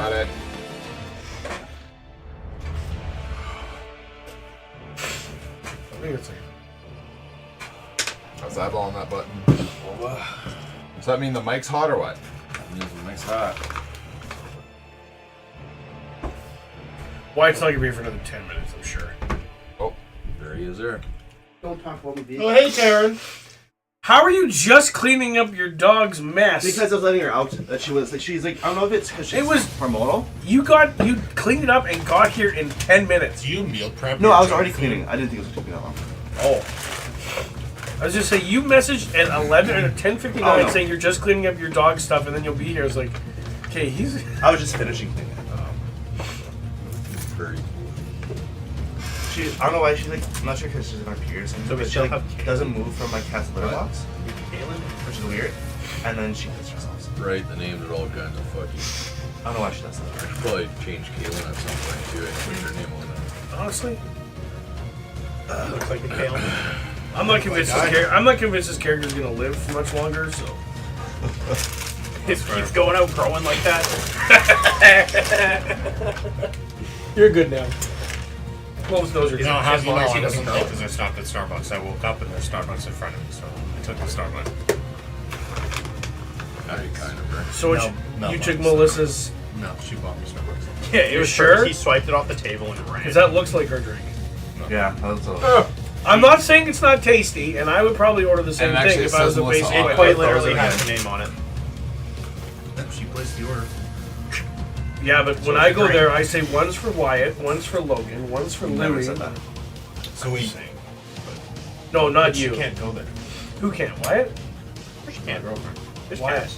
Got it. I think it's How's that ball on that button? Does that mean the mic's hot or what? That means the mic's hot. Wyatt's not gonna be here for another 10 minutes, I'm sure. Oh, There he is there. Don't talk about me, bitch. Oh, hey, Taryn. How are you just cleaning up your dog's mess? Because I was letting her out. That she was like, she's like, I don't know if it's because she's It was- hormonal. You cleaned it up and got here in 10 minutes. You meal prep? No, I was already cleaning. I didn't think it was taking that long. Oh. I was just saying, you messaged at 11 or 10:59 Oh, no. saying you're just cleaning up your dog stuff and then you'll be here. I was like, okay, he's... I was just finishing cleaning. Very She, I don't know why she's like, I'm not sure because she's in her periods. So we she still like have- doesn't move from my cat's litter What? box, which is weird. And then she puts herself. right, the names are all kinds of fucking. I don't know why she does that. I should probably change Kaylin at some point too. And put her name on that. Honestly, Looks like Micheal. I'm not convinced this character's gonna live for much longer, so... If he keeps going out growing like that. You're good now. Close those are You know how as you know long as I he doesn't wasn't know. because I stopped at Starbucks. I woke up and there's Starbucks in front of me, so I took the Starbucks. I kind of right. So you took Melissa's... No, she bought me Starbucks. Yeah, It was sure? He swiped it off the table and ran. Because that looks like her drink. Yeah, that's a. I'm not saying it's not tasty, and I would probably order the same And actually thing it if I was says a Melissa basic on it. It quite white literally person. has the name on it. She placed the order. Yeah, but when So I it's go great. there, I say one's for Wyatt, one's for Logan, one's for Never Louie. said that. So we. No, not You you. can't go there. Who can't? Wyatt? She can't. Girlfriend. Just Wyatt. Cass.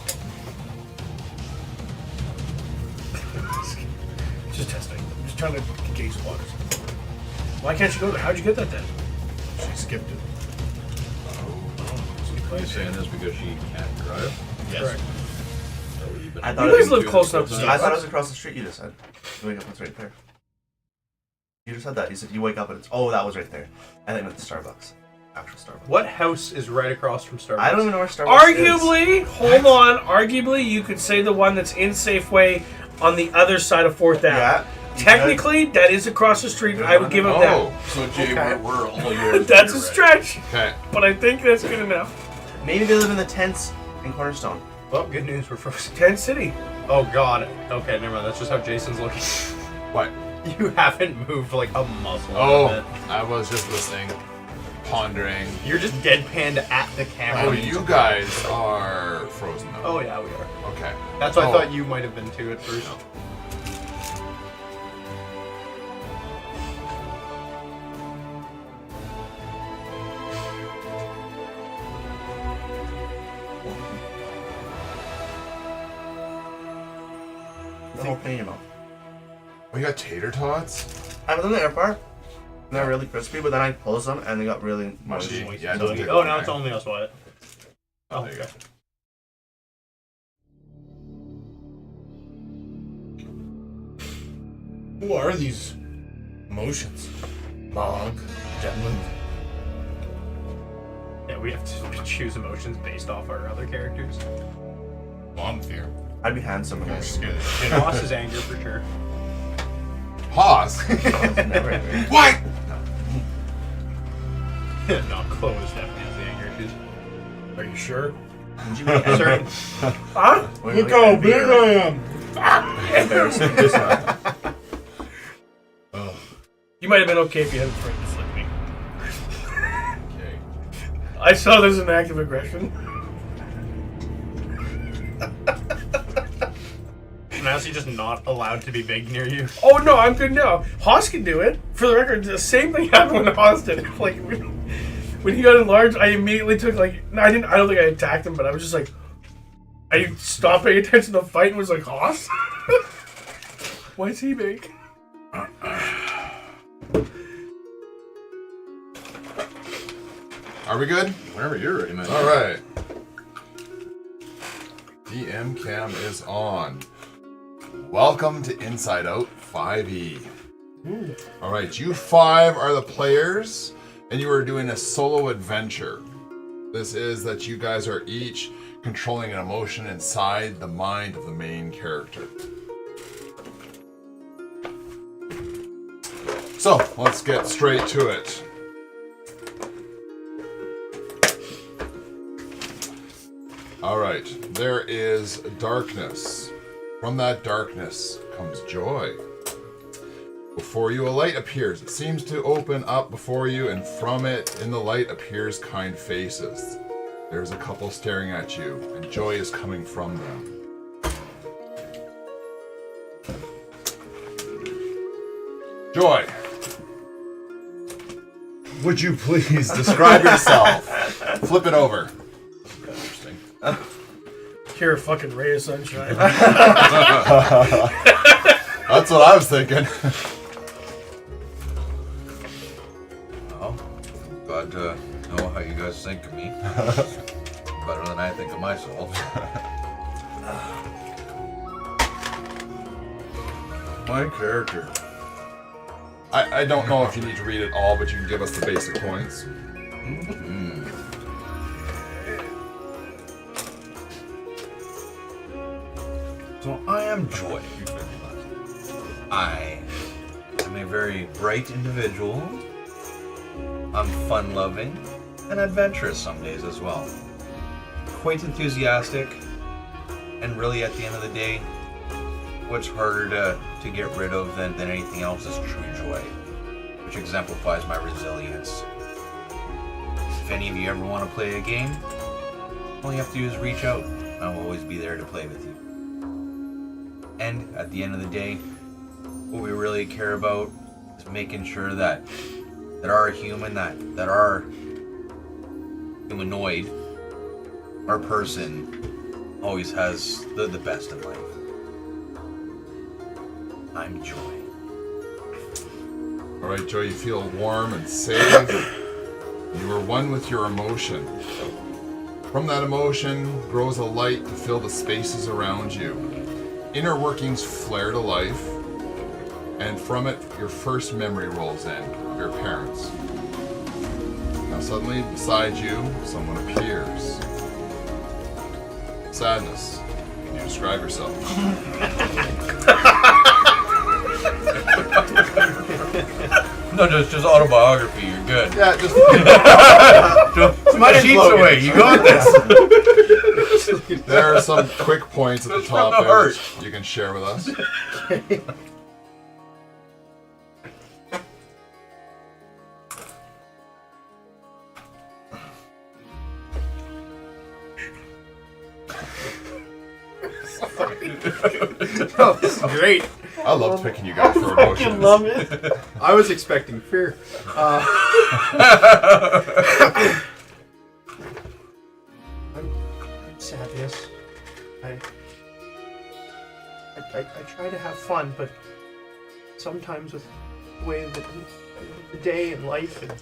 Just testing. I'm just trying to gauge the waters. Why can't you go there? How'd you get that then? She skipped it. Are you saying this because she can't drive? Yes. Correct. That would even- I thought You it guys was live close enough to I thought it Starbucks. was across the street. You just said. You wake up, it's right there. You just said that. You said you wake up and it's. Oh, that was right there. I think it's Starbucks. Actual Starbucks. What house is right across from Starbucks? I don't even know where Starbucks is. Arguably, hold on. Arguably, you could say the one that's in Safeway on the other side of 4th Ave. Yeah. Technically, that is across the street. I would give him Oh, so Jay, Okay. we're all yours. that. That's a You're right. stretch, Okay. but I think that's good enough. Maybe they live in the tents in Cornerstone. Well, good news, we're frozen. Tent City. Oh god. Okay, never mind. That's just how Jason's looking. What? You haven't moved like a muscle. Oh, in a bit. I was just listening, pondering. You're just deadpanned at the camera. Oh, you guys are frozen though. Oh yeah, we are. Okay. That's what Oh. I thought you might have been too at first. The whole thing in your mouth. We got tater tots. I was in the air fryer. They're really crispy, but then I closed them and they got really Mushy. moist. Yeah, don't take Oh, long, now it's eh? only us, Wyatt. Oh, there you go. Who are these emotions? Mog, gentlemen. Yeah, we have to choose emotions based off our other characters. Mom fear. I'd be handsome in I'm this. scared of the shit. Boss is anger for sure. Pause. Never angry. What? Not close, definitely has the anger issues. Are you sure? Would you be angry? Certain. Huh? Look how big I am. Embarrassing. Just not. You might have been okay if you hadn't tried to flip me. Okay. I saw there's an act of aggression. Now is he just not allowed to be big near you? Oh no, I'm good now. Haas can do it. For the record, the same thing happened when Haas did it. Like when he got enlarged, I immediately took like I don't think I attacked him, but I was just like I stopped paying attention to the fight and was like, Haas? Why is he big? Are we good? Whenever you're ready, man. All right. DM cam is on. Welcome to Inside Out 5e. All right, you 5 are the players, and you are doing a solo adventure. This is that you guys are each controlling an emotion inside the mind of the main character. So, let's get straight to it. Alright, there is darkness. From that darkness comes joy. Before you, a light appears. It seems to open up before you, and from it, in the light, appears kind faces. There's a couple staring at you, and joy is coming from them. Joy, would you please describe yourself? Flip it over. Interesting. You're a fucking ray of sunshine. That's what I was thinking. Well, glad to know how you guys think of me. Better than I think of myself. My character. I don't know if you need to read it all, but you can give us the basic points. So I am Joy. I am a very bright individual. I'm fun-loving and adventurous some days as well. Quite enthusiastic, and really at the end of the day, what's harder to get rid of than anything else is true joy, which exemplifies my resilience. If any of you ever want to play a game, all you have to do is reach out. I'll always be there to play with you. And at the end of the day, what we really care about is making sure that our human, that our humanoid, our person, always has the best in life. I'm Joy. Alright, Joy, you feel warm and safe. You are one with your emotion. From that emotion grows a light to fill the spaces around you. Inner workings flare to life, and from it, your first memory rolls in of your parents. Now suddenly, beside you, someone appears. Sadness. Can you describe yourself? No, just autobiography. You're good. Yeah, just My sheets away. You got this. there are some quick points at the Just top from the there heart. that you can share with us. Oh, this is great. I love picking you guys for emotions. Love it. I was expecting fear. I'm sadness. I try to have fun, but sometimes with the way that the day and life and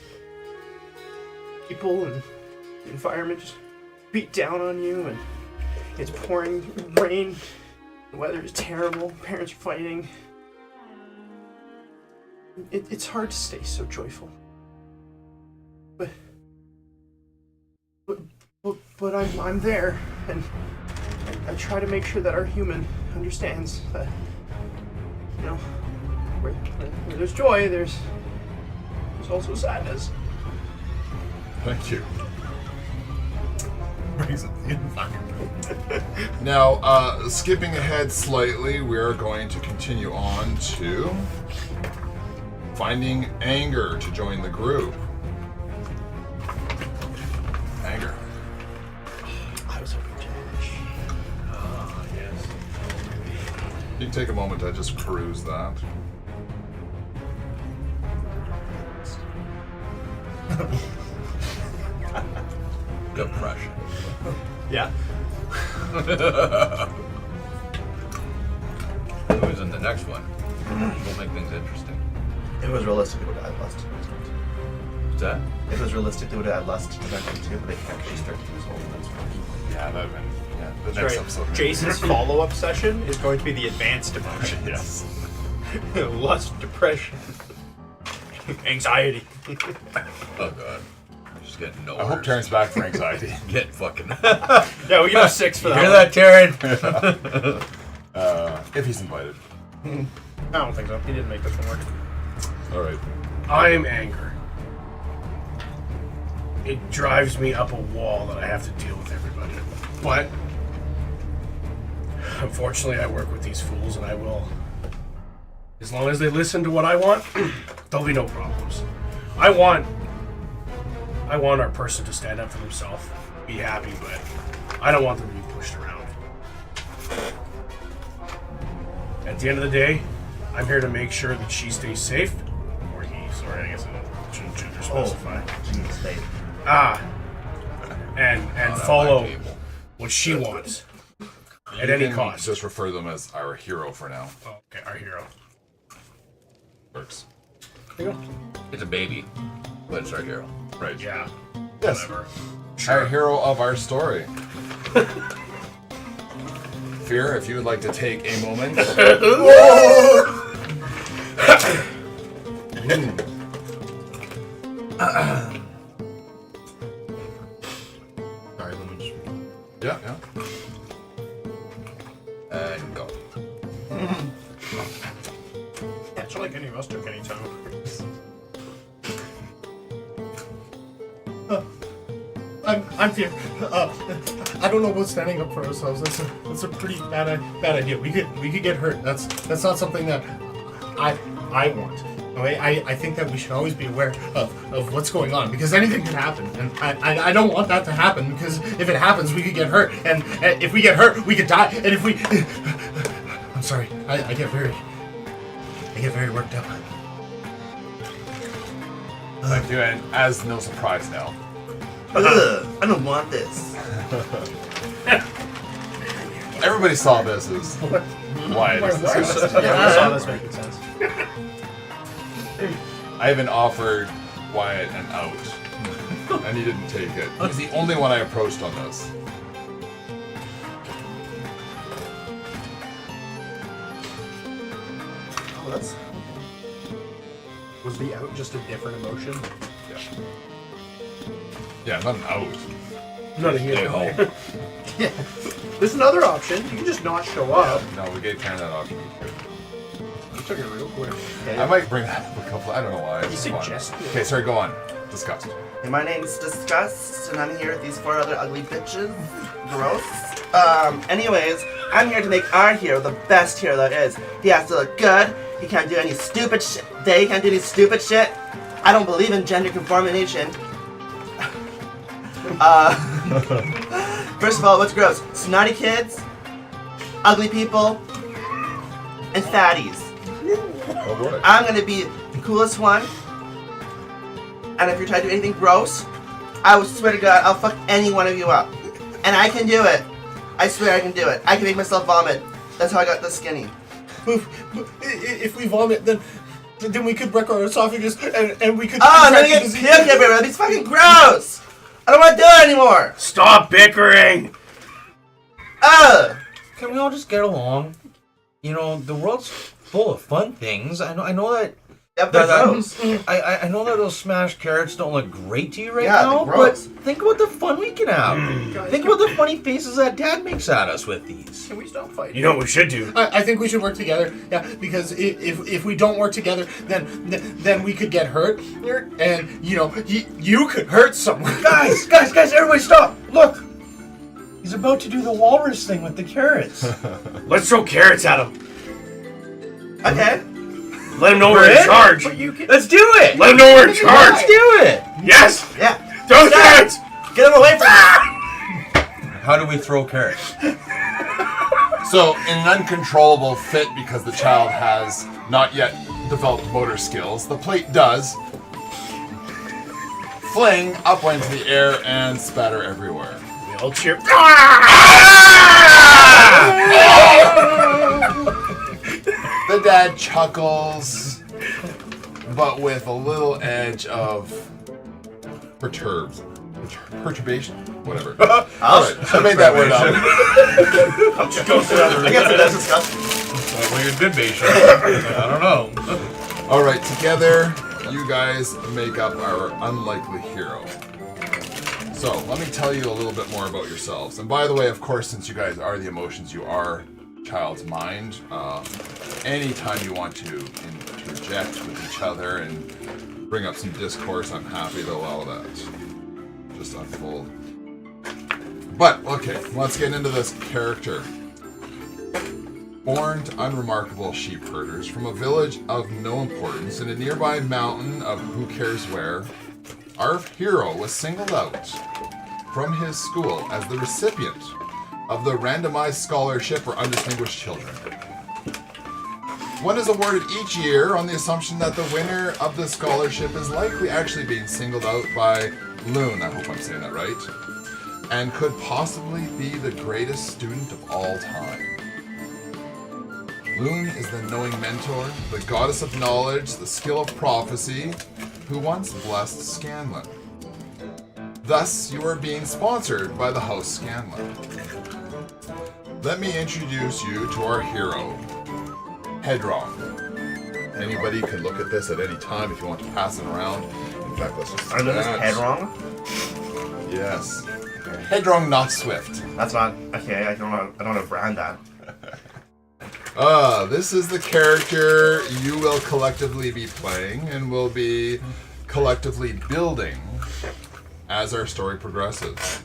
people and the environment just beat down on you, and it's pouring rain. The weather is terrible. Parents are fighting. It's hard to stay so joyful. But I'm there, and I try to make sure that our human understands that, you know, where there's joy, there's also sadness. Thank you. Now, skipping ahead slightly, we are going to continue on to finding Anger to join the group. Anger. I was hoping to. You can take a moment to just peruse that. Depression. Yeah. Who's in the next one? We'll make things interesting. If it was realistic, it would add lust. What's that? If it was realistic, they would add lust to that one too, but they can actually start to use all of that stuff. Yeah, that'd been. Yeah, the That's next right. episode. Jason's follow-up session is going to be the advanced emotions. Yes. Lust, depression, anxiety. Oh god. I'm just getting no I hope Terrence's back for anxiety. Get fucking. Yeah, we give him 6 for You that. hear one. that, Taryn? If he's invited. I don't think so. He didn't make this one work. All right. I'm anger. It drives me up a wall that I have to deal with everybody. But unfortunately, I work with these fools, and I will. As long as they listen to what I want, there'll be no problems. I want our person to stand up for themselves, be happy, but I don't want them to be pushed around. At the end of the day, I'm here to make sure that she stays safe, or he. Sorry, I guess I shouldn't gender specify. Jeez, babe. And follow what she wants at any cost. Just refer them as our hero for now. Oh, okay, our hero. Works. There you go. It's a baby, but it's our hero. Right. Yeah. Yes. Whatever. Our hero of our story. Fear, if you would like to take a moment. Sorry, let me just. Yeah. And go. Yeah, it's not like any of us took any time. I'm Fear. I don't know about standing up for ourselves. That's a pretty bad idea. We could get hurt. That's not something that I want. Okay? I think that we should always be aware of what's going on, because anything can happen, and I don't want that to happen, because if it happens, we could get hurt, and if we get hurt, we could die, and if we I'm sorry. I get very worked up. Thank you, and as no surprise now. Ugh, I don't want this. Everybody saw this as why it is discussed. Yeah, I saw this making sense. I even offered Wyatt an out, and he didn't take it. He was the only one I approached on this. Oh, that's. Was the out just a different emotion? Yeah, not an out. Not a hero. Yeah. There's another option. You can just not show up. No, we gave Karen that option. You took it real quick. I might bring that up a couple. I don't know why. You suggested it. Okay, sorry. Go on. Disgust. Hey, my name's Disgust, and I'm here with these 4 other ugly bitches. Gross. Anyways, I'm here to make our hero the best hero there is. He has to look good. He can't do any stupid shit. They can't do any stupid shit. I don't believe in gender conformation. First of all, what's gross? Snotty kids, ugly people, and fatties. Oh boy. I'm gonna be the coolest one. And if you're trying to do anything gross, I will swear to God, I'll fuck any one of you up. And I can do it. I swear I can do it. I can make myself vomit. That's how I got this skinny. If we vomit, then we could wreck our esophagus, and we could. Oh, and then I contract get the puke everywhere. It's fucking gross. I don't want to do it anymore. Stop bickering! Ugh. Can we all just get along? You know, the world's full of fun things. I know that. Yep, they're that- gross. I know that those smashed carrots don't look great to you right Yeah, now, they're but gross. think about the fun we can have. Think about the funny faces that Dad makes at us with these. Can we stop fighting? You know what we should do? I think we should work together. Yeah, because if we don't work together, then we could get hurt, and you could hurt someone. Guys, everybody stop! Look! He's about to do the walrus thing with the carrots. Let's throw carrots at him. Okay. Let him know we're in charge. But you can. Let's do it! Let him know we're in Let's charge. do it! Yes! Yeah. Throw carrots! Get him away from me. How do we throw carrots? So, in an uncontrollable fit because the child has not yet developed motor skills, the plate does fling up into the air and spatter everywhere. We all cheer. The dad chuckles, but with a little edge of perturbation? Whatever. Alright, I made that word up. Just go sit down. I guess that's disgusting. Like a debation. I don't know. Alright, together, you guys make up our unlikely hero. So, let me tell you a little bit more about yourselves. And by the way, of course, since you guys are the emotions, you are child's mind. Anytime you want to interject with each other and bring up some discourse, I'm happy to allow that. Just unfold. But, okay, let's get into this character. Born to unremarkable sheep herders from a village of no importance in a nearby mountain of who cares where, our hero was singled out from his school as the recipient of the randomized scholarship for undistinguished children. One is awarded each year on the assumption that the winner of the scholarship is likely actually being singled out by Loon, I hope I'm saying that right, and could possibly be the greatest student of all time. Loon is the knowing mentor, the goddess of knowledge, the skill of prophecy, who once blessed Scanlan. Thus, you are being sponsored by the House Scanlan. Let me introduce you to our hero, Hedron. Anybody can look at this at any time if you want to pass it around. In fact, let's just do I know this that. Hedron. Yes. Hedron, not Swift. That's not okay. I don't know to brand that. This is the character you will collectively be playing and will be collectively building as our story progresses.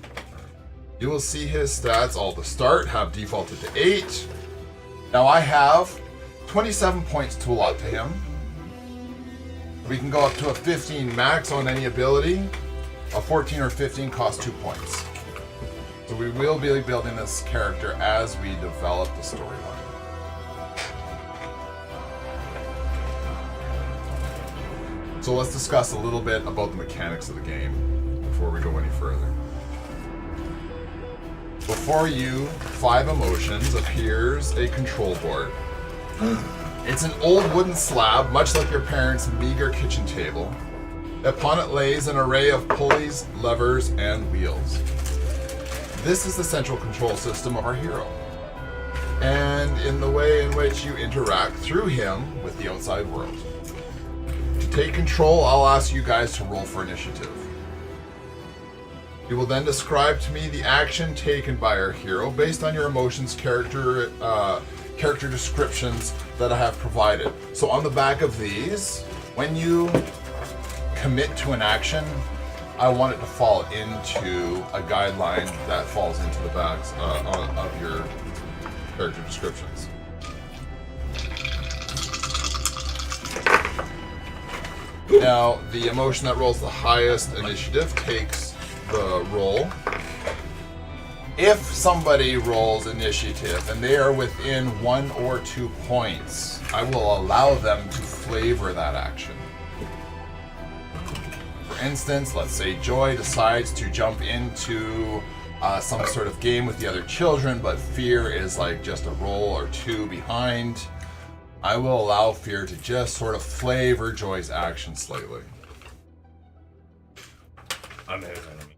You will see his stats all to start have defaulted to 8. Now I have 27 points to allot to him. We can go up to a 15 max on any ability. A 14 or 15 costs 2 points. So we will be building this character as we develop the storyline. So let's discuss a little bit about the mechanics of the game before we go any further. Before you, 5 emotions, appears a control board. It's an old wooden slab, much like your parents' meager kitchen table. Upon it lays an array of pulleys, levers, and wheels. This is the central control system of our hero, and in the way in which you interact through him with the outside world. To take control, I'll ask you guys to roll for initiative. You will then describe to me the action taken by our hero based on your emotions, character descriptions that I have provided. So on the back of these, when you commit to an action, I want it to fall into a guideline that falls into the backs of your character descriptions. Now, the emotion that rolls the highest initiative takes the roll. If somebody rolls initiative and they are within 1 or 2 points, I will allow them to flavor that action. For instance, let's say Joy decides to jump into some sort of game with the other children, but Fear is like just a roll or 2 behind. I will allow Fear to just sort of flavor Joy's action slightly. I'm his enemy.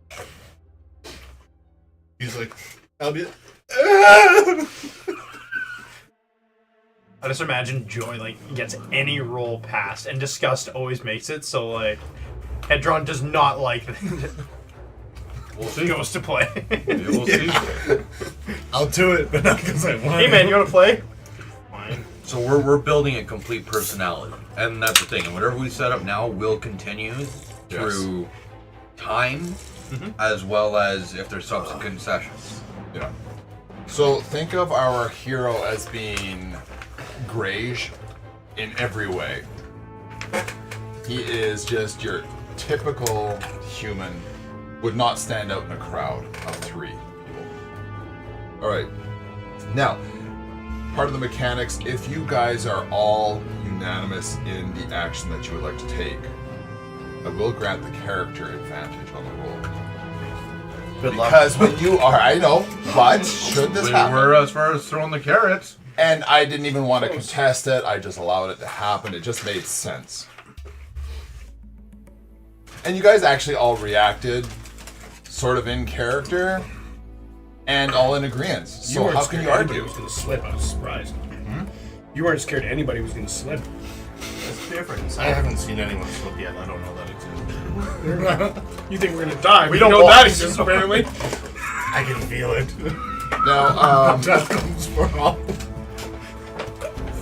He's like, I'll be. I just imagine Joy like gets any roll passed, and Disgust always makes it. So like, Hedron does not like that. We'll see. Goes to play. We'll see. I'll do it, but not because I want. Hey man, you want to play? Fine. So we're building a complete personality, and that's the thing. And whatever we set up now will continue through time, as well as if there's subsequent sessions. Yeah. So think of our hero as being Grage in every way. He is just your typical human, would not stand out in a crowd of 3 people. Alright. Now, part of the mechanics, if you guys are all unanimous in the action that you would like to take, I will grant the character advantage on the roll. Good luck. Because when you are, I know, but should this happen, We're as far as throwing the carrots. and I didn't even want to contest it, I just allowed it to happen, it just made sense. And you guys actually all reacted sort of in character and all in agreement. So weren't how scared can you anybody argue? was going to slip. I was surprised. You weren't scared anybody was going to slip. That's different. I haven't seen anyone slip yet. I don't know that exists. You think we're going to die? We don't know that walk. exists, apparently. I can feel it. Now, Death comes for all.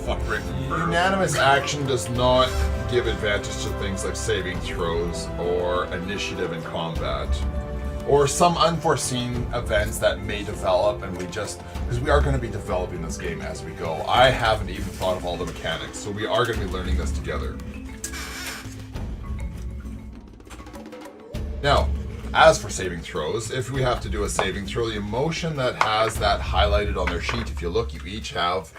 Fuck Rick. unanimous action does not give advantage to things like saving throws or initiative in combat. Or some unforeseen events that may develop, and because we are going to be developing this game as we go. I haven't even thought of all the mechanics, so we are going to be learning this together. Now, as for saving throws, if we have to do a saving throw, the emotion that has that highlighted on their sheet, if you look, you each have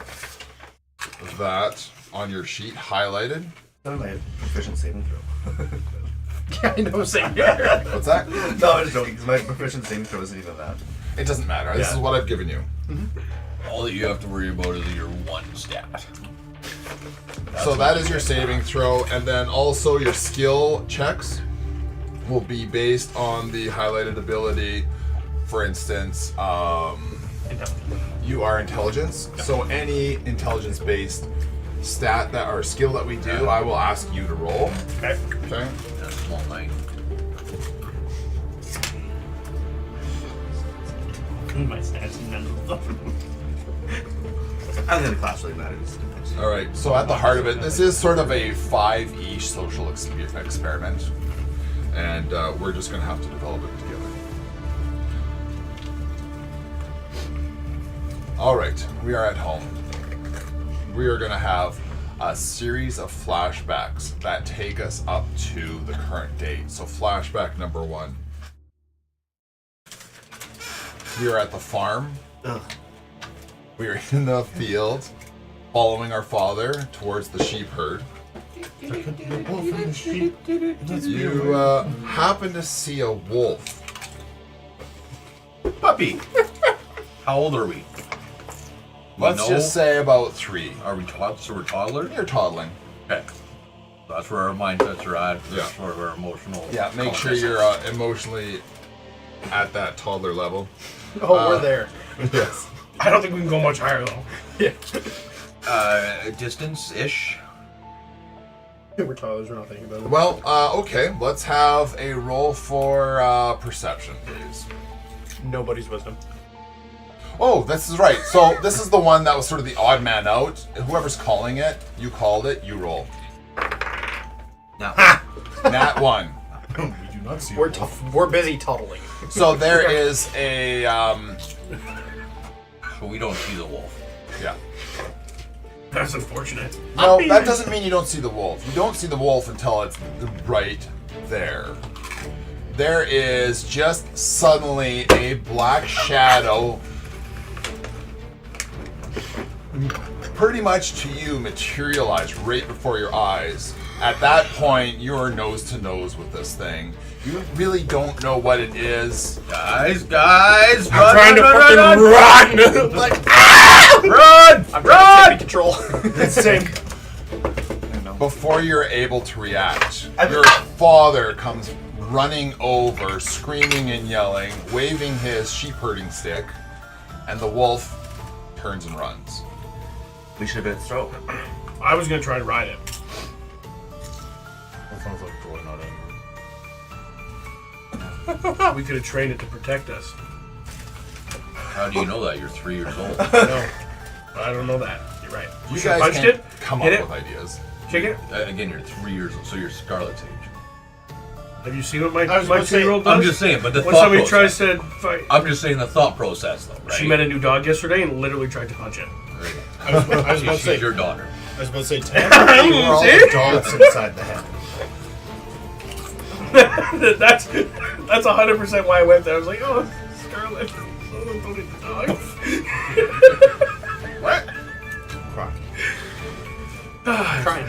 that on your sheet highlighted. That's my proficient saving throw. Yeah, I know, same here. What's that? No, I'm just joking, because my proficient saving throw isn't even that. It doesn't matter. This is what I've given you. All that you have to worry about is your one stat. So that is your saving throw, and then also your skill checks will be based on the highlighted ability. For instance, you are intelligence. So any intelligence-based stat that or skill that we do, I will ask you to roll. Okay. Okay. That's a small knight. My stats, none of them. I don't think the class really matters. All right. So at the heart of it, this is sort of a 5-ish social experiment, and we're just going to have to develop it together. All right. We are at home. We are going to have a series of flashbacks that take us up to the current date. So flashback number 1. We are at the farm. Ugh. We are in the field, following our father towards the sheep herd. There could be a wolf in the sheep. You happen to see a wolf. Puppy! How old are we? Let's just say about 3. Are we so we're toddlers? You're toddling. Okay. That's where our mindsets are at. Yeah. That's where our emotional. Yeah, make sure you're emotionally at that toddler level. Oh, we're there. Yes. I don't think we can go much higher though. Yeah. Distance-ish. We're toddlers. We're not thinking about it. Well, okay. Let's have a roll for perception, please. Nobody's wisdom. Oh, this is right. So this is the one that was sort of the odd man out. Whoever's calling it, you called it, you roll. Now. Nat 1. We do not see a We're wolf. we're busy toddling. So there is a So we don't see the wolf. yeah. That's unfortunate. No, that doesn't mean you don't see the wolf. You don't see the wolf until it's right there. There is just suddenly a black shadow, pretty much to you, materialize right before your eyes. At that point, you're nose to nose with this thing. You really don't know what it is. Guys, I'm run, trying to fucking run. Like, run! I'm trying to take control. Sink. before you're able to react, your father comes running over, screaming and yelling, waving his sheep herding stick, and the wolf turns and runs. We should have been throat. I was gonna try to ride it. That sounds like Joy not angry. We could have trained it to protect us. How do you know that? You're 3 years old. No, I don't know that. You're right. You Should've guys punched can it. come hit up it. with ideas. Kick it. Again, you're 3 years old, so you're Scarlet's age. Have you seen what my I was about to say, 2-year-old does? I'm just saying, but the When thought somebody process. tries to fight, I'm just saying the thought process, though, right? she met a new dog yesterday and literally tried to punch it. I was about to She's say, your daughter. I was about to say, technically we're all the dogs inside the head. That's 100% why I went there. I was like, oh, Scarlet. Oh, don't hit the dog. What? Trying.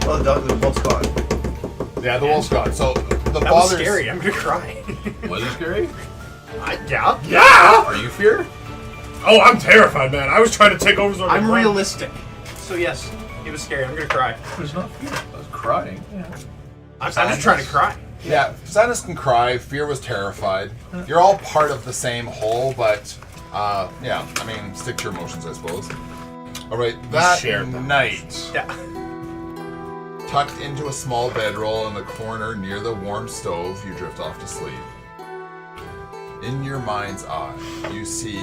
Well, the wolf's gone. Yeah, the wolf's gone. So the That was father's scary. I'm gonna cry. Was it scary? Yeah. Yeah! Are you fear? Oh, I'm terrified, man. I was trying to take over Zorba. I'm realistic. So yes, it was scary. I'm gonna cry. It was not fear. I was crying. I'm just trying to cry. Yeah, Sadness can cry. Fear was terrified. You're all part of the same whole, but yeah, I mean, stick to your emotions, I suppose. All right, that shared them. night, Yeah. tucked into a small bedroll in the corner near the warm stove, you drift off to sleep. In your mind's eye, you see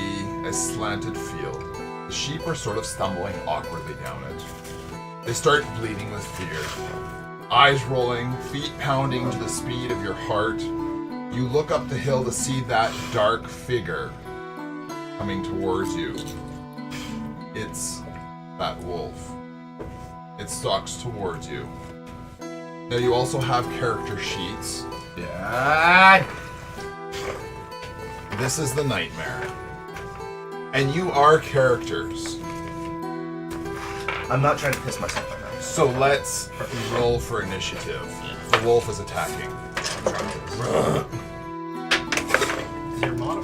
a slanted field. The sheep are sort of stumbling awkwardly down it. They start bleeding with fear. Eyes rolling, feet pounding to the speed of your heart. You look up the hill to see that dark figure coming towards you. It's that wolf. It stalks towards you. Now you also have character sheets. Yeah. This is the nightmare. And you are characters. I'm not trying to piss myself right now. So let's roll for initiative. The wolf is attacking.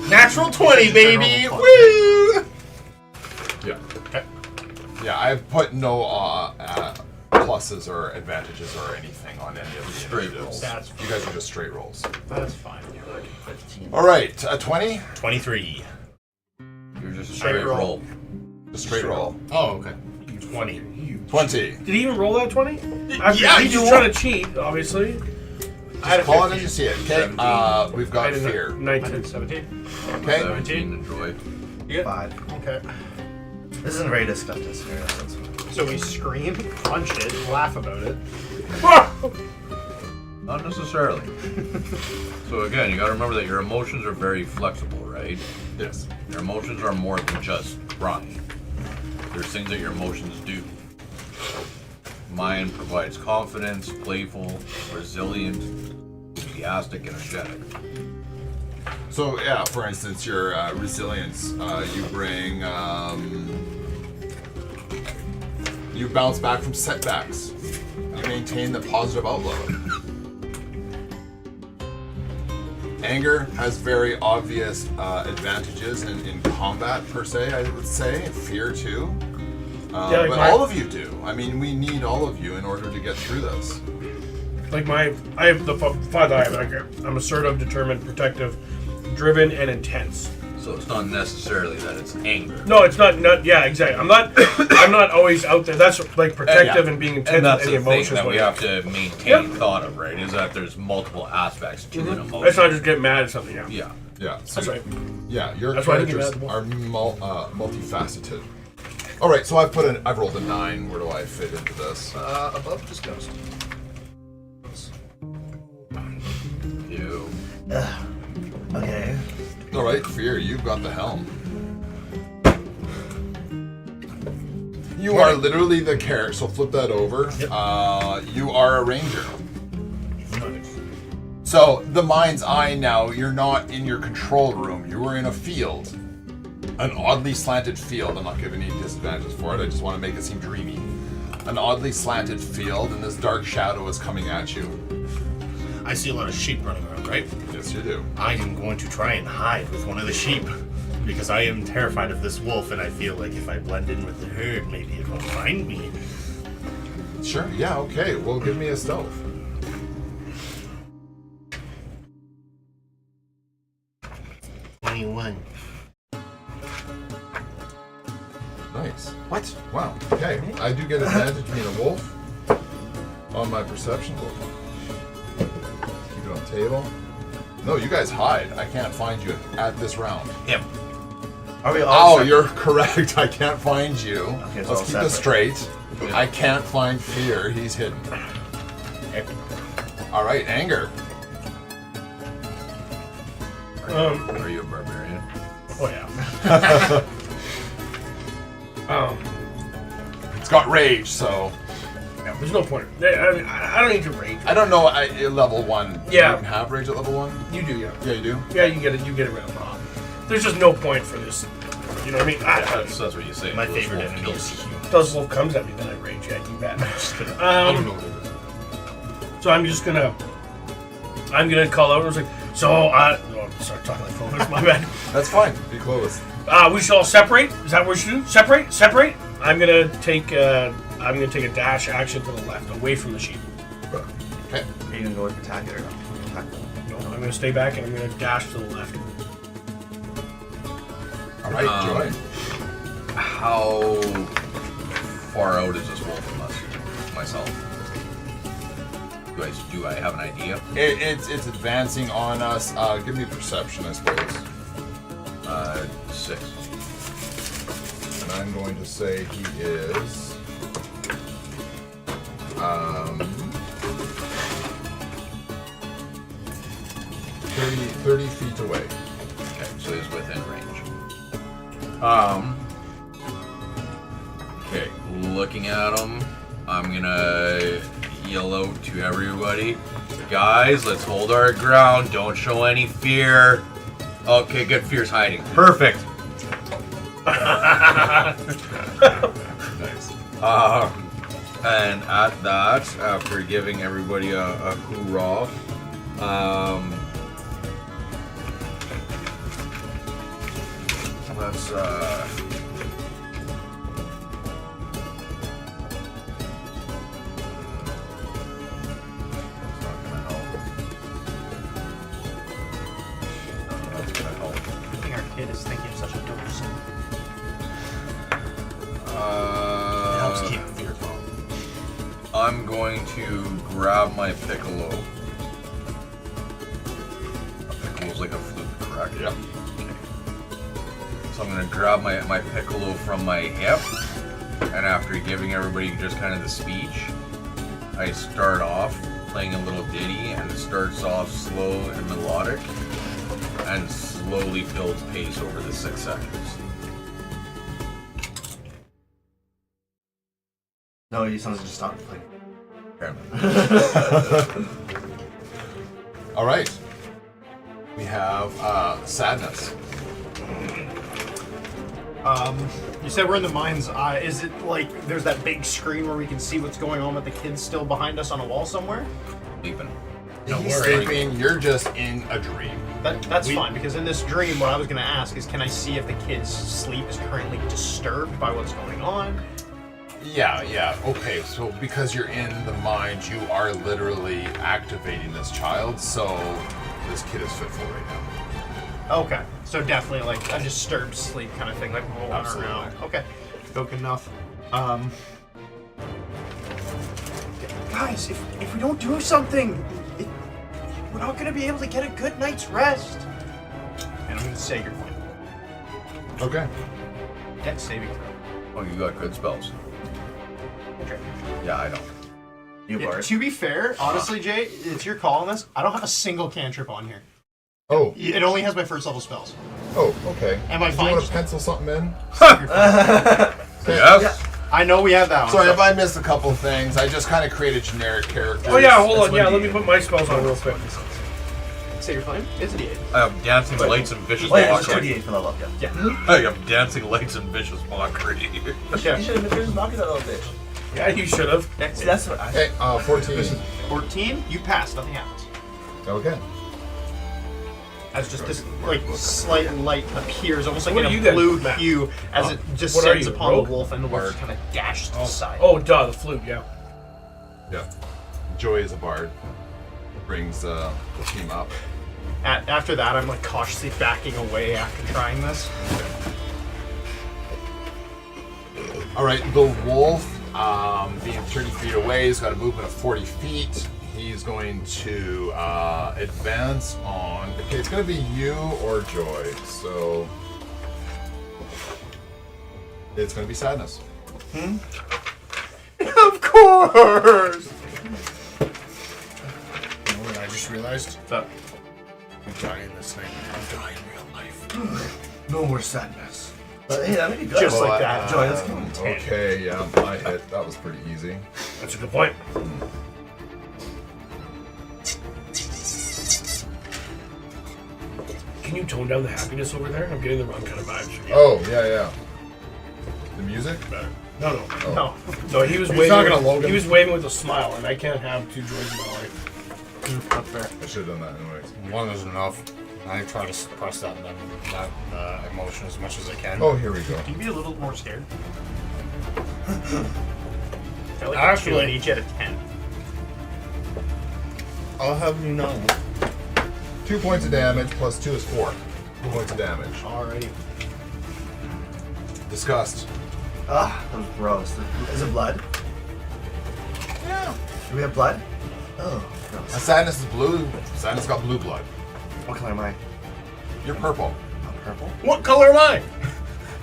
Natural 20, baby! General Woo! Yeah. Okay. Yeah, I've put no pluses or advantages or anything on any of the Straight initiatives. rolls. That's You guys are just straight rolls. That's fine. All right, a 20? 23. You're just a straight roll. A straight roll. Oh, okay. 20. 20. Did he even roll that 20? Yeah, he's just trying to cheat, obviously. Just call it as you see it. Okay, 17. we've I got didn't know. fear. 19. 17. Okay, 17 and joy. You good? 5. Okay. This isn't a very disgusting scenario. That's fine. So we scream, punch it, laugh about it. Not necessarily. So again, you gotta remember that your emotions are very flexible, right? yes. Your emotions are more than just crying. There's things that your emotions do. Mine provides confidence, playful, resilient, enthusiastic, energetic. So yeah, for instance, your resilience, you bring, you bounce back from setbacks. You maintain the positive outlook. Anger has very obvious advantages in combat per se, I would say. Fear too. Yeah, like but my- all of you do. I mean, we need all of you in order to get through this. Like I have the five I have. Like, I'm assertive, determined, protective, driven, and intense. So it's not necessarily that it's anger. No, it's not. Yeah, exactly. I'm not always out there. That's like protective Yeah. and being intense And that's with any the thing emotions. that we but- have to maintain Yep. thought of, right? Is that there's multiple aspects to an emotion. Let's not just get mad at something. Yeah. Yeah. Yeah. So That's right. Yeah, your That's why I think characters you are multifaceted. All right, so I've rolled a 9. Where do I fit into this? Above disgust. You. Okay. All right, fear, you've got the helm. You are literally the character. So flip that over. You are a ranger. So the mind's eye now. You're not in your control room. You are in a field, an oddly slanted field. I'm not giving any disadvantages for it. I just want to make it seem dreamy. An oddly slanted field, and this dark shadow is coming at you. I see a lot of sheep running around, right? Yes, you do. I am going to try and hide with one of the sheep. Because I am terrified of this wolf, and I feel like if I blend in with the herd, maybe it won't find me. Sure. Yeah. Okay. Well, give me a stealth. Nice. What? Wow. Okay. I do get advantage being a wolf on my perception. Keep it on table. No, you guys hide. I can't find you at this round. Him. Are we all? Oh, separate? you're correct. I can't find you. Okay, so Let's all keep this separate. straight. I can't find fear. He's hidden. All right, anger. Are you a barbarian? Oh yeah. It's got rage, so Yeah, there's no point. I don't need to rage. I don't know. Level 1. Yeah. You can have rage at level 1. You do, yeah. Yeah, you do. Yeah, you get it. You get it right off. There's just no point for this. You know what I mean? That's what you say. My Those favorite wolf enemy kills is you. human. Those wolf comes at me, then I rage. Yeah, you bet. Just kidding. I don't know what it is. So I'm gonna call out. I was like, start talking like Clovis. My bad. That's fine. Be Clovis. We should all separate. Is that what we should do? Separate. I'm gonna take a dash action to the left, away from the sheep. Okay. Are you gonna go attack it or not? Attack them. No, I'm gonna stay back and I'm gonna dash to the left. All right, Joy. How far out is this wolf from us? Myself. Do I have an idea? It's advancing on us. Give me perception, I suppose. 6. and I'm going to say he is 30 feet away. Okay, so he's within range. Okay, looking at him, I'm gonna yell out to everybody, guys, let's hold our ground, don't show any fear. Okay, good, fear's hiding. Perfect. Nice. And at that, after giving everybody a hoorah, let's that's gonna help. I think our kid is thinking of such a dose. Helps keep fear calm. I'm going to grab my piccolo. A piccolo's like a flute, correct? Yep. So I'm going to grab my piccolo from my hip, and after giving everybody just kind of the speech, I start off playing a little ditty, and it starts off slow and melodic, and slowly builds pace over the 6 seconds. No, you someone just stopped playing. All right. We have sadness. You said we're in the mind's eye. Is it like there's that big screen where we can see what's going on, but the kid's still behind us on a wall somewhere? Sleeping. He's sleeping. You're just in a dream. That's fine, because in this dream, what I was going to ask is, can I see if the kid's sleep is currently disturbed by what's going on? Yeah. Okay, so because you're in the mind, you are literally activating this child, so this kid is fitful right now. Okay, so definitely like a disturbed sleep kind of thing, like rolling Absolutely. around. Okay, good enough. Guys, if we don't do something, we're not gonna be able to get a good night's rest. And I'm gonna say your point. Okay. Dex saving throw. Oh, you got good spells. Okay. Yeah, I don't. You bard. To be fair, honestly, Jay, it's your call on this. I don't have a single cantrip on here. Oh. It only has my first level spells. Oh, okay. Am I Do fine? you want to pencil something in? Yes. I know we have that one. Sorry so- if I missed a couple things. I just kind of created generic characters. Oh yeah, hold That's on. what Yeah, he let me did. put my spells on real quick. Say your flame? It's a D8. I have dancing lights and vicious Oh yeah, it's mockery. 2d8 for level up, yeah. I have dancing lights and vicious mockery. You should have been just knocking that little bitch. Yeah, you should have. See, that's what I... Hey, 14. 14, you pass, nothing happens. Okay. As just this like slight light appears, almost like What in are a you then, blue Matt? hue, as it just What are sends you, upon rogue? the wolf, and the wolf kind of dashed to the side. Oh, duh, the flute. Yeah. Yeah. Joy is a bard. Brings the team up. After that, I'm like cautiously backing away after trying this. All right, the wolf, being 30 feet away, he's got a movement of 40 feet. He's going to advance on. Okay, it's going to be you or Joy. So it's going to be sadness. Of course. You know what I just realized? What's up? I'm dying this thing. I'm dying in real life. No more sadness. But hey, that made me good. Just like that. Joy, let's give him 10. Okay, yeah, I hit. That was pretty easy. That's a good point. Can you tone down the happiness over there? I'm getting the wrong kind of vibes from you. Oh, yeah. The music? No. No. No, he was He's waving. talking to Logan. He was waving with a smile, and I can't have two joys in my life. Not fair. I should have done that anyways. One is enough. I try to suppress that emotion as much as I can. Oh, here we go. Can you be a little more scared? I feel like Actually- I need you at a 10. I'll have you know. 2 points of damage plus 2 is 4. 2 points of damage. Alrighty. Disgust. Ah, that was gross. Is it blood? Yeah. Do we have blood? Oh, gross. Sadness is blue. Sadness got blue blood. What color am I? You're purple. I'm purple? What color am I?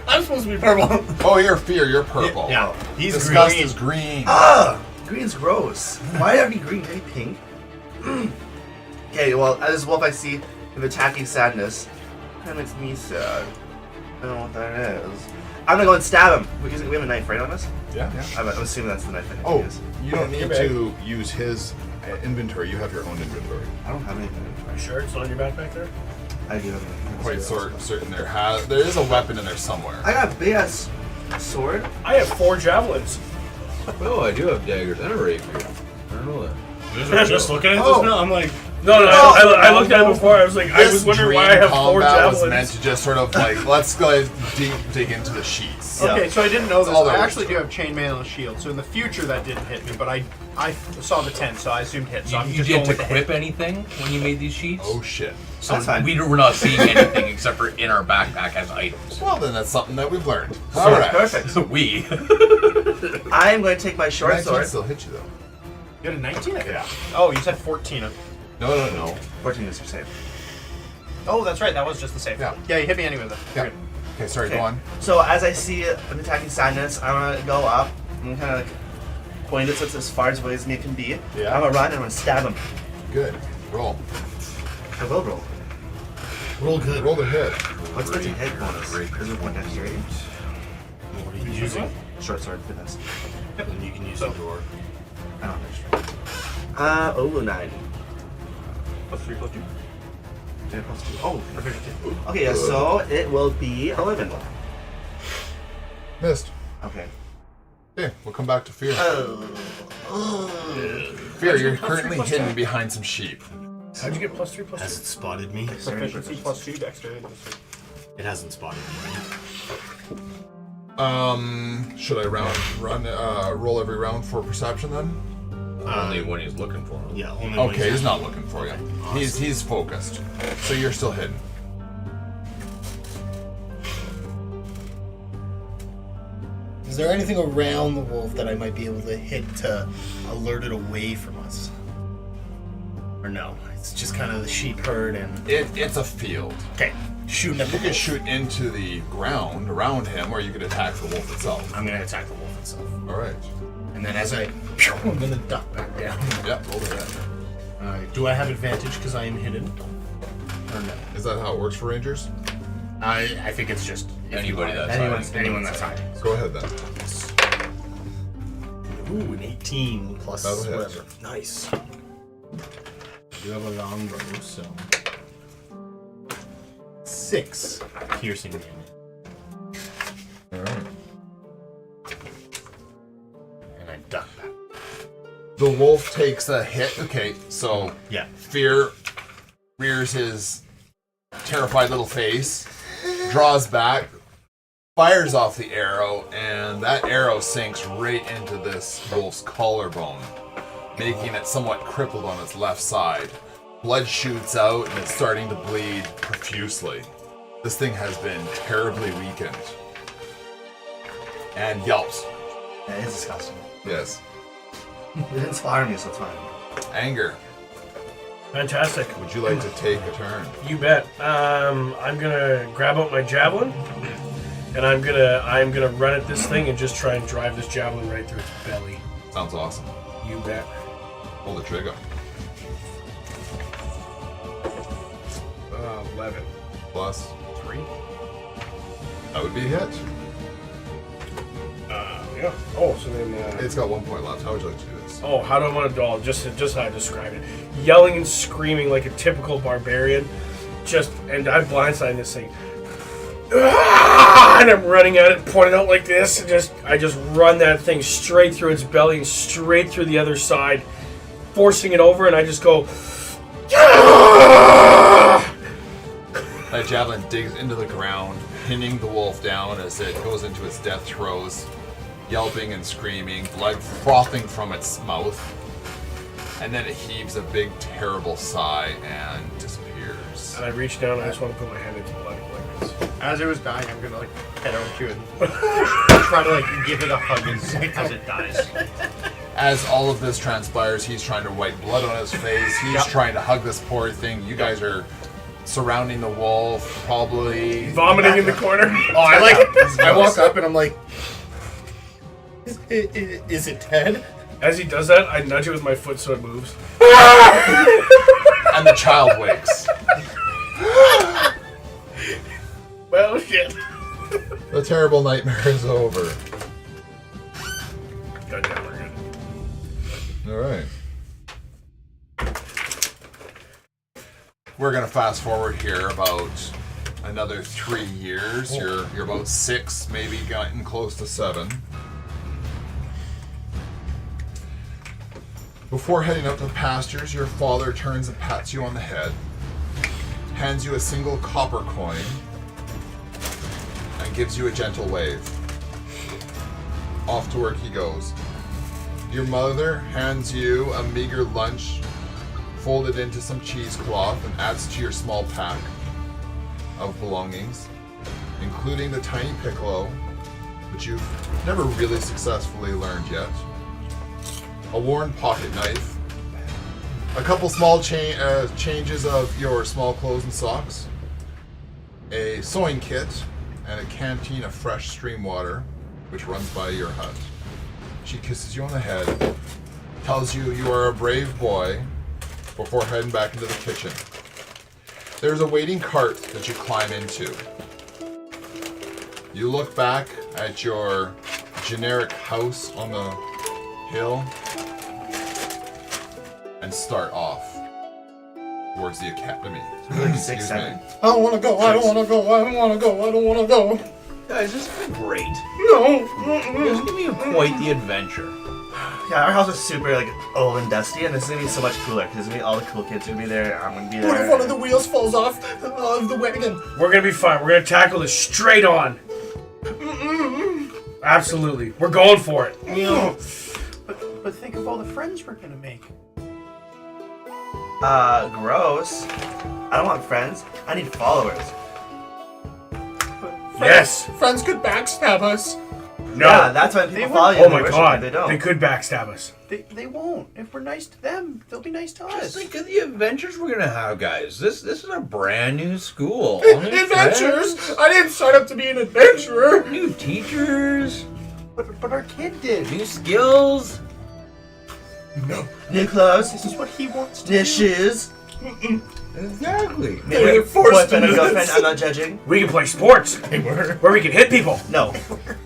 I'm supposed to be purple. Oh, you're fear. You're purple. Yeah, he's Disgust green. is green. Ah! Green's gross. Why are you green? Can you pink? Okay, well, as wolf I see with attacking sadness. That makes me sad. I don't know what that is. I'm gonna go and stab him. We have a knife right on us? Yeah. I'm assuming that's the knife I need Oh, to use. you don't need Your bag. to use his inventory. You have your own inventory. I don't have anything. You sure it's on your backpack there? I do have anything. Quite certain there is a weapon in there somewhere. I got a big ass sword. I have 4 javelins. Oh, I do have daggers and a rapier. I don't know that. Just looking at Oh. this now, I'm like, No, I looked at it before. I was like, I was wondering why I have 4 combat was meant javelins. to just sort of like, let's go dig into the sheets. Yeah. Okay, so I didn't know this. all there I is actually to do have chainmail and a shield, so in the future that didn't hit me, but I saw the 10, so I assumed hit. So I'm You just didn't going with the hit. equip anything when you made these sheets? Oh shit. So That's fine. we were not seeing anything except for in our backpack as items. Well, then that's something that we've learned. All right. Perfect. So we. I am going to take my short 19 sword. still hit you though. You had a 19? Yeah. Oh, you said 14. No. 14 is your save. Oh, that's right. That was just the save. Yeah. Yeah, you hit me anyway, though. Yeah. You're good. Okay, sorry, Okay. go on. So as I see an attacking sadness, I'm gonna go up. I'm gonna kind of like point it so it's as far away as me can be. Yeah. I'm gonna run and I'm gonna stab him. Good. Roll. I will roll. roll good. Roll the hit. What's the hit bonus? Is it 1 extra? What are you using? Short sword for this. And you can use the door. I don't have extra. 9. Plus 3, plus 2. 10 plus 2. Oh, perfect. Okay, yeah, so it will be 11. Missed. Okay. Okay, we'll come back to fear. Oh. Fear, you're currently hidden behind some sheep. How'd you get +3 +2? Has it spotted me? Proficiency plus 2, dexterity. It hasn't spotted me, right? Should I roll every round for perception then? Only when he's looking for them. Yeah, only when Okay, he's not looking for you. He's focused. So you're still hidden. Is there anything around the wolf that I might be able to hit to alert it away from us? Or no? It's just kind of the sheep herd and... It's a field. Okay, shooting at the You could wolf. shoot into the ground around him, or you could attack the wolf itself. I'm going to attack the wolf itself. All right. And then as I'm going to duck back down. Yep, roll the hit. Alright, do I have advantage because I am hidden? Or no? Is that how it works for rangers? I think it's just if Anybody you hide. that's anyone that's hiding. Go ahead then. Ooh, an 18 plus That'll hit. whatever. Nice. I do have a long bow, so 6 piercing damage. All right. And I duck back. The wolf takes a hit. Okay, so Yeah. Fear rears his terrified little face, draws back, fires off the arrow, and that arrow sinks right into this wolf's collarbone, making it somewhat crippled on its left side. Blood shoots out and it's starting to bleed profusely. This thing has been terribly weakened. And yelps. That is disgusting. Yes. It didn't inspire me, so it's fine. Anger. Fantastic. Would you like to take a turn? You bet. I'm gonna grab out my javelin, and I'm gonna run at this thing and just try and drive this javelin right through its belly. Sounds awesome. You bet. Pull the trigger. 11. Plus 3. that would be a hit. Yeah. Oh, so then. It's got 1 point left. How would you like to do this? Oh, how do I want to do it? Just how I describe it. Yelling and screaming like a typical barbarian. And I'm blindsiding this thing. Ah! And I'm running at it, pointing out like this, and I just run that thing straight through its belly and straight through the other side, forcing it over, and I just go. Ah! That javelin digs into the ground, pinning the wolf down as it goes into its death throes, yelping and screaming, blood frothing from its mouth. And then it heaves a big, terrible sigh and disappears. And I reach down and I just want to put my hand into the blood like this. As it was dying, I'm gonna head over to it and try to give it a hug as it dies. As all of this transpires, he's trying to wipe blood on his face. He's trying to hug this poor thing. You guys are surrounding the wolf, probably. Vomiting in the corner. Oh, I walk up and I'm like, is it Ted? As he does that, I nudge it with my foot so it moves. And the child wakes. Well, shit. The terrible nightmare is over. Goddamn, we're good. All right. We're gonna fast forward here about another 3 years. You're about 6, maybe getting close to 7. Before heading out to the pastures, your father turns and pats you on the head, hands you a single copper coin, and gives you a gentle wave. Off to work he goes. Your mother hands you a meager lunch folded into some cheesecloth and adds to your small pack of belongings, including the tiny piccolo, which you've never really successfully learned yet, a worn pocket knife, a couple small changes of your small clothes and socks, a sewing kit, and a canteen of fresh stream water, which runs by your hut. She kisses you on the head, tells you you are a brave boy, before heading back into the kitchen. There's a waiting cart that you climb into. You look back at your generic house on the hill and start off towards the academy. Like 6, 7. I don't want to go. I don't want to go. I don't want to go. I don't want to go. Guys, this has been great. No. This is gonna be quite the adventure. Yeah, our house is super like old and dusty, and this is gonna be so much cooler because all the cool kids are gonna be there. I'm gonna be there. What if one of the wheels falls off of the wagon? We're gonna be fine. We're gonna tackle this straight on. Absolutely. We're going for it. But think of all the friends we're gonna make. Gross. I don't want friends. I need followers. Yes. Friends could backstab us. No. Yeah, that's why people follow you. Oh and my worship god. you. They don't. They could backstab us. They won't. If we're nice to them, they'll be nice to us. Just think of the adventures we're gonna have, guys. This is a brand new school. All new Adventures? friends, I didn't sign up to be an adventurer. new teachers, But our kid did. new skills. No. New clothes. This is what he wants to New do. shoes. Exactly. They were forced Boyfriend to and do girlfriend. this. I'm not judging. We can play sports They were. where we can hit people. No,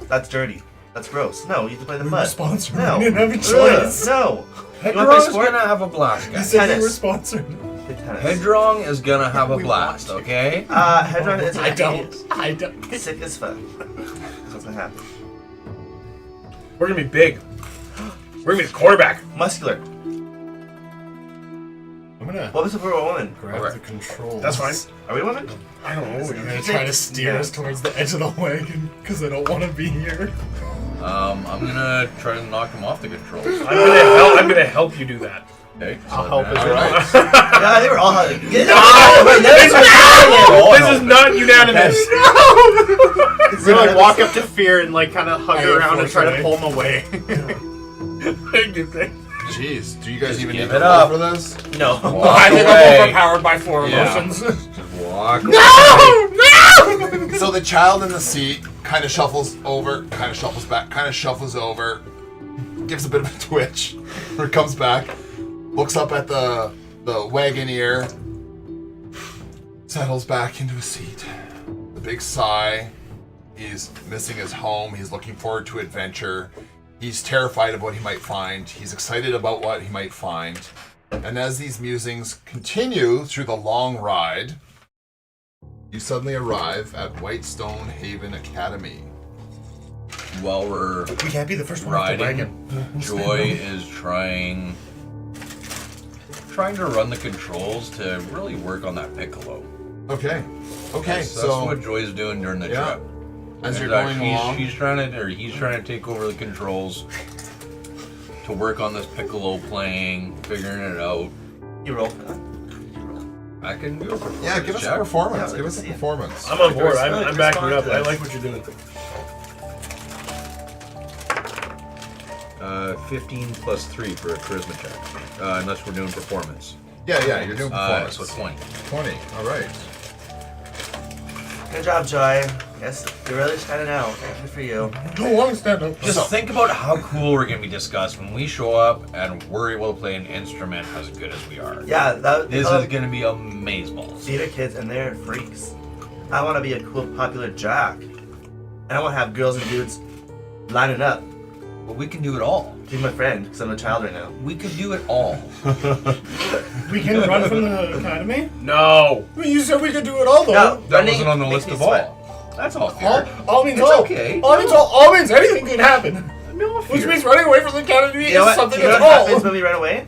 that's dirty. That's gross. No, you have to play the We mud. were sponsored. No. We didn't have a Ugh, choice. no. You want to play Hedrong's sport? gonna have a blast, He guys. said we Tennis. were sponsored. Play tennis. Hedrong is gonna have a We blast, want okay? Hedron is I don't. I don't. sick as fuck. That's what's gonna happen. We're gonna be big. We're gonna be the quarterback. Muscular. I'm gonna What was if we were a woman? grab Alright. the controls. That's fine. Are we women? I don't know. I'm gonna try to steer us towards the edge of the wagon because I don't want to be here. I'm gonna try to knock him off the controls. I'm gonna help you do that. Okay, I'll help as All well. right. Yeah, they were all hugging. Get This is not unanimous. We're gonna like walk up to Fear and like kind of hug I her around and try to unfortunately- pull him away. Good thing. Jeez, do you guys Just even give need it to roll up. for this? No. I think away. I'm overpowered by 4 Yeah. emotions. Just walk. So the child in the seat kind of shuffles over, kind of shuffles back, kind of shuffles over, gives a bit of a twitch, or comes back, looks up at the wagoneer, settles back into a seat. The big sigh. He's missing his home. He's looking forward to adventure. He's terrified of what he might find. He's excited about what he might find. And as these musings continue through the long ride, you suddenly arrive at Whitestone Haven Academy. While we're We can't be the first one off the riding, wagon. Joy is trying to run the controls to really work on that piccolo. Okay. Okay. That's So what Joy's doing during the Yeah. trip. as you're And, going along, he's trying to take over the controls to work on this piccolo playing, figuring it out. You roll for that. I can go for yeah, give us a check. performance. Yeah, Give us a let's see. performance. I'm on board. I'm Respond backing you up. to I this. like what you're doing. 15 plus 3 for a charisma check, unless we're doing performance. Yeah, you're doing performance. So 20. 20. All right. Good job, Joy. Yes, you're really standing out. Good for you. Don't want to stand up. Just think about how cool we're gonna be discussed when we show up and we're able to play an instrument as good as we are. Yeah, This is gonna be amazeballs. theater kids and they're freaks. I want to be a cool, popular jock. And I want to have girls and dudes lining up. But we can do it all. Be my friend, because I'm a child right now. We can do it all. We can run from the academy? No. I mean, you said we could do it all, though. No, That running wasn't on the makes list me of sweat. all. That's all All, fair. all means It's all. okay. All means all. All means anything can happen. No Which fear. means running away from the academy You know is what? something You know that's what happens all. when we run away?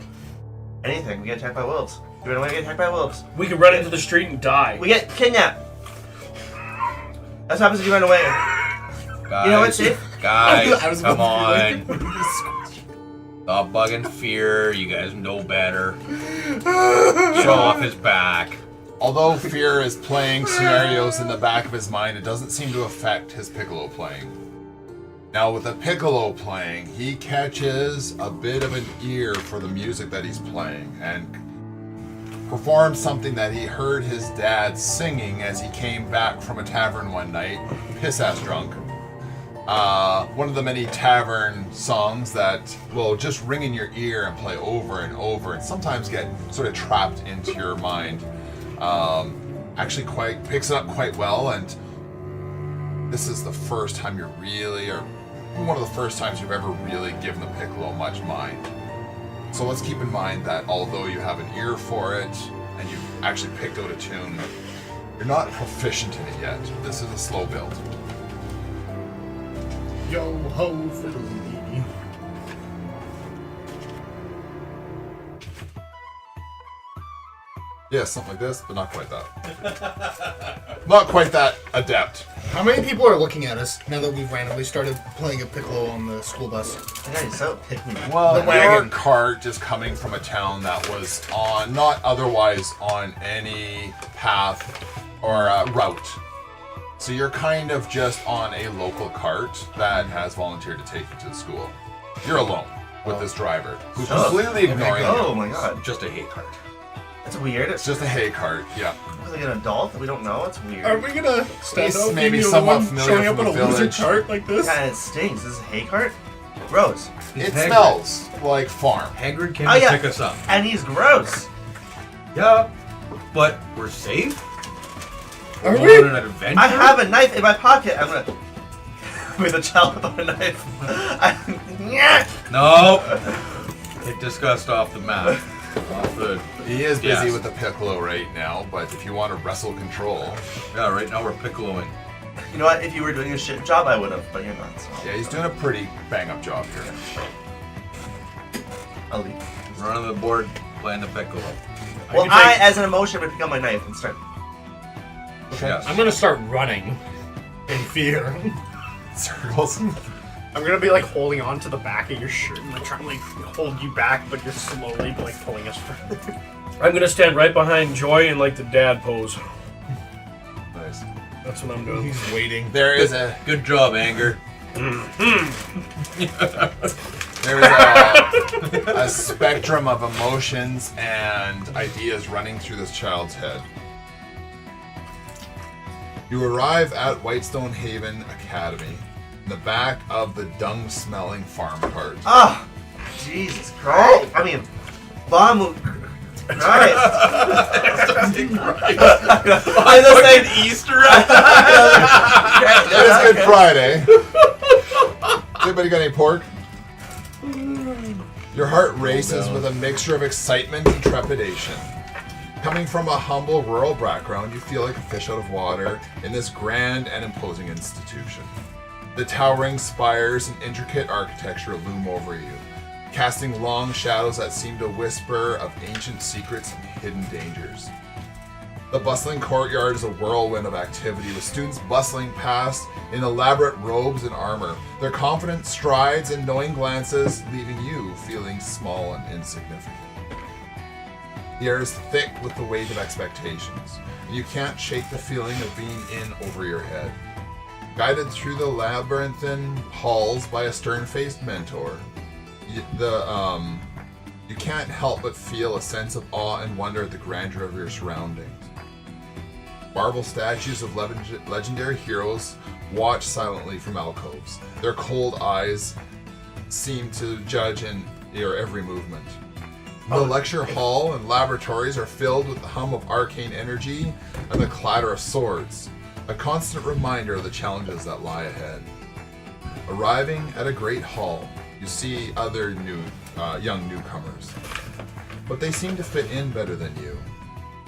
Anything. We get attacked by wolves. We run away, we get attacked by wolves. We could run into the street and die. We get kidnapped. That's what happens if you run away. Guys, You know what's it? Guys, I was come about on. to be like, Stop bugging Fear. You guys know better. Show off his back. Although Fear is playing scenarios in the back of his mind, it doesn't seem to affect his piccolo playing. Now, with the piccolo playing, he catches a bit of an ear for the music that he's playing and performs something that he heard his dad singing as he came back from a tavern one night, piss-ass drunk. One of the many tavern songs that will just ring in your ear and play over and over and sometimes get sort of trapped into your mind. Actually picks it up quite well, and this is the first time you're really, or one of the first times you've ever really given the piccolo much mind. So let's keep in mind that although you have an ear for it and you've actually picked out a tune, you're not proficient in it yet. This is a slow build. Yo ho fiddly. Yeah, something like this, but not quite that. Not quite that adept. How many people are looking at us now that we've randomly started playing a piccolo on the school bus? Yeah, you're so pick me. Well, The your wagon. cart is coming from a town that was on, not otherwise on any path or route. So you're kind of just on a local cart that has volunteered to take you to the school. You're alone with this driver who's Oh. completely ignoring you. Oh my god. Just a hate card. That's weird. It's just a hay cart, yeah. like an adult that we don't know. It's weird. Are we gonna stand He's up? maybe being the somewhat one familiar showing up from in a the loser village. chart like this? Yeah, it stinks. This is a hay cart? Gross. It Hagrid. smells like farm. Hagrid came Oh, to yeah. pick us up. And he's gross. Yeah, but we're safe. Are We're we? on an adventure. I have a knife in my pocket. I'm gonna. With a child with a knife. No. Get disgust off the map. Off the. He is busy Yes. with the piccolo right now, but if you want to wrestle control, Yeah, right now we're piccoloing. You know what? If you were doing a shit job, I would have, but you're not. So yeah, he's doing a pretty bang-up job here. I'll leave. Running the board, playing the piccolo. Well, can take- as an emotion, would pick up my knife and start. Yes. I'm gonna start running in fear. Circles. I'm gonna be like holding on to the back of your shirt and like trying to like hold you back, but you're slowly like pulling us further. I'm gonna stand right behind Joy in like the dad pose. Nice. That's what I'm doing. He's waiting. There is a Good job, Anger. a spectrum of emotions and ideas running through this child's head. You arrive at Whitestone Haven Academy in the back of the dung-smelling farm cart. Ah, Jesus Christ! I mean, bomb. Christ! I was saying Easter. It is Good Friday. Has anybody got any pork? Your heart races with a mixture of excitement and trepidation. Coming from a humble rural background, you feel like a fish out of water in this grand and imposing institution. The towering spires and intricate architecture loom over you, casting long shadows that seem to whisper of ancient secrets and hidden dangers. The bustling courtyard is a whirlwind of activity, with students bustling past in elaborate robes and armor, their confident strides and knowing glances leaving you feeling small and insignificant. The air is thick with the weight of expectations, and you can't shake the feeling of being in over your head. Guided through the labyrinthine halls by a stern-faced mentor, you can't help but feel a sense of awe and wonder at the grandeur of your surroundings. Marble statues of legendary heroes watch silently from alcoves. Their cold eyes seem to judge in your every movement. The lecture hall and laboratories are filled with the hum of arcane energy and the clatter of swords, a constant reminder of the challenges that lie ahead. Arriving at a great hall, you see other young newcomers, but they seem to fit in better than you.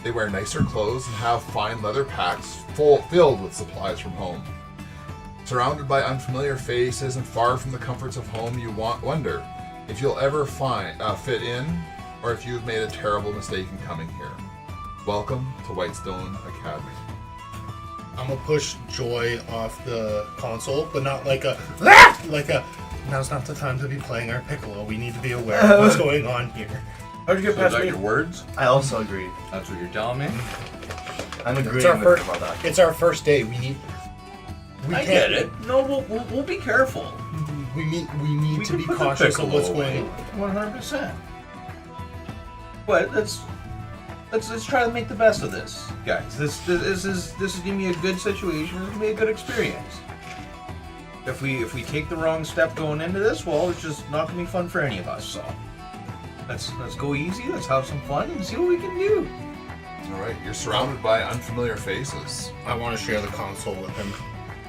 They wear nicer clothes and have fine leather packs filled with supplies from home. Surrounded by unfamiliar faces and far from the comforts of home, you wonder if you'll ever fit in, or if you've made a terrible mistake in coming here. Welcome to Whitestone Academy. I'm gonna push Joy off the console, but not like a now's not the time to be playing our piccolo. We need to be aware of what's going on here. How'd you get So is past that me? your words? I also agree. That's what you're telling me? I'm It's agreeing our with first. him on that. It's our first day. We I can't- get it. No, we'll be careful. We need to can be put the cautious of piccolo what's going on. 100%. But let's try to make the best of this, guys. This is gonna be a good situation. It's gonna be a good experience. If we take the wrong step going into this, well, it's just not gonna be fun for any of us. So let's go easy. Let's have some fun and see what we can do. All right, you're surrounded by unfamiliar faces. I want to share the console with him,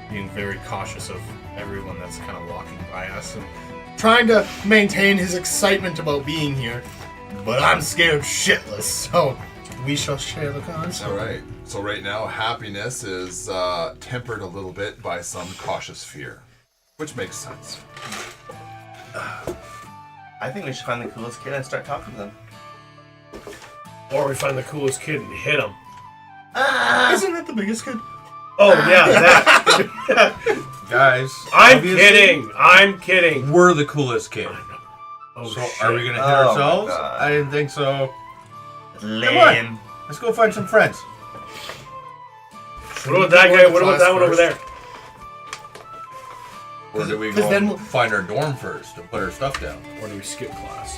being very cautious of everyone that's kind of walking by us and trying to maintain his excitement about being here. But I'm scared shitless, so we shall share the console. All right, so right now happiness is tempered a little bit by some cautious fear, which makes sense. I think we should find the coolest kid and start talking to them. Or we find the coolest kid and hit him. Isn't that the biggest kid? Oh yeah, that. Guys, I'm obviously, kidding. I'm kidding. We're the coolest kid. Oh So shit. are we gonna hit Oh my ourselves? God. I didn't think so. Lame. Let's go find some friends. What about that guy? What about that one over there? Or do we 'Cause go then and find our dorm first to put our stuff down? Or do we skip class?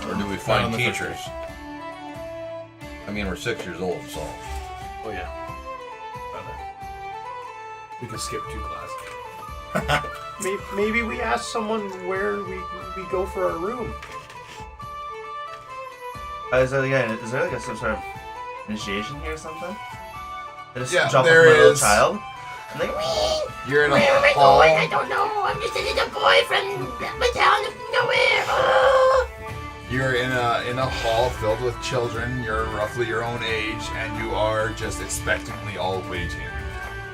Or do we on find the first teachers? I mean, we're 6 years old, so. Oh yeah. We can skip 2 classes. Maybe we ask someone where we go for our room. Is there like a some sort of initiation here or something? They just Yeah, drop there off my little is. child. And like, You're in a Where am I hall. going? I don't know. I'm just a little boy from the town of nowhere. Oh. You're in a hall filled with children. You're roughly your own age, and you are just expectantly all waiting.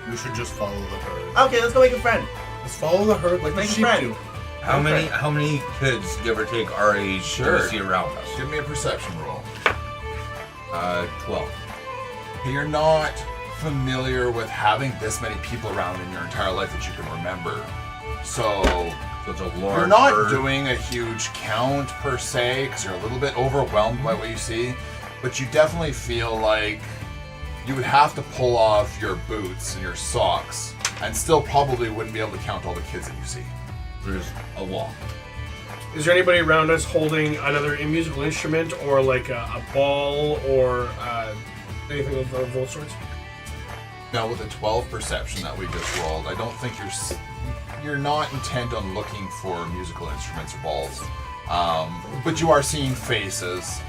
We should just follow the herd. okay, let's go make a friend. Let's follow the herd like the Make a sheep friend. do. How many kids, give or take, our age do Sure. we see around us? Give me a perception roll. 12. You're not familiar with having this many people around in your entire life that you can remember. So So it's a large you're not herd. doing a huge count per se, because you're a little bit overwhelmed by what you see, but you definitely feel like you would have to pull off your boots and your socks and still probably wouldn't be able to count all the kids that you see. There's a lot. Is there anybody around us holding another musical instrument or like a ball or anything of those sorts? Now with the 12 perception that we just rolled, I don't think you're not intent on looking for musical instruments or balls. But you are seeing faces.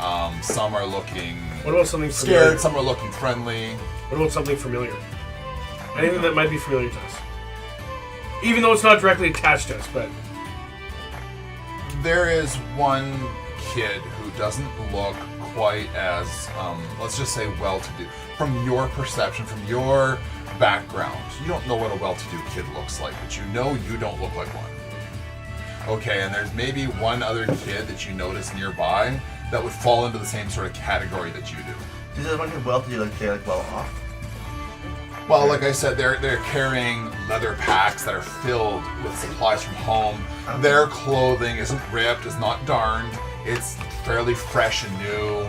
Some are looking What about something scared, familiar? some are looking friendly. What about something familiar? Anything that might be familiar to us. Even though it's not directly attached to us, but There is one kid who doesn't look quite as, let's just say, well-to-do. From your perception, from your background, you don't know what a well-to-do kid looks like, but you know you don't look like one. Okay, and there's maybe one other kid that you notice nearby that would fall into the same sort of category that you do. Does one kid well-to-do like they're like well off? Well, like I said, they're carrying leather packs that are filled with supplies from home. Their clothing isn't ripped, is not darned. It's fairly fresh and new.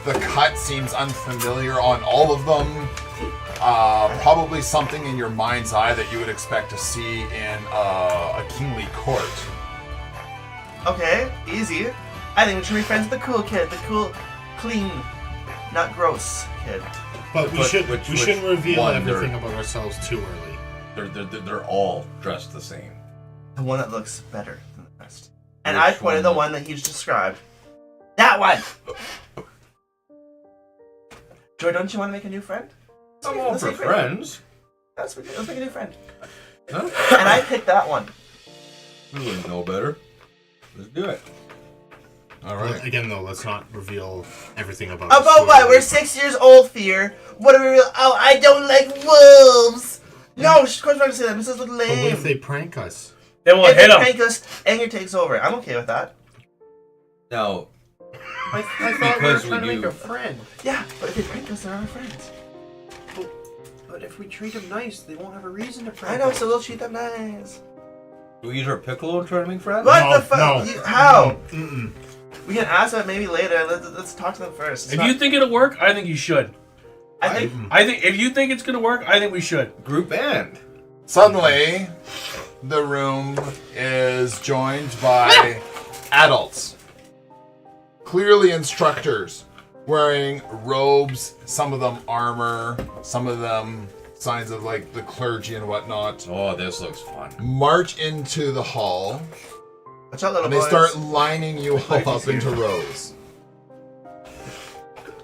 The cut seems unfamiliar on all of them. Probably something in your mind's eye that you would expect to see in a kingly court. Okay, easy. I think we should be friends with the cool kid, the cool, clean, not gross kid. But we shouldn't reveal one, everything about ourselves too early. They're all dressed the same. The one that looks better than the rest. And I pointed the one that he's described. That one! Joy, don't you want to make a new friend? I'm all for friends. Let's make a new friend. Huh? And I picked that one. We wouldn't know better. Let's do it. All Well, right. again, though, let's not reveal everything about us About too what? early. We're 6 years old, Fear. What are we real? Oh, I don't like wolves! No, of course we're going to say that. This is look But what lame. if they prank us? Then we'll If hit they him. prank us, anger takes over. I'm okay with that. Now, I thought we were Because trying to we make do- a friend. Yeah, but if they prank us, they're our friends. But if we treat them nice, they won't have a reason to prank I know, us. so we'll treat them nice. do we use our piccolo and try to make friends? What No, the fuck? no. How? Mm-mm. We can ask them maybe later. Let's talk to them first. It's If not- you think it'll work, I think you should. I think I think if you think it's gonna work, I think we should. Group band. Suddenly, the room is joined by adults, clearly instructors, wearing robes, some of them armor, some of them signs of like the clergy and whatnot, Oh, this looks fun. march into the hall, watch out, little and they boys. start lining you all up into rows.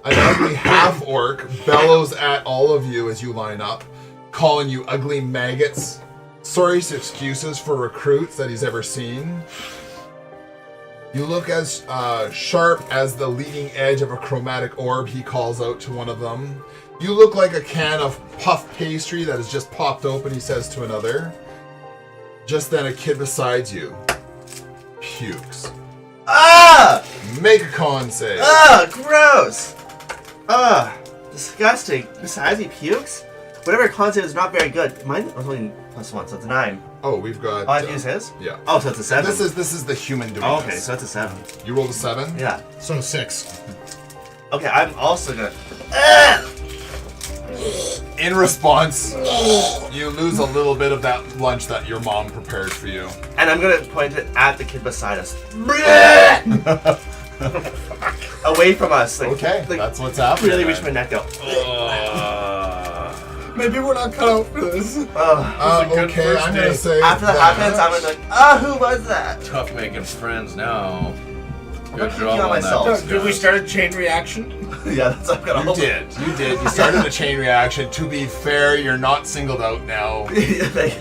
An ugly half-orc bellows at all of you as you line up, calling you ugly maggots, sorriest excuses for recruits that he's ever seen. You look as sharp as the leading edge of a chromatic orb, he calls out to one of them. You look like a can of puff pastry that has just popped open, he says to another. Just then a kid beside you pukes. Ah! Make a con save. Ah! Gross! Ah! Disgusting. Besides, he pukes? Whatever concept is not very good. Mine was only +1, so it's 9. Oh, we've got. Oh, I use his? Yeah. Oh, so it's a 7. This is the human doing Oh, okay, this. so that's a 7. You rolled a 7. Yeah. So 6. Okay, I'm also gonna. Ah! In response, you lose a little bit of that lunch that your mom prepared for you. And I'm gonna point it at the kid beside us. Away from us. Like, Okay, like, that's what's happening. really then. reach my neck out. Maybe we're not cut out for this. Okay, first I'm gonna day. say After that happens, I'm gonna be like, who was that? Tough making friends now. Good picking job on on myself. that. Did we start a chain reaction? Yeah, that's what I'm gonna You did. You started a chain reaction. To be fair, you're not singled out now.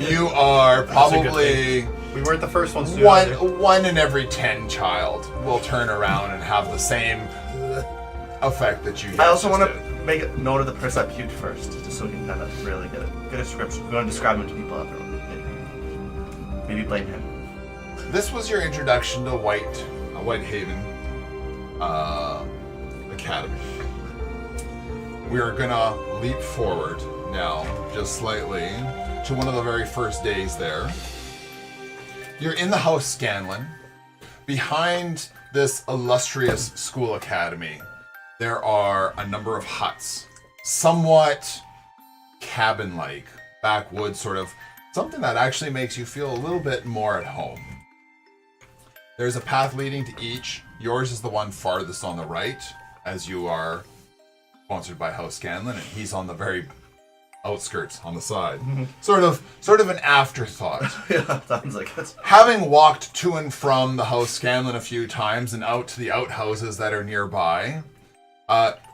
You are probably We weren't the first ones to do it either. one in every 10 child will turn around and have the same effect that you. I also just want did. to make a note of the person that puked first, just so we can kind of really get a description. We're going to describe him to people out there. Maybe blame him. This was your introduction to Whitehaven Academy. We are gonna leap forward now, just slightly, to one of the very first days there. You're in the house Scanlon. Behind this illustrious school academy, there are a number of huts, somewhat cabin-like, backwoods sort of, something that actually makes you feel a little bit more at home. There's a path leading to each. Yours is the one farthest on the right, as you are sponsored by House Scanlon, and he's on the very outskirts on the side. Sort of an afterthought. Yeah, sounds like it. Having walked to and from the House Scanlon a few times and out to the outhouses that are nearby,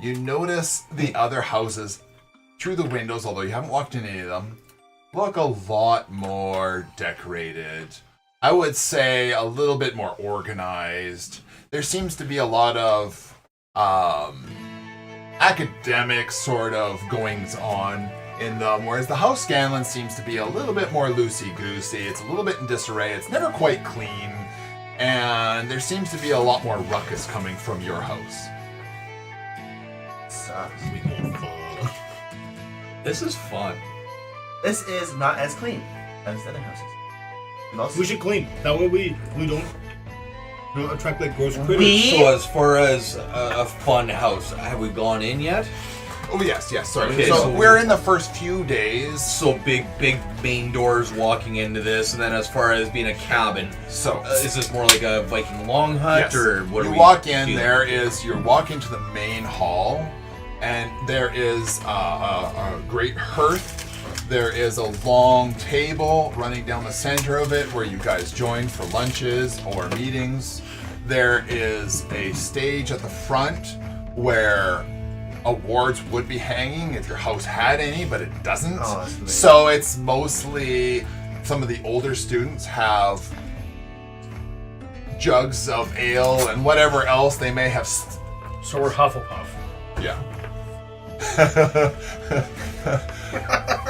you notice the other houses through the windows, although you haven't walked in any of them, look a lot more decorated. I would say a little bit more organized. There seems to be a lot of academic sort of goings on in them, whereas the House Scanlon seems to be a little bit more loosey-goosey. It's a little bit in disarray. It's never quite clean, and there seems to be a lot more ruckus coming from your house. Sucks. This is fun. This is not as clean as the other houses. We've also- We should clean. That way we don't attract like gross critters. We- So as far as a fun house, have we gone in yet? Oh, yes, sorry. Okay, so so we're in the first few days. So big main doors walking into this, and then as far as being a cabin, So, is this more like a Viking long hut, yes. or what? You are we walk in, doing? you walk into the main hall, and there is a great hearth. There is a long table running down the center of it where you guys join for lunches or meetings. There is a stage at the front where awards would be hanging if your house had any, but it doesn't. Oh, that's amazing. So it's mostly some of the older students have jugs of ale and whatever else they may have. So we're Hufflepuff. Yeah.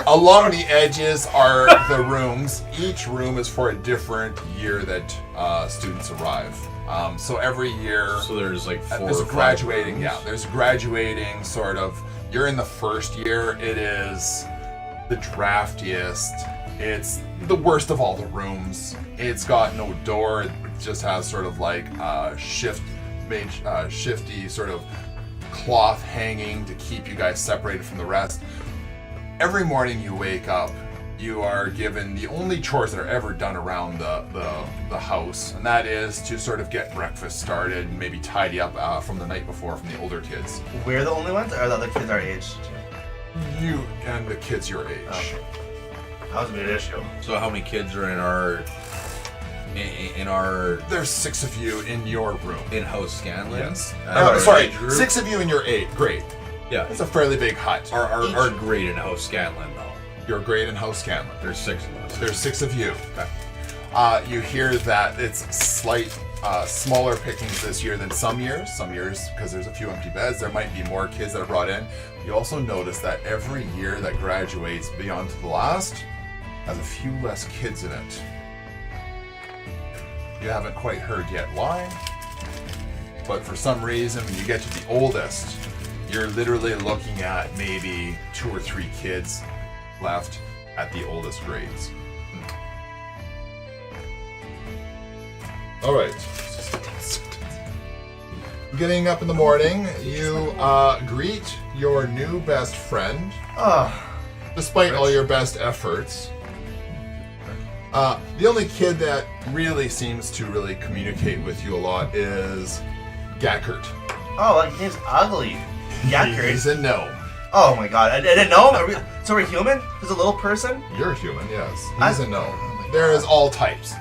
Along the edges are the rooms. Each room is for a different year that students arrive. So every year, So there's like 4 there's or a 5 graduating. rooms. Yeah, there's graduating sort of. You're in the first year. It is the draftiest. It's the worst of all the rooms. It's got no door. It just has sort of like shifty sort of cloth hanging to keep you guys separated from the rest. Every morning you wake up, you are given the only chores that are ever done around the house, and that is to sort of get breakfast started and maybe tidy up from the night before from the older kids. We're the only ones, or are the other kids our age? You and the kids your age. Okay. That was a big issue. So how many kids are in our There's 6 of you in your room. in-house Scanlan? Yes. Our Sorry, age group? 6 of you in your grade. Yeah. It's a fairly big hut. Our grade in-house Scanlan though. Your grade in house Scanlan. There's 6 of us. There's 6 of you. You hear that it's smaller pickings this year than some years. Some years, because there's a few empty beds, there might be more kids that are brought in. You also notice that every year that graduates beyond to the last has a few less kids in it. You haven't quite heard yet why, but for some reason, when you get to the oldest, you're literally looking at maybe 2 or 3 kids left at the oldest grades. All right. Getting up in the morning, you greet your new best friend. Despite all your best efforts. The only kid that really seems to really communicate with you a lot is Gackert. Oh, like his name's ugly. Yakkers. He's a gnome. Oh my god, I didn't know him. So we're human? He's a little person? You're a human, yes. I- He's a gnome. There is all types.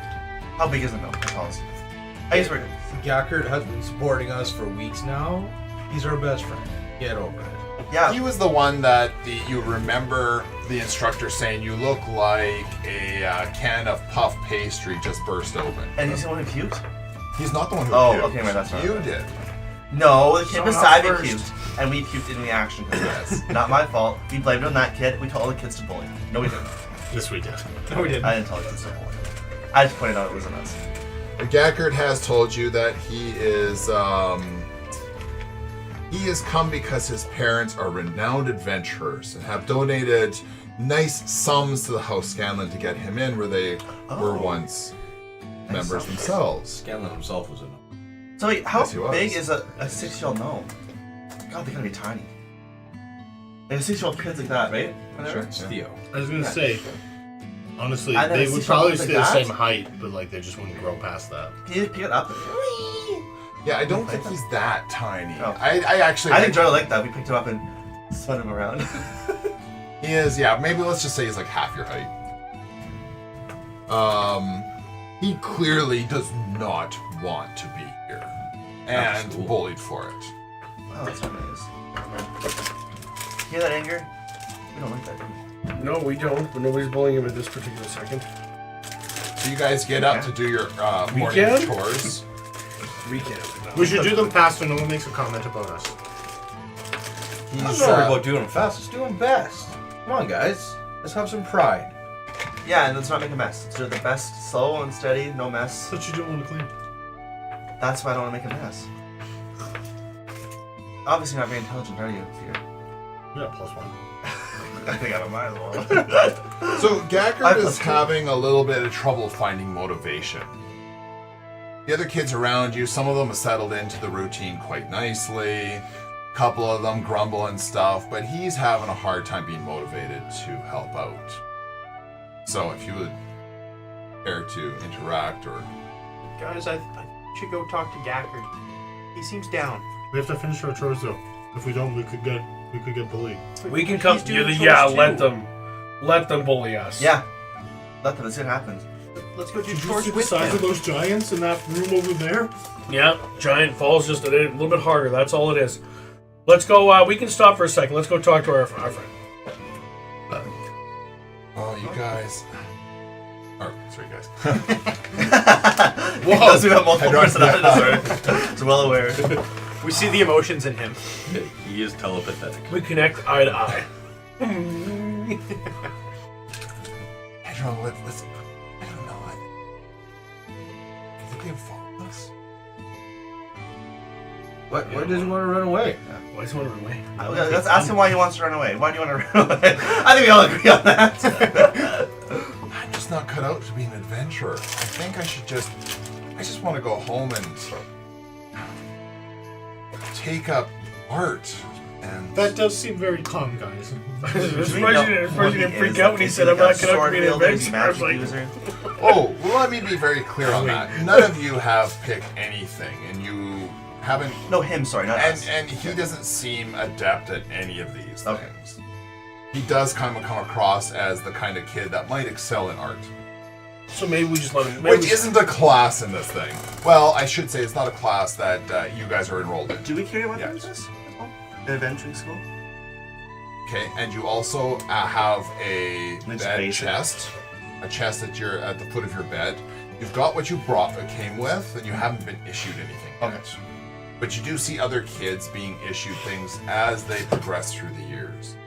How big is the gnome? Tell us. I guess we're... Gackert has been supporting us for weeks now. He's our best friend. Get over it. Yeah. He was the one that you remember the instructor saying you look like a can of puff pastry just burst open. And he's the one who puked? He's not the one who Oh, puked. okay, right, that's right. You did. No, the kid Someone beside me else first. puked. And we puked in reaction to Yes. this. Not my fault. We blamed it on that kid. We told all the kids to bully. No, we didn't. Yes, we did. No, we didn't. I didn't tell the kids to bully. I just pointed out it wasn't us. Gackert has told you that he has come because his parents are renowned adventurers and have donated nice sums to the House Scanlan to get him in where they were once members sums. themselves. Scanlan himself was a gnome. So wait, how Yes, he was. big is a 6-year-old gnome? God, they gotta be tiny. Like a 6-year-old kid's like that, right? Whatever. Sure. It's Yeah. Theo. I was gonna say, honestly, I know, they it's would just probably like stay the that. same height, but like they just wouldn't grow past that. Can you pick it up? Yeah, I don't think he's that tiny. Oh. I actually I think Joe liked that. We picked him up and spun him around. He is, yeah, maybe let's just say he's like half your height. He clearly does not want to be here. And That's cool. bullied for it. Oh, that's nice. Hear that anger? We don't like that, do we? No, we don't, but nobody's bullying him at this particular second. So you guys get up to do your morning Weekend? chores. Weekend. We should do them fast so no one makes a comment about us. I'm not He's, worried about doing them fast. Let's do them best. Come on, guys. Let's have some pride. Yeah, and let's not make a mess. Let's do the best, slow and steady, no mess. But you don't want to clean. That's why I don't want to make a mess. Obviously not very intelligent, are you, Fear? Yeah, +1. I think I don't mind as well. So Gackert I'm is okay. having a little bit of trouble finding motivation. The other kids around you, some of them have settled into the routine quite nicely. A couple of them grumble and stuff, but he's having a hard time being motivated to help out. So if you would care to interact or... Guys, I should go talk to Gackard. He seems down. We have to finish our chores though. If we don't, we could get We could get bullied. We can come. He's doing chores Let too. them bully us. Yeah. Let them. Let's see what happens. Let's go do Did you chores see the with size them. of those giants in that room over there? Yeah. Giant falls just a little bit harder. That's all it is. Let's go. We can stop for a second. Let's go talk to our friend. Oh, you guys. Oh, sorry, guys. Whoa. Does we have multiple I don't- personalities, right? It's well aware. We see the emotions in him. He is telepathetic. We connect eye to eye. Pedro, let's. I don't know. I think they have followed us. What? Why does he want to run away? Why does he want to run away? Let's ask him why he wants to run away. Why do you want to run away? I think we all agree on that. I'm just not cut out to be an adventurer. I think I should just. I just want to go home and take up art. And That does seem very calm, guys. This person didn't freak out when he said I'm not going to be an adventurer. I was like, oh, well, let me be very clear on that. None of you have picked anything, and you haven't. No, him. Sorry, not us. And he doesn't seem adept at any of these Okay. things. He does kind of come across as the kind of kid that might excel in art. so maybe we just let him. Which isn't a class in this thing. Well, I should say it's not a class that you guys are enrolled in. Do we carry weapons? Yes. The adventuring school. Okay, and you also have a bed Inspiration. chest. A chest that you're at the foot of your bed. You've got what you came with, and you haven't been issued anything yet. But you do see other kids being issued things as they progress through the years.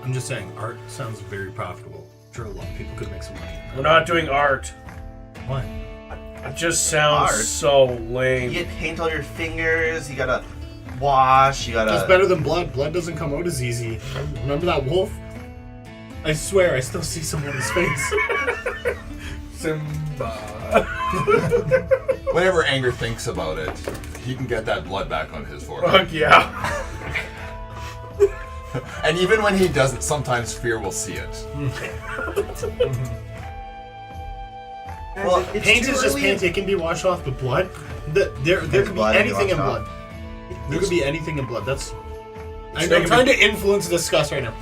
I'm just saying, art sounds very profitable. I'm sure a lot of people could make some money. We're not doing art. Why? It just sounds Art? so lame. You get paint on your fingers. You gotta wash. You gotta. It's better than blood. Blood doesn't come out as easy. Remember that wolf? I swear, I still see someone's face. Simba. Whenever Anger thinks about it, he can get that blood back on his forehead. Fuck yeah. And even when he doesn't, sometimes fear will see it. Well, It's Paint too is just early paint. It can be washed off. But blood, there could be blood and anything in washed blood. There could be anything in blood. That's. I'm making trying to influence discuss right now.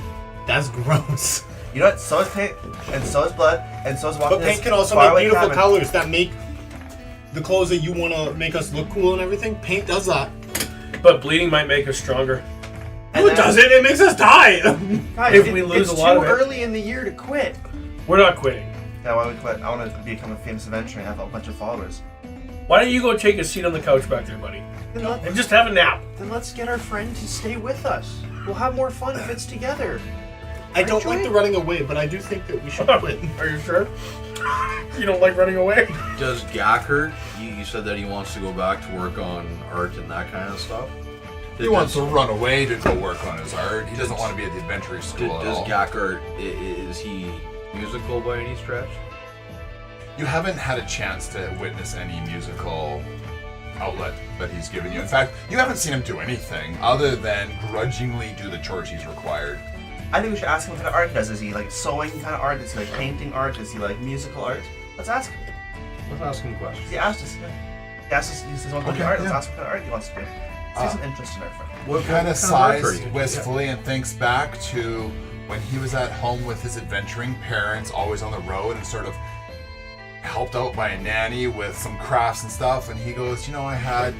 That's gross. You know what? So is paint, and so is blood, and so is walking. But in paint this can also faraway make beautiful cabin. colors that make the clothes that you want to make us look cool and everything. Paint does that. But bleeding might make us stronger. No, it doesn't. It makes us die. Guys, If we lose it's a lot too of it. early in the year to quit. We're not quitting. Yeah, why would we quit? I want to become a famous adventurer and have a bunch of followers. Why don't you go take a seat on the couch back there, buddy? And just have a nap. Then let's get our friend to stay with us. We'll have more fun if it's together. I don't Right, like the Joey? running away, but I do think that we should quit. Are you sure? You don't like running away? Does Gacker, you said that he wants to go back to work on art and that kind of stuff? He wants to run away to go work on his art. He doesn't want to be at the adventuring school at Does all. Gacker, is he musical by any stretch? You haven't had a chance to witness any musical outlet that he's given you. In fact, you haven't seen him do anything other than grudgingly do the chores he's required. I think we should ask him what kind of art he does. Is he like sewing kind of art? Is he like painting art? Is he like musical art? Let's ask him. Let's ask him questions. He asked us. He asked us. He says, "Want to do Okay, art?" Let's yeah. ask what kind of art he wants to do. See some interest in our friend. What kind of sighs wistfully and thinks back to when he was at home with his adventuring parents, always on the road, and sort of helped out by a nanny with some crafts and stuff. And he goes, I had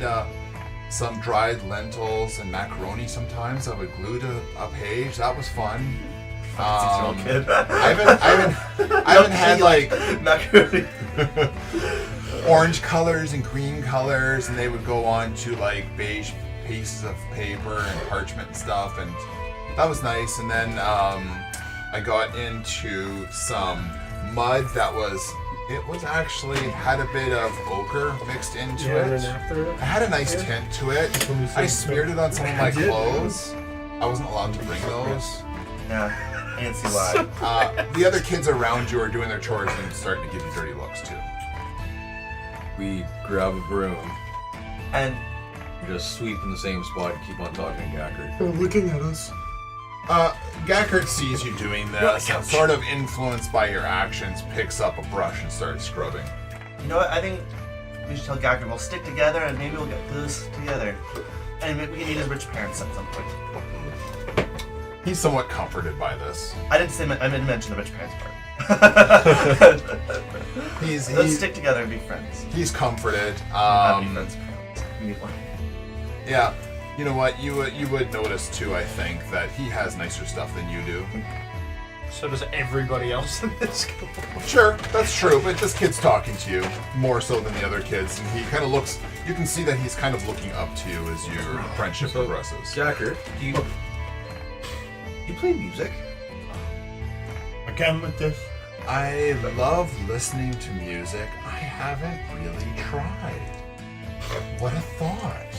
some dried lentils and macaroni sometimes. I would glue to a page. That was fun. 6-year-old kid. I haven't had like macaroni. orange colors and green colors, and they would go on to like beige pieces of paper and parchment and stuff, and that was nice. And then I got into some mud that was actually had a bit of ochre mixed into it. It had a nice tint to it. I smeared it on some of my clothes. I wasn't allowed to bring those. Yeah, I can't see why. The other kids around you are doing their chores and starting to give you dirty looks too. We grab a broom, And just sweep in the same spot and keep on talking to Gacker. They're looking at us. Gackert sees you doing this, and sort of influenced by your actions, picks up a brush and starts scrubbing. you know what? I think we should tell Gacker we'll stick together and maybe we'll get through this together. And we can meet his rich parents at some point. He's somewhat comforted by this. I didn't mention the rich parents part. Let's Let's stick together and be friends. He's comforted. Happy friends. We need one. Yeah. You know what? You would notice too, I think, that he has nicer stuff than you do. So does everybody else in this school. Sure, that's true, but this kid's talking to you more so than the other kids, and he kind of looks. You can see that he's kind of looking up to you as your friendship progresses. Jacker, do you play music? Again with this. I love listening to music. I haven't really tried. What a thought.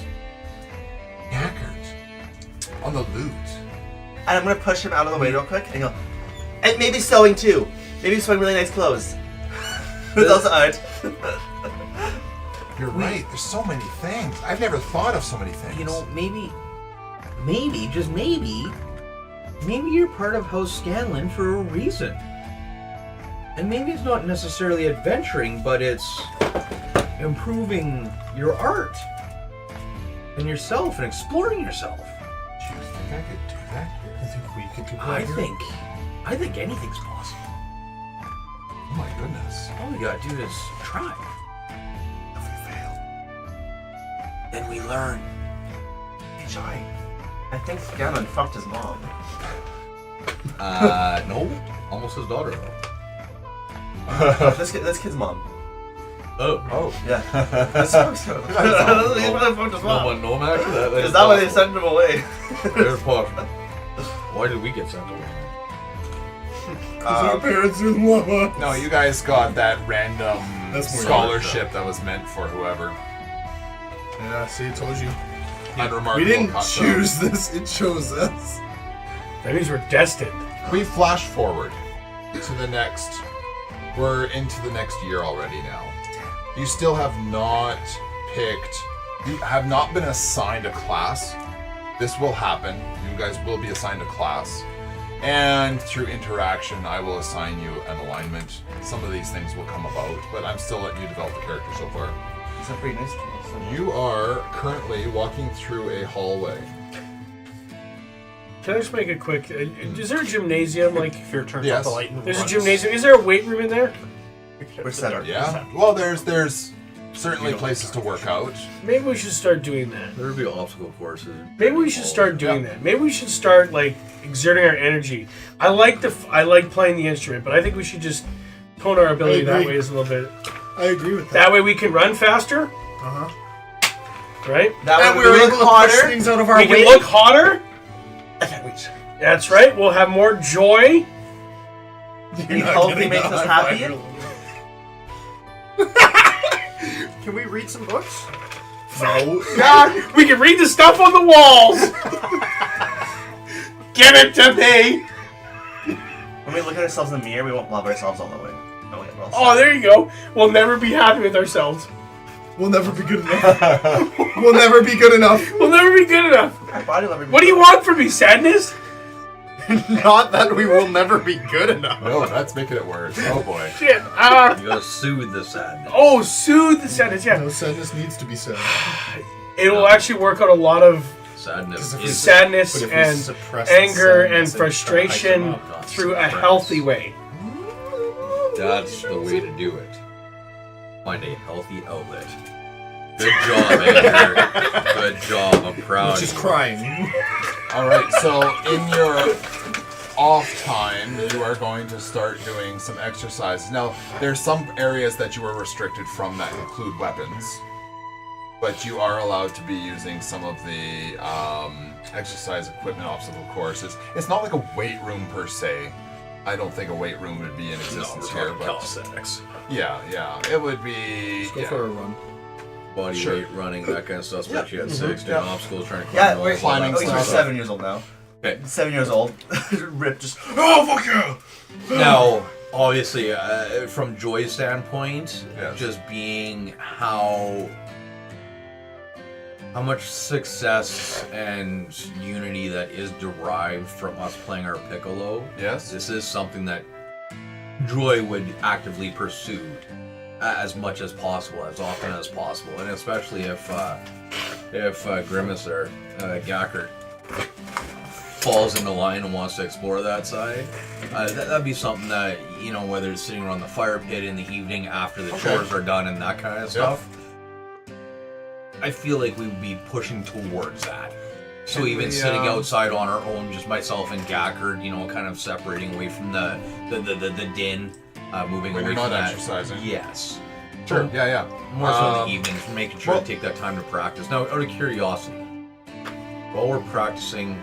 Yackers. On the lute. And I'm gonna push him out of the way real quick and go. And maybe sewing too. Maybe sewing really nice clothes. With also art. You're right. There's so many things. I've never thought of so many things. You know, maybe, just maybe you're part of House Scanlan for a reason. And maybe it's not necessarily adventuring, but it's improving your art and yourself and exploring yourself. Do you think I could do that here? I think we could do that. I think anything's possible. Oh my goodness. All we gotta do is try. If we fail. Then we learn. Hey, Joy. I think Gavin fucked his mom. No. Almost his daughter, though. This kid's mom. Oh. Yeah. That's so. He's probably fucked his mom. No, actually, Is that why they sent him away? There's possible. Why did we get sent away? Our parents in lava. No, you guys got that random That's more scholarship that was meant for whoever. Yeah, see, I told you. Unremarkable. We didn't concept. choose this, it chose us. That means we're destined. We flash forward to the next. We're into the next year already now. You still have not picked. You have not been assigned a class. This will happen. You guys will be assigned a class. And through interaction, I will assign you an alignment. Some of these things will come about, but I'm still letting you develop the character so far. It's a pretty nice kid. So. You are currently walking through a hallway. Can I just make it quick? Is there a gymnasium? Like, If your turn Yes. off the light and there's a runs. gymnasium. Is there a weight room in there? We're set up. Yeah. Well, there's certainly places to work out. Maybe we should start doing that. There would be obstacle courses. Maybe we should start doing that. Maybe we should start like exerting our energy. I like playing the instrument, but I think we should just tone our ability that agree. way is a little bit. I agree with that. That way we can run faster, Uh-huh. right? That And way we we were look able to push hotter. things out of our We way. can look hotter. I can't wait. That's right. We'll have more joy. Being healthy makes us happy. Can we read some books? No. Yeah, we can read the stuff on the walls. Give it to me. When we look at ourselves in the mirror, we won't love ourselves all the way. No, we're all Oh, there you go. We'll never be happy with ourselves. We'll never be good enough. We'll never be good enough. We'll never be good enough. Our body will never be What do you want from me, sadness? Not that we will never be good enough. No, that's making it worse. Oh boy. Shit. You gotta soothe the sadness. Oh, soothe the sadness. Yeah. No sadness needs to be said. It'll actually work out a lot of Sadness Because if is sadness But if we and suppress the anger and sadness, it frustration hypes them up. through a healthy way. That's the way to do it. Find a healthy outlet. Good job, Andrew. Good job. I'm proud. Which is of you. crying. All right. So in your off time, you are going to start doing some exercises. Now, there's some areas that you are restricted from that include weapons, but you are allowed to be using some of the exercise equipment obstacle courses. It's not like a weight room per se. I don't think a weight room would be in existence here, but calisthenics. yeah, it would be. Let's go yeah. for a run. Body Sure. weight, running, that kind of stuff. Especially at 6, doing obstacles, trying to climb Yeah, walls, we're all climbing that We're stuff. 7 years old now. Okay. 7 years old. Rip just. Oh fuck you! Now, obviously, from Joy's standpoint, Yes. just being how much success and unity that is derived from us playing our piccolo. Yes. This is something that Joy would actively pursue as much as possible, as often as possible, and especially if if Grimace or Gackert falls into line and wants to explore that side, that'd be something that, you know, whether it's sitting around the fire pit in the evening after the chores are done and that kind of stuff, I feel like we would be pushing towards that. So even sitting outside on our own, just myself and Gackard, you know, kind of separating away from the din, moving When away you're from not that. exercising. Yes. Sure. Yeah. More so in the evenings, making sure to take that time to practice. Now, out of curiosity, while we're practicing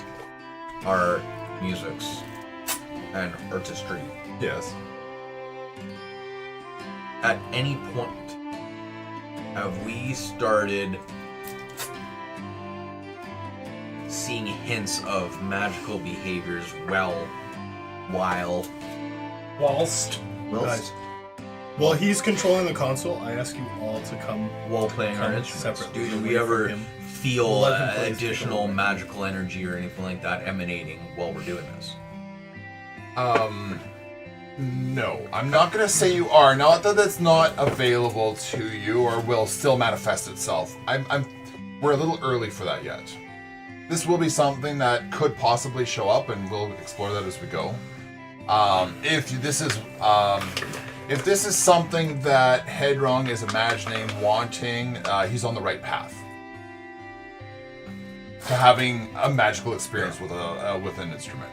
our musics and artistry, Yes. at any point have we started seeing hints of magical behaviors while Whilst. Guys, while he's controlling the console, I ask you all to come. playing our Come instruments? separately Do away we ever from him. feel We'll let him play his additional piccolo. magical energy or anything like that emanating while we're doing this? No, I'm not gonna say you are. Not that it's not available to you or will still manifest itself. We're a little early for that yet. This will be something that could possibly show up, and we'll explore that as we go. If this is something that Headrong is imagining, wanting, he's on the right path to having a magical experience with an instrument.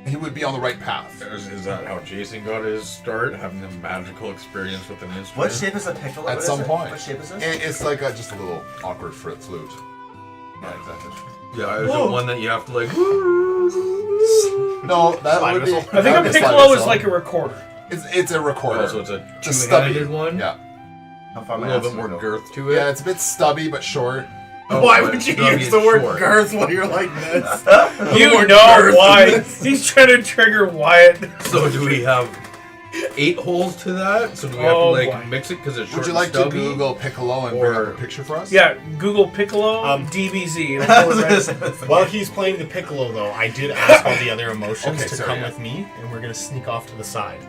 He would be on the right path. Is that how Jason got his start, having a magical experience with an instrument? What shape is a piccolo? At What some is it? point. What shape is this? It's like just a little awkward flute. Yeah, exactly. Yeah, is it one that you have to like? No, that Slide would be. whistle. I think that a would be slide piccolo is whistle. like a recorder. It's a recorder. Oh, so it's a It's a stubby two-handed one. Yeah, How far A my little ass bit more will go? girth to it. yeah. It's a bit stubby but short. Oh, Why but would you stubby use and the word short. girth when you're like this? You More know girth why. than this. He's trying to trigger Wyatt. So do we have 8 holes to that? So do we have to Oh, like boy. mix it because it's short Would you and like to stubby? Google piccolo and bring or- up a picture for us? Yeah, Google Piccolo DBZ. It'll pull it right. While he's playing the piccolo, though, I did ask all the other emotions Okay, to sorry, come yeah. with me, and we're gonna sneak off to the side.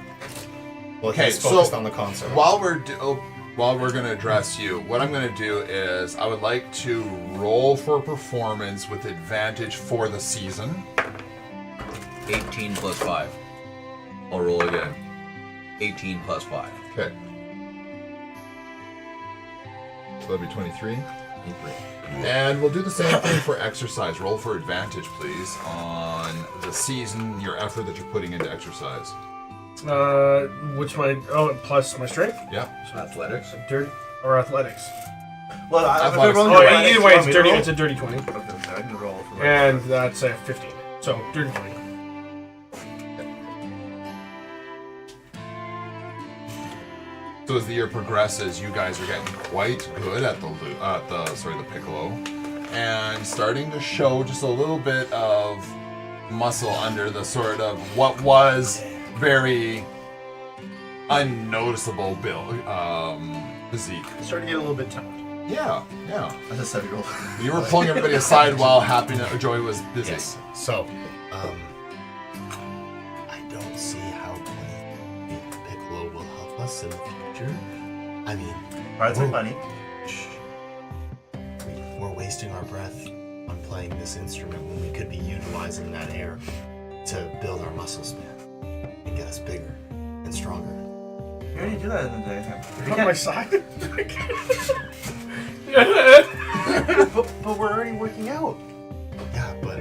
Well, Okay, he's focused so on the console. While we're going to address you, what I'm going to do is I would like to roll for performance with advantage for the season. 18 plus 5. I'll roll again. 18 plus 5. Okay. So that'd be 23. 23. And we'll do the same thing for exercise. Roll for advantage, please, on the season, your effort that you're putting into exercise. Which one? Oh, plus my strength? Yeah. Athletics. Dirty or athletics? Well, Athletics. rolling Oh, the either athletics, way, you it's want me to dirty. roll? It's a dirty 20, Okay, so I can roll for and that's a 15. So dirty 20. So as the year progresses, you guys are getting quite good at the piccolo, and starting to show just a little bit of muscle under the sort of what was very unnoticeable physique. Starting to get a little bit toned. Yeah. That's a 7-year-old. You were pulling everybody aside while Joy was busy. Yes. So, I don't see how playing piccolo will help us in the future. I mean, Parts are funny. we're wasting our breath on playing this instrument when we could be utilizing that air to build our muscle span and get us bigger and stronger. You already do that in the daytime. On my side? But we're already working out. Yeah, but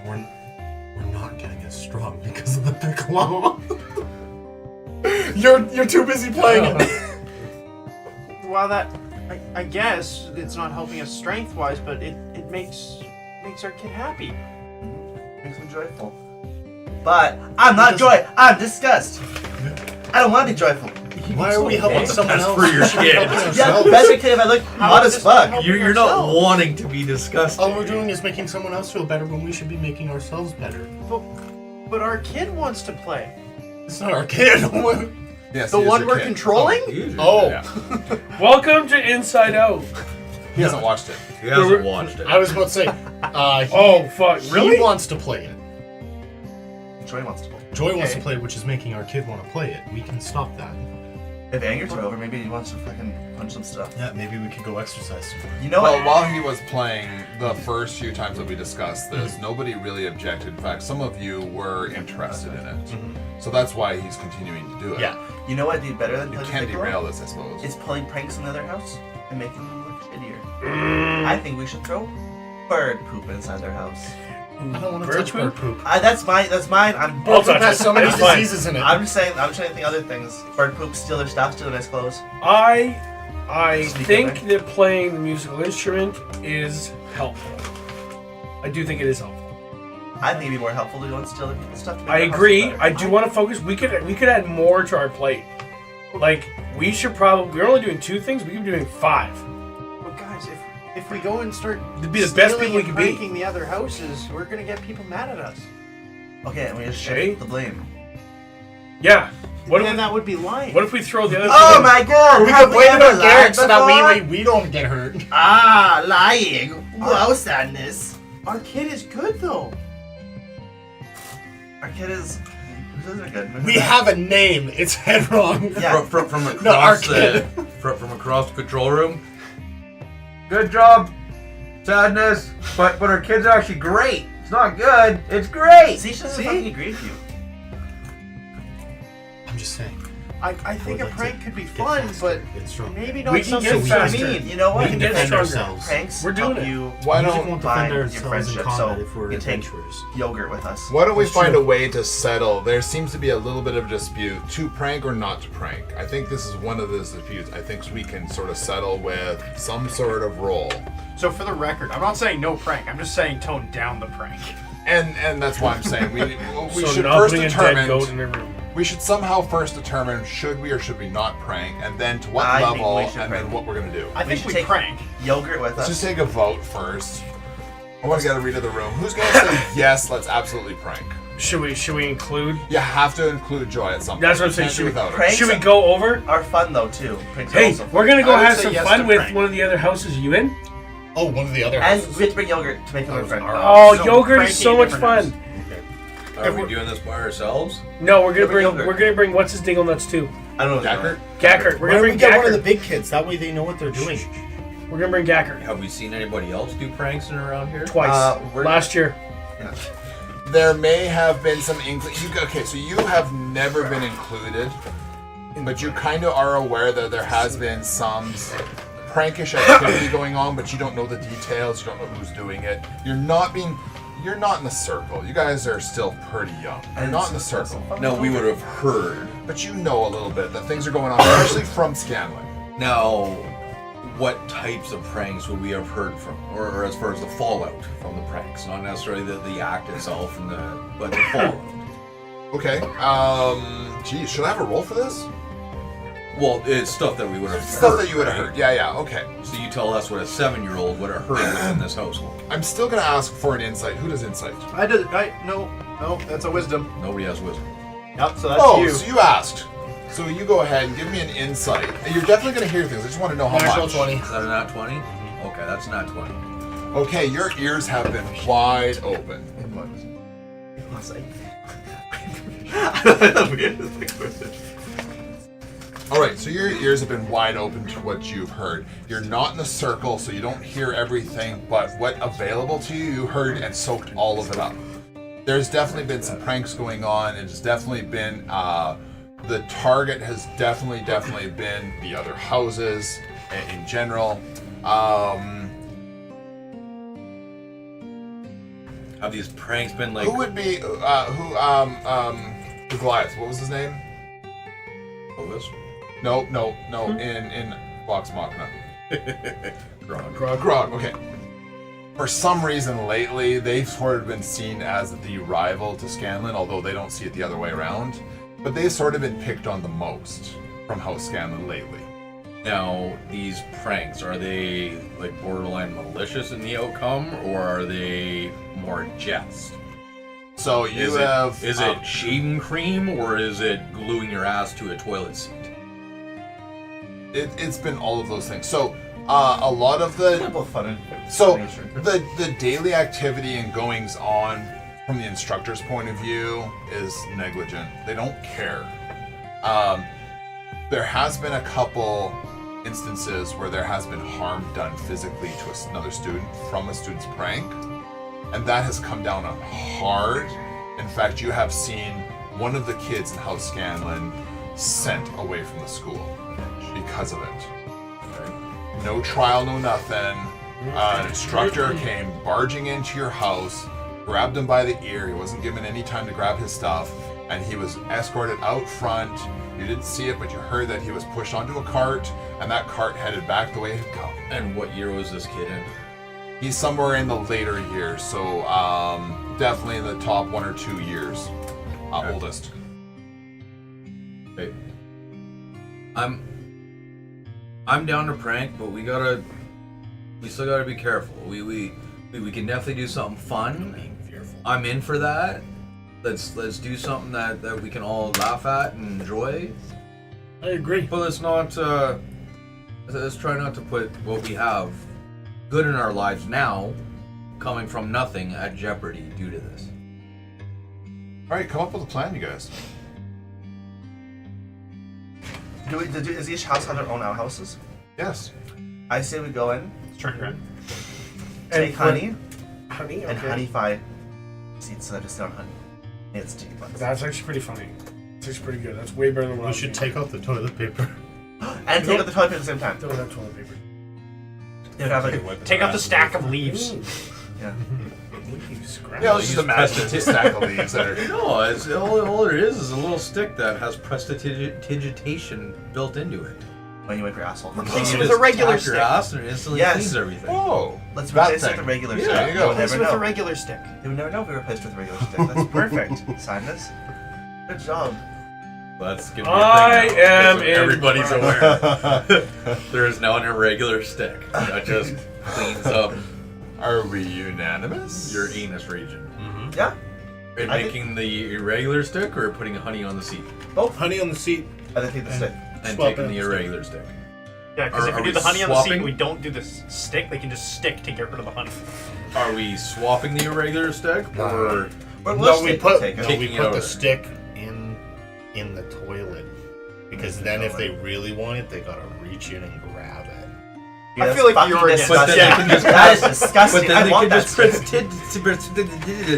we're not getting as strong because of the piccolo. You're too busy playing it. While that, I guess it's not helping us strength-wise, but it makes our kid happy. Makes me joyful. But I'm not joy. I'm disgust. I don't want to be joyful. Why are we helping someone That's else? for your kid. Yeah, better kid if I look hot as fuck. You're not wanting to be disgusting. All we're doing is making someone else feel better when we should be making ourselves better. But our kid wants to play. It's not our kid. Yes, The he is one your we're kid. controlling? Oh, Yeah. Welcome to Inside Out. He hasn't watched it. He hasn't watched it. I was about to say. Oh, fuck. Really? He wants to play it. Joy wants to play. Joy wants to play it, which is making our kid want to play it. We can stop that. If angers are over, maybe he wants to fucking punch some stuff. Yeah, maybe we could go exercise some more. You know Well, what? while he was playing the first few times that we discussed this, nobody really objected. In fact, some of you were interested in it. So that's why he's continuing to do it. Yeah. You know what'd be better than You playing can't Piccolo? derail this, I suppose. Is pulling pranks in the other house and making them look shittier. I think we should throw bird poop inside their house. I don't want to Bird touch bird poop? poop. That's mine. I'm I'll touch Has it. so many It's fine. diseases in it. I'm just saying. I'm trying to think other things. Bird poop, steal their stuff, steal their nice clothes. I Speak think of it. that playing the musical instrument is helpful. I do think it is helpful. I think it'd be more helpful to go and steal the people's stuff. To make I their house agree. better. I do want to focus. We could add more to our plate. Like we should probably. We're only doing 2 things. We could be doing 5. But guys, if we go and start It'd be the best stealing people we and could be. pranking the other houses, we're gonna get people mad at us. Okay, and we just Okay. shift the blame. Yeah. What And if that would be lying. what if we throw the other? Oh people- my god! We have can blame it ever on Garrett lied so that before? we don't get hurt. Ah, lying. Whoa, sadness. Our kid is good though. Our kid is. Those are good. We have a name. It's head wrong. Yeah. From No, our across the from across the control room. Good job, Sadness. But our kid's actually great. It's not good. It's great. See, she doesn't fucking agree with you. I'm just saying. I think a would like prank to could be get fun, faster, but get stronger. maybe not We can something get we faster. need. You know what? We can get defend stronger. ourselves. Pranks We're doing help it. you Why Music don't won't find defend your ourselves in friendship, combat so if we're you take adventurers. yogurt with us. Why don't we That's find true. a way to settle? There seems to be a little bit of dispute to prank or not to prank. I think this is one of those disputes. I think we can sort of settle with some sort of roll. So for the record, I'm not saying no prank. I'm just saying tone down the prank. And that's why I'm saying we So should not first putting a dead goat determine. in their room. We should somehow first determine should we or should we not prank, and then to what I think level, we and should then prank. what we're gonna do. I think should we take- prank. Yogurt with Let's us. just take a vote first. I want to get a read of the room. Who's gonna say yes? Let's absolutely prank. Should we include? You have to include Joy at some point. That's what I'm saying. Can't do Should we, without her. prank? should we go over? Are fun though too. Pranks are Hey, also fun. we're gonna go I would have say some yes fun to with prank. one of the other houses. You in? Oh, one of the other And houses. we have to bring yogurt to make them friend. Oh, So yogurt pranking is so much different fun. Are we doing this by ourselves? No, we're gonna Bring bring yogurt. we're gonna bring what's his dingle nuts too. I don't know. Gackert? Gackert. We're Why gonna don't we bring get one of the Gackert. big kids? That way they know what they're doing. We're gonna bring Gackert Have we seen anybody else do pranks in around here? twice we're- last year. There may have been some inkling. Okay, so you have never been included, but you kind of are aware that there has been some prankish activity going on, but you don't know the details. You don't know who's doing it. You're not in the circle. You guys are still pretty young. You're not in the circle, No, we would have heard. but you know a little bit that things are going on, especially from Scanlan. Now, what types of pranks would we have heard from, or as far as the fallout from the pranks, not necessarily the act itself but the fallout. Okay. Geez, should I have a roll for this? Well, it's stuff that we would have Stuff heard. that you would have right? heard. Yeah. Okay. So you tell us what a 7-year-old would have heard within this household. I'm still gonna ask for an insight. Who does insight? No, that's a wisdom. Nobody has wisdom. Yep, so that's Oh, you. so you asked. So you go ahead and give me an insight. You're definitely going to hear things. I just want to know how Natural much. 20. Is that a nat 20? Okay, that's not 20. Okay, your ears have been wide open. All right, so your ears have been wide open to what you've heard. You're not in the circle, so you don't hear everything, but what available to you, you heard and soaked all of it up. There's definitely been some pranks going on. It's definitely been, the target has definitely been the other houses in general. Have these pranks been like... Who would be, the Goliath, what was his name? Elvis? No, in Vox Machina. Grog. Okay. For some reason lately, they've sort of been seen as the rival to Scanlan, although they don't see it the other way around. But they've sort of been picked on the most from House Scanlan lately. Now, these pranks, are they like borderline malicious in the outcome, or are they more jest? So you have... Is it shaving cream, or is it gluing your ass to a toilet seat? It's been all of those things. So a lot of the... Both fun and So nature. the daily activity and goings on from the instructor's point of view is negligent. They don't care. There has been a couple instances where there has been harm done physically to another student from a student's prank, and that has come down on hard. In fact, you have seen one of the kids in House Scanlon sent away from the school because of it. No trial, no nothing. An instructor came barging into your house, grabbed him by the ear. He wasn't given any time to grab his stuff, and he was escorted out front. You didn't see it, but you heard that he was pushed onto a cart, and that cart headed back the way it had come. And what year was this kid in? He's somewhere in the later years, so definitely in the top 1 or 2 years. Oldest. Okay. I'm down to prank, but we still gotta be careful. We can definitely do something fun. I'm in for that. Let's do something that we can all laugh at and enjoy. I agree. But let's try not to put what we have good in our lives now, coming from nothing, at jeopardy due to this. All right, come up with a plan, you guys. Does each house have their own outhouses? Yes. I say we go in, Turn around. take honey, Honey? and Okay. honeyfy seeds so that just on honey. It's sticky bugs. That's actually pretty funny. It's actually pretty good. That's way better than what I We was should thinking. take out the toilet paper. And take out the toilet paper at the same time. Don't have toilet paper. They would have like Take out the stack of leaves. yeah. Yeah, let's just imagine it's a stack of leaves that are... No, it's all there is a little stick that has prestidigitation built into it. When you wipe your asshole. Replace You it with just a regular tap your stick. ass and it instantly Yes. cleans everything. Oh, Let's that replace it thing. with a regular Yeah, stick. there you go. We'll Replace never it with know. a regular stick. They would never know if we replaced with a regular stick. That's perfect. Sign this. Good job. That's gonna be a I thing now, am because in everybody's front. aware. There is now an irregular stick that just cleans up Are we unanimous? your anus region. Yeah. And I making the irregular stick or putting honey on the seat? Both. Honey on the seat. I think the stick. And Swap taking it. the irregular stick. Yeah, because if Are we do we the honey on the seat swapping? and we don't do the stick, they can just stick to get rid of the honey. Are we swapping the irregular stick or Or No, we put take it. Kicking it over. the stick in the toilet. Because then if they really want it, they gotta reach in and grab it. Yeah, I that's feel like fucking you're against disgusting. that. But then they can just- That is disgusting. But then I they want can that just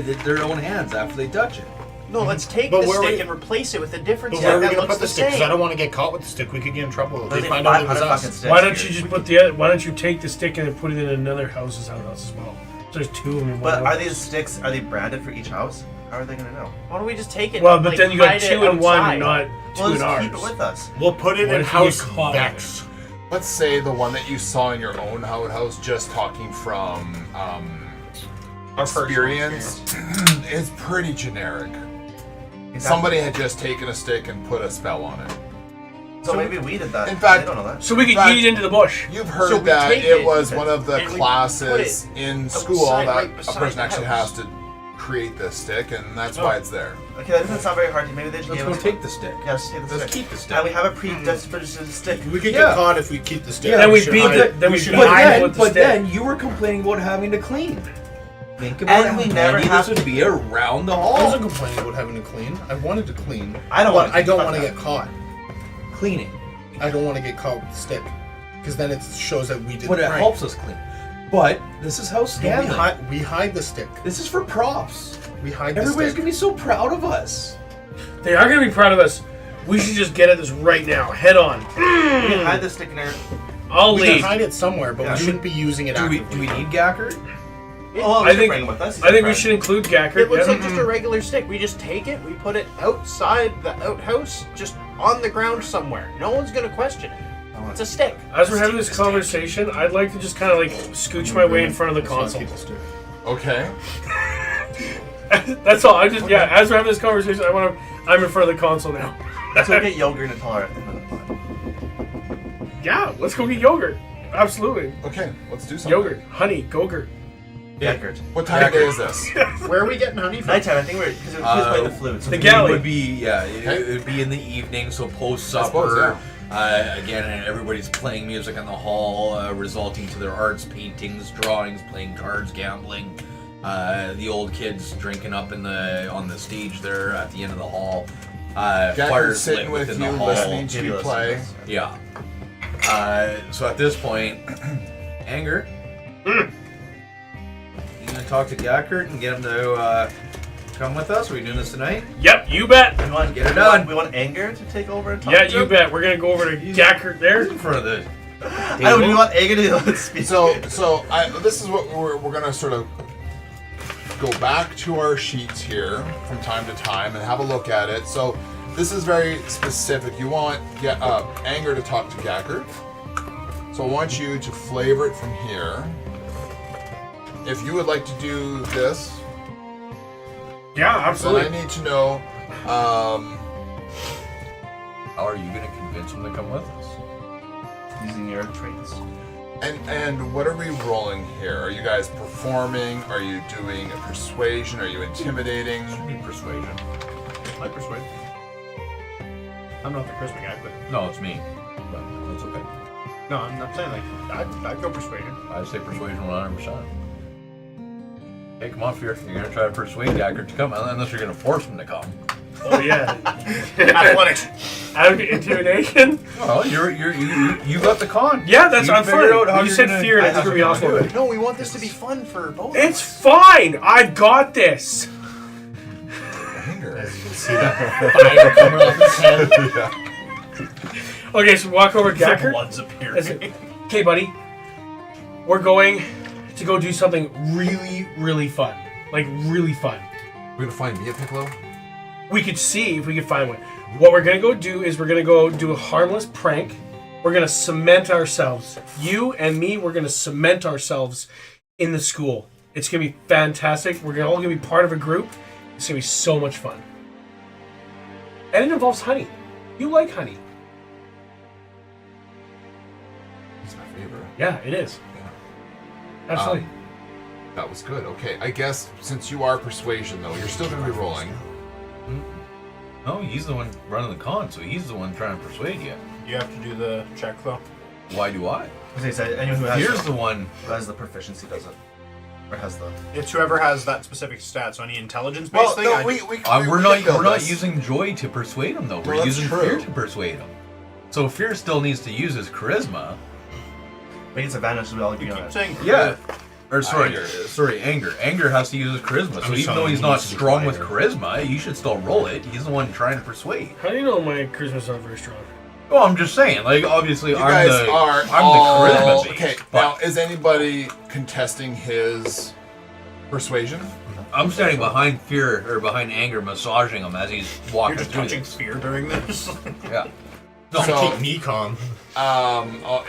stick. their own hands after they touch it. No, let's take But the where stick we- and replace it with a different But stick where are we that gonna looks put the the stick? Because I same. don't want to get caught with the stick. We could get in trouble. They There's find out it was 500 us. fucking sticks Why don't here. you just put the? Why don't you take the stick and then put it in another house's outhouse as well? So there's two of them in one. But are house. these sticks, are they branded for each house? How are they gonna know? Why don't we just take it? Well, and, but like, then you got hide it 2 in one outside? and not 2 Well, in just ours. keep it with us. We'll put it What in if you get house caught? Vex. Let's say the one that you saw in your own outhouse, just talking from Our personal experience, is pretty generic. Exactly. Somebody had just taken a stick and put a spell on it. So maybe we did that. In fact- they don't know that. So we could Right. yeet it into the bush. You've heard So we that take it it was one of the and we classes put in school outside, that right a beside person the actually house. has to create this stick, and that's why it's there. Okay, that doesn't sound very hard. Maybe they just Let's gave go us take the stick. Yeah, just take the Let's stick. keep the stick. And we have a pre-disposition stick. We could Yeah. get caught if we keep the stick. Yeah, then we should beat hide the- it. then we should beat But Mine hide then, with the but stick. then you were complaining about having to clean. Think about And we how never handy have this would be around the I hall. wasn't complaining about having to clean. I wanted to clean. I don't but want to. I don't want to get caught. Cleaning. I don't want to get caught with the stick. Because then it shows that we did But the it prank. helps us clean. But this is how No, Scanlon. we hide the stick. This is for props. We hide the Everybody's stick. gonna be so proud of us. They are gonna be proud of us. We should just get at this right now, head on. We can hide the stick in our. I'll We lead. can hide it somewhere, but Yeah. we shouldn't be using it Do we actively. need Gacker? Oh, I we should think- bring him with us. He's I think our we friend. should include Gacker. It looks yeah. like just a regular stick. We just take it, we put it outside the outhouse, just on the ground somewhere. No one's gonna question it. It's a stick. As we're having this conversation, I'd like to just kind of like scooch my way in front of the Let's not console. keep the stick. Okay. That's all. I just As we're having this conversation, I'm in front of the console now. Let's go get yogurt and tolerant. Yeah, let's go get yogurt. Absolutely, Okay, let's do something. yogurt, honey, gogurt. Yogurt. What time of day is this? Where are we getting honey from? Nighttime. I think we're because it was playing the flute. So the it's- galley. It would be it would be in the evening, so post I suppose, supper. Again, everybody's playing music in the hall, resulting to their arts, paintings, drawings, playing cards, gambling. The old kids drinking up on the stage there at the end of the hall. Gacker's Fires sitting lit with within you, the hall. listening to you Maybe play. Yeah. So at this point, Anger, you gonna talk to Gackert and get him to come with us? Are we doing this tonight? Yep, you bet. We want, Get it done. We want Anger to take over and talk Yeah, to you him? bet. We're gonna go over to Gackert there. In front of the I don't we want Anger to speak. So this is what we're gonna sort of go back to our sheets here from time to time and have a look at it. So this is very specific. You want Anger to talk to Gackert. So I want you to flavor it from here. If you would like to do this, Yeah, then absolutely. I need to know. How are you gonna convince him to come with us? Using your traits. And what are we rolling here? Are you guys performing? Are you doing a persuasion? Are you intimidating? Should be persuasion. I persuade. I'm not the charisma guy, but No, it's me. But that's okay. no, I'm not saying like I'd go persuasion. I say persuasion 100%. Hey, come on, Fear. You're gonna try to persuade Gackert to come, unless you're gonna force him to come. Oh yeah. Athletics. Intimidation. Well, you got the con. Yeah, that's You I'm figured fine. out how You you're said gonna- fear, and it's how gonna be you're gonna do awesome. it. No, we want this to be fun for both. It's fine. I got this. Anger. As you can see that fire coming off his head. Okay, so walk over to Gackert. Blood's appearing. Okay, buddy. We're going to go do something really, really fun. Like really fun. We're gonna find me a Piccolo. We could see if we could find one. What we're gonna go do is we're gonna go do a harmless prank. We're gonna cement ourselves. You and me, we're gonna cement ourselves in the school. It's gonna be fantastic. We're all gonna be part of a group. It's gonna be so much fun. And it involves honey. You like honey. He's my favorite. Yeah, it is. Absolutely. That was good. Okay, I guess since you are persuasion though, you're still gonna be rolling. No, he's the one running the con, so he's the one trying to persuade you. You have to do the check though. Why do I? As they said, anyone who has Here's the one. who has the proficiency does it. Or has the It's whoever has that specific stat. So any intelligence-based thing. We're not using joy to persuade him though. We're that's using true. fear to persuade him. So fear still needs to use his charisma. but it's advantage so we all agree on keep it. saying Yeah. Or Anger. sorry, anger. Anger has to use his charisma. So I'm even though sorry, he's he not needs to be strong with quieter. charisma, you should still roll it. He's the one trying to persuade. How do you know my charisma's not very strong? Well, I'm just saying. Like obviously, You I'm guys the are I'm all the charisma beast. okay. But Now, is anybody contesting his persuasion? I'm standing behind fear or behind anger, massaging him as he's walking You're just through touching this. fear during this. Yeah. Don't So- keep me calm.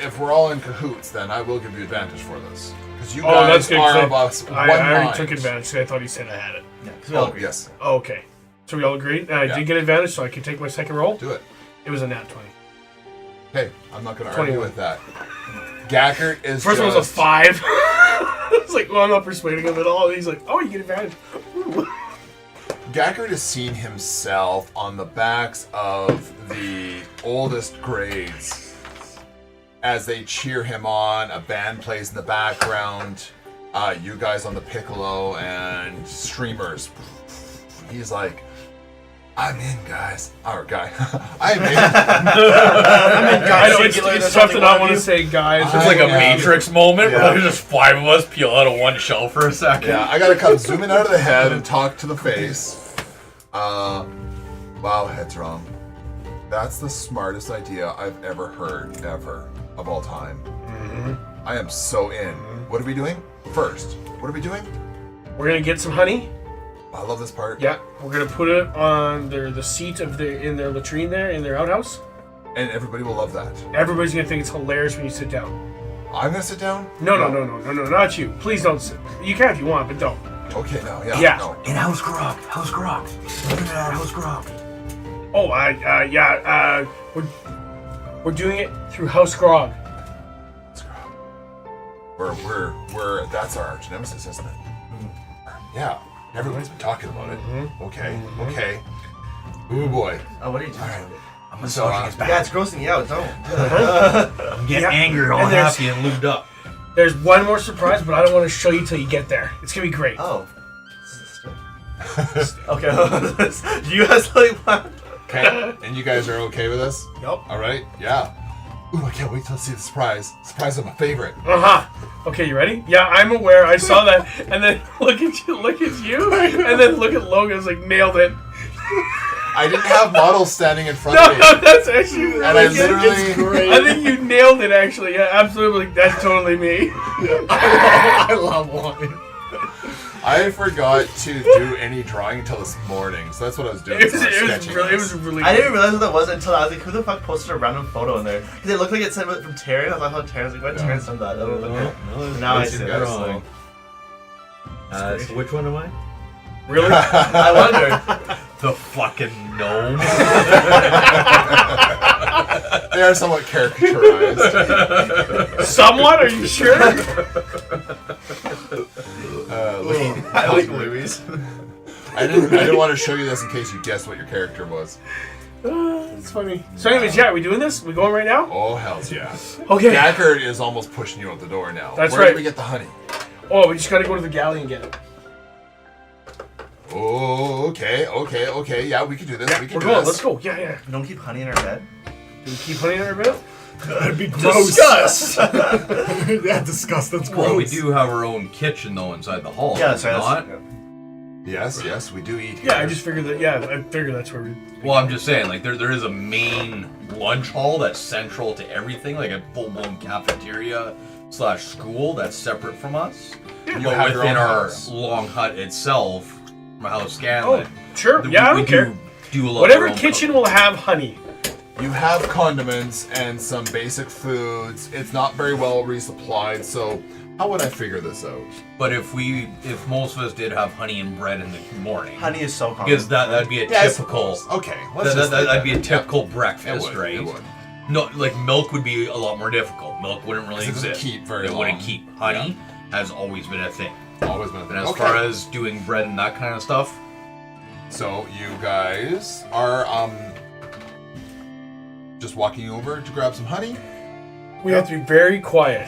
If we're all in cahoots, then I will give you advantage for this because you Oh, guys that's good, 'cause are I- of us I one already mind. took advantage. 'Cause I thought he said I had it. Yeah, 'cause we all Oh agree. yes, Oh, okay. So we all agreed? I Yeah. did get advantage, so I can take my second roll? do it. It was a nat 20. Hey, I'm not going to argue 21. with that. Gackert is First one was a just- 5. It's like, well, I'm not persuading him at all. And he's like, oh, you get advantage. Ooh. Gackert has seen himself on the backs of the oldest grades as they cheer him on. A band plays in the background. You guys on the piccolo and streamers. He's like, I'm in, guys. Or guy. I'm in. I know it's Singular, tough that's to only not one want of to say guys. It's like a Yeah. Matrix moment Yeah. where there's just 5 of us peel out of one shell for a second. Yeah, I gotta come zoom in out of the head and talk to the face. Wow, head's wrong. That's the smartest idea I've ever heard, ever, of all time. I am so in. What are we doing? First, what are we doing? We're going to get some honey. I love this part. Yeah. We're going to put it on the seat of in their latrine there, in their outhouse. And everybody will love that. Everybody's going to think it's hilarious when you sit down. I'm gonna sit down? No, not you. Please don't sit. You can if you want, but don't. Okay, now, yeah. Yeah. No. In House Grog. House Grog. Look at that, House Grog. Oh, we're doing it through House Grog. We're, that's our arch nemesis, isn't it? Yeah. Everyone's been talking about it. Okay, okay. Ooh, boy. Oh, what are you doing? Alright. I'm massaging his back. Yeah, it's grossing me out. Don't. I'm getting Yeah. angry, all And there's- happy and lubed up. There's one more surprise, but I don't want to show you till you get there. It's going to be great. Oh. Okay. Do you guys like what? Okay. And you guys are okay with this? Yup. All right. Yeah. Ooh, I can't wait till I see the surprise. Surprise is my favorite. Okay, you ready? Yeah, I'm aware. I saw that, and then look at you, and then look at Logan. It's like nailed it. I didn't have models standing in front No, of me. that's actually really And I good. literally... I think you nailed it. Actually, yeah, absolutely. That's totally me. I love wine. I forgot to do any drawing until this morning, so that's what I was doing. It was sketching really, this. I didn't realize what that was until I was like, who the fuck posted a random photo in there? Because it looked like it said from Taryn. I was like, oh, Taryn's like, what? Taryn's done that. No, Now I it's see a that. drawing. So which one am I? Really? I wonder. The fucking gnome. They are somewhat caricaturized. Somewhat? Are you sure? I like Louis. I didn't want to show you this in case you guessed what your character was. It's funny. So, anyways, yeah, are we doing this? We going right now? Oh, hells yeah. Okay. Deckard is almost pushing you out the door now. That's Where right. did we get the honey? Oh, we just gotta go to the galley and get it. Oh, okay. Yeah, we can do this. We can We're do going. this. Let's go. Yeah. We don't keep honey in our bed. Do we keep honey in our bed? That'd be gross. Disgust. Yeah, disgust. That's gross. Well, we do have our own kitchen though inside the hall. Yeah, that's right. Not? Yes, we do eat here. Yeah, I just figured that. Yeah, I figured that's where we. Well, I'm just saying, like there is a main lunch hall that's central to everything, like a full-blown cafeteria / school that's separate from us. You But have your within own our house. long hut itself, from House Scanlon. Oh, sure. we- Yeah, I we don't care. do a lot Whatever of our own kitchen cooking. will have honey. You have condiments and some basic foods. It's not very well resupplied, so how would I figure this out? But if most of us did have honey and bread in the morning, Honey is so common. because that'd be a Yeah, I typical. suppose. Okay, let's just That'd be a that. typical Yeah, breakfast, it would, right? It would. No, like milk would be a lot more difficult. Milk wouldn't really 'Cause it doesn't exist. keep very It wouldn't long. keep. Honey has always been a thing. Always been a And thing. as Okay. far as doing bread and that kind of stuff, So you guys are just walking over to grab some honey. We have to be very quiet.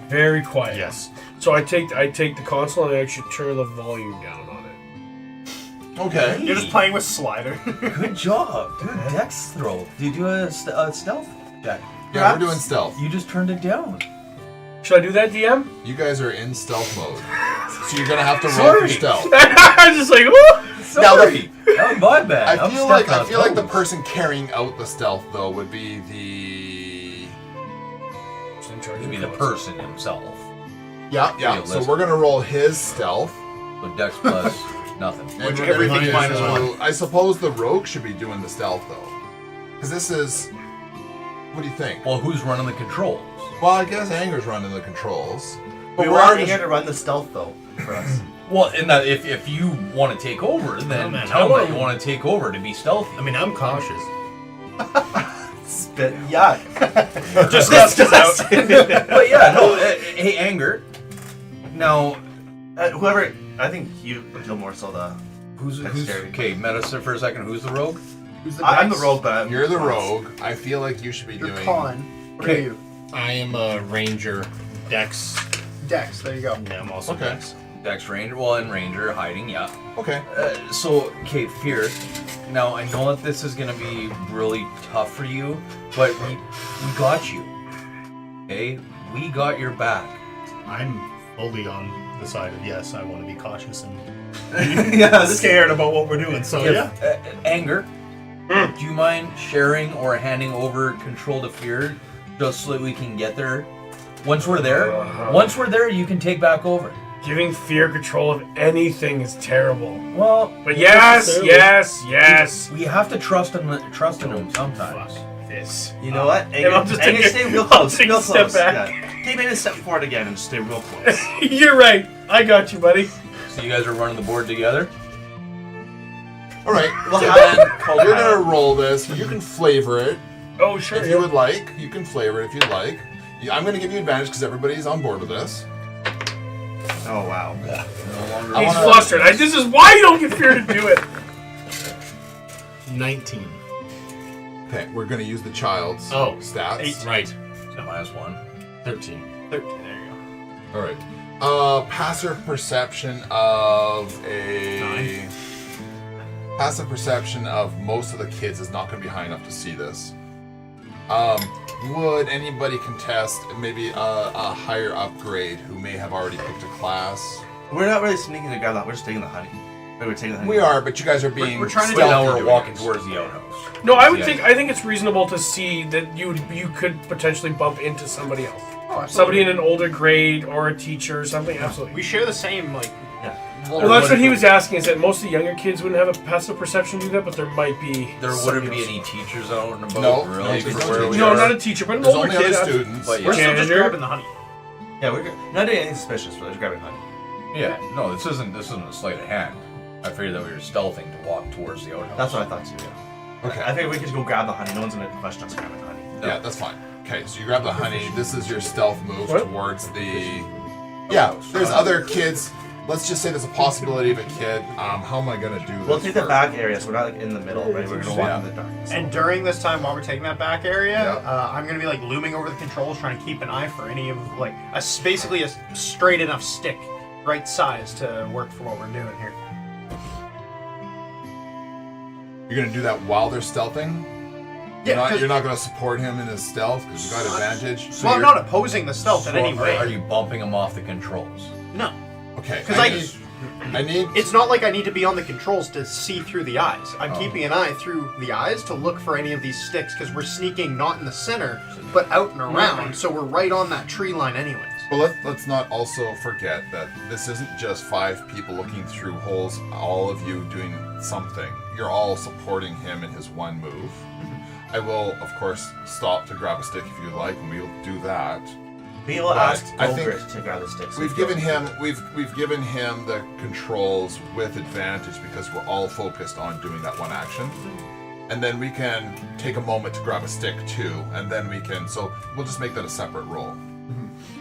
Very quiet. Yes. So I take the console and I actually turn the volume down on it. Okay. You're just playing with Slider. good job, dude. Dex throw. Did you do a stealth check? Yeah, we're doing stealth. You just turned it down. Should I do that, DM? You guys are in stealth mode, so you're gonna have to roll for stealth. I'm just like, woo! Sorry, that was my bad. I I'm feel stuck like on the toes. person carrying out the stealth though would be the It'd be the person himself. yeah. So Realistic. we're gonna roll his stealth. So Dex plus nothing. And Which we're gonna everything do- minus one. I suppose the rogue should be doing the stealth though, because this is. What do you think? Well, who's running the controls? Well, I guess Anger's running the controls. we we're were already just- here to run the stealth though for us. Well, in that if you want to take over, then Oh, man, tell I them that wanna- you want to take over to be stealthy. I mean, I'm cautious. Spit. Yuck. Just out. But yeah, no. Hey, Anger. Now, Whoever, I think you feel more so the. who's Dexterity. okay? Medicine for a second. Who's the rogue? I'm the rogue, but You're the rogue. I feel like you should be You're doing. Con. What are Okay. you? I am a ranger. Dex. Dex. There you go. Yeah, I'm also Okay. Dex. Dex Ranger. Well, and Ranger hiding. Yeah. Okay. So, okay, Fear. Now, I know that this is gonna be really tough for you, but we got you. Okay, we got your back. I'm fully on the side of yes. I want to be cautious and yeah, scared about what we're doing. So yeah. Anger. Do you mind sharing or handing over control to Fear, just so that we can get there? Once we're there, you can take back over. Giving fear control of anything is terrible. Well, But yes. we have to trust in him sometimes. Fuck this. You know what? Yeah, I'll just Anger, take stay a- real I'll close. take a real step close. back. Yeah. Take maybe a step forward again and stay real close. You're right. I got you, buddy. So you guys are running the board together. All right. We'll So have then cold you're hat. gonna roll this. You can flavor it Oh, sure. if you would like. You can flavor it if you'd like. I'm gonna give you advantage because everybody's on board with this. Oh wow. No longer. He's wanna- flustered. This is why you don't get fear to do it. 19. Okay, we're gonna use the child's stats. Right. So -1. 13. 13. There you go. All right. Passive perception of most of the kids is not going to be high enough to see this. would anybody contest maybe a higher upgrade who may have already picked a class? We're not really sneaking to grab that. We're just taking the honey. We're taking the honey. We are, but you guys are being. We're trying to stealthy Now we're doing walking it. towards the outhouse. No, I Yeah. think it's reasonable to see that you could potentially bump into somebody else. Oh, absolutely. Somebody in an older grade or a teacher or something. Absolutely. We share the same like. Yeah. Well, that's what he was asking. Is that most of the younger kids wouldn't have a passive perception to do that, but there might be. There wouldn't be any teachers out and about, No, really, no, for where we No, are. not a teacher, but an There's older only kid. other students. But yeah. We're still just Janitor? grabbing the honey. Yeah, we're not doing anything suspicious. We're just grabbing honey. Yeah, no, this isn't a sleight of hand. I figured that we were stealthing to walk towards the outhouse. That's what I thought too. Yeah. Okay. I figured we could just go grab the honey. No one's gonna question us grabbing honey. Yeah, that's fine. Okay, so you grab the honey. This is your stealth move What? towards the. Yeah, there's other kids. Let's just say there's a possibility of a kid. How am I gonna do this? We'll take the for- back area, so we're not like in the middle, right? We're gonna walk Yeah. in the darkness. And during this time, while we're taking that back area, Yeah. I'm gonna be like looming over the controls, trying to keep an eye for any of like basically a straight enough stick, right size to work for what we're doing here. You're gonna do that while they're stealthing. Yeah, You're not gonna support him in his stealth because you got advantage. So well, I'm you're- not opposing the stealth in So any way. Are you bumping them off the controls? No, Okay. 'Cause I need. it's not like I need to be on the controls to see through the eyes. I'm keeping an eye through the eyes to look for any of these sticks because we're sneaking not in the center, but out and around. So we're right on that tree line, anyways. But let's not also forget that this isn't just 5 people looking through holes, all of you doing something. You're all supporting him in his one move. I will, of course, stop to grab a stick if you like, and we'll do that. We will But ask I think Gilbert to grab the sticks. We've given him the controls with advantage because we're all focused on doing that one action. And then we can take a moment to grab a stick too, and then so we'll just make that a separate roll.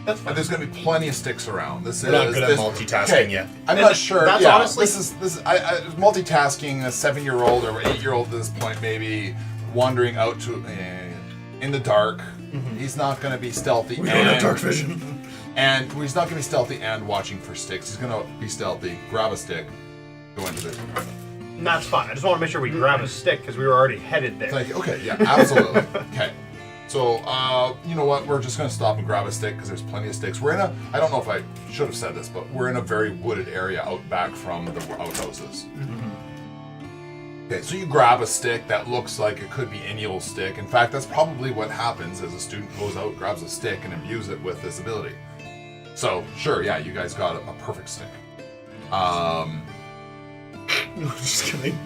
That's fine. And there's going to be plenty of sticks around. This We're not good at this- multitasking yet. I'm And not sure. that's Yeah, honestly- this is multitasking. A 7-year-old or 8-year-old at this point, maybe wandering out to in the dark. He's not going to be stealthy. We don't have dark vision. And he's not going to be stealthy and watching for sticks. He's going to be stealthy, grab a stick, go into the. And that's fine. I just want to make sure we grab a stick because we were already headed there. Like, okay, yeah, absolutely. Okay. So, you know what? We're just going to stop and grab a stick because there's plenty of sticks. We're in I don't know if I should have said this, but we're in a very wooded area out back from the outhouses. Okay, so you grab a stick that looks like it could be any old stick. In fact, that's probably what happens as a student goes out, grabs a stick, and imbues it with this ability. So, sure, yeah, you guys got a perfect stick. Just kidding.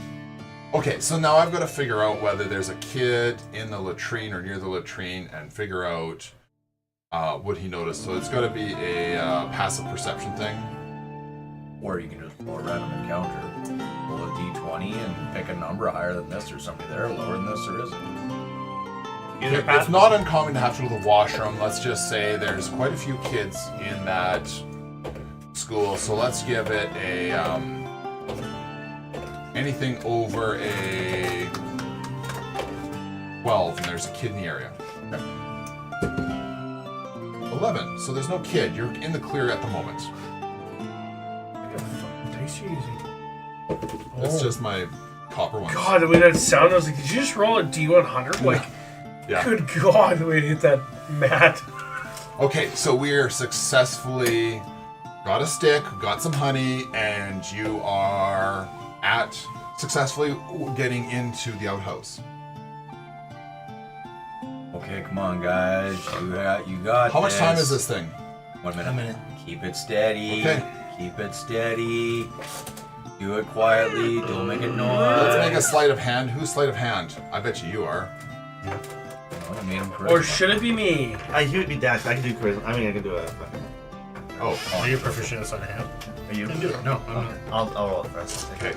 Okay, so now I've got to figure out whether there's a kid in the latrine or near the latrine and figure out what he noticed. So it's got to be a passive perception thing. Or you can just pull a random encounter, roll a d20 and pick a number higher than this. There's somebody there, lower than this there isn't. Either It's path- not uncommon to have to go to the washroom. Let's just say there's quite a few kids in that school, so let's give it a anything over a 12, and there's a kid in the area. Okay. 11. So there's no kid. You're in the clear at the moment. Dice you using? It's just my copper one. God, the way that sounded, I was like, did you just roll a D100? Like, Yeah. good God, the way to hit that mat. Okay, so we're successfully got a stick, got some honey, and you are successfully getting into the outhouse. Okay, come on, guys. You got How much time is this thing? 1 minute. A minute. Keep it steady. Okay. Keep it steady. Do it quietly. Don't make it noise. Let's make a sleight of hand. Who's sleight of hand? I bet you are. Oh, you made him Or charisma. should it be me? He would be dash. I can do charisma. I mean, I can do a. Oh, Are you proficient in hand? Are you? No, I'm not. I'll roll it first. okay.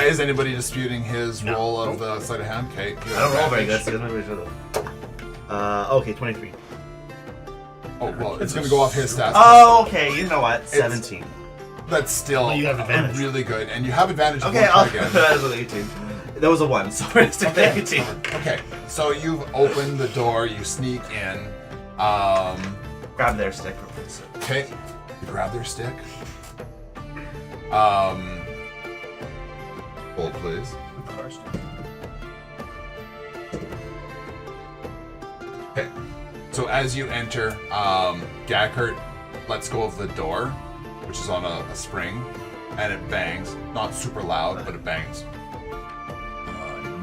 Is anybody disputing his roll of the sleight of hand? Okay. you I don't roll very advantage. good. So maybe I should. Okay, 23. Oh, well, it's going to go off his stats. Oh, okay. You know what? 17. That's still Well, you have advantage. really good. And you have advantage. Okay, I'll I'll. try again. That was an 18. That was a 1, so it's an 18. Okay, so you've opened the door, you sneak in. Grab their stick. Okay, you grab their stick. Hold, please. Okay. So as you enter, Gackert lets go of the door, which is on a spring, and it bangs. Not super loud, but it bangs.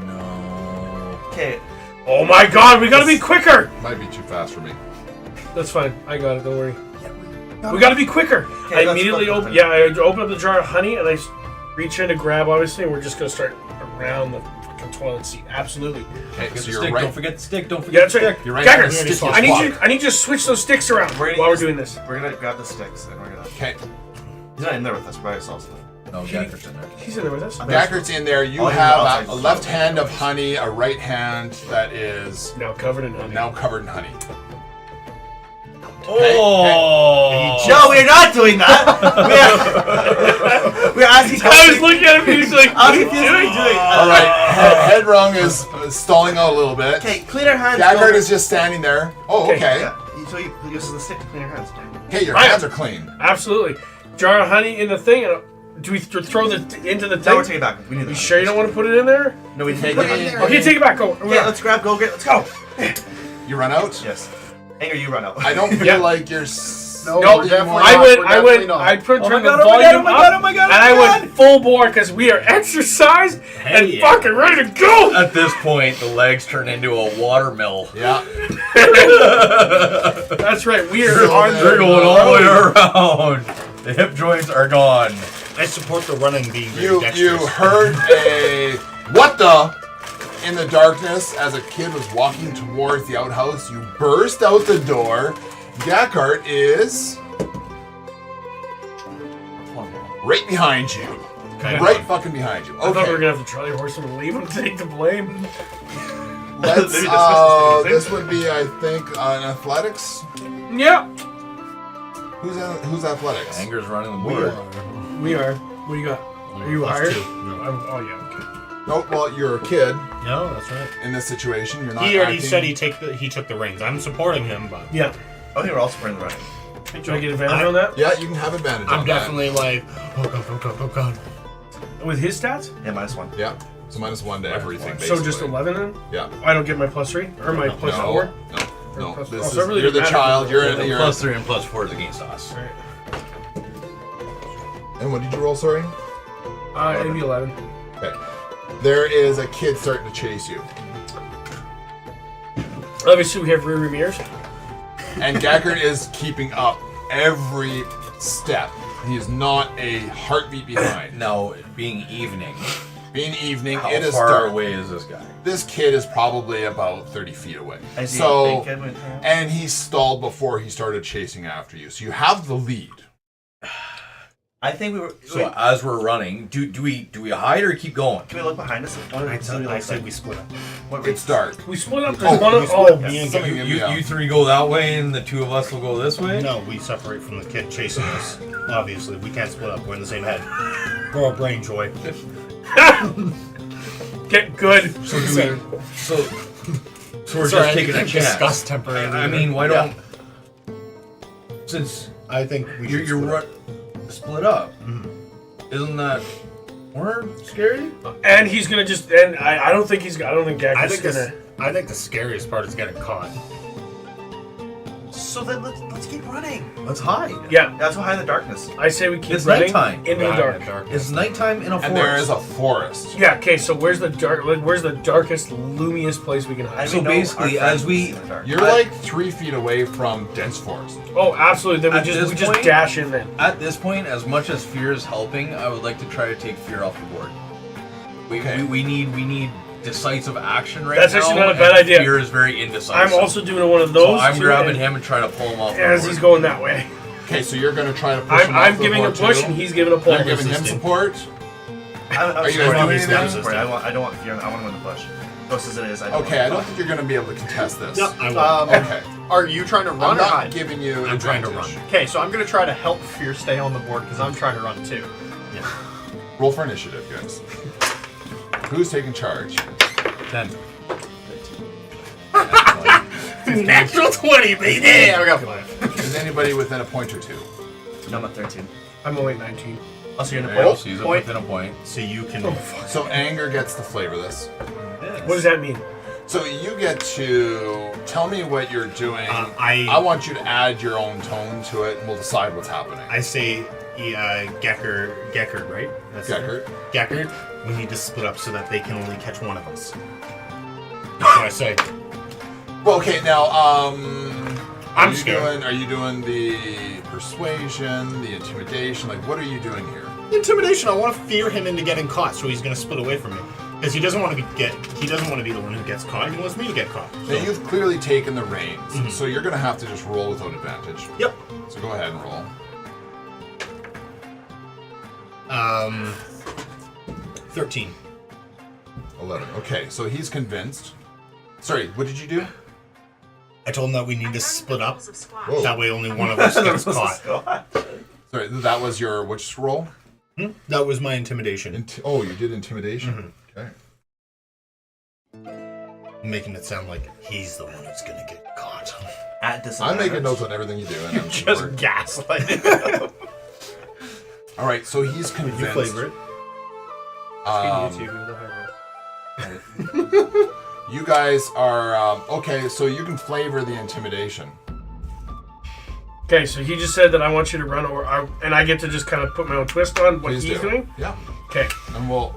No. Okay. Oh my god, we gotta be quicker! Might be too fast for me. That's fine. I got it, don't worry. We gotta be quicker! Okay, I let's immediately flip open. it. Yeah, I open up the jar of honey and I reach in to grab, obviously, and we're just gonna start around the fucking toilet seat. Absolutely. Okay, Get so the you're stick. right. Don't forget the stick. Don't Yeah, forget that's the right. stick. You're right. Gackert, Sticky as I need you. fuck. I need you to switch those sticks around We're gonna while we're use- doing this. We're gonna grab the sticks and we're gonna. Okay, He's not in there with us. We're by ourselves. No, Gackert's in there. He's in there with us. Gackert's in there. You Oh, he's have outside. a left hand of honey, a right hand that is Now covered in honey. now covered in honey. Oh! No, we're not doing that. We're asking. I was looking at him and he's like, I was what are you confused what doing? you're doing. All right, head rung is stalling out a little bit. Okay, clean our hands. Gackert go. is just standing there. Oh, Okay. okay. Yeah. So you use the stick to clean your hands. Okay, your Right. hands are clean. Absolutely. Jar of honey in the thing. And do we throw the into the Now we're thing? taking it back. We need You that. sure you don't want to put it in there? No, we Okay, need give me- Okay, take it back. Go. Okay, let's grab. Go get. Let's go. You run out. Yes. Anger, you run out. I don't feel Yeah. like you're. No, No, we're definitely I not. went. We're I definitely went. not. I put Oh my turned God, the oh my God, volume oh my up, God, oh my God, and oh I my went God. full bore because we are exercised and yeah. fucking ready to go. At this point, the legs turn into a watermill. Yeah. That's right. We are They're on They're the going all the way around. The hip joints are gone. I support the running being very You dexterous. heard a what the in the darkness as a kid was walking towards the outhouse. You burst out the door. Gackart is right behind you. Okay. Right fucking behind you. I thought we were Okay. gonna have to Charlie horse him and leave him to take the blame. Let's Maybe discuss this this would be I think an athletics. Yeah, Who's athletics? Anger's running the board. we are. What do you got? Are you Plus hired? 2. No. Oh yeah. Okay. No, well you're a kid No, that's right. in this situation. You're not He already acting- said he took the reins. I'm supporting him, but Yeah. I think we're also playing the running. Do I get advantage on that Yeah, you can have advantage I'm on that. definitely like, oh god, oh god, oh god. with his stats? Yeah, -1. Yeah. So -1 to everything So basically. just 11 then? Yeah. I don't get my +3 or my +4. No. No. Plus- This oh, is, so it really you're the doesn't child. matter. You're +3 and +4 is against us. Right. And what did you roll, sorry? It'd be 11. Okay. There is a kid starting to chase you. Obviously, we have rear mirrors. And Gackert is keeping up every step. He is not a heartbeat behind. Now, being evening, Being evening, how it is far dark. away is this guy? This kid is probably about 30 feet away. I see. So, Big kid with- and he stalled before he started chasing after you. So you have the lead. I think we were. So as we're running, do we hide or keep going? Can we look behind us? I say we split up. What It's dark. We split up. Oh, There's one we of. split. Oh, Me and Something Gabe- in the- You three go that way, and the two of us will go this way. No, we separate from the kid chasing us. Obviously, we can't split up. We're in the same head. Grow a brain, Joy. get good. So do we? So we're Sorry, just taking a chance. discuss temporarily. I mean, why don't? Since I think we should you're split up. split up, isn't that more scary? And he's gonna just. And I don't think he's. I don't think Gak I is think gonna. I think the scariest part is getting caught. So then let's keep running. Let's hide. Yeah, That's behind the darkness. I say we keep It's running nighttime. into the Right, dark. It's nighttime in a forest. And there is a forest. Yeah. Okay. So where's the dark? Where's the darkest, loomiest place we can hide? So basically, as we- You're like 3 feet away from dense forest. Oh, absolutely. Then At this we just point- dash in then. At this point, as much as fear is helping, I would like to try to take fear off the board. Okay. We need decisive action right That's now. actually not a and bad idea. Fear is very indecisive. I'm also doing one of So those. I'm too, grabbing and- him and trying to pull him off. the as board. he's going that way. Okay, so you're going to try to push him off I'm the giving a board push too? and he's giving a pull. You're giving him support. Are you guys doing anything? I don't want fear. I want him in the bush. Close as it is. Okay, I don't think you're going to be able to contest this. Yep, I will. Okay. Are you trying to I'm run or not hide? giving you I'm trying to advantage. run. Okay, so I'm gonna try to help Fear stay on the board because I'm trying to run too. Roll for initiative, guys. Who's taking charge? 10. Natural 20, baby! Yeah, we got 5. Is anybody within a point or two? No, I'm at 13. I'm only 19. Also, you're in the There you go, bush. so he's up point. within a point. So you can. Oh fuck. So anger gets to flavor this. What does that mean? So you get to tell me what you're doing. I want you to add your own tone to it, and we'll decide what's happening. I say, Geckert, right? That's Geckert. Geckert, we need to split up so that they can only catch one of us. That's what I say. Well, okay, now, I'm scared. Are you doing the persuasion, the intimidation? Like, what are you doing here? Intimidation. I want to fear him into getting caught, so he's going to split away from me. Because he doesn't want to be the one who gets caught. He wants me to get caught. So. Now, you've clearly taken the reins, so you're going to have to just roll without advantage. Yep. So go ahead and roll. 13. 11. Okay, so he's convinced. Sorry, what did you do? I told him that we need to split up. Whoa. That way only one of us gets caught. Sorry, that was your which roll? That was my intimidation. You did intimidation? Okay. I'm making it sound like he's the one who's going to get caught. At I'm disadvantage. making notes on everything you do. And I'm Just gaslighting. All right, so he's convinced. You flavor it. You guys are okay. So you can flavor the intimidation. Okay, so he just said that I want you to run over, and I get to just kind of put my own twist on what Please he's do. doing. Yeah. Okay. And we're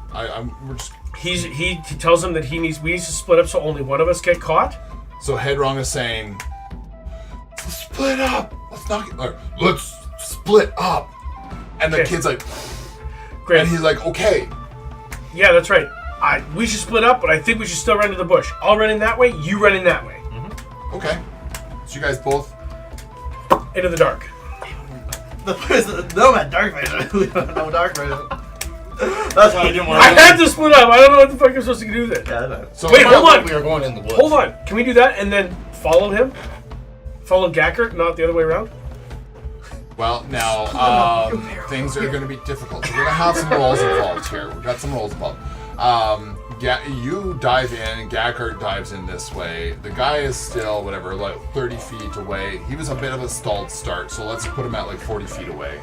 just. He tells him that we need to split up so only one of us get caught. So Headrong is saying, "Split up. Let's split up." And the Okay. kid's like, Great. and he's like, "Okay." Yeah, that's right. We should split up, but I think we should still run to the bush. I'll run in that way. You run in that way. Okay. So you guys both. Into the dark. No, man, dark vision. No dark vision. That's why I didn't want I had to split up. I don't know what the fuck I'm supposed to do then. Yeah, I know. So Wait, hold on. We were going in the woods. Hold on. Can we do that and then follow him? Follow Gackert, not the other way around? Well, now things are going to be difficult. We're going to have some rolls involved here. We've got some rolls involved. You dive in, and Gackert dives in this way. The guy is still, like 30 feet away. He was a bit of a stalled start, so let's put him at like 40 feet away.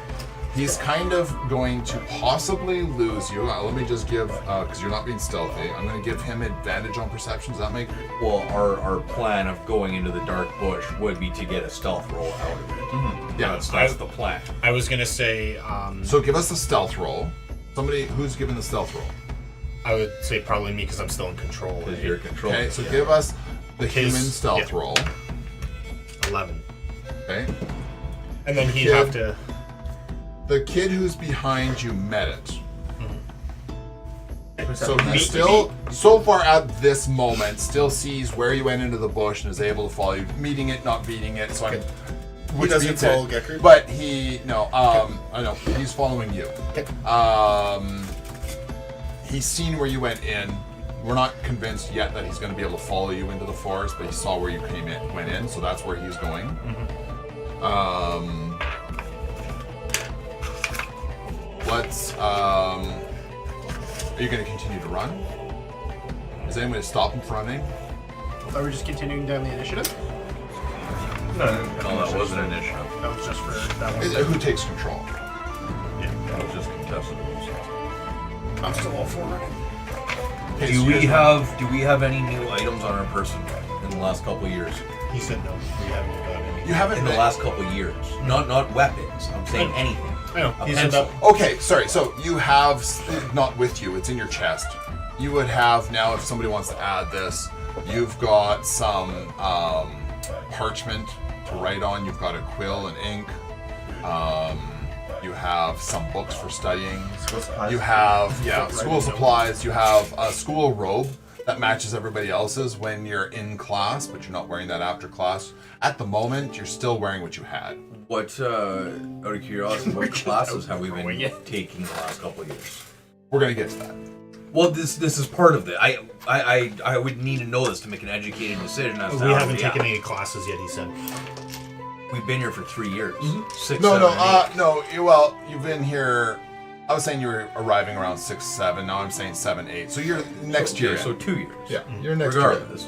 He's kind of going to possibly lose you. Let me just give, because you're not being stealthy, I'm going to give him advantage on perception. Does that make... Well, our plan of going into the dark bush would be to get a stealth roll out of it. Mm-hmm. Yeah, That's the plan. I was going to say... So give us the stealth roll. Somebody who's given the stealth roll. I would say probably me because I'm still in control. Because you're controlling. Okay, so give us the human stealth yeah. roll. 11. Okay. And then he'd Kid. have to... The kid who's behind you met it. Mm-hmm. So he still, so far at this moment, still sees where you went into the bush and is able to follow you, meeting it, not beating it. So I'm, which doesn't beats follow it. Geckert? But he, no, I know he's following you. Okay. He's seen where you went in. We're not convinced yet that he's going to be able to follow you into the forest, but he saw where you went in, so that's where he's going. Mm-hmm. Are you going to continue to run? Is anyone going to stop him from running? Are we just continuing down the initiative? No, that wasn't an initiative. That was just for that one. Who takes control? That was just contested. I'm still all for running. Okay, Do so you we guys- have any new items on our person in the last couple of years? He said no. We haven't got any. You haven't In the been- last couple of years, not weapons. I'm saying anything. I know. A He said pencil. that. Okay, sorry. So you have not with you. It's in your chest. You would have now, if somebody wants to add this, you've got some parchment to write on. You've got a quill and ink. You have some books for studying. School supplies. You have school supplies. You have a school robe that matches everybody else's when you're in class, but you're not wearing that after class. At the moment, you're still wearing what you had. What, out of curiosity, what classes have we been taking the last couple of years? We're gonna get to that. Well, this is part of it. I would need to know this to make an educated decision as to We how haven't to taken any classes yet, he said. We've been here for 3 years. 6, No, 7, 8. no. You've been here. I was saying you were arriving around 6, 7. Now I'm saying 7, 8. So you're next year. So 2 years. Yeah, you're next year. Regardless.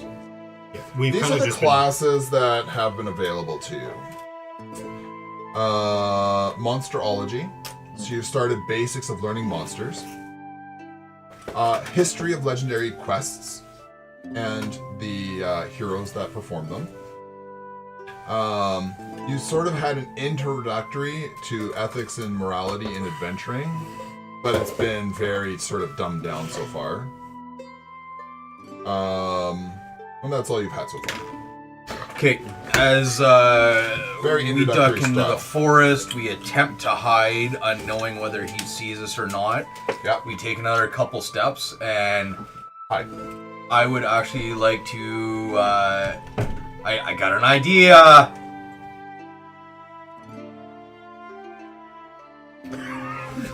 Yeah. We've These kind are of the just classes that have been available to you. Monsterology. So you've started basics of learning monsters. History of legendary quests. and the heroes that performed them. You sort of had an introductory to ethics and morality in adventuring, but it's been very sort of dumbed down so far. And that's all you've had so far. Okay, as Very we duck introductory into the stuff. forest, we attempt to hide, unknowing whether he sees us or not. Yeah. We take another couple steps, and Hi. I would actually like to. I got an idea.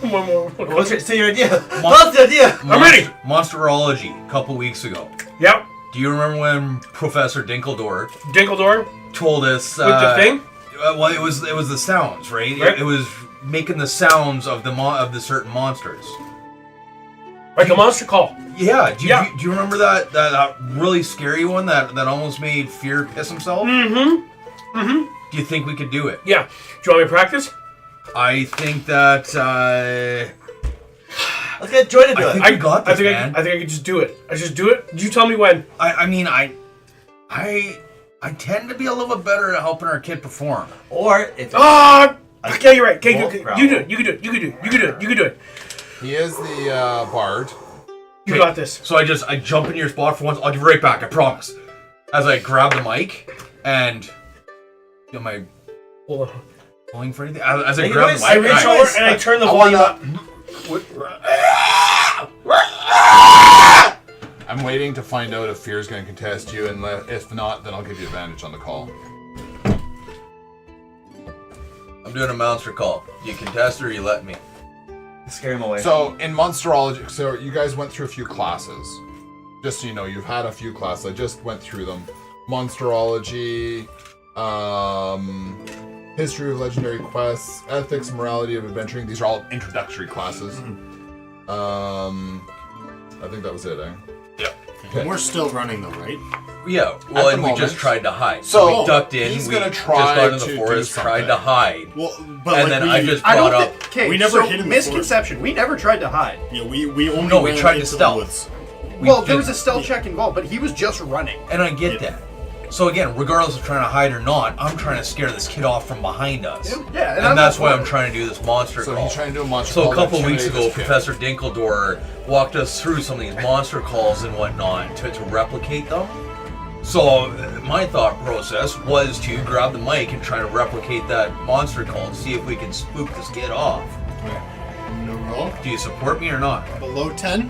One more. What's your idea? What's the idea? I'm ready. Monsterology, a couple weeks ago. Yep. Do you remember when Professor Dinkledore Dinkledore told us with the thing. well, it was the sounds, right? Right. It was making the sounds of the certain monsters. Like a monster call. Yeah. Do Yeah. you remember that really scary one that almost made Fear piss himself? Mm-hmm. Mm-hmm. Do you think we could do it? Yeah. Do you want me to practice? I think that Let's get Joy to do I it. think we got this, I think man. I think I could just do it. I just do it. You tell me when. I tend to be a little bit better at helping our kid perform. Or if Ah! Yeah, you're right. Okay, Wolf you growl. do it. You can do it. You can do it. You can do it. You can do it. He is the bard. You Okay, got this. So I jump in your spot for once. I'll give it right back. I promise. As I grab the mic and am I Hold on. pulling for anything? As I Make a grab noise. the I mic, reach over and I turn the I volume wanna- up. I'm waiting to find out if Fear's going to contest you, and if not, then I'll give you advantage on the call. I'm doing a monster call. You contest or you let me. scare him away. So, in Monsterology, so you guys went through a few classes. Just so you know, you've had a few classes. I just went through them. Monsterology, History of Legendary Quests, Ethics, Morality of Adventuring. These are all introductory classes. I think that was it, eh? And we're still running though, right? Yeah, well, At the and we moment. just tried to hide. So, we ducked in, he's we gonna just try got into to the do forest, tried something. to hide. Well, but And like then I just I brought don't up. think. Okay, We never so hid in the misconception. We never tried to hide. Yeah, we only No, we ran tried to into the stealth. woods. Well, there just- was a stealth check involved, but he was just running. And I get that. So again, regardless of trying to hide or not, I'm trying to scare this kid off from behind us. Yeah, And I'm that's not why I'm worried. trying to do this monster So call. he's trying to do a monster So call a couple to weeks intimidate ago, this kid. Professor Dinkledore walked us through some of these monster calls and whatnot to replicate them. So my thought process was to grab the mic and try to replicate that monster call to see if we can spook this kid off. No roll. Do you support me or not? Below 10.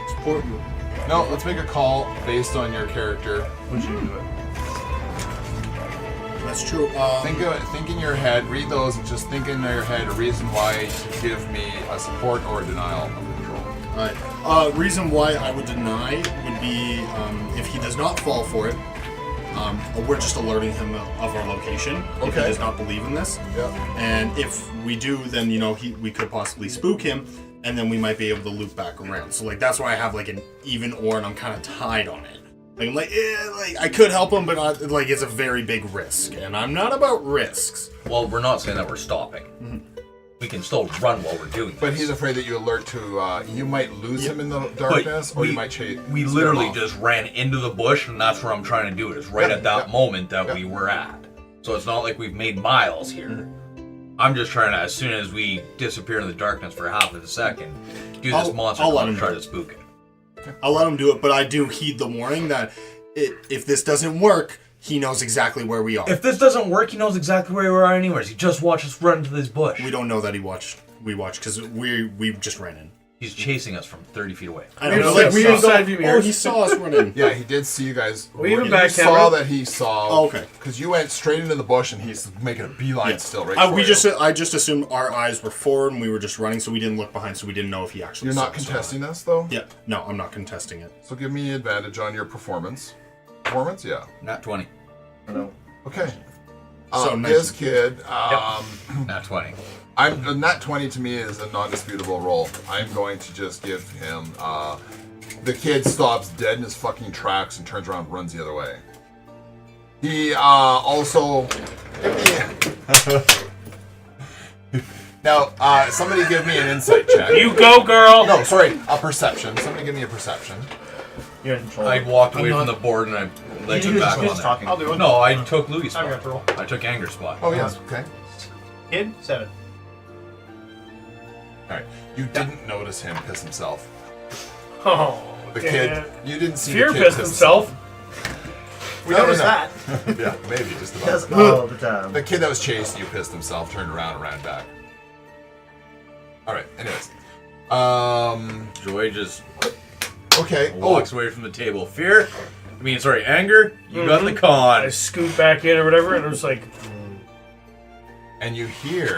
Support me. No, let's make a call based on your character. Would you do it? That's true. Think in your head, read those, and just think in your head a reason why to give me a support or a denial of control. Alright. Reason why I would deny would be if he does not fall for it. We're just alerting him of our location. If he Okay. does not believe in this. Yeah. And if we do, then we could possibly spook him, and then we might be able to loop back around. So like that's why I have like an even or, and I'm kind of tied on it. Like, I'm like I could help him, but not, like it's a very big risk, and I'm not about risks. Well, we're not saying that we're stopping. We can still run while we're doing this. But he's afraid that you alert to, you might lose him in the darkness, or you might chase. We literally just ran into the bush, and that's where I'm trying to do it. Is right Yeah, at that yeah. moment that Yeah. we were at. So it's not like we've made miles here. I'm just trying to, as soon as we disappear in the darkness for half of a second, do this monster I'll call let and him try do to it. spook it. I'll let him do it, but I do heed the warning that if this doesn't work, he knows exactly where we are. If this doesn't work, he knows exactly where we are anyways. He just watched us run into this bush. We don't know that we watched because we just ran in. He's chasing us from 30 feet away. I We don't know. have Like, we side didn't view go, mirrors. he saw us running. Yeah, he did see you guys. We have a you back saw camera. that he saw. Oh, okay. Because you went straight into the bush, and he's making a beeline still, right? I for you. just assumed our eyes were forward and we were just running, so we didn't look behind, so we didn't know if he actually. You're saw not us or contesting this, though. Yeah, no, I'm not contesting it. So give me advantage on your performance. Performance, yeah. Not 20. No. Okay. So This kid, Not 20. Nat 20 to me is a non-disputable roll. I'm going to just give him, the kid stops dead in his fucking tracks and turns around and runs the other way. He, also... Now, somebody give me an insight check. You go, girl. No, sorry, a perception. Somebody give me a perception. You're in control. I walked I'm away from not- the board and I let You you just back keep on talking. I'll do it. No, I took Louis' I've spot. got to roll. I took Anger's spot. Oh yes. Okay. Kid, 7. All right. You didn't notice him piss himself. Oh, The damn kid. it. You didn't see Fear the kid pissed piss himself. We No, no, noticed no. that. Yeah, maybe just about. Does all the time. The kid that was chasing you pissed himself, turned around and ran back. Alright, anyways. Joy just Okay. walks away from the table. Fear? Anger? You got the con. I scoot back in or whatever, and it was like, And you hear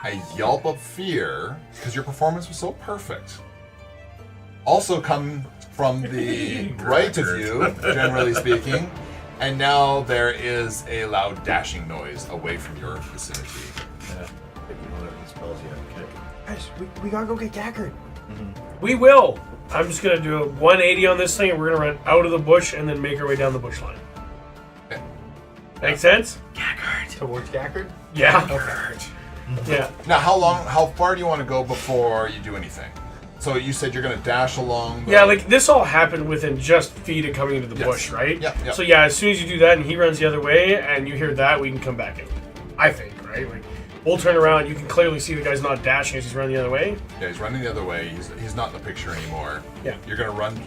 a yelp of fear, because your performance was so perfect. Also come from the right of you, generally speaking, and now there is a loud dashing noise away from your vicinity. Guys, we gotta go get Gaggard. we will. I'm just gonna do a 180 on this thing, and we're gonna run out of the bush and then make our way down the bush line. Okay. Make sense? Towards Gaggard? Yeah. Yeah. Now, how far do you want to go before you do anything? So you said you're going to dash along the... Yeah, like this all happened within just feet of coming into the Yes. bush, right? Yep, yep. So yeah, as soon as you do that and he runs the other way and you hear that, we can come back in. I think, right? Like we'll turn around. You can clearly see the guy's not dashing as he's running the other way. Yeah, he's running the other way. He's not in the picture anymore. Yeah. You're going to run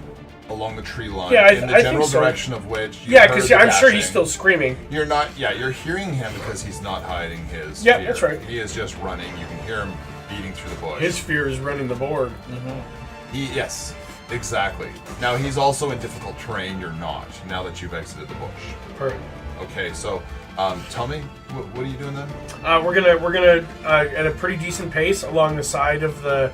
along the tree line Yeah, in the I general think so. direction of which you Yeah, heard because the I'm sure he's dashing. still screaming. You're not... Yeah, you're hearing him because he's not hiding his Yeah, fear. that's right. He is just running. You can hear him beating through the bush. His fear is running the board. Yes, exactly. Now, he's also in difficult terrain. You're not, now that you've exited the bush. Perfect. Okay, so tell me, what are you doing then? We're gonna at a pretty decent pace along the side of the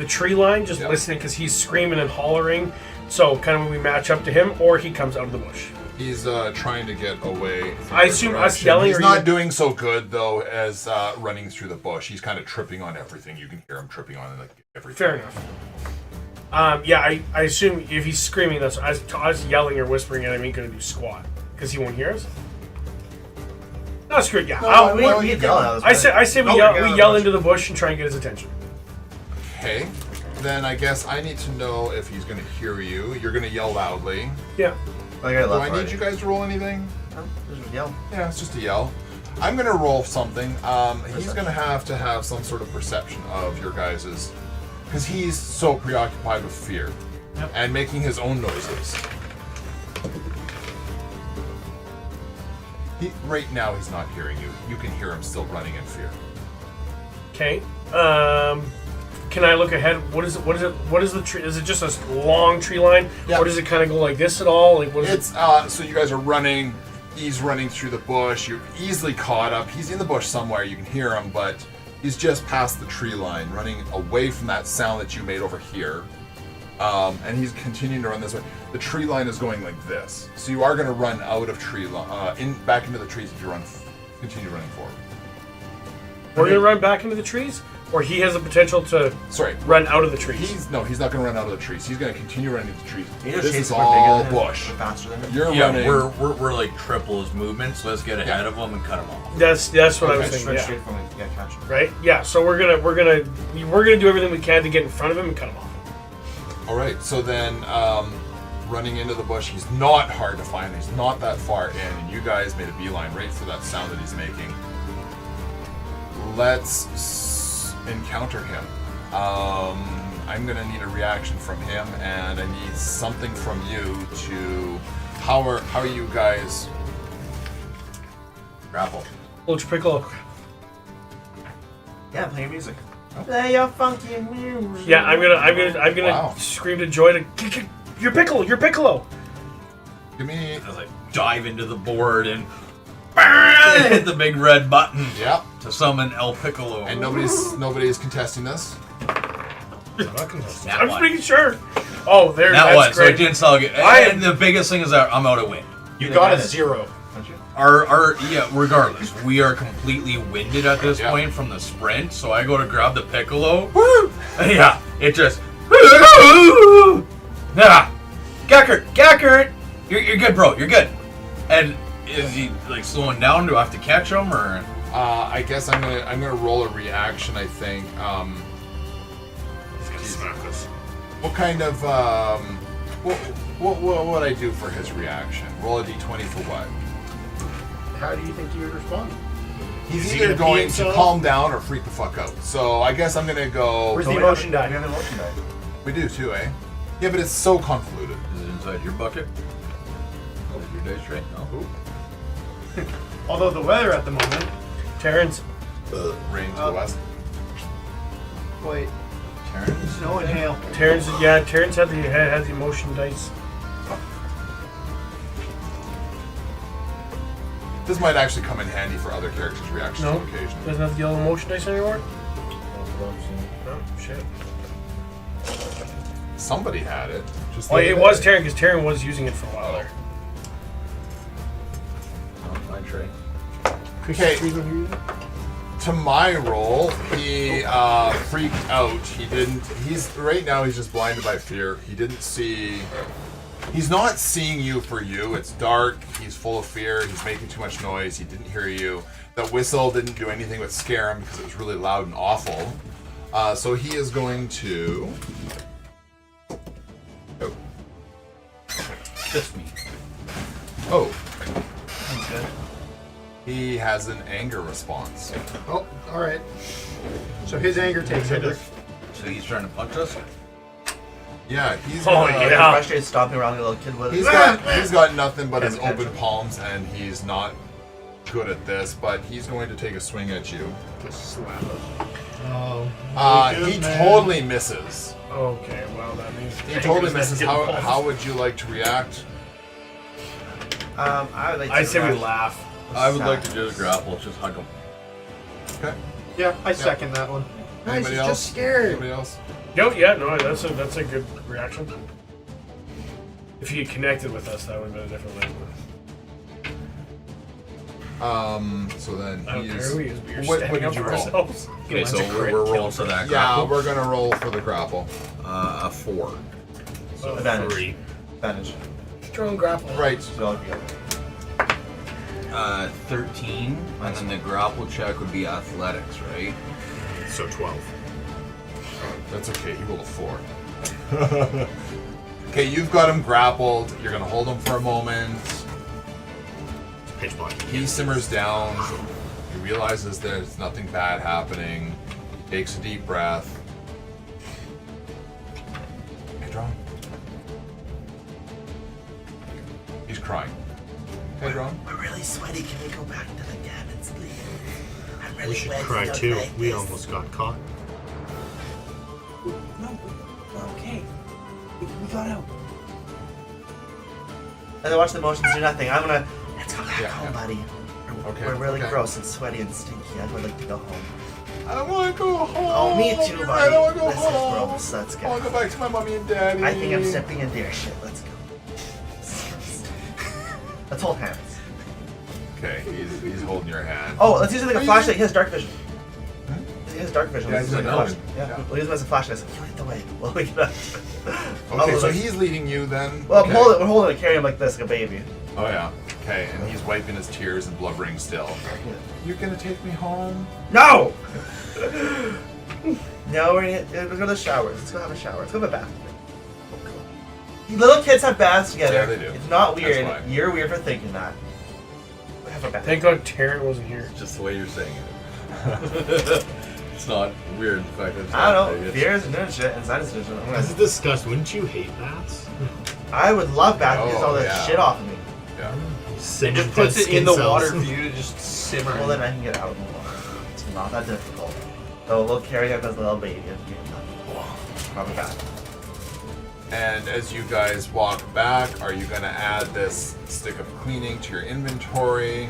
tree line, just Yep. listening because he's screaming and hollering. So kind of when we match up to him, or he comes out of the bush. He's trying to get away from I your assume us direction. yelling He's or not you- doing so good, though, as running through the bush. He's kind of tripping on everything. You can hear him tripping on like everything. Fair enough. Yeah, I assume if he's screaming, that's us yelling or whispering at him. Ain't gonna do squat because he won't hear us. No, screw it. Yeah, No, We well, we you yell can- at us, I say we No, yell, we're we yelling yell at into the bush and try and get his attention. Okay, then I guess I need to know if he's going to hear you. You're going to yell loudly. Yeah. I got Do left I need you guys to roll anything? Just yell. Yeah, it's just a yell. I'm going to roll something. He's going to have some sort of perception of your guys's, because he's so preoccupied with fear and making his own noises. Right now, he's not hearing you. You can hear him still running in fear. Okay. Can I look ahead? What is it? What is the tree? Is it just a long tree line, Yeah. or does it kind of go like this at all? Like what is It's so you guys are running. He's running through the bush. You're easily caught up. He's in the bush somewhere. You can hear him, but he's just past the tree line, running away from that sound that you made over here. And he's continuing to run this way. The tree line is going like this, so you are going to run out of tree line, back into the trees if you continue running forward. We're gonna run back into the trees, or he has the potential to Sorry, run out of the trees. he's not going to run out of the trees. He's going to continue running into the trees. You just This chase is him, we're bigger all than him, bush. we're faster than him. You're Yeah, running. we're like triple his movement, so let's get ahead of him and cut him off. That's what I was Okay, thinking. Yeah. Straight from it. Yeah, catch him. Right. Yeah. So we're gonna do everything we can to get in front of him and cut him off. All right, so then running into the bush, he's not hard to find. He's not that far in, and you guys made a beeline right for that sound that he's making. Let's encounter him. I'm gonna need a reaction from him, and I need something from you to. How are you guys? Grapple. Ultra Piccolo. Yeah, play your music. Play your funky music. Yeah, I'm gonna Wow. scream to Joy to your Piccolo. Give me. I was like, dive into the board and hit the big red button Yeah, to summon El Piccolo. and nobody's contesting this. That I'm just one. making sure. Oh, there. That That's one. So it great. didn't sound good. And the biggest thing is that I'm out of wind. You got a 0. Regardless, we are completely winded at this Yeah. point from the sprint. So I go to grab the piccolo. Yeah, it just. Yeah, Gackert, you're good, bro. You're good. And is he like slowing down? Do I have to catch him or? I guess I'm gonna roll a reaction. I think. He's gonna smack us. What kind of What would I do for his reaction? Roll a d20 for what? How do you think you would respond? He's Is he either gonna pee going to himself? calm down or freak the fuck out. So I guess I'm gonna go. Where's the emotion die? We have an emotion die. We do too, eh? Yeah, but it's so convoluted. Is it inside your bucket? Oh, your dice tray? No. Although the weather at the moment. Terrence. Rain to the west. Wait. Terrence? Snow and hail. Terrence had the emotion dice. This might actually come in handy for other characters' reactions No, on occasion. doesn't have the yellow emotion dice anymore. No, shit. Somebody had it. Just Oh, the it other was day. Terran because Terran was using it for a while there. Oh, my tray. Okay. To my roll, he freaked out. Right now he's just blinded by fear. He didn't see. He's not seeing you for you. It's dark. He's full of fear. He's making too much noise. He didn't hear you. The whistle didn't do anything but scare him because it was really loud and awful. So he is going to. Oh. Just me. Oh. He has an anger response. Oh, all right. So his anger takes over. So he's trying to punch us? Yeah, he's. Oh, gonna- yeah. Frustrated, stomping around like a little kid with He's got nothing but his Can't open catch him. palms, and he's not good at this. But he's going to take a swing at you. Just slap us. Oh. He totally misses. Okay, well that means He totally misses. How would you like to react? I would like to I say we react- laugh. I would like to just grapple, just hug him. Okay. Yeah, I second that one. Guys, Anybody he's else? just scared. Anybody else? No, yeah, no, that's a good reaction. If he had connected with us, that would have been a different way. So then I don't care he's. who he is, but you're What standing did up you for roll? ourselves. Okay, so we're rolling for that Yeah, grapple. we're gonna roll for the grapple. A 4. Advantage. 3. Advantage. Strong grapple. Right. So I'll be okay. 13, and then the grapple check would be athletics, right? So 12. That's okay. He rolled a 4. Okay, you've got him grappled. You're gonna hold him for a moment. Pitch black. He simmers down. He realizes there's nothing bad happening. He takes a deep breath. Hey, Dron. He's crying. Hey, Dron. We're really sweaty. Can we go back to the cabins, please? I'm really We should wet. cry Don't too. like We this. almost got caught. No, we're okay. We got out. As I watch the motions do nothing, I'm gonna. Let's go back home, buddy. Okay, We're really okay. gross and sweaty and stinky. I would like to go home. I want to go home. Oh, me too, buddy. I don't want to go This is home. gross. Let's I go. want to go back to my mommy and daddy. I think I'm stepping in their shit. Let's go. Let's hold hands. Okay, he's holding your hand. Oh, let's use it like Are a you- flashlight. He has dark vision. He has dark vision. Yeah, Let's he's use it a like a gnome. flashlight. Yeah. We'll use him as a flashlight. So light the way. We'll wake it up. Okay, so he's leading you then. Well, okay. we're holding it and carrying him like this, like a baby. Oh yeah. Okay, and he's wiping his tears and blubbering still. You're gonna take me home? No! No, we're gonna go to the showers. Let's go have a shower. Let's go have a bath. Little kids have baths together. Yeah, they do. It's not That's weird. fine. You're weird for thinking that. We have a bath. Thank God Terran wasn't here. Just the way you're saying it. It's not weird, in fact. It's I not don't know. big. Fear is doing shit, and science is doing shit. As discussed, wouldn't you hate bats? I would love bath to get Oh, all this yeah. shit off of me. Yeah. It Just puts it in the water for you to just simmer. Well, then I can get out of the water. It's not that difficult. So we'll carry him as a little baby. Have a bath. And as you guys walk back, are you gonna add this stick of cleaning to your inventory?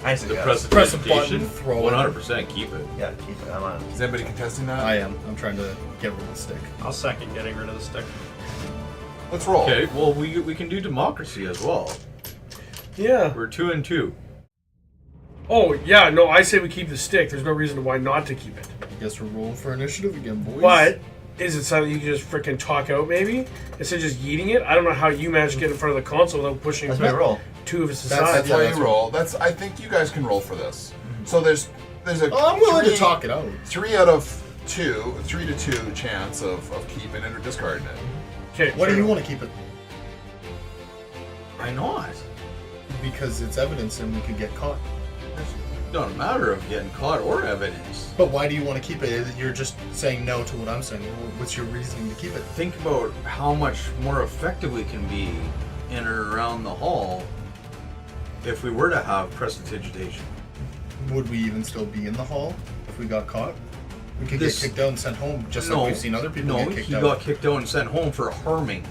I The suggest. Press a prestidigitation, button, throw it. 100% keep it. Yeah, keep it. I'm on. Is anybody contesting that? I am. I'm trying to get rid of the stick. I'll second getting rid of the stick. Let's roll. Okay, well, we can do democracy as well. Yeah. We're 2 and 2. Oh, yeah, no, I say we keep the stick. There's no reason why not to keep it. Guess we're rolling for initiative again, boys. But, is it something you can just freaking talk out, maybe? Instead of just yeeting it? I don't know how you managed to get in front of the console without pushing That's my roll. two of us That's aside. how that's you roll. I think you guys can roll for this. So there's a Oh, I'm willing to three- talk it out. 3 out of 2, 3 to 2 chance of keeping it or discarding it. Okay. Why do you want to keep it? Why not? Because it's evidence and we could get caught. It's not a matter of getting caught or evidence. But why do you want to keep it? You're just saying no to what I'm saying. What's your reasoning to keep it? Think about how much more effective we can be in or around the hall if we were to have prestidigitation. Would we even still be in the hall if we got caught? We could This- get kicked out and sent home, just like we've seen other people No, get kicked he out. got kicked out and sent home for harming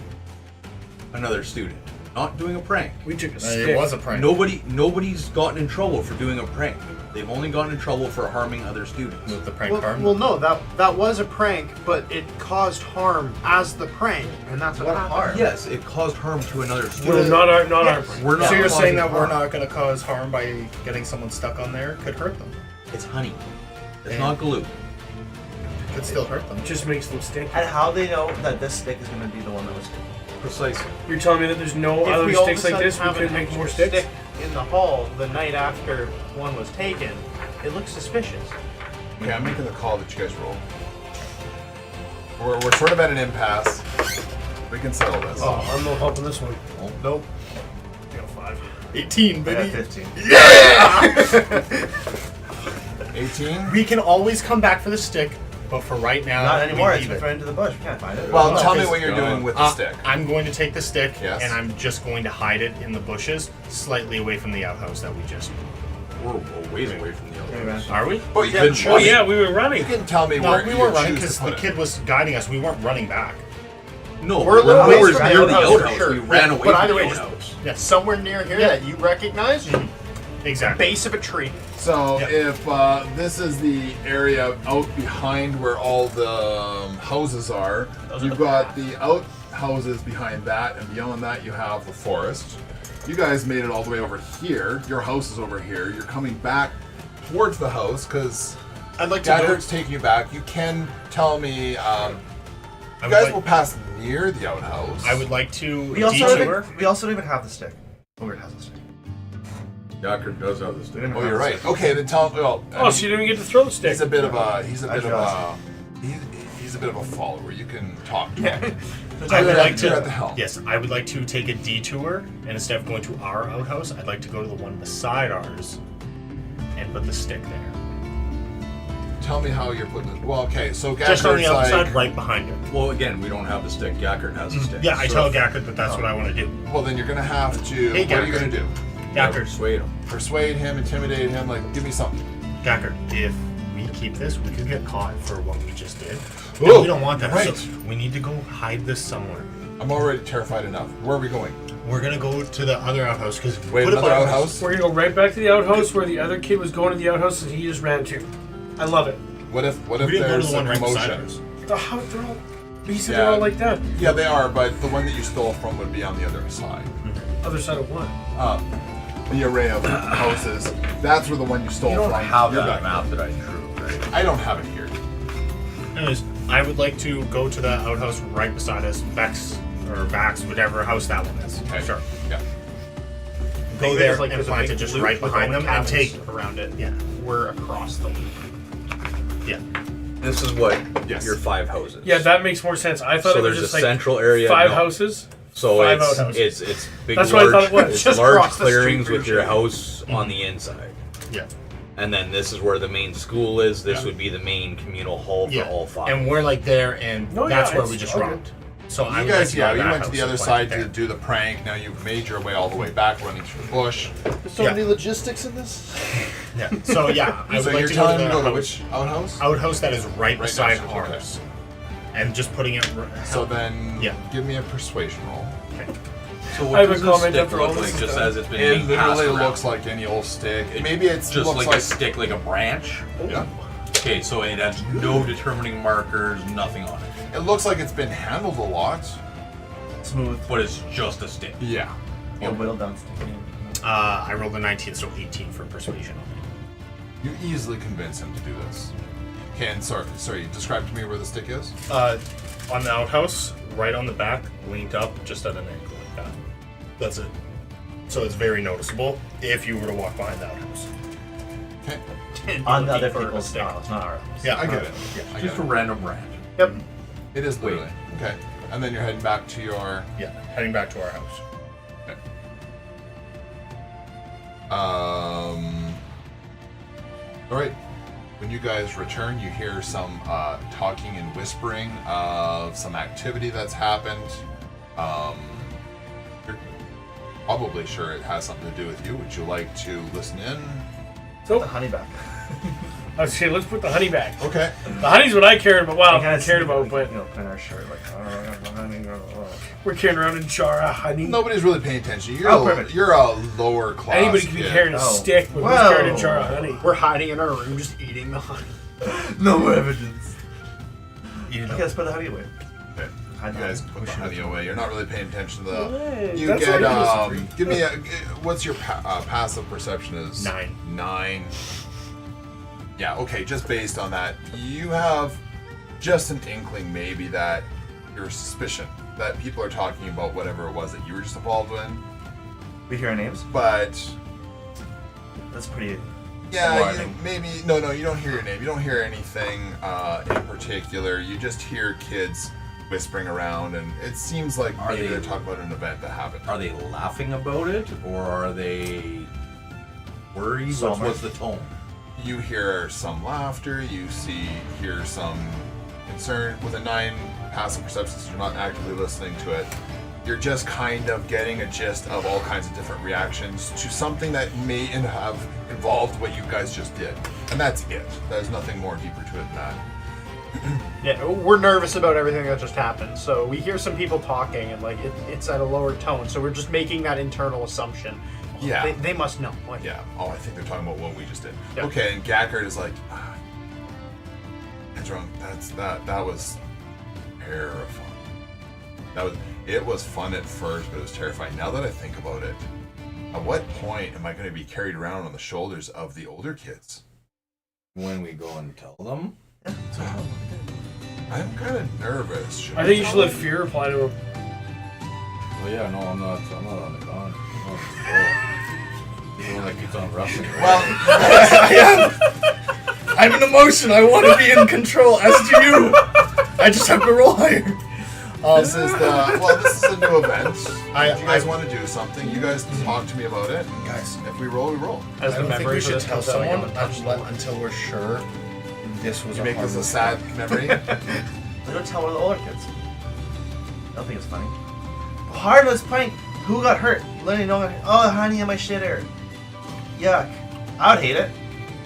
another student, not doing a prank. We took a stick. It was a prank. Nobody's gotten in trouble for doing a prank. They've only gotten in trouble for harming other students. With the prank Well, harm. well, no, that was a prank, but it caused harm as the prank, and that's what happened. Yes, it caused harm to another Well, student. not our. We're not so you're saying causing that we're harm. not going to cause harm by getting someone stuck on there? Could hurt them. It's honey. It's And- not glue. Could still hurt them. Just makes them stick. And how they know that this stick is going to be the one that was Precisely. You're telling me that there's no If other we all of a sticks like sudden this? We have could an make extra more sticks? stick in the hall the night after one was taken, it looks suspicious. Okay, I'm making the call that you guys roll. We're sort of at an impasse. We can settle this. Oh, I'm no help in this one. Nope. I got 5. 18, I baby. got 15. 18? We can always come back for the stick, but for right now, Not anymore. we It's leave it. been into the bush. We can't find it. Well, No, tell me because- what you're doing with the stick. I'm going to take the stick, Yes. and I'm just going to hide it in the bushes, slightly away from the outhouse that we just. We're a ways away from the other. Anyway. Are we? But you Yeah, can Oh choose. yeah, we were You running. can tell me No, where we you weren't running choose because to the put kid it. was guiding us. We weren't running back. No, We're a little when we ways were from near the the outhouse, outhouse. sure. We ran away But from either the way, just outhouse. Yes. somewhere near here Yeah. that you recognize, Exactly. base of a tree. So Yeah. if this is the area out behind where all the houses are, you've got the outhouses behind that, and beyond that you have the forest. You guys made it all the way over here. Your house is over here. You're coming back towards the house because I'd like to go. Dadhurt's taking you back. You can tell me. You I would guys like- will pass near the outhouse. I would like to We also, detour. don't even have the stick. Ogre has the stick. Doctor does have this thing. Oh, you're right. Okay, then tell. Well, I Oh, mean, so you didn't even get to throw the stick. he's a bit of a. He's a I bit of a. He's a bit of a follower. You can talk to him. I would like You're at to. the helm. Yes, I would like to take a detour, and instead of going to our outhouse, I'd like to go to the one beside ours, and put the stick there. Tell me how you're putting it. Well, okay, so Just on the Gackard's outside, like, right behind it. Well, again, we don't have the stick. Gackard has the stick. Yeah, I So tell if- Gackard that that's what I want to do. well, then you're gonna have to. Hey, what are you Gackard. gonna do? Gackard, Persuade him. Persuade him, intimidate him, like give me something. Gackard, if we keep this, we could get caught for what we just did. Ooh, And we don't want that. right. So we need to go hide this somewhere. I'm already terrified enough. Where are we going? We're gonna go to the other outhouse because Wait, another outhouse? We're gonna go right back to the outhouse where the other kid was going to the outhouse that he just ran to. I love it. What if We didn't go to there's the a one right beside commotion? ours. The house, they're all. He said Yeah. they're all like that. Yeah, they are, but the one that you stole from would be on the other side. Other side of what? The array of houses. That's where the one you stole You don't from. have You're that back. map that I drew, right? I don't have it here. Anyways, I would like to go to the outhouse right beside us, Bex or Vax, whatever house that one is. Okay. Sure. Yeah. Go Think there there's, like, and there's a plant big it just loop right with behind all the them and cabins take. around it. Yeah. We're across the loop. Yeah. This is what Yes. your 5 houses. Yeah, that makes more sense. I thought So it was there's just a like central area. 5 no. houses. So 5 it's outhouses. it's big. That's what I thought it was. It's Just large across the street clearings from with your each house on the inside, Yeah. and then this is where the main school is. This Yeah. would be the main communal hall for Yeah. all 5. And we're like there, and No, that's yeah, where it's we just all robbed. So I You would like guys, to go yeah, to you that went to house the other and side plant to it do the prank. Now you've made your way all the way back, running through the bush. There's so Yeah. many logistics in this. there. Yeah. So yeah, I would So like you're to go to telling the me to go to house- which outhouse? outhouse that is right Right beside next to us, okay. ours, and just putting it. So then, Yeah. give me a persuasion roll. So I what have a does this comment stick after look all this like? is Just done. as it's been It being passed literally around? looks like any old stick. It- Maybe it just looks like a stick, like a branch. Yeah. Okay, so it has no determining markers, nothing on it, It looks like it's been handled a lot. Smooth. but it's just a stick. Yeah. Yeah, whittled down stick. I rolled a 19, so 18 for persuasion. You easily convince him to do this. Okay, and sorry, describe to me where the stick is. On the outhouse, right on the back, linked up, just at an angle like that. That's it. So it's very noticeable if you were to walk behind the outhouse. Okay. On the Looking other for a people's stick. house, not our house. Yeah, I get it. I Just get a random branch. Yep. it. It is literally. Okay. And then you're heading back to your... Yeah, heading back to our house. Okay. All right. When you guys return, you hear some talking and whispering of some activity that's happened. You're probably sure it has something to do with you. Would you like to listen in? So, The honey back. I was saying, let's put the honey back. Okay. The honey's what I cared about. Well, I I cared about, but put in our shirt like, we're carrying around a jar of honey. Nobody's really paying attention. You're, perfect. you're a lower class Anybody can be kid. carrying a Oh. stick, but who's Whoa. carrying a jar of honey? We're hiding in our room, just eating the honey. no evidence. You Okay, know, let's put the honey away. Okay. Hide You the guys honey. put the honey away. You're not really paying attention to the... Hey, You that's get, what it is. give me a... What's your passive perception is? 9. 9. Yeah, okay, just based on that, you have just an inkling maybe that your suspicion that people are talking about whatever it was that you were just involved in, We hear our names. but That's pretty. yeah, Alarming. no, you don't hear your name. You don't hear anything in particular. You just hear kids whispering around, and it seems like Are maybe they- they're talking about an event that happened. are they laughing about it, or are they worried? Somber. What's the tone? You hear some laughter. Hear some concern. With a 9 passive perception, since you're not actively listening to it, you're just kind of getting a gist of all kinds of different reactions to something that may have involved what you guys just did, and that's it. There's nothing more deeper to it than that. Yeah, we're nervous about everything that just happened. So we hear some people talking, and like it's at a lower tone. So we're just making that internal assumption. Yeah. They must know. Like, Yeah. Oh, I think they're talking about what we just did. Yeah. Okay, and Gackard is like, that's wrong. That was terrifying. It was fun at first, but it was terrifying. Now that I think about it, at what point am I going to be carried around on the shoulders of the older kids? When we go and tell them? I'm kind of nervous. I think you should let fear apply to him. Oh yeah, no, I'm not on the gun. The one that keeps on rushing. I'm an emotion. I want to be in control, as do you. I just have to roll higher. This is a new event. If you guys I- want to do something, you guys talk to me about it. Guys, If we roll, we roll. as I the don't think memory we for should this tell comes out, like, someone on the touch until we're sure this was You a make this a harmless sad memory. We don't tell one of the older kids. I don't think it's funny. Harmless prank. Who got hurt? Let me know. Oh, honey, in my shitter. Yuck. I would hate it.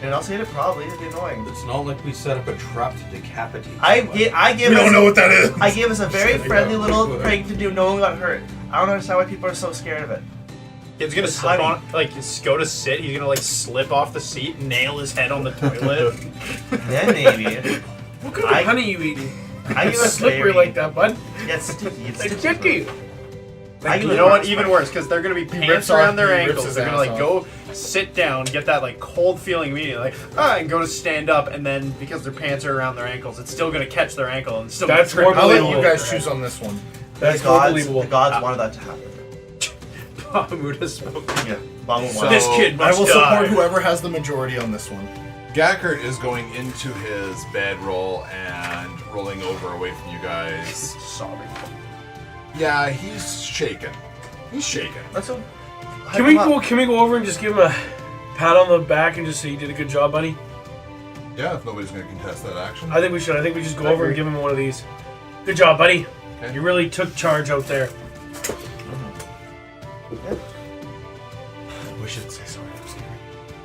Anyone else hate it? Probably. It'd be annoying. It's not like we set up a trap to decapitate. I somebody. gave We us. don't know what that is. I gave us a very Shit, friendly yeah. little prank to do. No one got hurt. I don't understand why people are so scared of it. Kid's gonna It's slip honey. on, like, go to sit. He's gonna like slip off the seat, nail his head on the toilet. Then maybe. What kind of honey you eating? I give It's us slippery like that, bud. Yeah, it's sticky. It's It's sticky. sticky. I give You us know what? a Even worse, because they're gonna be pants rips around off- their he rips ankles. his They're gonna ass like go sit down, get that like cold feeling immediately, like and go to stand up, and then because their pants are around their ankles, it's still gonna catch their ankle and it's still That's gonna more I'll let believable. you guys choose on this one. That's the gods, unbelievable. the gods wanted that to happen. Bahamut is smoking. Yeah, Bama So- wanted. This kid I must will die. support whoever has the majority on this one. Gackard is going into his bedroll and rolling over away from you guys. Sobbing. Yeah, he's shaking. He's shaking. Let's go. Can we go over and just give him a pat on the back and just say you did a good job, buddy? Yeah, if nobody's going to contest that action. I think we should. I think we just go over and give him one of these. Good job, buddy. Okay. You really took charge out there. We should say sorry. I'm scared.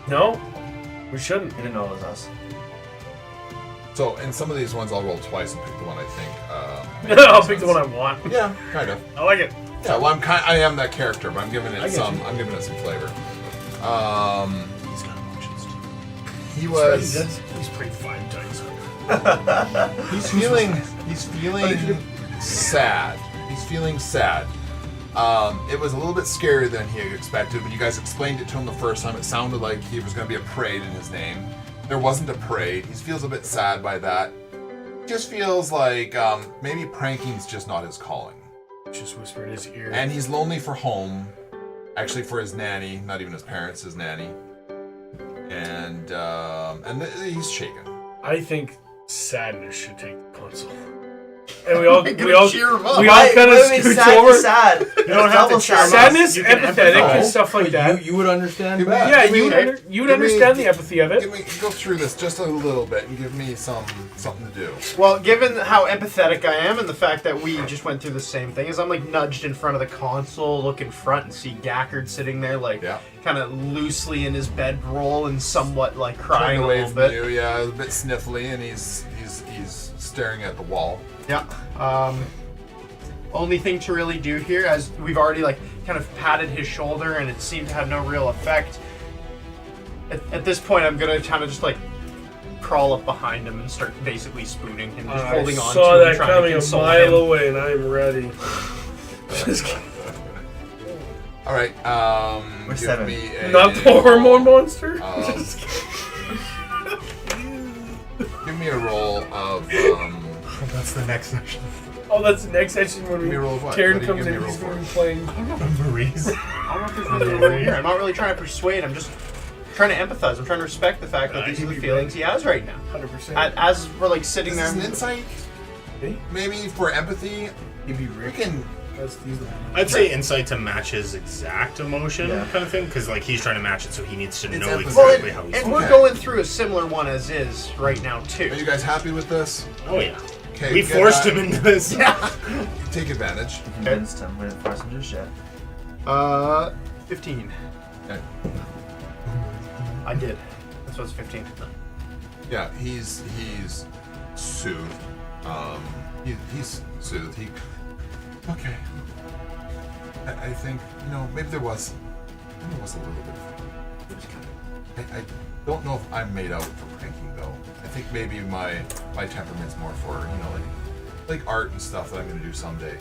No, we shouldn't. He didn't know it was us. So, in some of these ones, I'll roll twice and pick the one I think. makes I'll most pick the sense. one I want. Yeah, kind of. I like it. Yeah, well, I am that character, but I'm giving I it get some. you. I'm giving it some flavor. He's got emotions too. He was. He's pretty 5 times. He's feeling sad. He's feeling sad. It was a little bit scarier than he had expected. When you guys explained it to him the first time, it sounded like he was going to be a parade in his name. There wasn't a parade. He feels a bit sad by that. Just feels like maybe pranking's just not his calling. Just whisper in his ear. And he's lonely for home. Actually, for his nanny, not even his parents, his nanny. And he's shaken. I think sadness should take the console. and we all cheer him up. we all kind of Why scooch sad over. to sad. You don't have to cheer him up. Sadness, You can empathetic, empathize. and stuff like that. You would understand Give me- that. Yeah, Give me- you would give me- understand the empathy of it. Go through this just a little bit and give me something to do. Well, given how empathetic I am and the fact that we just went through the same thing, is I'm like nudged in front of the console, look in front and see Gackard sitting there like Yeah. kind of loosely in his bedroll and somewhat like crying Turned a away little from bit. you, yeah, a bit sniffly, and he's staring at the wall. Yeah. Only thing to really do here, as we've already like kind of patted his shoulder and it seemed to have no real effect. At this point, I'm gonna kind of just like crawl up behind him and start basically spooning him, just holding on to saw him, that trying to coming a console mile him. away, and I'm ready. Just kidding. All right, We're give 7. me a Not the hormone monster. Just give me a roll of That's the next session. Oh, that's the next session when Give me a roll of what? Karen What do you comes give in. me a He's roll going to for? be playing. Marie's. I don't know if there's nothing over here. I'm not really trying to persuade. I'm just trying to empathize. I'm trying to respect the fact that these are the feelings he has right now. 100%. As we're like sitting This there. is an insight. Maybe for empathy, we can. I'd say insight to match his exact emotion kind of thing, because like he's trying to match it, so he needs to It's know empathy. Well, exactly how he's. and we're Okay. going through a similar one as is right now too. Are you guys happy with this? Oh yeah. Okay, We get forced that. him into this. Take advantage. Convinced him. We're gonna force him to do shit. 15. Okay. I did. This was 15. Yeah, he's soothed. He's soothed. Okay. I think maybe there was a little bit. I don't know if I'm made out for pranking though. I think maybe my temperament's more for like art and stuff that I'm gonna do someday.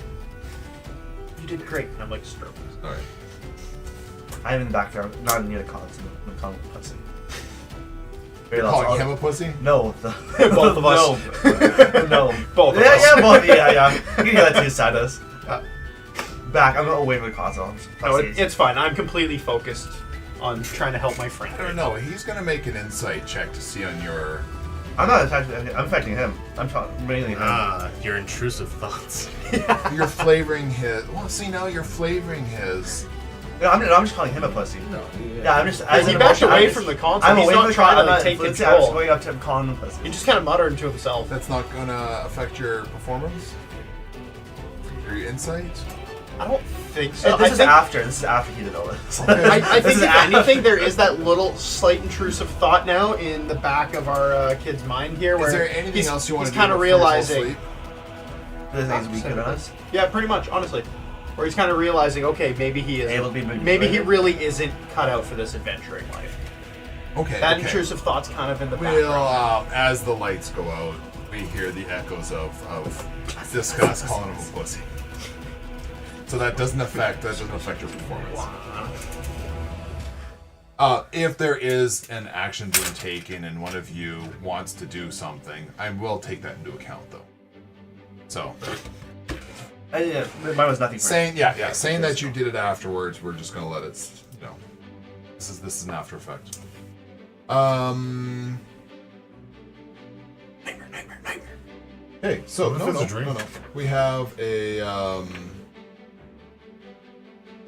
You did great. I'm like stroking. All right. I'm in the backyard, not near the cons. I'm calling him pussy. Very You're loud. calling him a pussy? No, Both of us. No. Both of Yeah, us. yeah, both. Yeah. You can hear that too, Stardust. Back. I'm away from the console. No, it's fine. I'm completely focused on trying to help my friend. I don't know. He's gonna make an insight check to see on your. I'm not affecting. I'm affecting him. I'm talking mainly him. Your intrusive thoughts. You're flavoring his. Well, see now you're flavoring his. No, I'm just calling him a pussy. Yeah, I'm just. As He an backed emotion, away I'm from just- the console. I'm He's away not from the trying to, console. like, take I'm just control. going up to him, calling him a pussy. He just kind of muttering to himself. That's not gonna affect your performance. Your insight. I don't think so. This I is think, after. This is after he did all this. I This think is if after. anything, there is that little slight intrusive thought now in the back of our kid's mind here, where Is there anything he's, else you want he's to do? kind of before you fall realizing. asleep? This thing's weak at us. Yeah, pretty much, honestly. Where he's kind of realizing, okay, maybe he is. Able to be Maybe he manipulated. really isn't cut out for this adventuring life. Okay. That okay. intrusive thought's kind of in the We'll, background. as the lights go out, we hear the echoes of discuss calling him a pussy. So that doesn't affect your performance. If there is an action being taken and one of you wants to do something, I will take that into account though. So Yeah, mine was nothing. For saying saying that you did it afterwards, we're just gonna let it. This is an after effect. Hey, so What if no, it's a dream? no. We have a.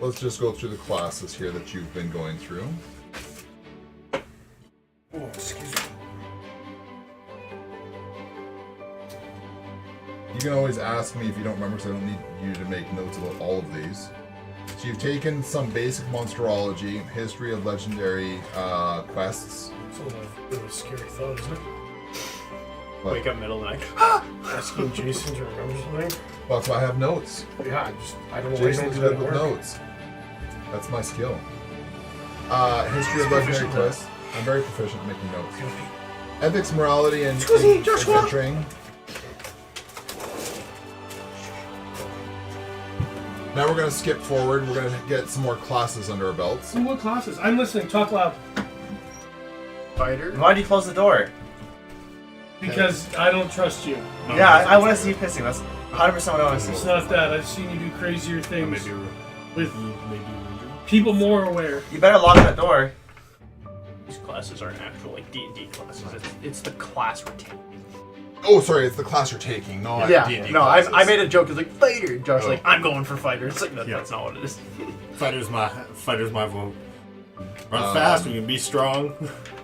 Let's just go through the classes here that you've been going through. Oh, excuse me. You can always ask me if you don't remember, because I don't need you to make notes about all of these. So you've taken some basic monsterology, history of legendary quests. It's a little bit of a scary thought, isn't it? But, Wake up middle of the night. Asking Jason to remember something. well, that's why I have notes. Yeah, I don't know why you don't Jason's do that good at with work. notes. That's my skill. History of legendary quests. I'm very proficient at making notes. Ethics, morality, and adventuring. Now we're going to skip forward. We're going to get some more classes under our belts. Some more classes. I'm listening. Talk loud. Fighter. Why do you close the door? Because I don't trust you. Yeah, I want to see you pissing. That's 100% what I want to It's see. not that. I've seen you do crazier things Maybe with people more aware. You better lock that door. These classes aren't actual like D&D classes. It's the class routine. Oh, sorry, it's the class you're taking, not Yeah. D&D No, classes. I made a joke. It's like fighter. Josh Oh. like I'm going for fighter. It's like Yeah. that's not what it is. Fighter's my vote. Run fast. We can be strong.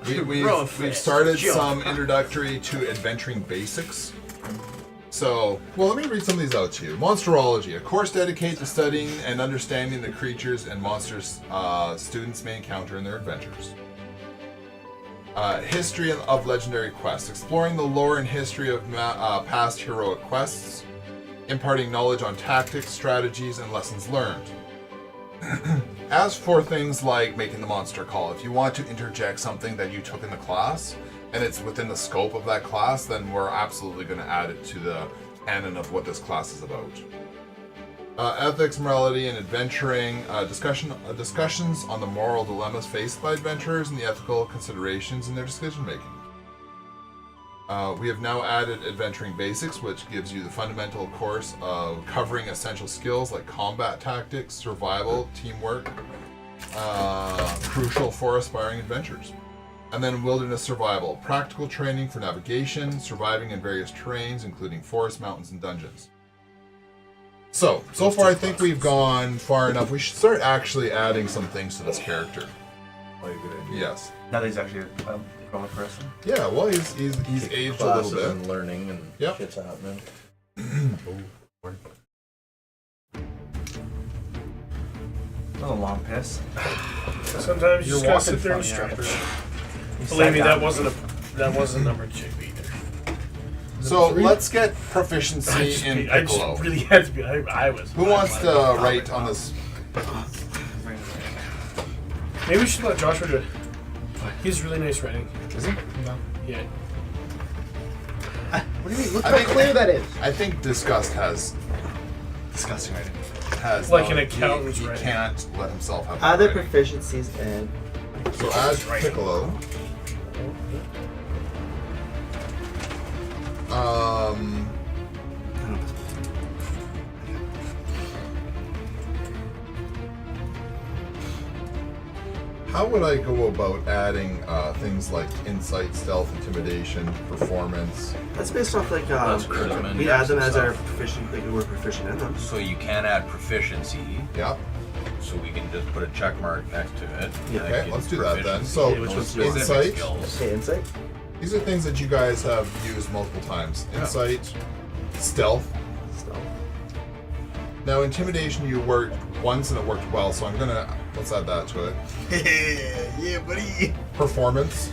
We've started some introductory to adventuring basics. So, well, let me read some of these out to you. Monsterology, a course dedicated to studying and understanding the creatures and monsters students may encounter in their adventures. History of legendary quests, exploring the lore and history of past heroic quests, imparting knowledge on tactics, strategies, and lessons learned. As for things like making the monster call, if you want to interject something that you took in the class, and it's within the scope of that class, then we're absolutely going to add it to the canon of what this class is about. Ethics, morality, and adventuring. Discussions on the moral dilemmas faced by adventurers and the ethical considerations in their decision making. We have now added adventuring basics, which gives you the fundamental course of covering essential skills like combat tactics, survival, teamwork, crucial for aspiring adventurers. And then wilderness survival, practical training for navigation, surviving in various terrains, including forests, mountains, and dungeons. So far I think we've gone far enough. We should start actually adding some things to this character. Like a good idea. Yes. Now that he's actually a grown person. Yeah, well, he's aged a little bit. And learning and Yep. shit's happening. That was a long piss. Sometimes you just gotta sit there and funny stretch. after. Believe me, that wasn't number 2 either. So let's get proficiency in I Piccolo. just really had to be. I was. Who wants to write on this? Maybe we should let Joshua do it. He's really nice writing. Is he? No. Yeah. What do you mean? Look I how think- clear that is. I think Disgust has Disgusting writing. Like an accountant's he writing. can't let himself have Other that writing. proficiencies and So add Piccolo. How would I go about adding things like insight, stealth, intimidation, performance? that's based off like That's charisma we and add them as our stuff. proficient, like we're proficient in them. So you can add proficiency, Yeah. so we can just put a check mark next to it. Yeah. That Okay, gives let's do that then. proficiency So, to which one's specific insight? skills. Okay, insight. These are things that you guys have used multiple times. Insight, stealth. Stealth. Now, intimidation you worked once and it worked well, so let's add that to it. Yeah, buddy. Performance.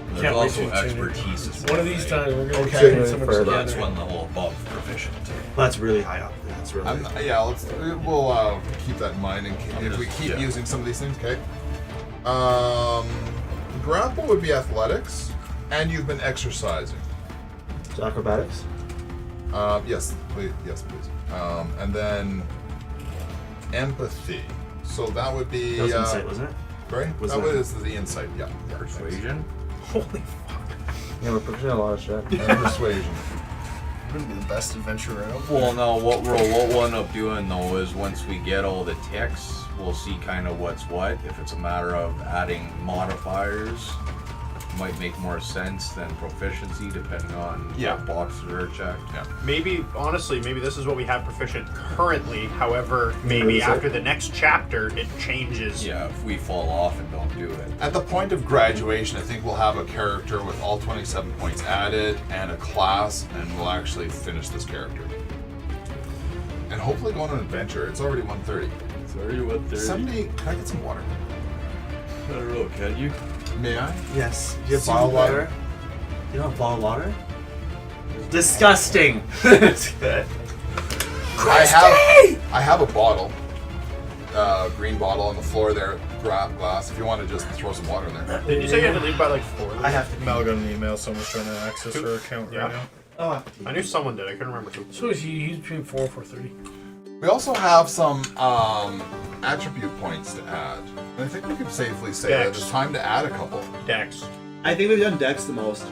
There's Can't wait also to change it. expertise as well. One of these right? times we're gonna Okay. be so much Further. That's together. one level above proficient. Well, that's really high up. That's really. We'll keep that in mind if we keep Yeah. using some of these things. Okay. Grapple would be athletics, and you've been exercising. So acrobatics. Yes, please. Yes, please. And then empathy. So that would be. That was insight, wasn't it? Right. Was That that- was the insight. Yeah. Persuasion. Holy fuck. Yeah, we're proficient in a lot of shit. And persuasion. Wouldn't be the best adventurer out. Well, no, what we'll end up doing though is once we get all the ticks, we'll see kind of what's what. If it's a matter of adding modifiers, might make more sense than proficiency, depending on Yeah. what boxes are checked. Yeah. Maybe, honestly, maybe this is what we have proficient currently. However, maybe Really after the next chapter, it changes. Yeah, if we fall off and don't do it. At the point of graduation, I think we'll have a character with all 27 points added and a class, and we'll actually finish this character. And hopefully go on an adventure. It's already 1:30. Sorry, what 30? Somebody, can I get some water? I don't know, can you? May I? Yes. Do you have See bottled what? water? You don't have bottled water? Disgusting. It's good. I have a bottle, green bottle on the floor there, glass. If you want to just throw some water in there. Did you say you had to leave by like 4? I have to. Mel got an email. Someone's trying to access her account Yeah. right now. Oh, I knew someone did. I couldn't remember who. So is he's between 4 and 4:30. We also have some attribute points to add. And I think we could safely say that Dex. it's time to add a couple. Dex. I think we've done Dex the most.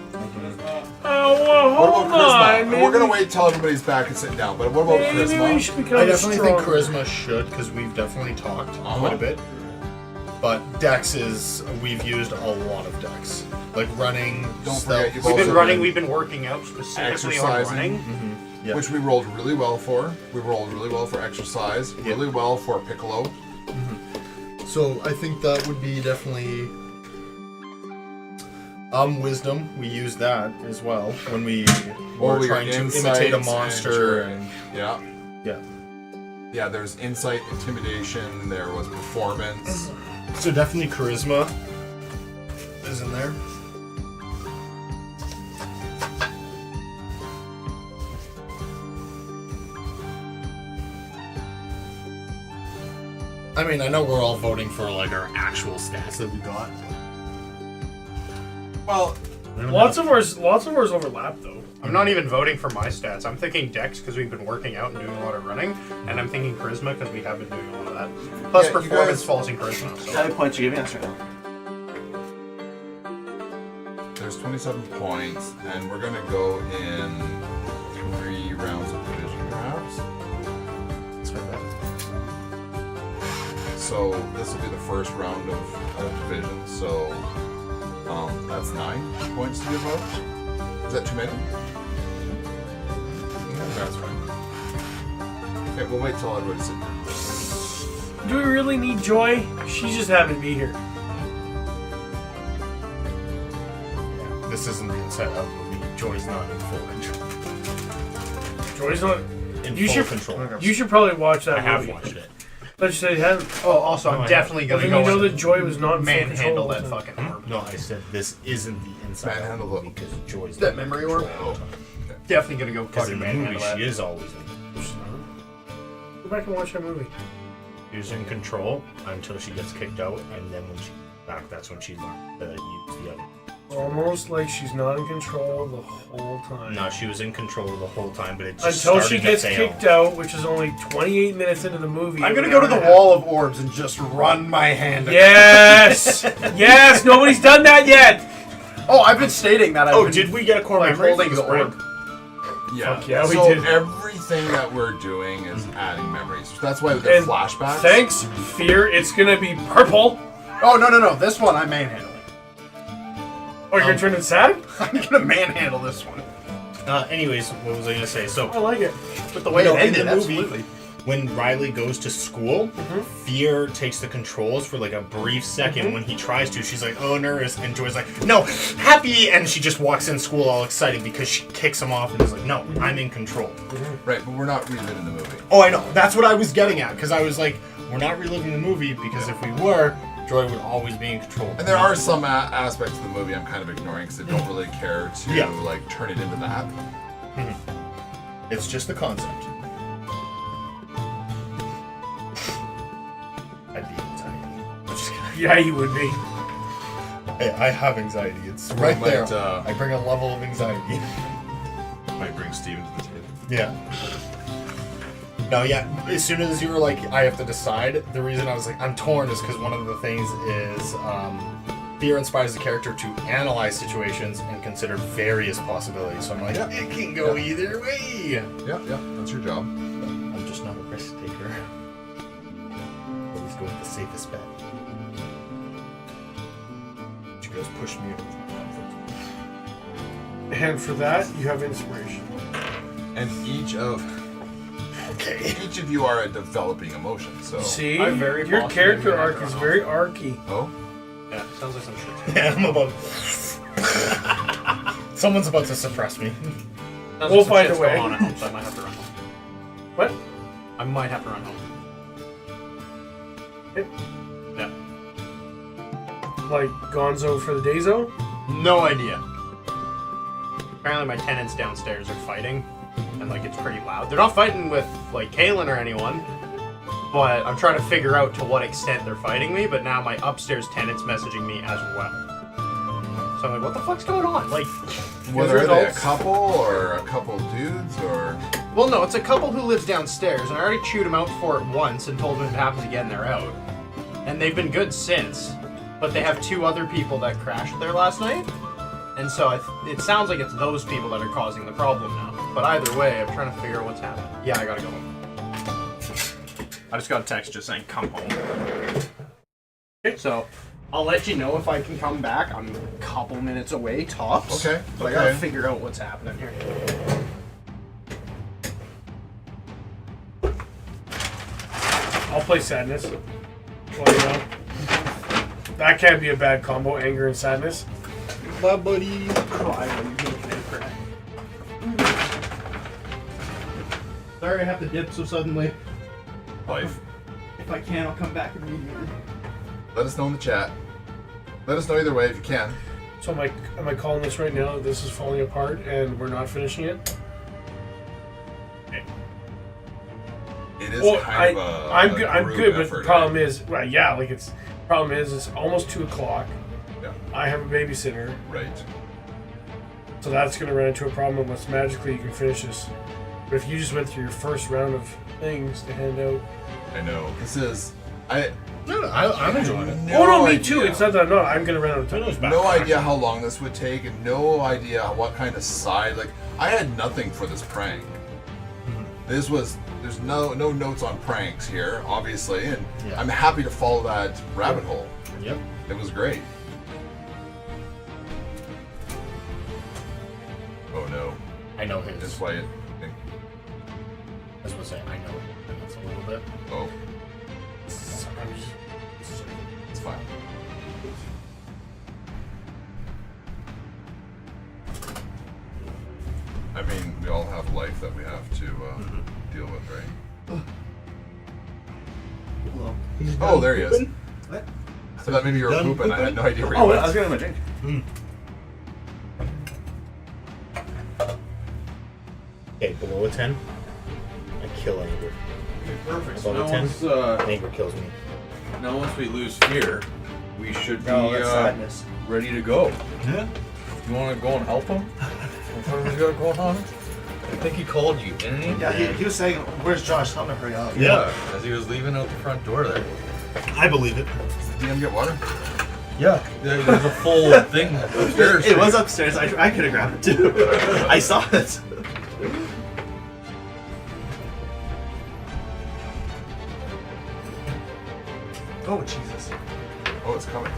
Oh, well, What hold about charisma? on. Maybe, We're gonna wait till everybody's back and sitting down. But what about maybe we charisma? should become I definitely stronger. think charisma should, because we've definitely talked Uh-huh. quite a bit. But Dex is, we've used a lot of Dex. Like running. Don't stealth. forget, you've We've also been running. We've been working out specifically on exercising. running. Yeah. which we rolled really well for. We rolled really well for exercise, really well for Piccolo. So I think that would be definitely wisdom. We use that as well when we were your trying to imitate insights a monster. and yeah. Yeah. Yeah, there's insight, intimidation, there was performance. So definitely charisma is in there. I mean, I know we're all voting for like our actual stats that we got. Well, Lots of ours overlap though. I'm not even voting for my stats. I'm thinking Dex because we've been working out and doing a lot of running, and I'm thinking Charisma because we have been doing a lot of that. Plus, Yeah, you performance guys- falls in Charisma. How So. many points you giving us right now? there's 27 points, and we're gonna go in 3 rounds of division, perhaps. So this will be the first round of division. So that's 9 points to give out. Is that too many? That's fine. Okay, we'll wait till everybody's in here. Do we really need Joy? She's just happy to be here. This isn't the Inside Out movie. Joy's not in full control. Joy's not. In You full should- control. You should probably watch that I have movie. watched it. But you said you hadn't. Oh, also, No, I I'm definitely But gonna then you go know and that Joy was not in full manhandle control that of the- fucking orb. No, I said this isn't the Inside Out Manhandle movie the- because Joy's That not in memory control orb? all the time. Definitely gonna go Because in fucking the movie, manhandle she that. is always in. Go back and watch that movie. She's in control until she gets kicked out, and then when she's back, that's when she learned to use the other. Almost like she's not in control the whole time. No, she was in control the whole time, but it just Until she started to gets fail. kicked out, which is only 28 minutes into the movie. I'm gonna go to the wall of orbs and just run my hand. Yes! Yes! Nobody's done that yet! Oh, I've been stating that. I've Oh, been, did we get a core like, memory holding for the spring? orb. Yeah. Fuck yeah, we so did. everything that we're doing is adding memories. So that's why they're And flashbacks. Thanks, Fear. It's gonna be purple. Oh no! This one I'm manhandling. Oh, you're gonna turn it sad? I'm gonna manhandle this one. Anyways, what was I gonna say? So, I like it. But the way No, it in ended, the movie, absolutely. when Riley goes to school, Fear takes the controls for like a brief second. When he tries to, she's like, "Oh, nervous," and Joy's like, "No, happy," and she just walks in school all excited because she kicks him off and is like, "No, I'm in control." Right, but we're not reliving the movie. Oh, I know. That's what I was getting at because I was like, "We're not reliving the movie because if we were, Joy would always be in control." And there are some aspects of the movie I'm kind of ignoring because I don't really care to Yeah. like turn it into that. It's just the concept. I'd be anxiety. I'm just kidding. Yeah, you would be. Hey, I have anxiety. It's We right might, there. I bring a level of anxiety. Might bring Steven to the table. Yeah. No, yeah. As soon as you were like, I have to decide, the reason I was like, I'm torn is because one of the things is fear inspires the character to analyze situations and consider various possibilities. So I'm like, it can go either way. Yeah, that's your job. I'm just not a risk taker. Always go with the safest bet. You guys push me over my comfort zone. And for that, you have inspiration. And each of you are a developing emotion. So See? I'm very Your bossy character and arc whatever. is very archy. oh, Yeah, sounds like some shit. Yeah, I'm about. Someone's about to suppress me. Sounds We'll like some find shit's a way. going on at home, so I might have to run home. What? I might have to run home. Yeah. Like Gonzo for the Dayzo? No idea. Apparently my tenants downstairs are fighting, and like it's pretty loud. They're not fighting with like Kaylin or anyone, but I'm trying to figure out to what extent they're fighting me, but now my upstairs tenant's messaging me as well. So I'm like, what the fuck's going on? Like, whether these are they a adults- couple or a couple dudes or Well, no, it's a couple who lives downstairs, and I already chewed them out for it once and told them if it happens again, they're out. And they've been good since, but they have 2 other people that crashed there last night, and so it sounds like it's those people that are causing the problem now. But either way, I'm trying to figure out what's happening. Yeah, I gotta go home. I just got a text just saying, come home. Okay, so I'll let you know if I can come back. I'm a couple minutes away, tops. Okay, But I gotta okay. figure out what's happening here. I'll play sadness. Well, you know, that can't be a bad combo. Anger and sadness. Bye, buddy. Cry while you're looking at cry. Sorry I have to dip so suddenly. Life. If I can, I'll come back immediately. Let us know in the chat. Let us know either way if you can. So am I calling this right now that this is falling apart and we're not finishing it? It is Well, kind of a I'm good. a I'm group good, but effort, the problem is, right? Yeah, like it's problem is it's almost 2:00. Yeah, I have a babysitter, right. so that's gonna run into a problem unless magically you can finish this. But if you just went through your first round of things to hand out, I know. This is... No, I'm enjoying it. oh no, me idea. too. It's not that I'm not. I'm gonna run out of time. No idea how long this would take, and no idea what kind of side. Like, I had nothing for this prank. This was... There's no notes on pranks here, obviously, and Yeah. I'm happy to follow that rabbit hole. Yep. It was great. Oh no. I know That's his. why it... I was gonna say, I know it. And that's a little bit. Oh, it's fine. I mean, we all have life that we have to deal with, right? Hello. Oh, there he is. What? I thought maybe you were Done pooping. I had no idea where you Oh, went. I was getting my drink. Okay, below a 10, I kill anger. Okay, perfect. So Above now a 10, once, anger kills me. now once we lose fear, we should be No, that's sadness. ready to go. Yeah. You want to go and help him? What's going on? I think he called you, didn't he? Yeah, he was saying, "Where's Josh? Tell him to hurry up." Yeah, as he was leaving out the front door there. I believe it. DM get water? Yeah, there's a full thing upstairs. It was upstairs. I could have grabbed it too. I saw it. Oh Jesus! Oh, it's coming.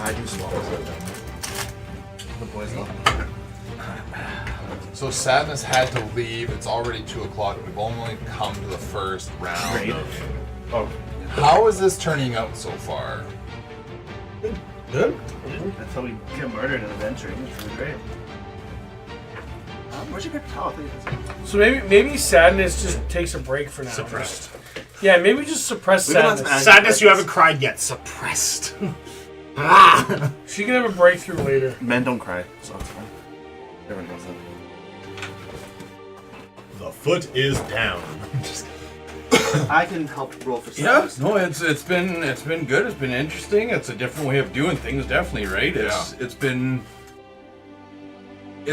I do swallow. The boys love me. So Sadness had to leave. It's already 2 o'clock. We've only come to the first round. Great. Oh, How is this turning out so far? Good. that's how we get murdered in adventuring. It's really great. Where'd you pick towel? So maybe sadness just takes a break for now. Suppressed. Yeah, maybe just suppress We've been on sadness. some Sadness, you haven't cried yet. Suppressed. She can have a breakthrough later. Men don't cry, so it's fine. Everyone knows that. The foot is down. I can help roll for Yeah, sadness. no, it's been good. It's been interesting. It's a different way of doing things, definitely, right? It's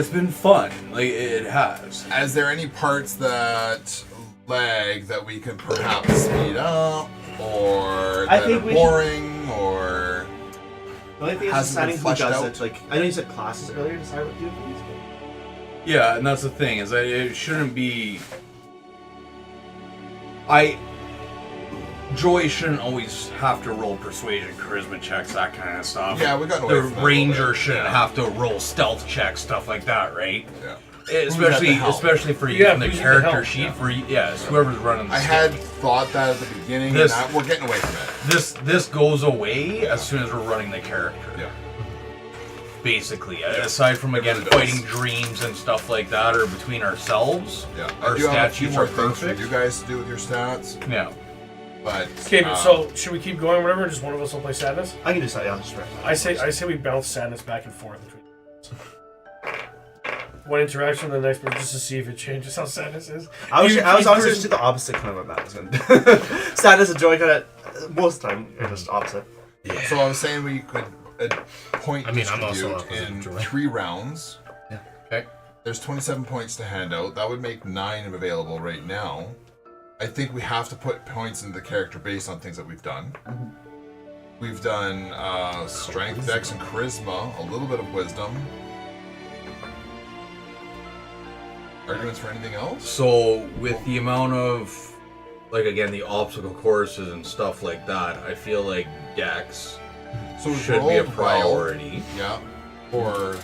been fun. Like it has. Is there any parts that lag that we could perhaps speed up, or I that think are we boring, or The only thing is Hasn't been deciding who fleshed does out. it. Like, I know you said classes earlier, decide what to do for these. Yeah, and that's the thing is that it shouldn't be. Joy shouldn't always have to roll persuasion, charisma checks, that kind of stuff. Yeah, we got away The from that a ranger little bit. shouldn't have to roll stealth checks, stuff like that, right? yeah. Especially, help? especially for Yeah, using the who's at the character help? sheet Yeah. for it's whoever's running. The I had thought that at the beginning, This- and we're getting away from it. this goes away as soon as we're running the character. Yeah. Basically, aside from again really does. fighting dreams and stuff like that, or between ourselves, Yeah. our I do have a few statutes more are things for perfect. you guys to do with your stats, Yeah. but Okay, but so should we keep going, or whatever? Or just one of us will play sadness. I can decide. Yeah, just I say we bounce sadness back and forth between. One interaction with the next person just to see if it changes how sadness is. I was You- honestly person- just do the opposite kind of what Matt was gonna do. Sadness and joy kind of most of the time are just opposite. So I was saying we could point I mean, I'm distribute also opposite in Joy. 3 rounds. Okay. There's 27 points to hand out. That would make 9 available right now. I think we have to put points into the character based on things that we've done. We've done strength, dex, and charisma. A little bit of wisdom. Arguments for anything else? So with the amount of, like again, the obstacle courses and stuff like that, I feel like Dex So should be a rolled priority. well. Yeah. Or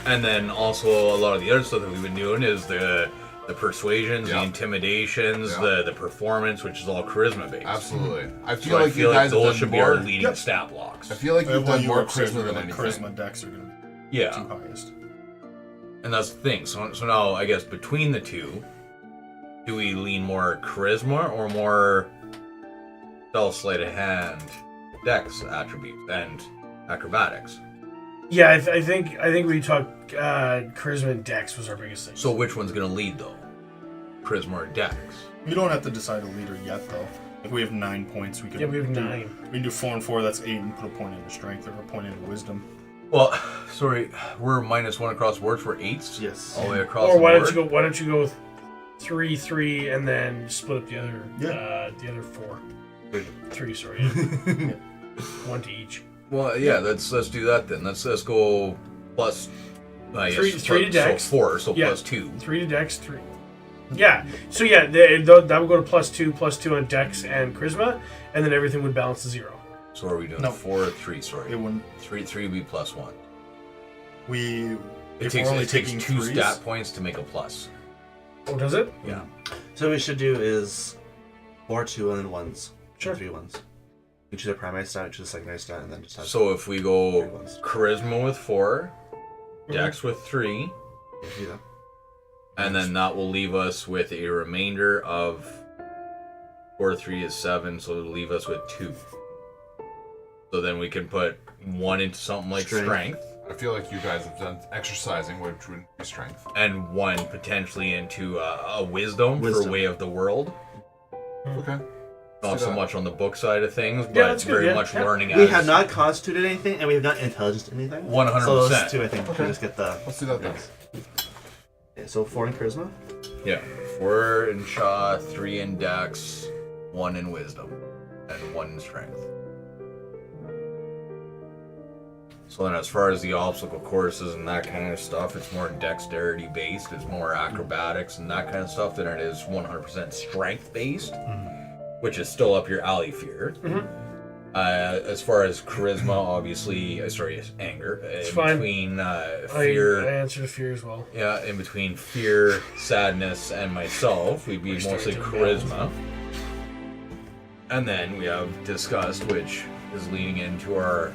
And then also a lot of the other stuff that we've been doing is the persuasions, Yeah. the intimidations, Yeah. the performance, which is all charisma based. absolutely. I So feel I like feel you guys like have those done should be more. our leading stat blocks. I feel like you've Well, done you more were saying charisma than like anything. charisma decks are going to be Yeah. two highest. And that's the thing. So now I guess between the two, do we lean more charisma or more spell sleight of hand, dex attributes and acrobatics? Yeah, I think we talked charisma and dex was our biggest thing. So which one's gonna lead though? Charisma or dex? We don't have to decide a leader yet, though. Like we have 9 points. We yeah, we have 9. We can do 4 and 4. That's 8, and put a point into strength or a point into wisdom. Well, sorry, we're -1 across the board for 8s. Yes. All the way across Or the why board. don't you go with 3, 3, and then split up the other 4. 3, sorry. Yeah. 1 to each. Well, yeah, let's do that then. Let's go plus. I guess, Three to dex. So 4, so Yeah. plus 2. 3 to dex, 3. Yeah. So yeah, that would go to +2 on dex and charisma, and then everything would balance to 0. So are we doing No. 4 or 3? Sorry, It wouldn't. 3 would be +1. We. It if we're only takes taking 2 threes, stat points to make a plus. Oh, does it? Yeah. So what we should do is 4 2 and then 1s. Sure. 3 1s. You choose a primary stat, you choose a secondary stat, and then just have So if we 3 go 1s. charisma with 4, dex with 3, Yeah, do that. and then that will leave us with a remainder of 4, 3 is 7, so it'll leave us with 2. So then we can put 1 into something like strength I feel like you guys have done exercising, which would be strength. and 1 potentially into a wisdom for Wisdom. way of the world. Okay. Not do so that. much on the book side of things, but that's good, very yeah. much Yeah. learning We as have not constituted anything, and we have not intelligence anything. 100%. So those two, I think, Okay. we just get the. Let's do that then. Okay, so 4 in charisma. Yeah, 4 in Shaw, 3 in Dex, 1 in Wisdom, and 1 in Strength. So then as far as the obstacle courses and that kind of stuff, it's more dexterity based, it's more acrobatics and that kind of stuff than it is 100% strength based, which is still up your alley, Fear. As far as charisma, obviously, anger. It's fine. Between Fear. I fear, answered fear as well. yeah, in between fear, sadness, and myself, we'd be We're mostly starting to charisma. And then we have disgust, which is leading into our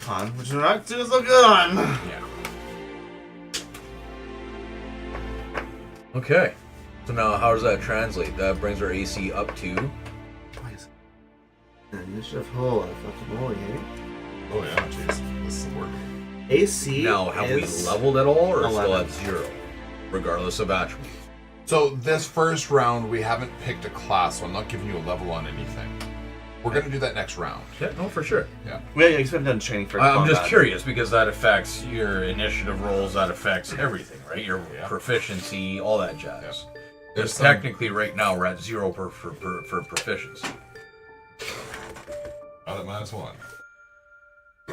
Con, which we're not doing so good on. yeah. Okay, so now how does that translate? That brings our AC up to Initiative, holy fucking moly, hey? Oh yeah, jeez. This is the work. AC. now. Have we is leveled at all, or still 11. at 0, regardless of attributes? So this first round, we haven't picked a class, so I'm not giving you a level on anything. We're gonna do that next round. Yeah, no, for sure. Yeah. We haven't done training for. I'm just combat. curious because that affects your initiative rolls. That affects everything, right? Your Yeah. proficiency, all that jazz. Yeah. Because There's some- technically, right now we're at 0 for proficiency. Not at -1.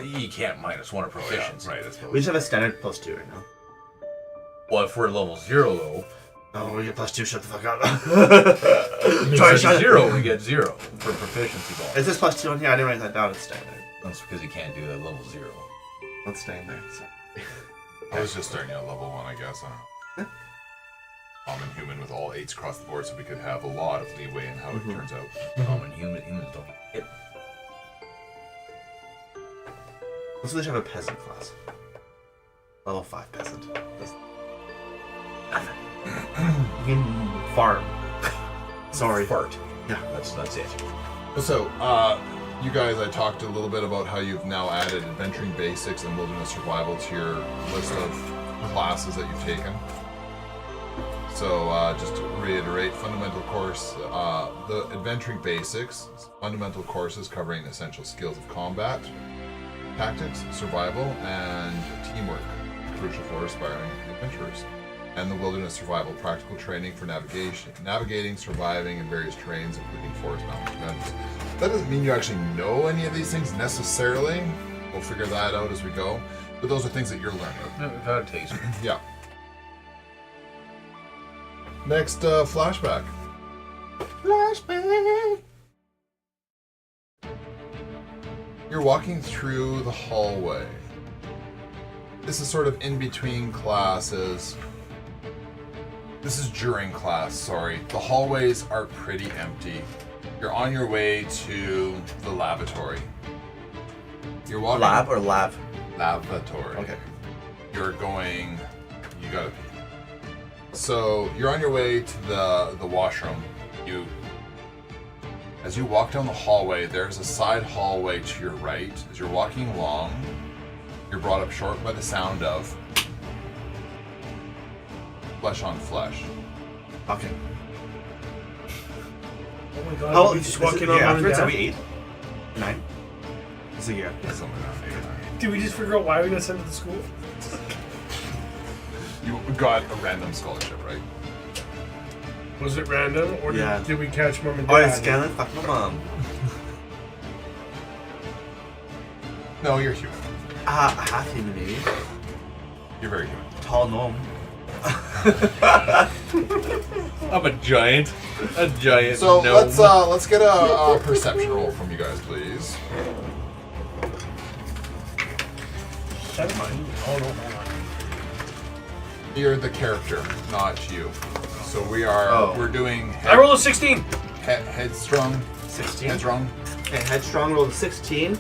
You can't -1 a proficiency. Right. That's We just have a standard +2 right now. Well, if we're level 0 though, Oh, we get +2. Shut the fuck up. sorry, shut it. 0 we get 0 for proficiency bonus. Is this +2 on here? I didn't write that down. It's staying there. That's because you can't do that level 0. It's staying there. So. I was just starting at level 1, I guess. I don't know. Common human with all 8s across the board, so we could have a lot of leeway in how it turns out. Common humans don't hit. Let's at least have a peasant class. Level 5 peasant. That's nothing. You can farm. Sorry. Fart. Yeah. That's it. So, you guys, I talked a little bit about how you've now added adventuring basics and wilderness survival to your list of classes that you've taken. So, just to reiterate, fundamental course, the adventuring basics, fundamental courses covering essential skills of combat, tactics, survival, and teamwork, crucial for aspiring adventurers. And the wilderness survival, practical training for navigating, surviving in various terrains, including forest, mountains, mountains. That doesn't mean you actually know any of these things necessarily. We'll figure that out as we go. But those are things that you're learning. No, we've had a taste. Yeah. Next flashback. Flashback. You're walking through the hallway. This is sort of in between classes. This is during class, sorry. The hallways are pretty empty. You're on your way to the lavatory. You're walking... Lab or lav? Lavatory. Okay. You're going... You gotta pee. So, you're on your way to the washroom. As you walk down the hallway, there's a side hallway to your right. As you're walking along, you're brought up short by the sound of flesh on flesh. Okay. Oh my god, How we just walk in on yeah, mom and afterwards, are dad? we 8? 9? It's a year. Something around there. Did we just figure out why we got sent to the school? You got a random scholarship, right? Was it random, or Yeah. did we catch mom and dad? Oh, it's Scanlan? Fuck my mom. No, you're human. Half human, maybe. You're very human. Tall gnome. I'm a giant. A giant. So gnome. let's get a perception roll from you guys, please. That's mine. Oh no, hold on. You're the character, not you. So we're doing I rolled a 16. headstrong. 16. Headstrong. Okay, headstrong rolled 16.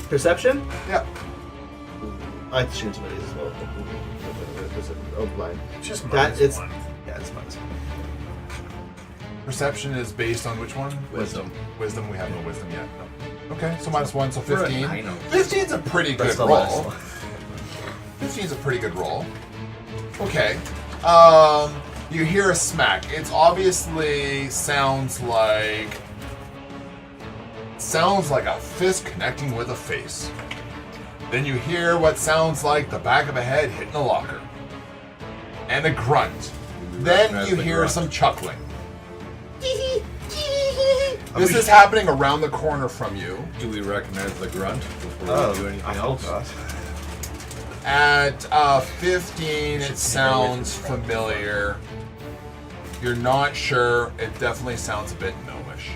Perception? Yeah. I like to change some of these as well. Oh, blind. Just That minus is. one. Yeah, it's minus one. Perception is based on which one? Wisdom. Wisdom. We have no wisdom yet. No. Okay, so -1, so 15. I know. 15's a pretty That's good the last roll. one. 15's a pretty good roll. Okay. You hear a smack. It's obviously sounds like a fist connecting with a face. Then you hear what sounds like the back of a head hitting a locker. And a grunt. Then recognize you the hear grunt. some chuckling. This is happening around the corner from you. Do we recognize the grunt before we do anything else? At 15, it sounds familiar. You're not sure. It definitely sounds a bit gnomish.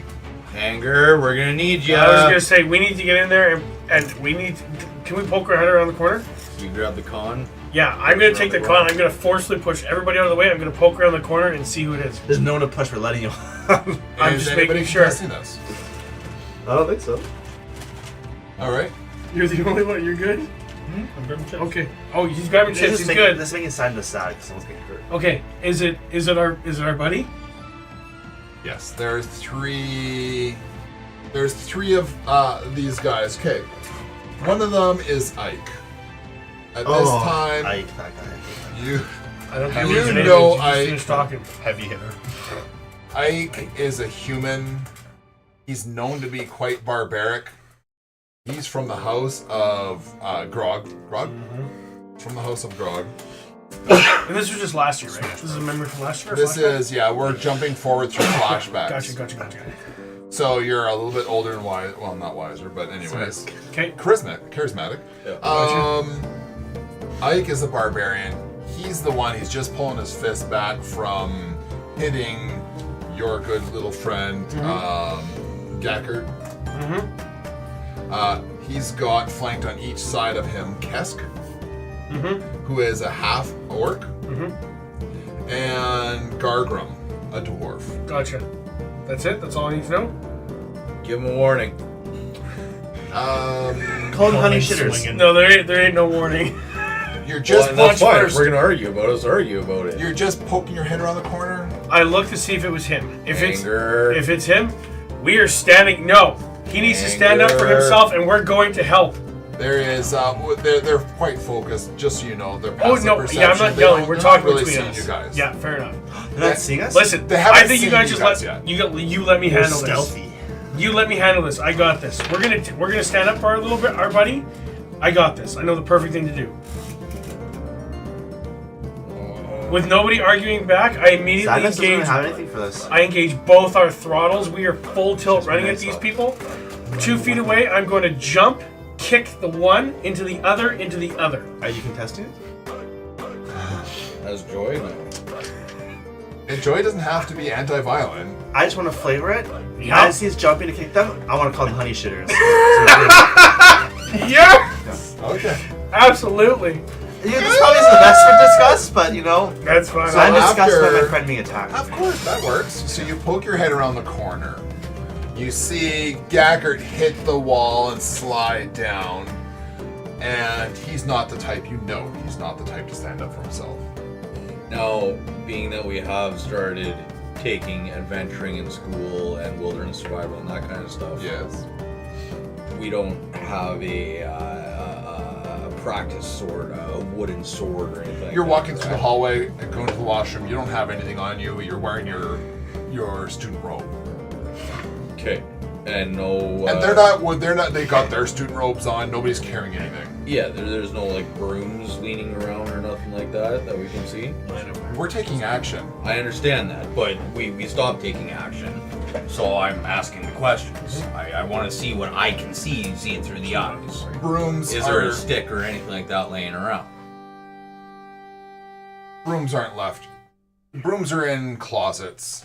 Anger, we're gonna need ya. I was gonna say we need to get in there and we need. Can we poke our head around the corner? You grab the con. Yeah, I'm gonna take the con. I'm gonna forcefully push everybody out of the way. I'm gonna poke around the corner and see who it is. There's no one to push for letting you. I'm Is just anybody making sure. contesting this? I don't think so. All right. You're the only one. You're good. I'm grabbing chips. Okay. Oh, he's grabbing chips. He's good. Let's make it side to side because someone's getting hurt. Okay. Is it our buddy? Yes. There's three of these guys. Okay. One of them is Ike. At this time, Ike, that guy. you I don't You think know I I- finished talking. Heavy hitter. Ike is a human. He's known to be quite barbaric. He's from the house of Grog. Grog? From the house of Grog. And this was just last year, right? This is a memory from last year. or This flashback? is, yeah, we're jumping forward through flashbacks. Gotcha. So you're a little bit older and wise. Well, not wiser, but anyways. Okay. Charismatic. Ike is a barbarian. He's the one, he's just pulling his fist back from hitting your good little friend, Gackert. He's got flanked on each side of him Kesk, who is a half orc, and Gargrum, a dwarf. Gotcha. That's it? That's all I need to know? Give him a warning. Call them honey shitters. Swinging. No, there ain't no warning. You're just Well, that's poking fine. first. We're gonna argue about it. Let's argue about it. You're just poking your head around the corner. I look to see if it was him. If Anger. it's him, we are standing. No, he needs to stand up for Anger. himself, and we're going to help. There is, they're quite focused. Just so you know, they're Oh passive no, perception. yeah, I'm not They yelling. don't- We're they're talking not really between seeing us. you guys. Yeah, fair enough. They're not seeing us? Listen, They haven't I think you seen guys you just guys let yet. you let me We're handle this. stealthy. You let me handle this. I got this. We're gonna stand up for our little bit, our buddy. I got this. I know the perfect thing to do. With nobody arguing back, I immediately Sadness doesn't engage. have anything for this. I engage both our throttles. We are full tilt running at these people. 2 feet away, I'm going to jump, kick the one into the other, into the other. Are you contesting it? As joy. Joy doesn't have to be anti-violent. I just want to flavor it. Yeah. As he's jumping to kick them, I want to call them honey shitters. Yes! Okay. Absolutely. Yeah, this probably isn't the best for disgust, but you know, That's fine. So I'm disgusted by after- my friend being attacked. Of course, that works. So you poke your head around the corner. You see Gackert hit the wall and slide down. And he's not the type, he's not the type to stand up for himself. Now, being that we have started taking adventuring in school and wilderness survival and that kind of stuff, Yes. we don't have a practice sword, a wooden sword or anything. You're like walking that, through the right? hallway and going to the washroom. You don't have anything on you. You're wearing your student robe. Okay. And no. And they're not. They got their student robes on. Nobody's carrying anything. Yeah, there's no like brooms leaning around or nothing like that we can see. We're taking action. I understand that, but we stopped taking action. So I'm asking the questions. I want to see what I can see it through the eyes. Brooms Is there are a stick or anything like that laying around? brooms aren't left. Brooms are in closets.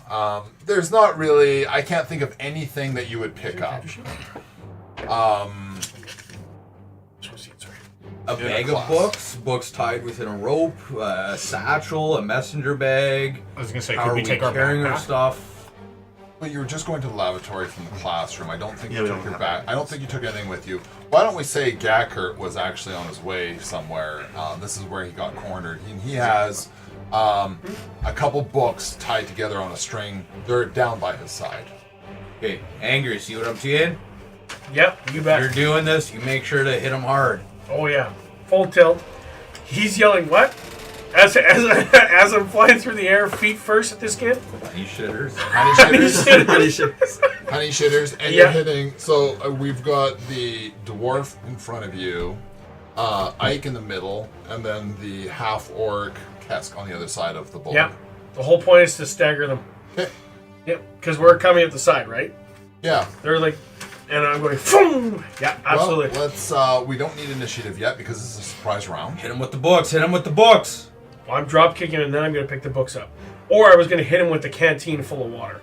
There's not really. I can't think of anything that you would pick up. A In a bag of class. books tied within a rope, a satchel, a messenger bag. I was gonna say, How could are we take our carrying our backpack? stuff? But you were just going to the lavatory from the classroom. I don't think Yeah, you we took don't your have back. I don't think you took anything with you. Why don't we say Gackert was actually on his way somewhere? This is where he got cornered. He has a couple books tied together on a string. They're down by his side. Okay, Angry, see what I'm seeing? Yep, you bet. You're doing this, you make sure to hit him hard. Oh yeah, full tilt. He's yelling what? As I'm flying through the air, feet first at this kid. You shitters. Honey shitters. Honey shitters. Honey shitters. And Yeah. you're hitting. So we've got the dwarf in front of you, Ike in the middle, and then the half-orc Kesk on the other side of the boulder. Yeah. The whole point is to stagger them. Okay. Yep. Because we're coming at the side, right? Yeah. They're like, and I'm going, boom. Yeah, absolutely. Well, let's. We don't need initiative yet because this is a surprise round. Hit him with the books, hit him with the books. I'm drop kicking and then I'm going to pick the books up. Or I was going to hit him with the canteen full of water.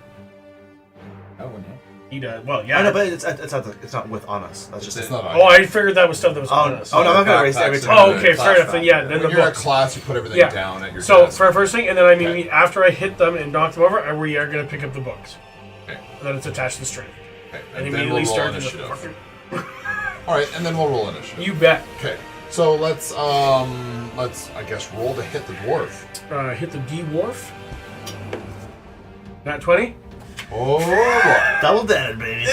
Oh, no. He does. Well, yeah. I know, but it's not with on us. That's just It's it. not. Oh, I figured that was stuff that was on us. Oh no, I'm not gonna erase it every Backpacks time. Oh, okay, fair enough. Then yeah, then When the you're at books. class, you put everything Yeah. down at your So desk. for first thing, and then I mean Okay. after I hit them and knock them over, we are going to pick up the books. Okay. And then it's attached to the string. Okay. And And then immediately we'll roll start to initiative. All right, and then we'll roll initiative. You bet. Okay. So let's I guess roll to hit the dwarf. Hit the D wharf. Not 20. Oh boy. Double dead, baby.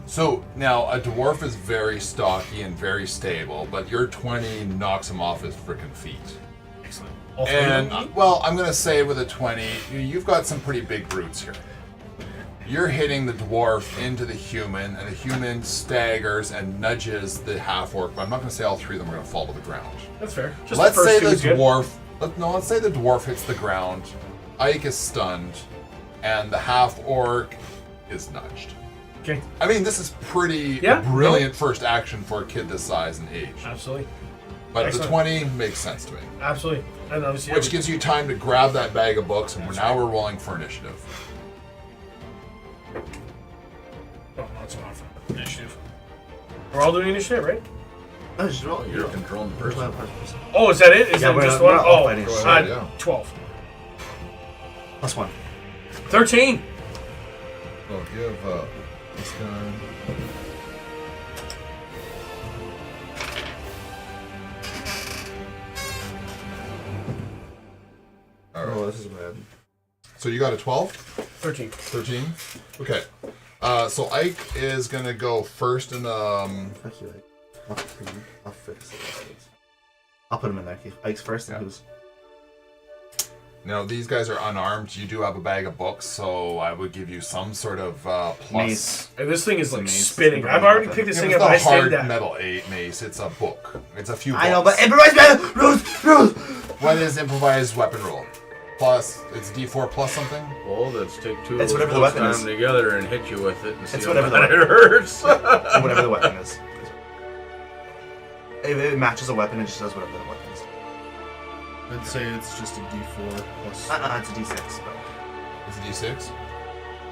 So now a dwarf is very stocky and very stable, but your 20 knocks him off his freaking feet. Excellent. All three of And them? well, I'm gonna say with a 20, you've got some pretty big brutes here. You're hitting the dwarf into the human, and the human staggers and nudges the half orc. But I'm not gonna say all three of them are gonna fall to the ground. That's fair. Just Let's the say first two the is good. dwarf. Let's say the dwarf hits the ground. Ike is stunned, and the half orc is nudged. Okay. I mean, this is pretty Yeah, brilliant first action for a kid this size and age. Absolutely. But Excellent. the 20 makes sense to me. Absolutely. And obviously, Which gives you time to grab that bag of books, and now we're rolling for initiative. Oh, that's not fun. Initiative. We're all doing initiative, right? No, just roll. You're controlling the Where's my person. person? Oh, is that it? Is Yeah, that we're just not- one? we're not all Oh, fighting. Go ahead, yeah. 12. +1. 13. Oh, give this guy. Oh, this is bad. So you got a 12? 13. 13? Okay. So Ike is gonna go first in Fuck you, Ike. I'll fix it. I'll put him in there. Ike's first, and Yeah. who's? now these guys are unarmed. You do have a bag of books, so I would give you some sort of plus. Mace. And this thing is like Mace. spinning. I've already picked this Yeah, thing it's up. I not saved hard that. metal mace. It's a book. It's a few books. I know, but improvise man, rules. What is improvised weapon roll? Plus, it's D4 plus something? Well, let's take two It's of whatever the those, weapon tie is. them together and hit you with it and see It's how whatever the bad it weapon- hurts. Whatever the weapon is. If it matches a weapon, it just does whatever the weapon is. I'd say it's just a D4 plus. It's a D6. It's a D6.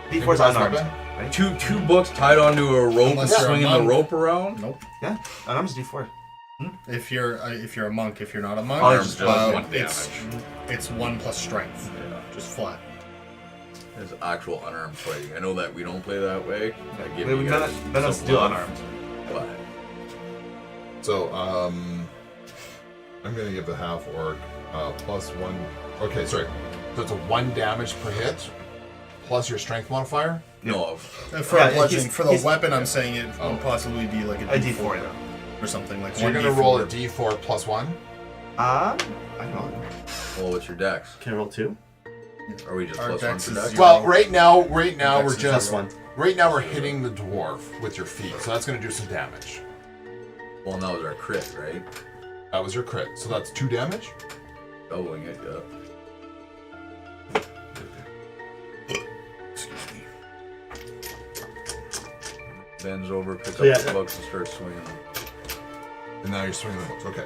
D4's unarmed. weapon? Right? Two books tied onto a rope and Unless you're a swinging the monk. rope around. Nope. Yeah, unarmed's D4. If you're a monk, if you're not a monk, Arms just uh, 1 it's 1 plus strength. Just flat. There's actual unarmed fighting. I know that we don't play that way. I give None you guys of us some do love, unarmed. But So, I'm gonna give the half orc +1. Okay, sorry. So it's a 1 damage per hit, plus your strength modifier. no, For Yeah, a bludgeoning, he's- for the he's- weapon, I'm saying it Oh. would possibly be like A D4 though. or something like. So you're 1d4. gonna roll a D4 +1. I can roll it. well, what's your dex? Can I roll 2? Are we just Our +1 dex for is dex? zero. Well, right now we're Dex is just +1. right now we're hitting the dwarf with your feet, so that's gonna do some damage. Well, that was our crit, right? That was your crit, so that's 2 damage. Doubling it, yeah. Bends over, picks So, yeah. up the books, and starts swinging them. And now you're swinging the books. Okay.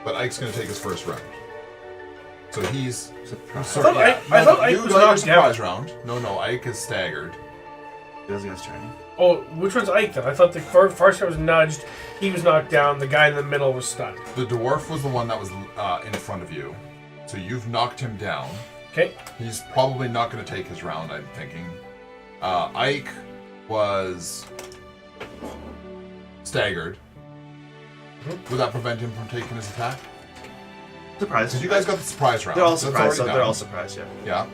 But Ike's gonna take his first round. So he's. I thought Ike you was got your knocked down. surprise round. No, Ike is staggered. He doesn't get his turn. Oh, which one's Ike then? I thought the first guy was nudged. He was knocked down. The guy in the middle was stunned. The dwarf was the one that was in front of you. So you've knocked him down. Okay. He's probably not going to take his round, I'm thinking. Ike was staggered. Would that prevent him from taking his attack? Surprise. Because you guys got the surprise round. They're all That's surprised. already So done. they're all surprised, yeah. Yeah.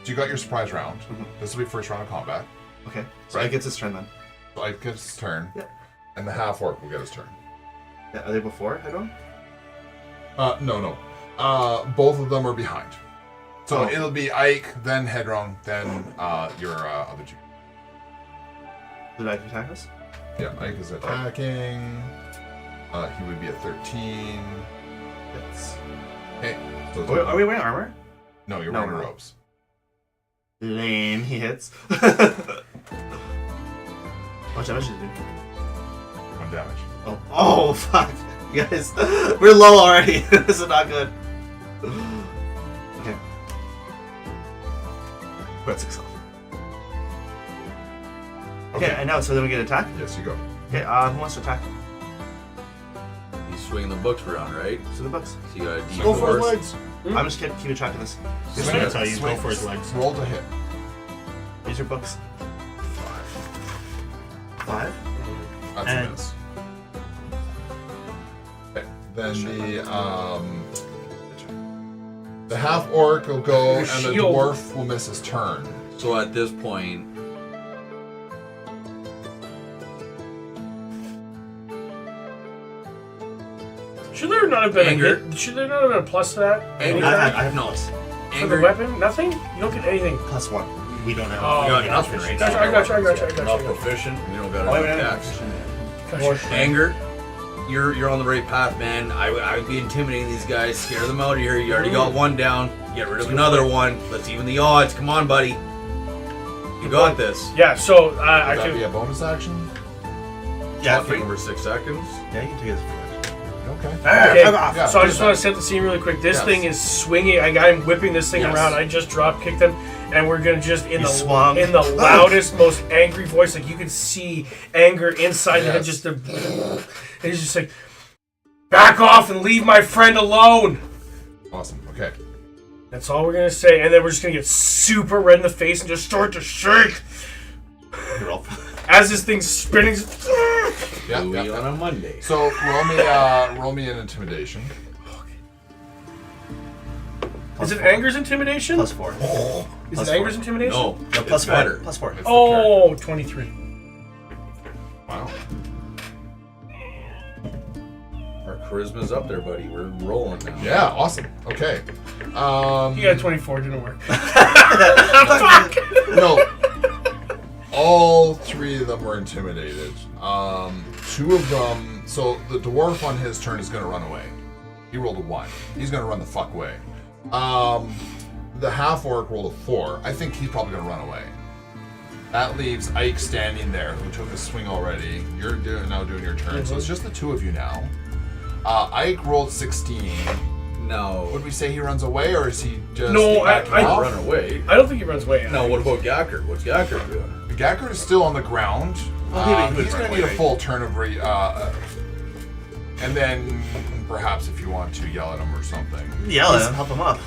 So you got your surprise round. Mhm. This will be first round of combat. Okay. So Right. Ike gets his turn then. So Ike gets his turn. Yeah. And the half orc will get his turn. Yeah, are they before I go? No. Both of them are behind. So Oh. it'll be Ike, then Hedron, then your other two. Did Ike attack us? Yeah, Ike is attacking. He would be at 13. Yes. Okay. So it's Are we wearing armor? No, you're No, wearing no. robes. Lame. He hits. How much damage did he do? 1 damage. Oh, fuck. You guys, we're low already. This is not good. Okay. We're at 6 health. Okay, I know. So then we get attack. Yes, you go. Okay, who wants to attack? He's swinging the books around, right? So the books. So you got a D4. Go for his legs. I'm just keeping track of this. Just gonna tell you, go for his legs. Roll to hit. Use your books. 5. That's And- a miss. Okay. Then the half orc will go, and the shield. dwarf will miss his turn. So at this point, Should there not have been Anger. a hit? Should there not have been a plus to that? Anger. I have notes. For the anger. weapon? Nothing? You don't get anything. +1. We don't have. Oh, we got don't nothing, have right? I got you. Not proficient. We don't got Oh, any wait, attacks. Gotcha. Anger. You're on the right path, man. I would be intimidating these guys, scare them out of here. You already got one down. Get rid of another one. Let's even the odds. Come on, buddy. You got this. Yeah, so I Would that can. be a bonus action? Yeah, Talking over 6 seconds. Yeah, you can take it as a Okay. Okay, Yeah, so I do just that. want to set the scene really quick. This Yes. thing is swinging. I'm whipping this thing Yes. around. I just drop kicked him, and we're gonna just You swung. in the loudest, most angry voice. Like you can see anger inside the head. Yes. Just the, and he's just like, back off and leave my friend alone. Awesome. Okay. That's all we're gonna say, and then we're just gonna get super red in the face and just start to shake You're all. as this thing's spinning. Yeah. Louis on a Monday. So roll me an intimidation. Is it anger's intimidation? +4. Is plus it anger's four. intimidation? No, No, it's +4. better. +4. It's the Oh, 23. Wow. Our charisma's up there, buddy. We're rolling now. Yeah. Awesome. Okay. You got 24. Didn't work. No. All 3 of them were intimidated. 2 of them. So the dwarf on his turn is going to run away. He rolled a 1. He's going to run the fuck away. The half orc rolled a 4. I think he's probably going to run away. That leaves Ike standing there, who took a swing already. You're now doing your turn, so it's just the 2 of you now. Ike rolled 16. No. Would we say he runs away, or is he just No, backing I off? Run away. I don't think he runs away. No, what about Gackard? What's Gackard doing? Gackard is still on the ground. he would He's run going to need a away. full turn of and then perhaps if you want to yell at him or something. Yell at him, help him up.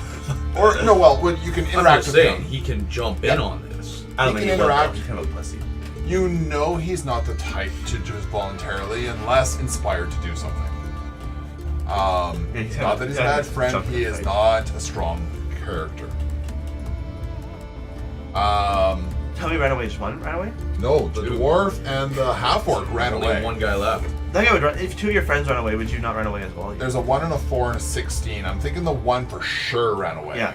Or no, well, you can I'm interact just with saying, him. he can jump in on this. I don't He think can he will, interact. though. He's kind of a pussy. You know he's not the type to just voluntarily, unless inspired to do something. he's Not that he's a bad friend, jumping he the is fight. not a strong character. Tell me right away, just one right away? No, the dwarf and the half-orc ran Only away. one guy left. That guy would run. If two of your friends run away, would you not run away as well? There's a 1 and a 4 and a 16. I'm thinking the 1 for sure ran away. Yeah.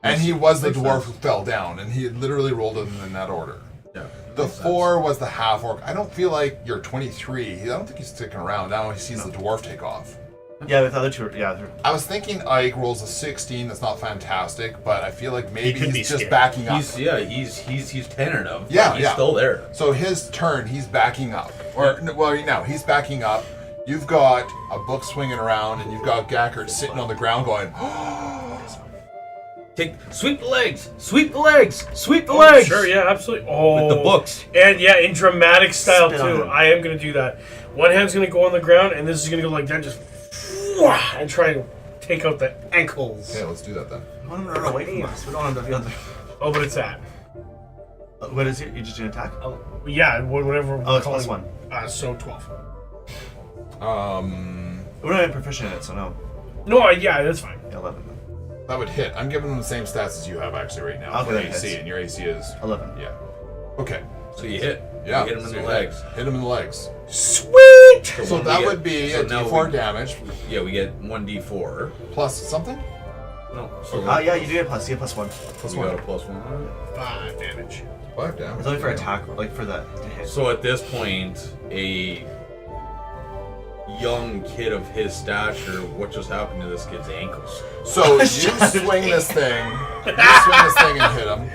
And he was the Makes dwarf sense. who fell down, and he had literally rolled it in that order. Yeah. The 4 was the half-orc. I don't feel like you're 23. I don't think he's sticking around. Now he sees the dwarf take off. Yeah, with the other two. Yeah. I was thinking Ike rolls a 16. That's not fantastic, but I feel like maybe could be he's just scared. backing up. He's tentative. but Yeah, he's yeah. still there. So his turn, he's backing up. Now he's backing up. You've got a book swinging around, and you've got Gackard sitting on the ground going, Sweep the legs, sweep the legs, sweep the legs. Sure, yeah, absolutely. Oh, With the books. And yeah, in dramatic style Spit on too. him. I am gonna do that. One hand's gonna go on the ground, and this is gonna go like that, just and try and take out the ankles. okay, let's do that then. I want him to run away from us. We don't want him to be on the. Oh, but it's that. What is it? You just doing attack? Oh, yeah, whatever. we're Oh, it's calling- +1. So 12. We're not even proficient in it, so no. No, yeah, that's fine. 11. That would hit. I'm giving him the same stats as you have actually right now Okay, for that AC, hits. and your AC is 11. yeah. Okay. So you hit. Yeah. You hit him in so the you legs. Hit him in the legs. Sweet. So what that we would get- be so a now D4 we- damage Yeah, we get 1d4. plus something. No. So Yeah, you do get plus. You get +1. plus we got a +1. 5 damage. 5 damage. It's only for attack, like for that to hit. So at this point, a young kid of his stature, what just happened to this kid's ankles? So you swing this thing. You swing this thing and hit him.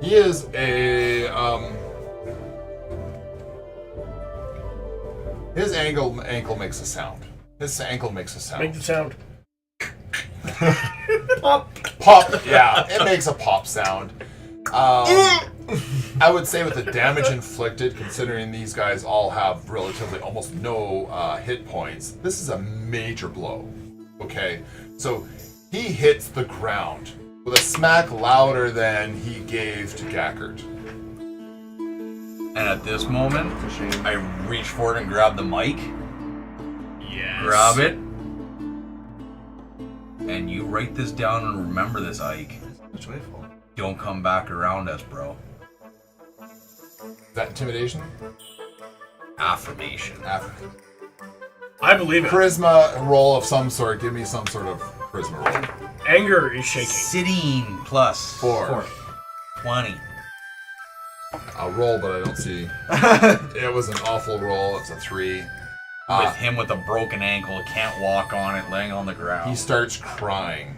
He is a his ankle makes a sound. His ankle makes a sound. Make the sound. Pop. Yeah, it makes a pop sound. I would say with the damage inflicted, considering these guys all have relatively almost no hit points, this is a major blow. Okay, so he hits the ground with a smack louder than he gave to Gackard. And at this moment, I reach forward and grab the mic, Yes. grab it, and you write this down and remember this, Ike. Joyful. Don't come back around us, bro. Is that intimidation? Affirmation. I believe it. Charisma roll of some sort. Give me some sort of charisma roll. Anger is shaking. Sitting plus 4. 20. I'll roll, but I don't see. It was an awful roll. It's a 3. With him with a broken ankle, can't walk on it, laying on the ground. He starts crying.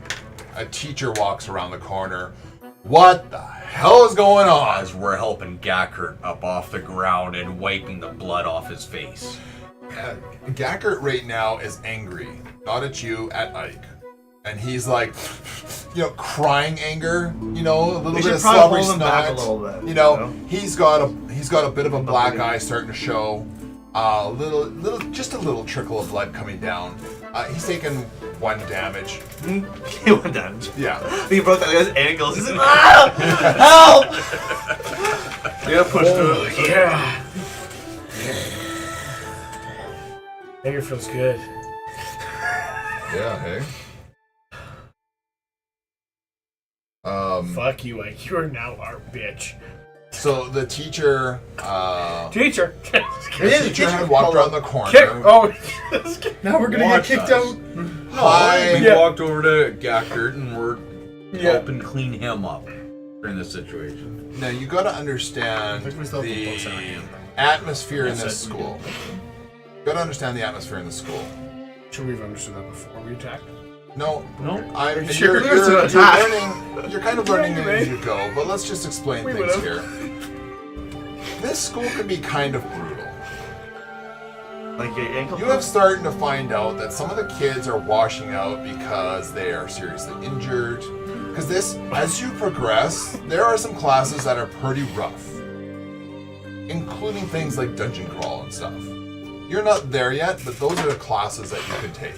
A teacher walks around the corner. What the hell is going on? As we're helping Gackard up off the ground and wiping the blood off his face. Gackard right now is angry. Not at you, at Ike. And he's like, crying anger, a little We bit should of probably slobbery hold him back a snot. little bit, You know, you know? he's got a bit of a black eye starting to show. Just a little trickle of blood coming down. He's taken 1 damage. He went down. Yeah. He broke that guy's ankles. He's like, ah! Help! You gotta push through it. Yeah. Anger feels good. Yeah, hey. Fuck you, Ike. You are now our bitch. So the teacher, Teacher. the teacher had walked around the corner. Kick. Oh. Now we're gonna Watch get kicked us. out. Hi. We walked over to Gackard and we're Yeah. helping clean him up during this situation. Now you got to understand think we still have the books out the here. atmosphere in Yes, this I- school. You got to understand the atmosphere in the school. Should we have understood that before we attacked? No, No? I'm Sure, you're, there's you're, an you're attack. learning. You're kind of learning Yeah, as right. you go. But let's just explain We things would've. here. This school can be kind of brutal. Like your ankle? You have started to find out that some of the kids are washing out because they are seriously injured. Because as you progress, there are some classes that are pretty rough, including things like dungeon crawl and stuff. You're not there yet, but those are the classes that you could take.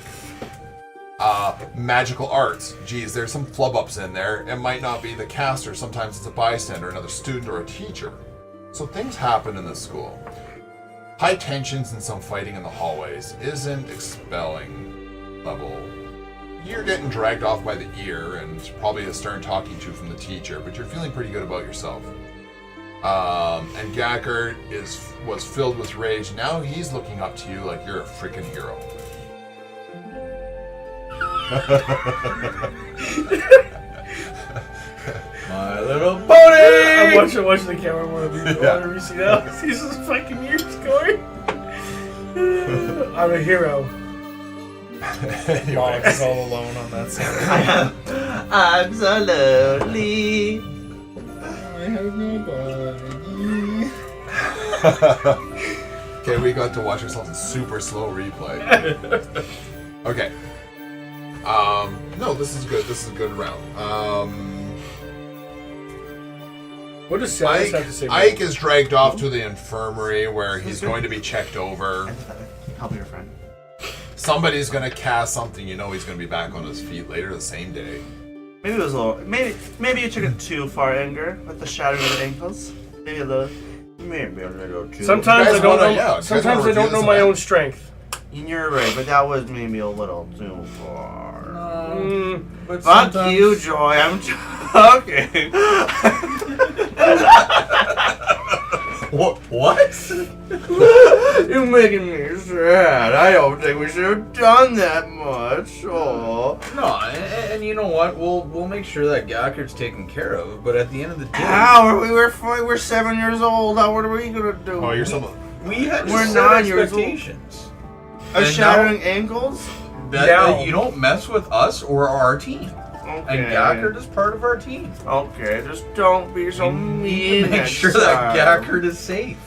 Magical arts. Geez, there's some flub-ups in there. It might not be the caster. Sometimes it's a bystander, another student, or a teacher. So things happen in this school. High tensions and some fighting in the hallways isn't expelling level. You're getting dragged off by the ear and probably a stern talking to from the teacher, but you're feeling pretty good about yourself. And Gackard was filled with rage. Now he's looking up to you like you're a freaking hero. My little pony! I'm watching the camera. I want to be seen out. He's just fucking years going. I'm a hero. Mog is all alone on that side. I am absolutely. I have nobody. Okay, we got to watch ourselves in super slow replay. Okay. No, this is good. This is a good round. What does Samus have to say? Ike is dragged off to the infirmary where he's going to be checked over. Help your friend. Somebody's going to cast something. You know he's going to be back on his feet later the same day. Maybe it was a little. Maybe you took it too far, Anger, with the shattering of the ankles. Maybe a little too. Sometimes I You guys don't wanna- know. yeah, you guys Sometimes wanna I don't review know this my event? own strength. You're right, but that was maybe a little too far. But Fuck sometimes- you, Joy. I'm joking. What? You're making me sad. I don't think we should have done that much. Oh. No, and you know what? We'll make sure that Gackard's taken care of. But at the end of the day, How? We're 7 years old. What are we gonna do? Oh, you're someone. we had to We're set 9 years old. expectations. A And shattering ankles? That you don't mess with us or our team. Okay. And Gackard is part of our team. Okay, just don't be so We mean. need to make next sure that time. Gackard is safe.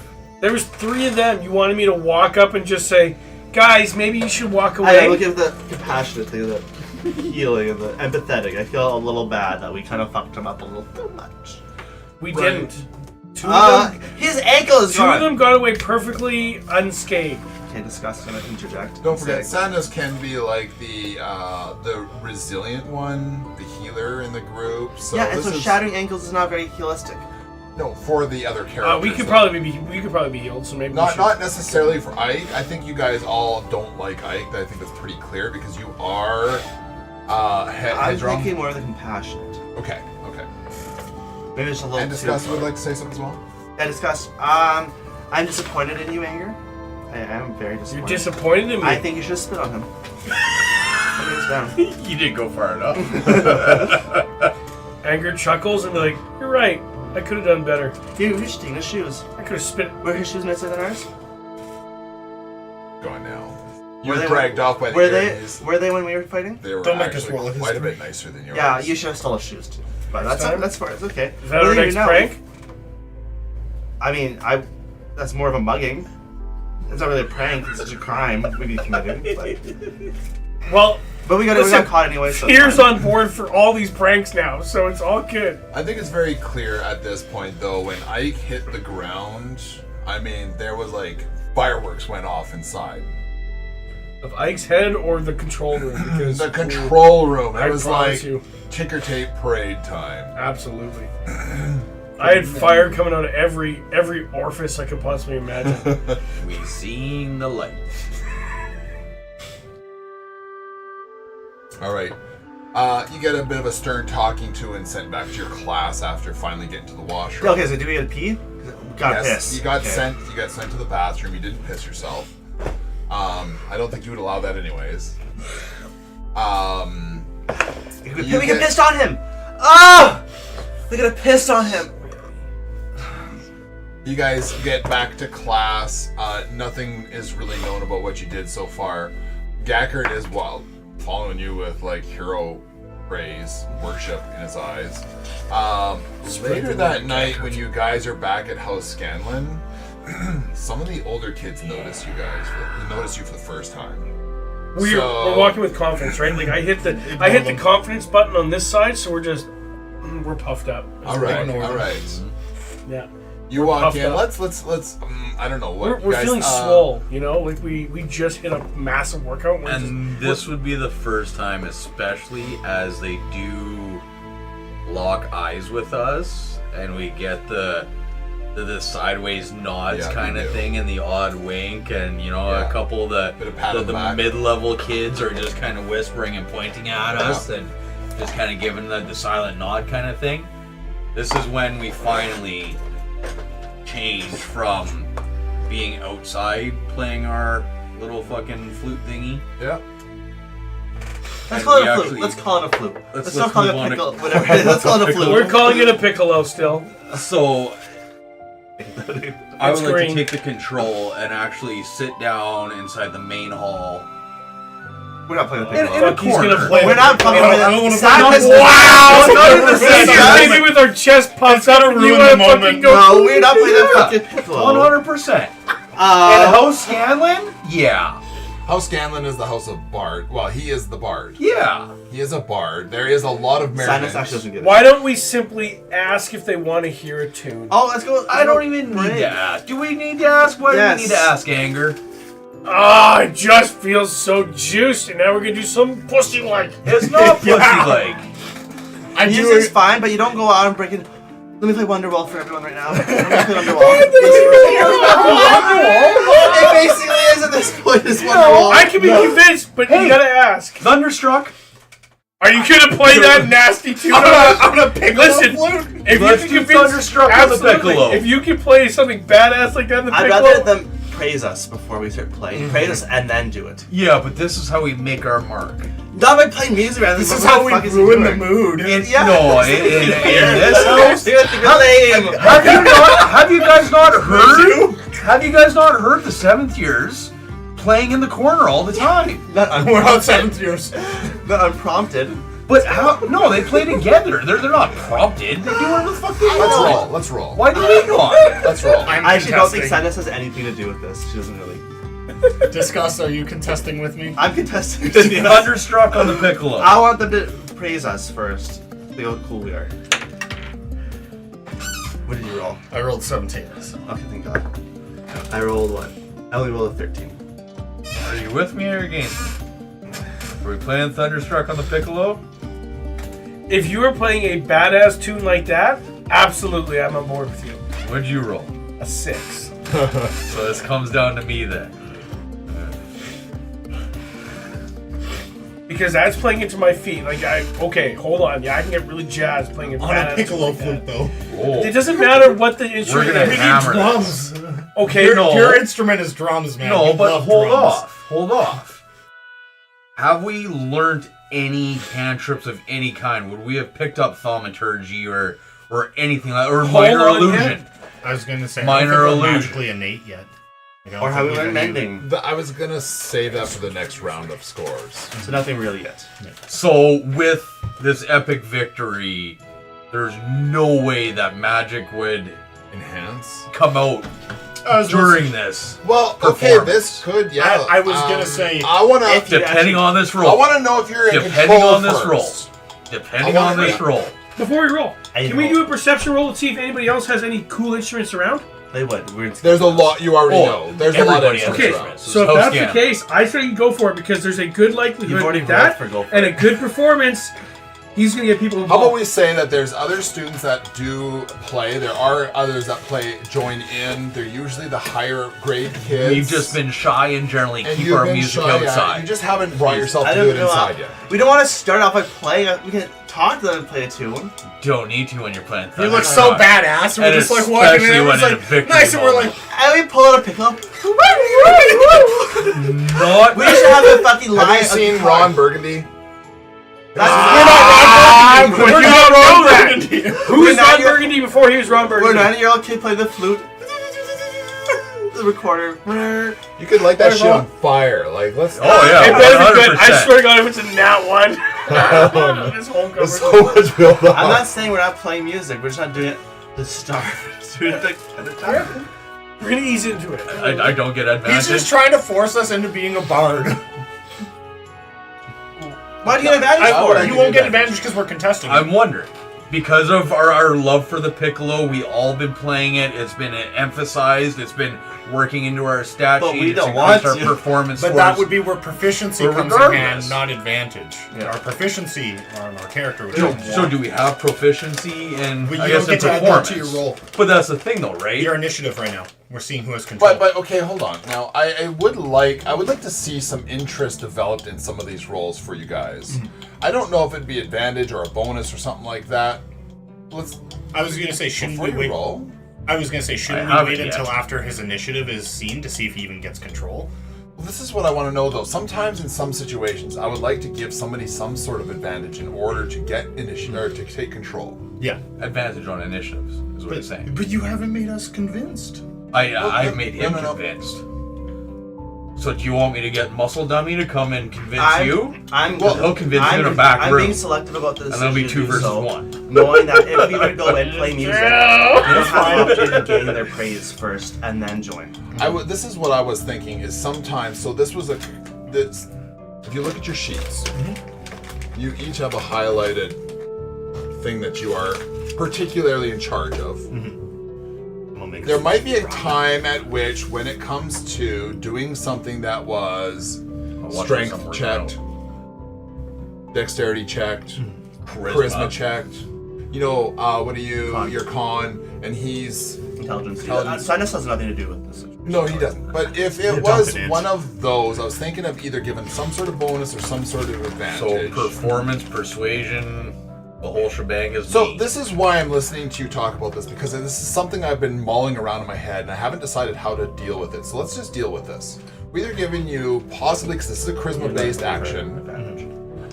There was 3 of them. You wanted me to walk up and just say, "Guys, maybe you should walk I away." look at the compassionate thing, the healing, and the empathetic. I feel a little bad that we kind of fucked him up a little too much. We Right. didn't. Two of them. His ankle is Two gone. of them got away perfectly unscathed. Okay, discuss. Gonna interject. Don't forget, Say- Sadness can be like the resilient one, the healer in the group. So yeah, and this so is shattering ankles is not very healistic. no for the other characters. We could though. probably be healed, so maybe we should. Not necessarily for Ike. I think you guys all don't like Ike. I think that's pretty clear because you are I'm headstrong. thinking more of the compassionate. Okay. Maybe it's a little And too Disgust far. would like to say something as well. Yeah, discuss. I'm disappointed in you, Anger. I am very You're disappointed. disappointed in me. I think you should spit on him. Hands down. You didn't go far enough. Anger chuckles and be like, "You're right. I could have done better. Dude, we should take his shoes. I could have spit." Were his shoes nicer than ours? Go on now. Were You're they- dragged off by the Were they? ears. Were they when we were fighting? They were Don't make us actually roll a quite a history. bit nicer than yours. Yeah, you should have stolen shoes too. But Next time? that's fine. It's okay. Is that What our do you next do now? prank? I mean, that's more of a mugging. It's not really a prank. It's such a crime we committed. Well, But we got Listen, caught anyway. So it's Pierre's fine. on board for all these pranks now, so it's all good. I think it's very clear at this point, though, when Ike hit the ground, I mean, there was like fireworks went off inside. Of Ike's head or the control room? Because The control room. It I was promise like you. ticker tape parade time. Absolutely. I had fire coming out of every orifice I could possibly imagine. We seen the light. All right. You get a bit of a stern talking to and sent back to your class after finally getting to the washroom. Okay, so do we get a pee? Got Yes, pissed. you got Okay. sent. You got sent to the bathroom. You didn't piss yourself. I don't think you would allow that anyways. We You could get- have pissed on him. Ah! We could have pissed on him. You guys get back to class. Nothing is really known about what you did so far. Gackard is following you with like hero praise, worship in his eyes. Later that night, when you guys are back at House Scanlon, some of the older kids notice you guys. Notice you for the first time. We're walking with confidence, right? Like I hit the confidence button on this side, so we're puffed up. All right. Yeah. You walk in. up. Let's. I don't know what. We're guys, feeling swole, you know, like we just hit a massive workout. And this would be the first time, especially as they do lock eyes with us, and we get the sideways nods kind of thing, and the odd wink, and a couple of the mid-level kids are just kind of whispering and pointing at us, and just kind of giving the silent nod kind of thing. This is when we finally change from being outside playing our little fucking flute thingy. Yeah. Let's call it a flute. Let's call it a flute. Let's not call it a pickle. Whatever. Let's call it a flute. We're calling it a piccolo still. So I would like green. to take the control and actually sit down inside the main hall. We're not playing a pickle. In a corner. We're not fucking with it. Wow! Maybe with our chest puffed up and you want to fucking go. No, we're not playing that fucking pickle. 100%. And House Scanlon? Yeah. House Scanlon is the house of Bard. Well, he is the Bard. Yeah. He is a Bard. There is a lot of merriment. Sinus actually doesn't get it. Why don't we simply ask if they want to hear a tune? Oh, let's go. I don't even need to ask. Do we need to ask? Why do we need to ask, Anger? I just feel so juiced, and now we're gonna do some pussy like. It's not pussy-like. Music's fine, but you don't go out and break it. Let me play Wonderwall for everyone right now. Let me play Wonderwall. It basically is at this point. It's Wonderwall. I can be convinced, but you gotta ask. Thunderstruck. Are you gonna play that nasty tune? I'm gonna pick Listen, if Let's you do can convince, Thunderstruck on the absolutely, piccolo. if you can play something badass like that in the I'd piccolo, rather them praise us before we start playing. Praise us and then do it. Yeah, but this is how we make our mark. Not by playing music around. This is how we ruin the mood. No, in this house. Lame. Have you guys not heard? Have you guys not heard the seventh years playing in the corner all the time? Not We're on 7th years. Not unprompted. But how? No, they play together. They're not prompted. They do whatever the fuck they want. Let's roll. Why do we not? Let's roll. I actually don't think Sinus has anything to do with this. She doesn't really. Discuss, are you contesting with me? I'm contesting. Thunderstruck on the piccolo. I want them to praise us first. See how cool we are. What did you roll? I rolled 17. Okay, thank God. I rolled 1. I only rolled a 13. Are you with me or against me? Are we playing Thunderstruck on the piccolo? if you were playing a badass tune like that, absolutely, I'm on board with you. What'd you roll? A 6. So this comes down to me then. Because that's playing into my feet. Like, okay, hold on. Yeah, I can get really jazzed playing a On badass a piccolo tune like flute, though. Whoa. It doesn't matter what the instrument We're gonna is. hammer Drums. Okay, Your instrument is drums, man. No, We but love hold drums. off. Hold off. Have we learned any cantrips of any kind? Would we have picked up thaumaturgy or anything like, or minor on, illusion? I was going to say, Minor I don't think we're illusion. magically innate yet. Or have we learned mending? I was gonna save that for the next round of scores. So nothing really yet. So with this epic victory, there's no way that magic would Enhance. come out during this. Well, okay, Performance. this could, yeah. I was gonna say, I wanna. if you Depending on this I roll. wanna know if you're in Depending control on this first. roll. Depending I on wanna this know. roll. Before we roll, I can we roll. do a perception roll to see if anybody else has any cool instruments around? They would. We're in There's a lot you already know. There's a lot of everybody has instruments Okay, around. so if House that's scan. the case, I say you go for it because there's a good You've likelihood already with rolled that for go for and a it. good performance, he's going to get people How involved. about we say that there's other students that do play. There are others that join in. They're usually the higher grade kids. We've just been shy and generally and keep you've our been music shy, yeah. outside. You just haven't brought yourself I to do don't it know. inside yet. We don't want to start off by playing. We can talk to them and play a tune. Don't need to when you're playing. you look so badass, and we're And just like walking in, especially and when it's in a like, victory nice, and we're moment. like, And we pull out a pickle. Not. We should have a fucking line. Have you seen Ron Burgundy? We're not Ron Burgundy. Who We're was not Ron your- Burgundy before he was Ron We're Burgundy? a 9-year-old kid playing the flute. The recorder. You could light that shit on fire. Like, let's. Oh yeah, It better be good. I 100%. swear to God, if it's a nat one, this whole There's cover. so much build up. I'm not saying we're not playing music. We're just not doing it to start. We're doing it at the time. We're gonna ease into it. I don't get advantage. He's just trying to force us into being a bard. Why do you get advantage for it? You won't get advantage because we're contesting. I'm wondering. Because of our love for the piccolo, we all been playing it. It's been emphasized. It's been working into our stat But sheet. we It's don't increased want our to. performance But scores. that would be where proficiency But comes in regardless. hand, not advantage. Yeah. Our proficiency on our character. Which So do we have proficiency and But I you guess don't in get to add that performance? to your roll. But that's the thing, though, right? Your initiative right now. We're seeing who has control. But okay, hold on. Now I would like to see some interest developed in some of these roles for you guys. I don't know if it'd be advantage or a bonus or something like that. I was gonna say, shouldn't Before we you wait? roll. I was gonna say, shouldn't I we haven't wait yet. until after his initiative is seen to see if he even gets control? Well, this is what I want to know though. Sometimes in some situations, I would like to give somebody some sort of advantage in order to get initiative or to take control. Yeah. Advantage on initiatives is what it's saying. But you haven't made us convinced. I've made him no. convinced. So do you want me to get Muscle Dummy to come and convince you? He'll convince you in a back I'm room. being selective about this. And that'll be 2 versus 1. Knowing that if we were to go and play music, we don't have an opportunity to gain their praise first and then join. This is what I was thinking is sometimes. So this was if you look at your sheets, you each have a highlighted thing that you are particularly in charge of. There might be a time at which, when it comes to doing something that was strength checked, dexterity checked, charisma checked, what are you? Your con, and he's Intelligence. Intelligence. Sinus has nothing to do with this. no, he doesn't. But if it was one of those, I was thinking of either giving some sort of bonus or some sort of So advantage. performance, persuasion, the whole shebang is So me. this is why I'm listening to you talk about this, because this is something I've been mulling around in my head and I haven't decided how to deal with it. So let's just deal with this. We're either giving you, possibly because this is a charisma-based action,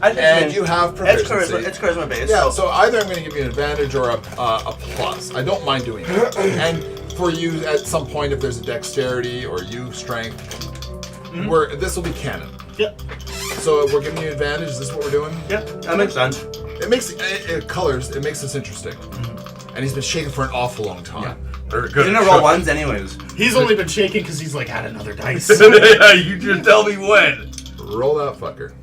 and you have proficiency. It's charisma based. Yeah, so either I'm going to give you an advantage or a plus. I don't mind doing that. And for you, at some point, if there's a dexterity or you strength, this will be canon. Yep. So we're giving you advantage. Is this what we're doing? Yeah, that makes sense. It makes colors. It makes this interesting. And he's been shaking for an awful long time. Very You're good. gonna roll ones anyways. He's only been shaking because he's like had another dice. Yeah, you just tell me when. Roll that fucker.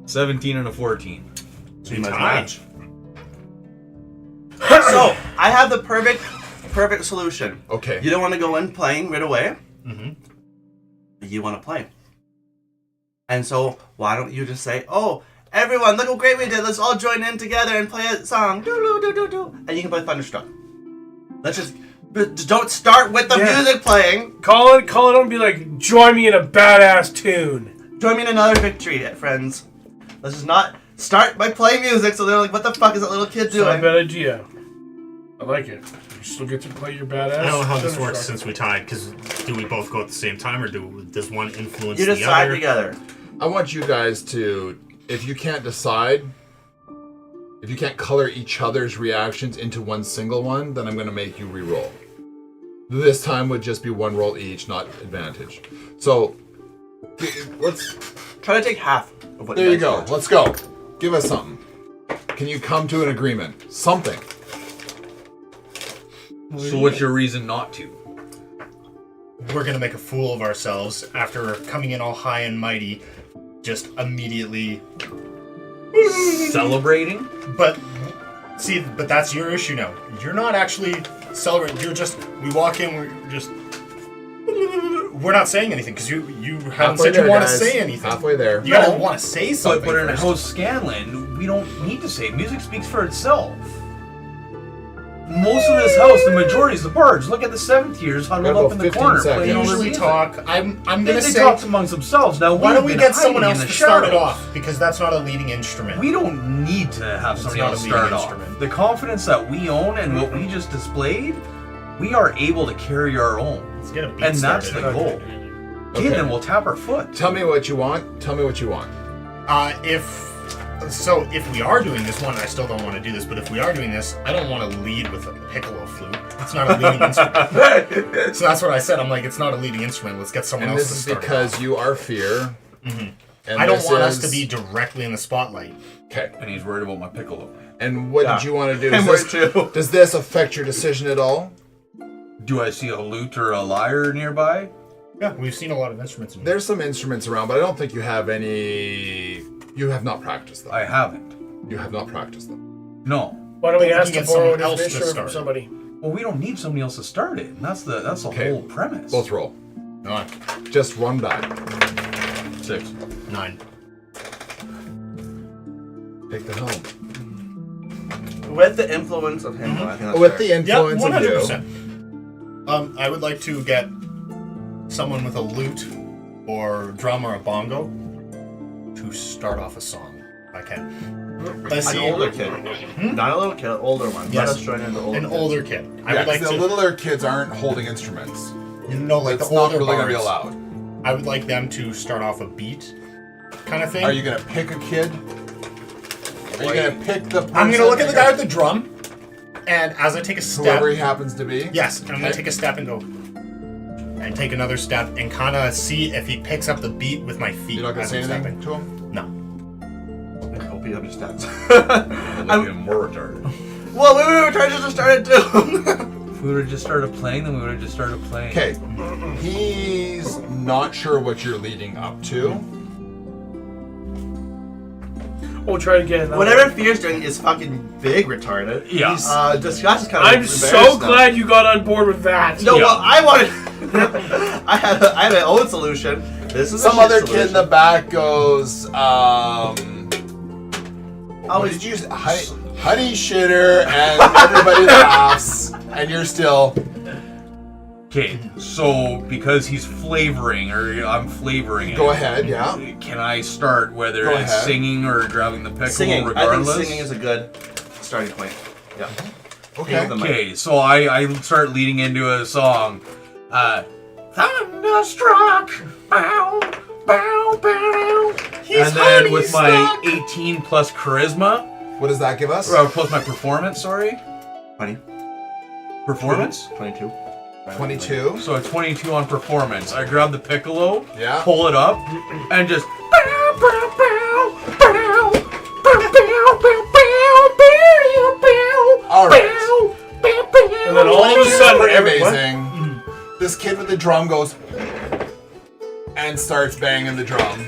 17 and a 14. So you might Tie. match. So I have the perfect solution. Okay. You don't want to go in playing right away. You want to play. And so why don't you just say, "Oh, everyone, look how great we did. Let's all join in together and play a song." Do. And you can play Thunderstruck. Let's just don't start with the music playing. Call it on and be like, join me in a badass tune. Join me in another victory, friends. Let's just not start by playing music so they're like, what the fuck is that little kid It's not a doing? bad idea. I like it. You still get to play your badass. I don't know how this works Thunderstruck. since we tied, because do we both go at the same time, or does one influence You the decide other? together. I want you guys to, if you can't decide, if you can't color each other's reactions into one single one, then I'm going to make you re-roll. This time would just be one roll each, not advantage. So, let's... Try to take half of what There you guys go. want. Let's go. Give us something. Can you come to an agreement? Something. So what's your reason not to? We're gonna make a fool of ourselves after coming in all high and mighty, just immediately. Celebrating? But see, but that's your issue now. You're not actually celebrating. You're just. We walk in. We're just. We're not saying anything because you haven't Halfway said you there, want to guys. say anything. Halfway there. You gotta want to say something. But in first. House Scanlan, we don't need to say. Music speaks for itself. Most of this house, the majority is the bards. Look at the 7th years huddled Got up about in the 15 corner seconds. playing They all their usually music. talk. I'm They gonna say. talk amongst themselves. Now, Why we've don't we been get someone hiding else in to the start it shadows. off? Because that's not a leading instrument. We don't need to have somebody not a else leading start off. instrument. The confidence that we own and what we just displayed, we are able to carry our own. Let's get a beat And that's started. the goal. Okay, then we'll tap our foot. Tell me what you want. Tell me what you want. If we are doing this one, I still don't want to do this, but if we are doing this, I don't want to lead with a piccolo flute. It's not a leading instrument. So that's what I said. I'm like, it's not a leading instrument. Let's get someone And else this to is start. because you are fear. And I don't this want us is- to be directly in the spotlight. Okay. And he's worried about my piccolo. And what did you want to do? And Does we're too. does this affect your decision at all? Do I see a lute or a lyre nearby? Yeah, we've seen a lot of instruments in here. There's some instruments around, but I don't think you have any. You have not practiced them. I haven't. You have not practiced them. No. Why don't we But we ask can to get borrow someone else an to instrument start. from somebody? Well, we don't need somebody else to start it. And that's the Okay. whole premise. Both roll. Nine. Just one die. 6. 9. Take the helm. With the influence of him, though, I think that's With fair. the Yeah, influence of you. 100%. I would like to get someone with a lute or drum or a bongo to start off a song. If I can. Let's An see. older kid. Not a little kid, an older one. Yes. Let us join in the older An kids. older kid. I Yeah, would like 'cause the to. littler kids aren't holding instruments. Like It's the not older really going to be bards. allowed. I would like them to start off a beat, kind of thing. Are you going to pick a kid? Are you going to pick the person? I'm gonna look at the guy with the drum, and as I take a step, Whoever he happens to be? yes, I'm gonna Okay. take a step and go, and take another step, and kind of see if he picks up the beat with my feet. You're not going to as say I'm anything stepping. to him? No. I hope he understands. I'm even more retarded. Well, we were trying to just start it too. If we would have just started playing, then we would have just started playing. Okay. He's not sure what you're leading up to. We'll try to get another. Whatever Fear's doing is fucking big retarded. Yeah. Disgust is kind of I'm so glad you got on board with that. No, Yeah. well, I wanted. I had my own solution. This is Some a other shit kid in the solution. back goes, Oh, what did you say? Honey shitter, and everybody laughs, and you're still. Okay, so because he's flavoring, or I'm flavoring it. Go ahead, yeah. Can I start whether Go it's ahead. singing or grabbing the piccolo singing. regardless? I think singing is a good starting point. Yeah. Okay. Give them Okay, so I start leading into a song. Thunderstruck, bow, bow, bow. And then with my 18 plus charisma, What does that give us? or plus my performance, sorry. 20. Performance? 22. 22. So a 22 on performance. I grab the piccolo, Yeah. pull it up, and just. All right. And then all of a sudden, Pretty everyone. amazing. This kid with the drum goes and starts banging the drum.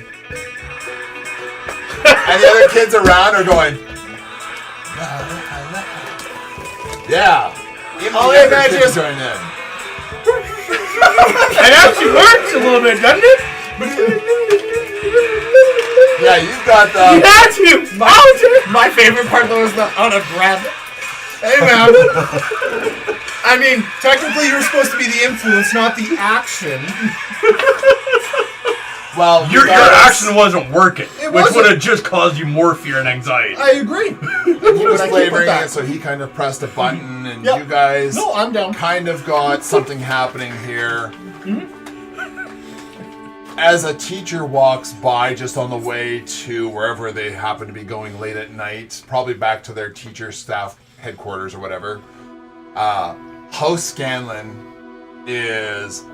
And the other kids around are going, yeah. Even Oh, the yeah, younger guys, kids yes. join in. It actually works a little bit, doesn't it? Yeah, you've got You the. had to. My favorite part though is the out of breath. Hey man. I mean, technically you're supposed to be the influence, not the action. Well, Your regardless, action wasn't working, which wasn't. would have just caused you more fear and anxiety. I agree. He was But I keep with flavoring that. it, so he kind of pressed a button, and Yep. you guys No, I'm down. kind of got something happening here. As a teacher walks by just on the way to wherever they happen to be going late at night, probably back to their teacher staff headquarters or whatever, House Scanlon is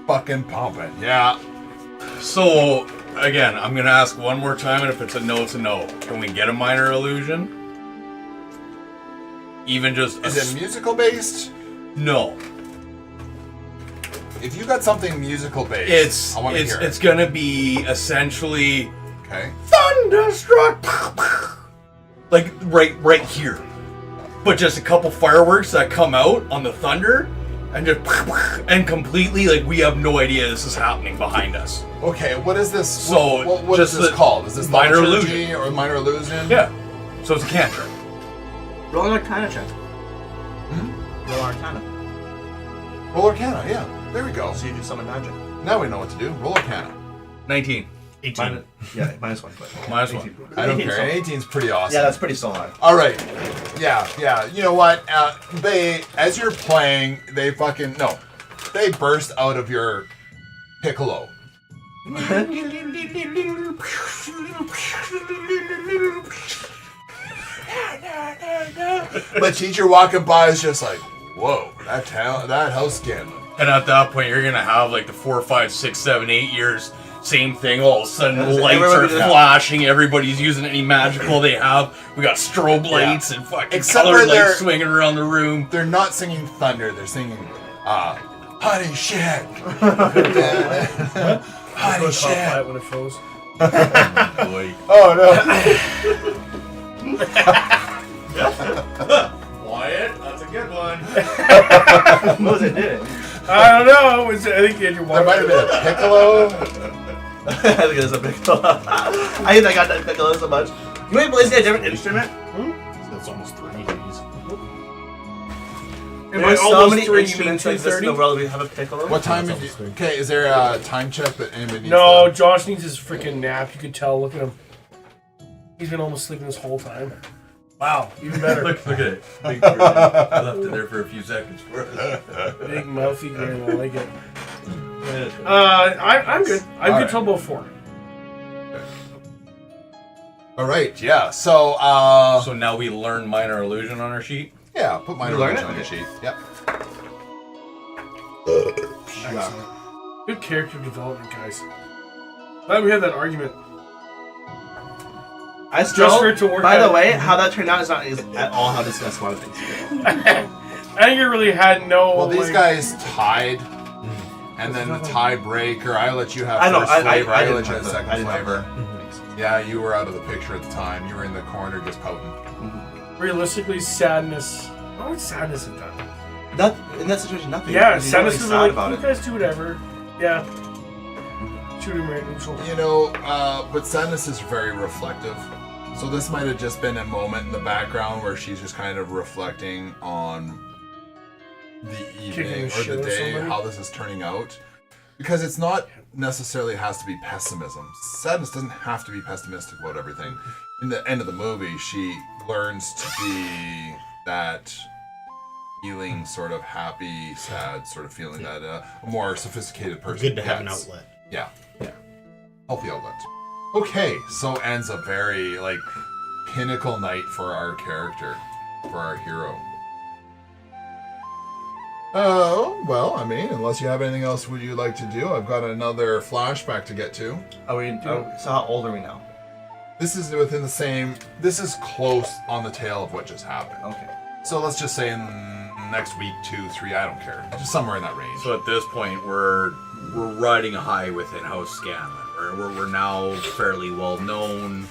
fucking pumping. Yeah. So, again, I'm going to ask one more time, and if it's a no, it's a no. Can we get a minor illusion? Even just... Is it musical based? No. If you got something musical based, I want to hear It's it. going to be essentially Okay. thunderstruck, like right here, but just a couple fireworks that come out on the thunder, and just and completely like we have no idea this is happening behind us. Okay, what is this? So, what is just this the called? Is this minor thaumaturgy illusion. or minor illusion? Yeah. So it's a cantrip. Roll an Arcana check. Roll Arcana. Roll Arcana, yeah. There we go. So you do summon magic. Now we know what to do. Roll Arcana. 19. 18. Yeah, minus one. But Minus one. 18. I don't 18 's care. so- 18's pretty awesome. Yeah, that's pretty solid. All right. Yeah. You know what? They, as you're playing, they burst out of your piccolo. The teacher walking by is just like, whoa, that house scanning. And at that point, you're gonna have like the 4, 5, 6, 7, 8 years same thing. All of a sudden, That's it. lights Everybody are does- flashing. Everybody's using any magical they have. We got strobe lights and fucking Except colored for they're- lights swinging around the room. They're not singing thunder. They're singing, honey shit. Honey Goes hot shit. quiet when it froze. Boy. Oh no. Wyatt, that's a good one. What was it doing? I don't know. I think Andrew There might have been a piccolo. I think it was a piccolo. I think I got that piccolo so much. You might play a different instrument. That's almost 3 days. There's so almost many 3, you instruments mean like this in the 2:30? world. We have a piccolo. What time did you... Okay, is there a time check that anybody needs No, to... Josh needs his freaking nap. You can tell. Look at him. He's been almost sleeping this whole time. Wow, even better. Look at it. Big grin. I left it there for a few seconds for us. Big mouthy grin. I like it. I'm good. I'm All good right. till about 4. All right, yeah. So, So now we learn minor illusion on our sheet. yeah, put mine You learn on it? your sheet. Yep. Good character development, guys. Glad we had that argument. I still, Just for it to work by the out. way, how that turned out is not at all how discussed a lot of things. I think it really had no. Well, these like, guys tied, and then the tiebreaker. I let you have I know, first flavor. I didn't let you have have second I didn't have flavor. Yeah, you were out of the picture at the time. You were in the corner just pouting. Realistically, sadness. What would sadness have done? That, in that situation, nothing. Yeah, because you don't sadness really is sad like, about you it. guys do whatever. Yeah. Shoot him right in the shoulder. You know, but sadness is very reflective. So this might have just been a moment in the background where she's just kind of reflecting on the Kicking evening the or shit the out of day, somebody. how this is turning out. Because it's not necessarily has to be pessimism. Sadness doesn't have to be pessimistic about everything. In the end of the movie, she learns to be that feeling, sort of happy, sad sort of feeling that a more sophisticated person Good to have an gets. outlet. Yeah. Healthy outlet. Okay, so ends a very, like, pinnacle night for our character, for our hero. Oh, well, I mean, unless you have anything else would you like to do, I've got another flashback to get to. So how old are we now? This is within the same, this is close on the tail of what just happened. Okay. So let's just say in next week, 2, 3, I don't care. Just somewhere in that range. So at this point, we're riding a high with in-house Scanlan. We're now fairly well known.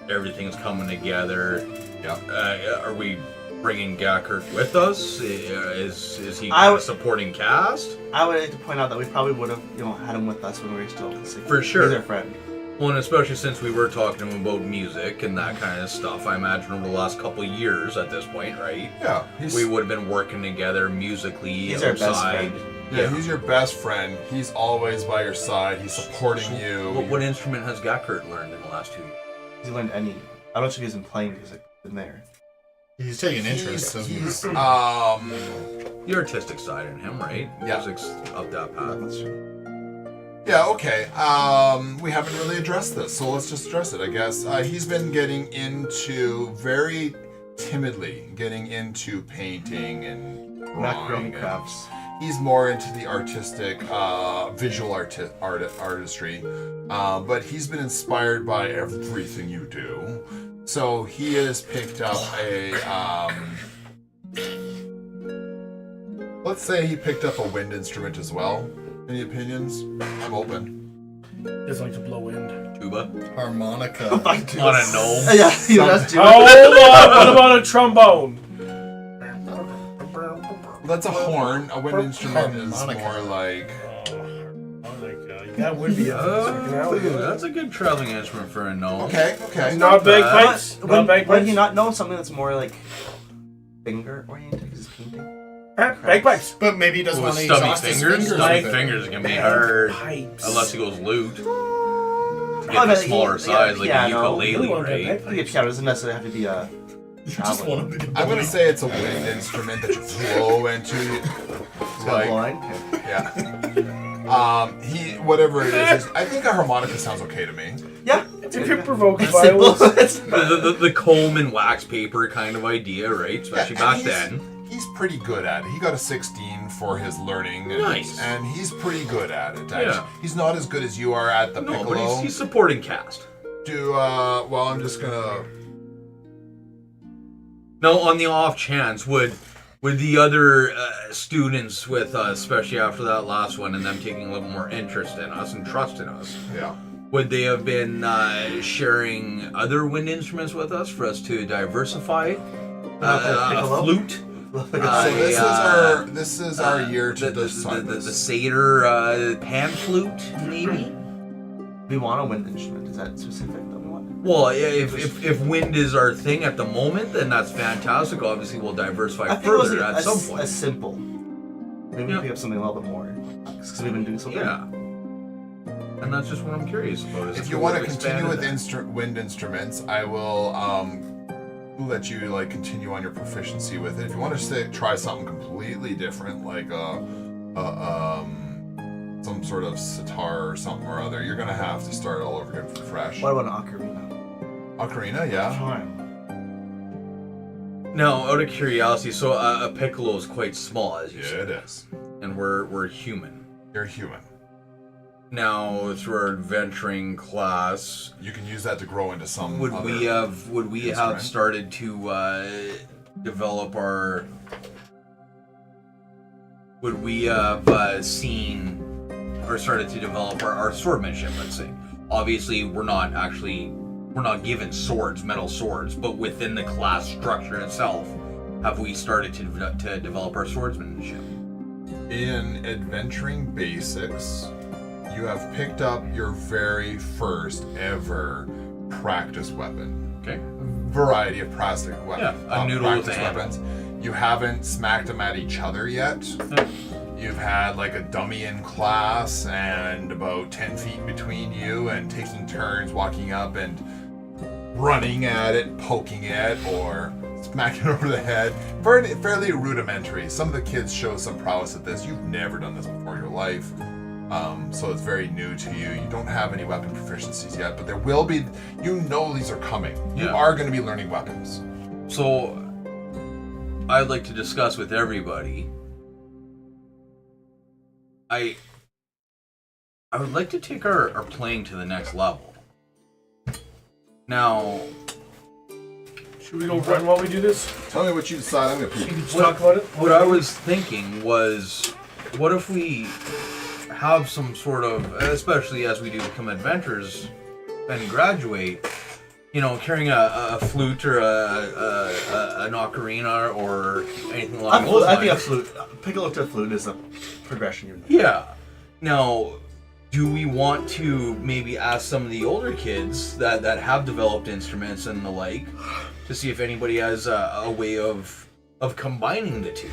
Everything's coming together. Yeah. Are we bringing Gackert with us? Is he I kind of would- supporting cast? I would like to point out that we probably would have, had him with us when we were still sick. For sure. He's our friend. Well, and especially since we were talking to him about music and that kind of stuff, I imagine over the last couple of years at this point, right? Yeah. We would have been working together musically He's our best outside. friend. Yeah, he's your best friend. He's always by your side. He's supporting you. What instrument has Gackert learned in the last 2 years? He's learned any. I'm not sure he's been playing music in there. He's taking interest, doesn't he? He's, The artistic side in him, right? Yeah. Music's up that path. That's true. yeah, okay. We haven't really addressed this, so let's just address it, I guess. He's been getting into, very timidly, getting into painting and drawing. And crafts. he's more into the artistic, visual artistry. But he's been inspired by everything you do. So he has picked up a, let's say he picked up a wind instrument as well. Any opinions? I'm open. Just like to blow wind. Tuba? Harmonica. On a gnome? Yeah, he does too. Hold on. What about a trombone? That's a horn. A wind instrument is Harmonica. more like... That would be a That's a good traveling instrument for a gnome. Okay. Not bagpipes. Not Would he bagpipes. not know something that's more like finger oriented? Because he's painting. Bagpipes. But maybe he doesn't With want to stubby exhaust his fingers? fingers. Stubby with it. fingers can be hard. Pipes. Unless he goes lute. To Oh, get the but smaller size, like a piano. ukulele, Really want that right? bagpipe. I think a piano doesn't necessarily have to be a. Just want him to get I'm gonna say it's a wind instrument that you blow into. Like, blind. yeah. Whatever it is, I think a harmonica sounds okay to me. Yeah. If you could provoke It's simple. violence. The comb and wax paper kind of idea, right? Especially Yeah, and back then. he's pretty good at it. He got a 16 for his learning. And, Nice. And he's pretty good at it. Yeah. He's not as good as you are at the No, piccolo. but he's supporting cast. Well, I'm just gonna... Now, on the off chance, would the other students with us, especially after that last one, and them taking a little more interest in us and trust in us, Yeah. would they have been sharing other wind instruments with us for us to diversify? A piccolo? flute? So this is our year to the decide this. satyr pan flute, maybe? We want a wind instrument. Is that specific that we want? Well, yeah, if wind is our thing at the moment, then that's fantastic. Obviously, we'll diversify I think it was further at some point. a simple. Maybe Yeah. pick up something a little bit more. Because we've been doing so good. Yeah. And that's just what I'm curious about. If you want to continue with wind instruments, I will let you like continue on your proficiency with it. If you want to try something completely different, like some sort of sitar or something or other, you're gonna have to start all over again from fresh. What about an ocarina? Ocarina, yeah. Fine. Now, out of curiosity, so a piccolo is quite small, as you Yeah, said, it is. and we're human. You're human. Now, through our adventuring class, You can use that to grow into some. would other we have instrument. started to develop our? Would we have seen or started to develop our swordmanship? Let's say. Obviously, we're not given swords, metal swords, but within the class structure itself, have we started to develop our swordsmanship? In adventuring basics, you have picked up your very first ever practice weapon. Okay. Variety of practice weapons. Yeah, a noodle with a handle. weapons. You haven't smacked them at each other yet. Yeah. You've had like a dummy in class and about 10 feet between you and taking turns walking up and running at it, poking it, or smacking it over the head. Fairly rudimentary. Some of the kids show some prowess at this. You've never done this before in your life. So it's very new to you. You don't have any weapon proficiencies yet, but there will be. You know these are coming. You Yeah. are going to be learning weapons. So, I'd like to discuss with everybody. I would like to take our playing to the next level. Now, Should we go run while we do this? Tell me what you decide. I'm going to You peek. can just talk about it. what I was thinking was, what if we have some sort of, especially as we do become adventurers and graduate, carrying a flute or an ocarina or anything along those I think a lines. flute. Piccolo to flute is a progression. Yeah. Now, do we want to maybe ask some of the older kids that have developed instruments and the like to see if anybody has a way of combining the two?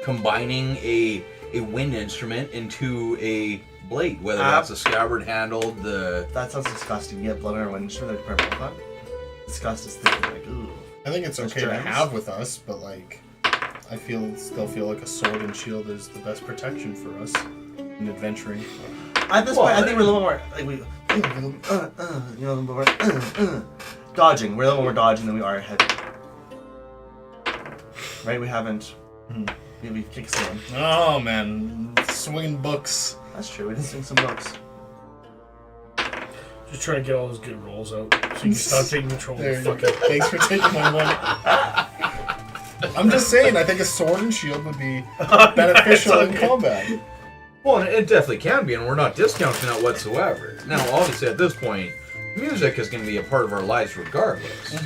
Combining a wind instrument into a blade, whether that's a scabbard handled, That sounds disgusting. You have blood on our wind instrument that you probably want. Disgust is thinking like, ooh. I think it's There's okay to germs. have with us, but like, I still feel like a sword and shield is the best protection for us in adventuring. At this point, I think we're a little more like dodging. We're a little more dodging than we are heavy. Right? We haven't. Maybe kick someone. Oh man, swinging books. That's true. We did sing some books. Just trying to get all those good rolls out so you can stop taking control of There the you go. fucking... Thanks for taking my one. I'm just saying, I think a sword and shield would be beneficial in combat. well, it definitely can be, and we're not discounting that whatsoever. Now, obviously, at this point, music is going to be a part of our lives regardless.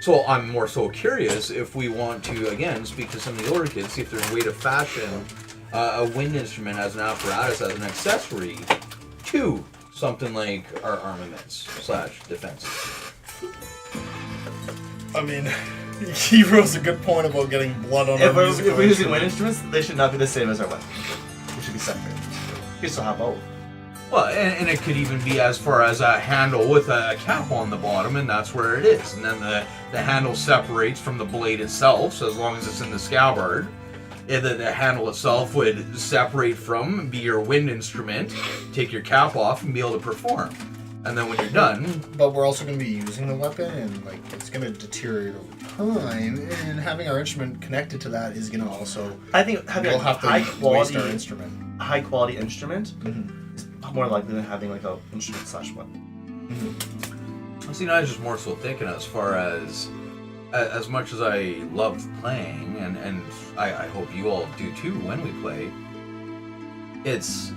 So I'm more so curious if we want to, again, speak to some of the older kids, see if there's a way to fashion a wind instrument as an apparatus, as an accessory to something like our armaments / defenses. I mean, he rose a good point about getting blood on If our we're musical using wind instruments. instruments, they should not be the same as our weapons. They should be separate. You still have both. Well, and it could even be as far as a handle with a cap on the bottom, and that's where it is. And then the handle separates from the blade itself, so as long as it's in the scabbard, the handle itself would separate from, be your wind instrument, take your cap off, and be able to perform. And then when you're done, But we're also going to be using the weapon, and like it's going to deteriorate over time. And having our instrument connected to that is going to also. I think having We'll a have to high waste quality, our instrument. instrument is more likely than having like a instrument slash weapon. see, I was just more so thinking as far as much as I love playing, and I hope you all do too when we play. It's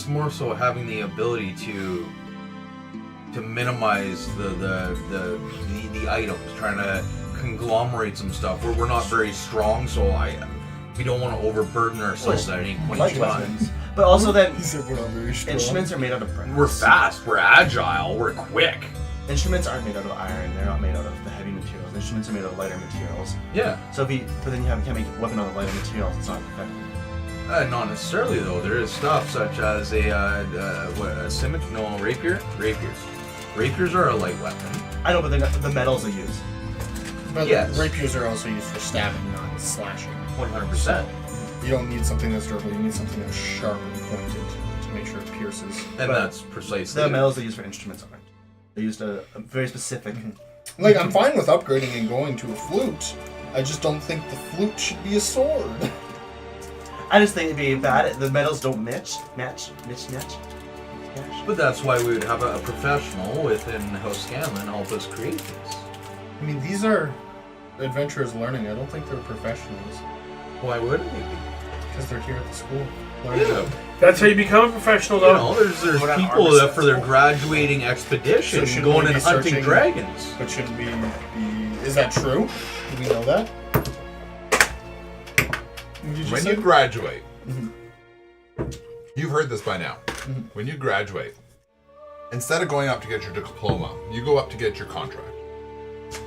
more so having the ability to minimize the items, trying to conglomerate some stuff. We're not very strong, so we don't want to overburden ourselves at any point Like in time. weapons. But also then, He said we're not very strong. instruments are made out of brass. We're fast, we're agile, we're quick. Instruments aren't made out of iron. They're not made out of the heavy materials. Instruments are made out of lighter materials. Yeah. So but then you can't make a weapon out of lighter materials. It's not effective. Not necessarily though. There is stuff such as a scimitar, no, rapier. Rapiers are a light weapon. I know, but the metals they use. But Yes. rapiers are also used for stabbing, not slashing. 100%. You don't need something that's durable. You need something that's sharp and pointed to make sure it pierces. And But that's precisely The metals they use for instruments aren't. They used a very specific. Like, I'm fine with upgrading and going to a flute. I just don't think the flute should be a sword. I just think it'd be bad. The metals don't match. But that's why we would have a professional within House Scanlan help us create this. I mean, these are adventurers learning. I don't think they're professionals. Why wouldn't we be? Because they're here at the school learning. Yeah. That's how you become a professional, You though. know, there's What about people armor that for their sets? graduating expedition So shouldn't going we and be hunting searching- dragons. But shouldn't we be... Is that true? Do we know that? Did you just When say? you graduate, you've heard this by now. When you graduate, instead of going up to get your diploma, you go up to get your contract.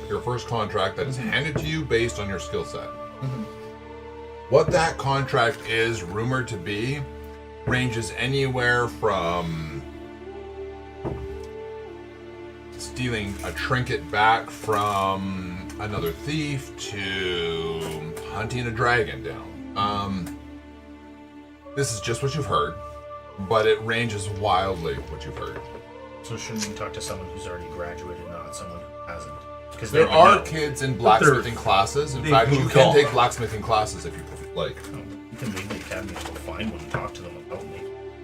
Your first contract that is handed to you based on your skill set. What that contract is rumored to be ranges anywhere from stealing a trinket back from another thief to hunting a dragon down. This is just what you've heard, but it ranges wildly what you've heard. So shouldn't we talk to someone who's already graduated, not someone who hasn't? Because There are kids in blacksmithing classes. In they've fact, you moved can on. take blacksmithing classes if you like. You can leave the academy and go find one and talk to them about me.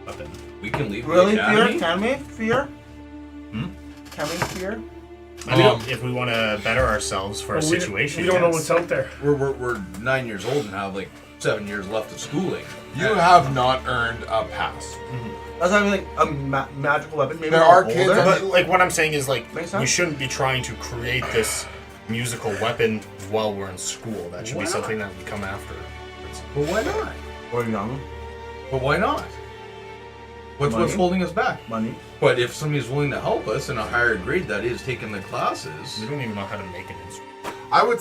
Up in... We can leave Really, the Fear? academy. Can we? Fear? Can we, Fear? I mean, if we want to better ourselves for a Well, situation, we don't know yes. what's out there. We're 9 years old and have like 7 years left of schooling. You have not earned a pass. That's not like a magical weapon. Maybe There a are little kids older. that- But like what I'm saying is like Makes we sense. shouldn't be trying to create this musical weapon while we're in school. That should Why be not? something that we come after. But why not? Or young. But why not? What's Money. holding us back? Money. But if somebody's willing to help us in a higher grade that is taking the classes, We don't even know how to make an instrument. I would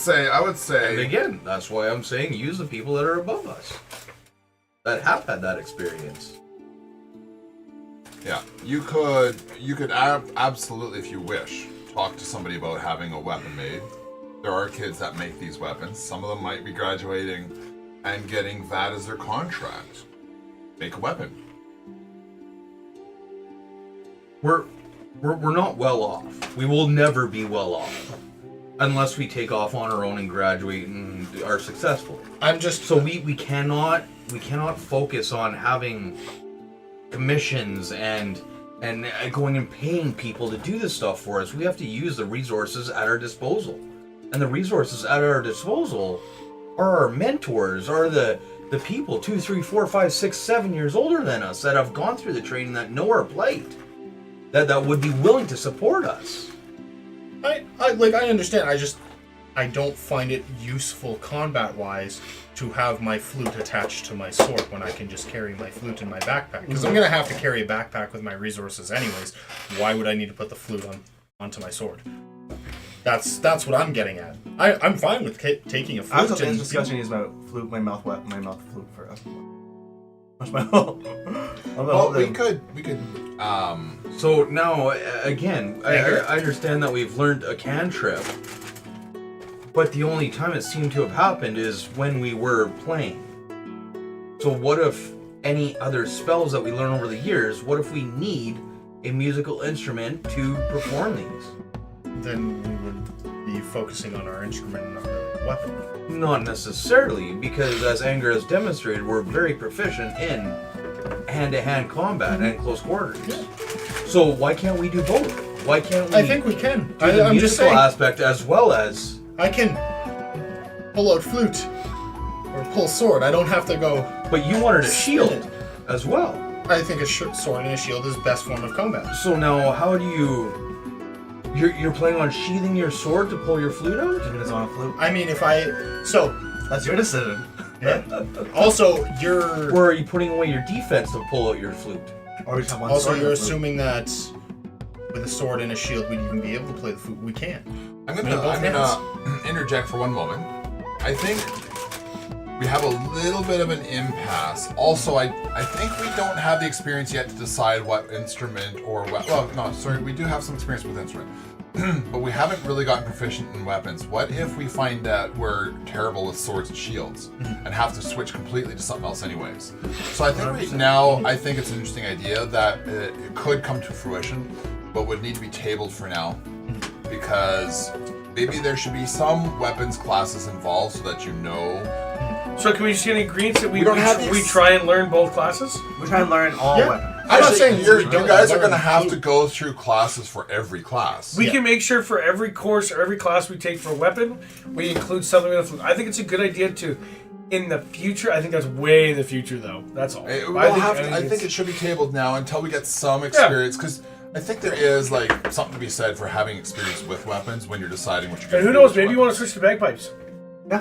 and say, again, that's why I'm saying use the people that are above us. That have had that experience. yeah, you could absolutely, if you wish, talk to somebody about having a weapon made. There are kids that make these weapons. Some of them might be graduating and getting that as their contract. Make a weapon. We're not well off. We will never be well off unless we take off on our own and graduate and are successful. I'm just So we cannot focus on having commissions and going and paying people to do this stuff for us. We have to use the resources at our disposal. And the resources at our disposal are our mentors, are the people 2, 3, 4, 5, 6, 7 years older than us that have gone through the training that know our plight. That would be willing to support us. I understand. I don't find it useful combat wise to have my flute attached to my sword when I can just carry my flute in my backpack. Because I'm gonna have to carry a backpack with my resources anyways. Why would I need to put the flute onto my sword? That's what I'm getting at. I'm fine with taking a flute. I was hoping and this discussion is about flute, my mouth flute for us. What's my whole? Well, we could. So now, again, I understand that we've learned a cantrip, but the only time it seemed to have happened is when we were playing. So what if any other spells that we learn over the years, what if we need a musical instrument to perform these. Then we would be focusing on our instrument and not really weapon. Not necessarily, because as Anger has demonstrated, we're very proficient in hand-to-hand combat and close quarters. Yeah. So why can't we do both? Why can't we? I think we can. do the I'm musical just saying. aspect as well as. I can pull out flute or pull sword. I don't have to go. But you wanted a Spin shield it. as well. I think a sword and a shield is best form of combat. So now, how do you? You're planning on sheathing your sword to pull your flute out? Jimmy doesn't want a flute. I mean, if I so That's your decision. also you're Or are you putting away your defense to pull out your flute? Or we just have one also sword and you're a flute. assuming that with a sword and a shield we'd even be able to play the flute. We can. I'm I mean, both gonna interject for one moment. I think we have a little bit of an impasse. Also, I think we don't have the experience yet to decide what instrument or we do have some experience with instrument, but we haven't really gotten proficient in weapons. What if we find that we're terrible with swords and shields and have to switch completely to something else anyways? So I think right now, I think it's an interesting idea that it could come to fruition, but would need to be tabled for now because maybe there should be some weapons classes involved so that you know. So can we just get any agreements that we don't have we these- try and learn both classes? We try and learn all Yeah. weapons. I'm not saying you we don't guys are learn going to have flute. to go through classes for every class. We Yeah. can make sure for every course or every class we take for a weapon, we include something with a flute. I think it's a good idea to, in the future. I think that's way in the future, though. That's all. I think it should be tabled now until we get some experience because I think there is like something to be said for having experience with weapons when you're deciding what you're going And to who do. knows? Maybe you want to switch to bagpipes Yeah.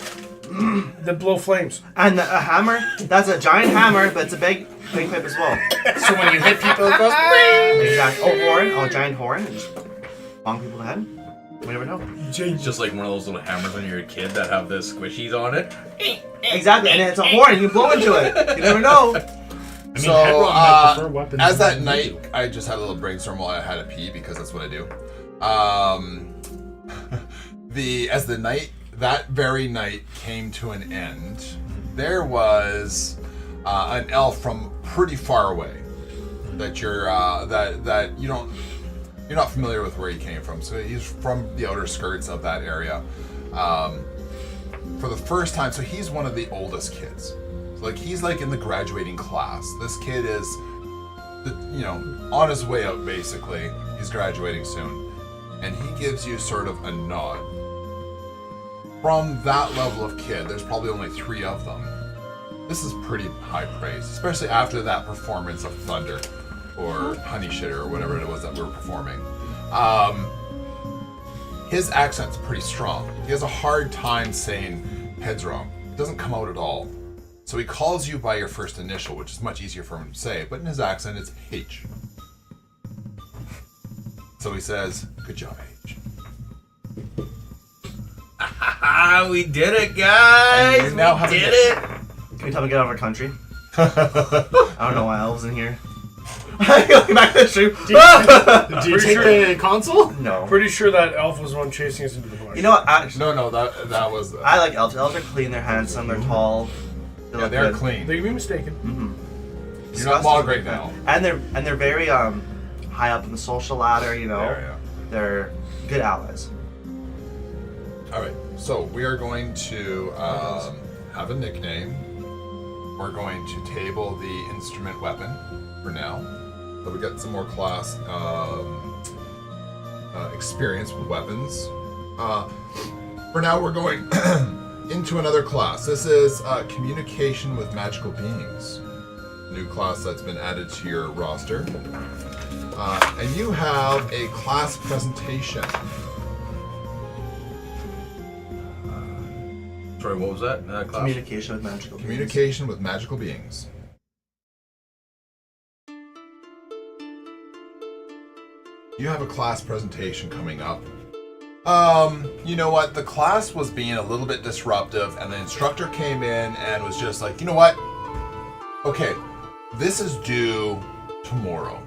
that blow flames. And a hammer, that's a giant hammer, but it's a big pipe as well. So when you hit people across Exactly. Oh, horn. Oh, a giant horn. And just bonk people in the head. We never know. It's just like one of those little hammers when you're a kid that have the squishies on it. Exactly. And it's a horn. You can blow into it. You never know. I mean, So, Hedron might prefer weapons as that than night, you. I just had a little brainstorm while I had a pee because that's what I do. That very night came to an end, there was an elf from pretty far away that you're not familiar with where he came from. So he's from the outer skirts of that area. For the first time, so he's one of the oldest kids. So like he's like in the graduating class. This kid is, on his way out basically. He's graduating soon, and he gives you sort of a nod. From that level of kid, there's probably only 3 of them. This is pretty high praise, especially after that performance of Thunder or Honey Shitter or whatever it was that we were performing. His accent's pretty strong. He has a hard time saying head's wrong. It doesn't come out at all. So he calls you by your first initial, which is much easier for him to say, but in his accent it's H. So he says, "Good job, H." We did it, guys! And you now have we a did mission. it! Can you tell me to get out of our country? I don't know why elves in here. Going back to the stream. Do you take the console? No. Pretty sure that elf was the one chasing us into the bush. You know what? Actually, No, that was. I like elves. Elves are clean. They're handsome. They're tall. They look they're good. clean. They can be mistaken. You're not log right now. And they're very high up in the social ladder. You know. Yeah. They're good allies. All right, so we are going to have a nickname. We're going to table the instrument weapon for now. So we got some more class experience with weapons. For now, we're going into another class. This is communication with magical beings. New class that's been added to your roster. And you have a class presentation. Sorry, what was that? Class? Communication with magical beings. Communication with magical beings. You have a class presentation coming up. You know what? The class was being a little bit disruptive, and the instructor came in and was just like, you know what? Okay, this is due tomorrow.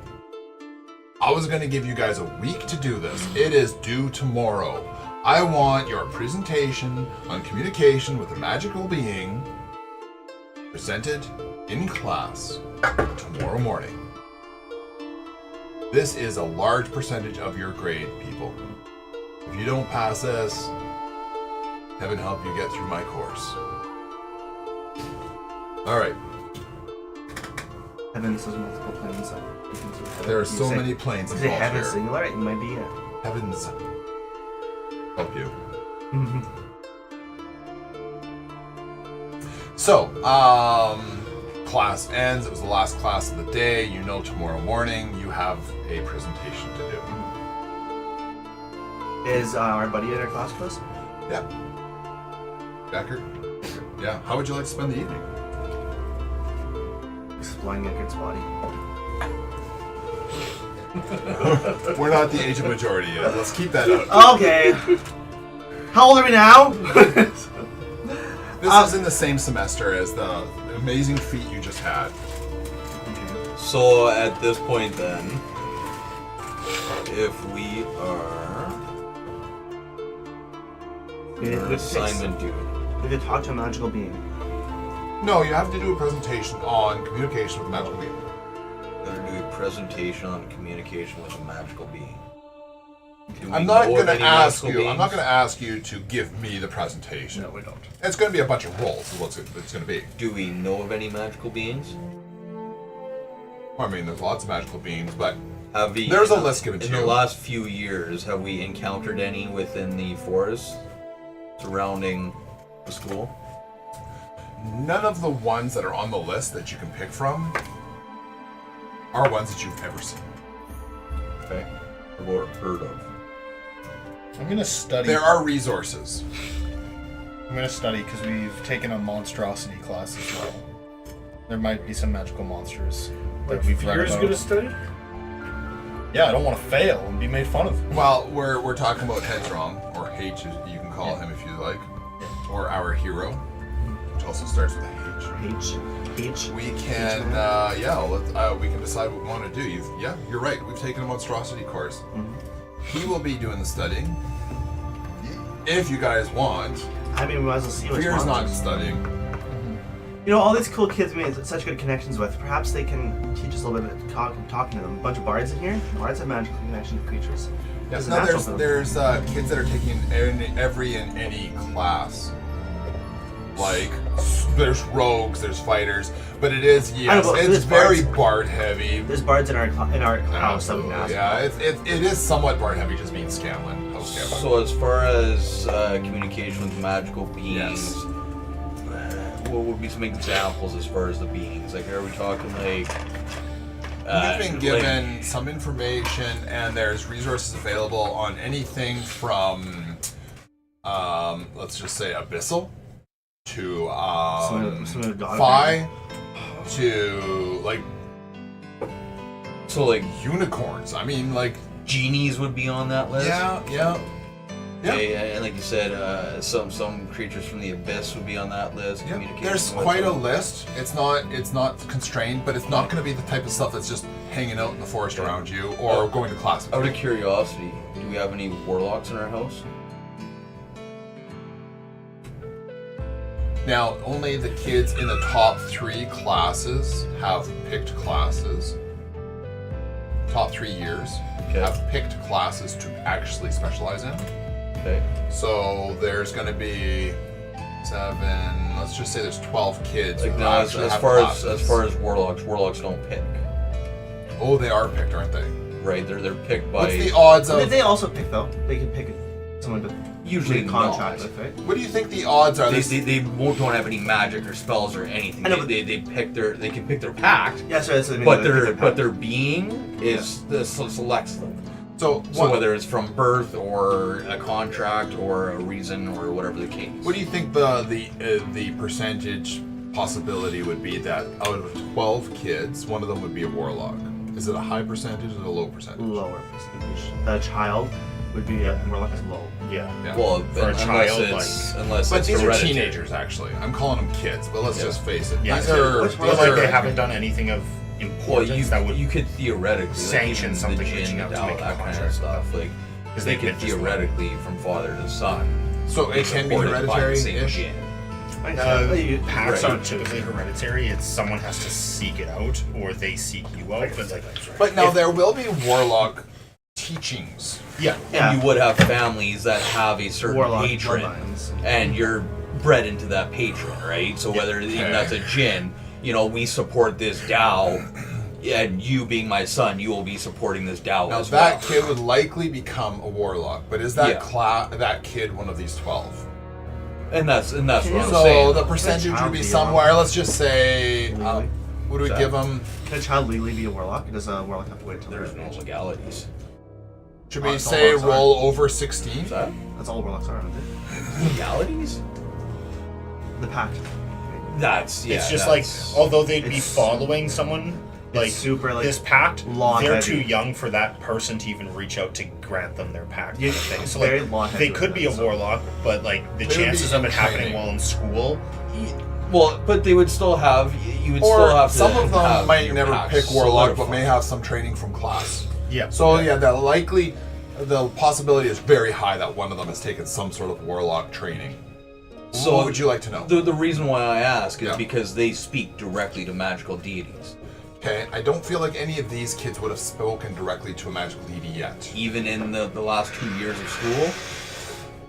I was going to give you guys a week to do this. It is due tomorrow. I want your presentation on communication with a magical being presented in class tomorrow morning. This is a large percentage of your grade, people. If you don't pass this, heaven help you get through my course. All right. Heavens, there's multiple planes. There are so many planes Say involved heaven here. singular, it might be Heavens help you. So, class ends. It was the last class of the day. You know tomorrow morning you have a presentation to do. Is our buddy in our class with us? Yeah. Deckard? Yeah. How would you like to spend the evening? Exploring Deckard's body. We're not the age of majority yet. Let's keep that out. Okay. How old are we now? This is in the same semester as the amazing feat you just had. So at this point then, if we are our assignment due. We could talk to a magical being. No, you have to do a presentation on communication with magical being. We're gonna do a presentation on communication with a magical being. Do we I'm not know going of to any ask magical you. I'm not going beings? to ask you to give me the presentation. No, we don't. It's going to be a bunch of rolls. Is what it's going to be. Do we know of any magical beings? Well, I mean, there's lots of magical beings, but Have we, there's a list given to in you. the last few years, have we encountered any within the forest surrounding the school? None of the ones that are on the list that you can pick from are ones that you've ever seen. Okay. Or heard of? I'm gonna study. There are resources. I'm gonna study because we've taken a monstrosity class as well. There might be some magical monsters that we've read Yours about. gonna study? Yeah, I don't want to fail and be made fun of. Well, we're talking about Headstrong, or H, as you can call him if you like, or our hero, which also starts with a H. H. We can, we can decide what we want to do. You're right. We've taken a monstrosity course. He will be doing the studying. If you guys want. I mean, we might as well see what's Fear's not monsters. studying. You know, all these cool kids we made such good connections with. Perhaps they can teach us a little bit of talking to them. A bunch of bards in here. Bards have magical connection to creatures. Yes, It's now natural for them. there's kids that are taking every and any class. Like, there's rogues, there's fighters, but it is, yes, but it's there's very bards. bard heavy. There's bards in our house that we can ask Yeah, about. it is somewhat bard heavy, just being Scanlan. So as far as communication with magical beings, what would be some examples as far as the beings? Like, are we talking like? We've been given some information, and there's resources available on anything from, let's just say, abyssal to Some of the dog Phi to like So like unicorns. I mean, like genies would be on that list. yeah. And like you said, some creatures from the abyss would be on that list. Yeah, communication there's with quite a them. list. It's not constrained, but it's not going to be the type of stuff that's just hanging out in the forest around you or going to class. with Out you. of curiosity, do we have any warlocks in our house? Now, only the kids in the top 3 classes have picked classes. Top 3 years have picked classes to actually specialize in. Okay. So there's going to be 7. Let's just say there's 12 kids. Like who now, actually as have far classes. as warlocks don't pick, Oh, they are picked, aren't they? right? They're picked by What's the odds of? They also pick though. They can pick someone to usually contract not. with, right? What do you think the odds are? They don't have any magic or spells or anything. I know, They can pick their pact, Yeah, so that's what I mean. but they pick their pact. their being is selects them. So So whether it's from birth or a contract or a reason or whatever the case. what do you think the percentage possibility would be that out of 12 kids, one of them would be a warlock? Is it a high percentage or a low percentage? Lower percentage. A child would be more like a low. Yeah. Yeah. Well, For a unless child, unless But it's these are hereditary. teenagers, actually. I'm calling them kids, but let's just face it. Yeah, These so are, which these one But like are- they haven't done anything of Well, importance that would you could theoretically sanction like, even something the reaching jinn, out the to Tao, make a that kind of contract stuff. Like because they they've could been just theoretically from father to son. So it can be supported by the same hereditary-ish? jinn. Pacts aren't typically hereditary. It's someone has to seek it out, or they seek you out. But like, But now there will be warlock teachings. yeah, And you would have families that have a certain Warlock patron, bloodlines. and you're bred into that patron, right? So whether even that's a djinn, we support this Tao, and you being my son, you will be supporting this Tao Now as that well. kid would likely become a warlock, but is that Yeah. that kid one of these 12? And that's what I'm So saying. the percentage child would be be a somewhere. Let's just say, Legally? what do we What's give that? them? Can a child legally be a warlock? Or does a warlock have to wait until There's they're no of age? legalities. Should we That's all say warlocks are. roll over 16? Is that That's all warlocks are, aren't they? legalities? The pact. That's it's just like, although they'd be it's- following someone, like super, like, this pact, law they're heavy. too young for that person to even reach out to grant them their pact. Yeah, thing. So very like, law heavy they could be a with that, so- warlock, but like the They would chances be of in it happening training. while in school. Well, but they would still have. You would Or still have to. some of them have might your never pact pick warlock, but solidified. may have some training from class. Yeah. So yeah, the possibility is very high that one of them has taken some sort of warlock training. So what would you like to know? The reason why I ask is Yeah. because they speak directly to magical deities. Okay, I don't feel like any of these kids would have spoken directly to a magical deity yet. Even in the last 2 years of school.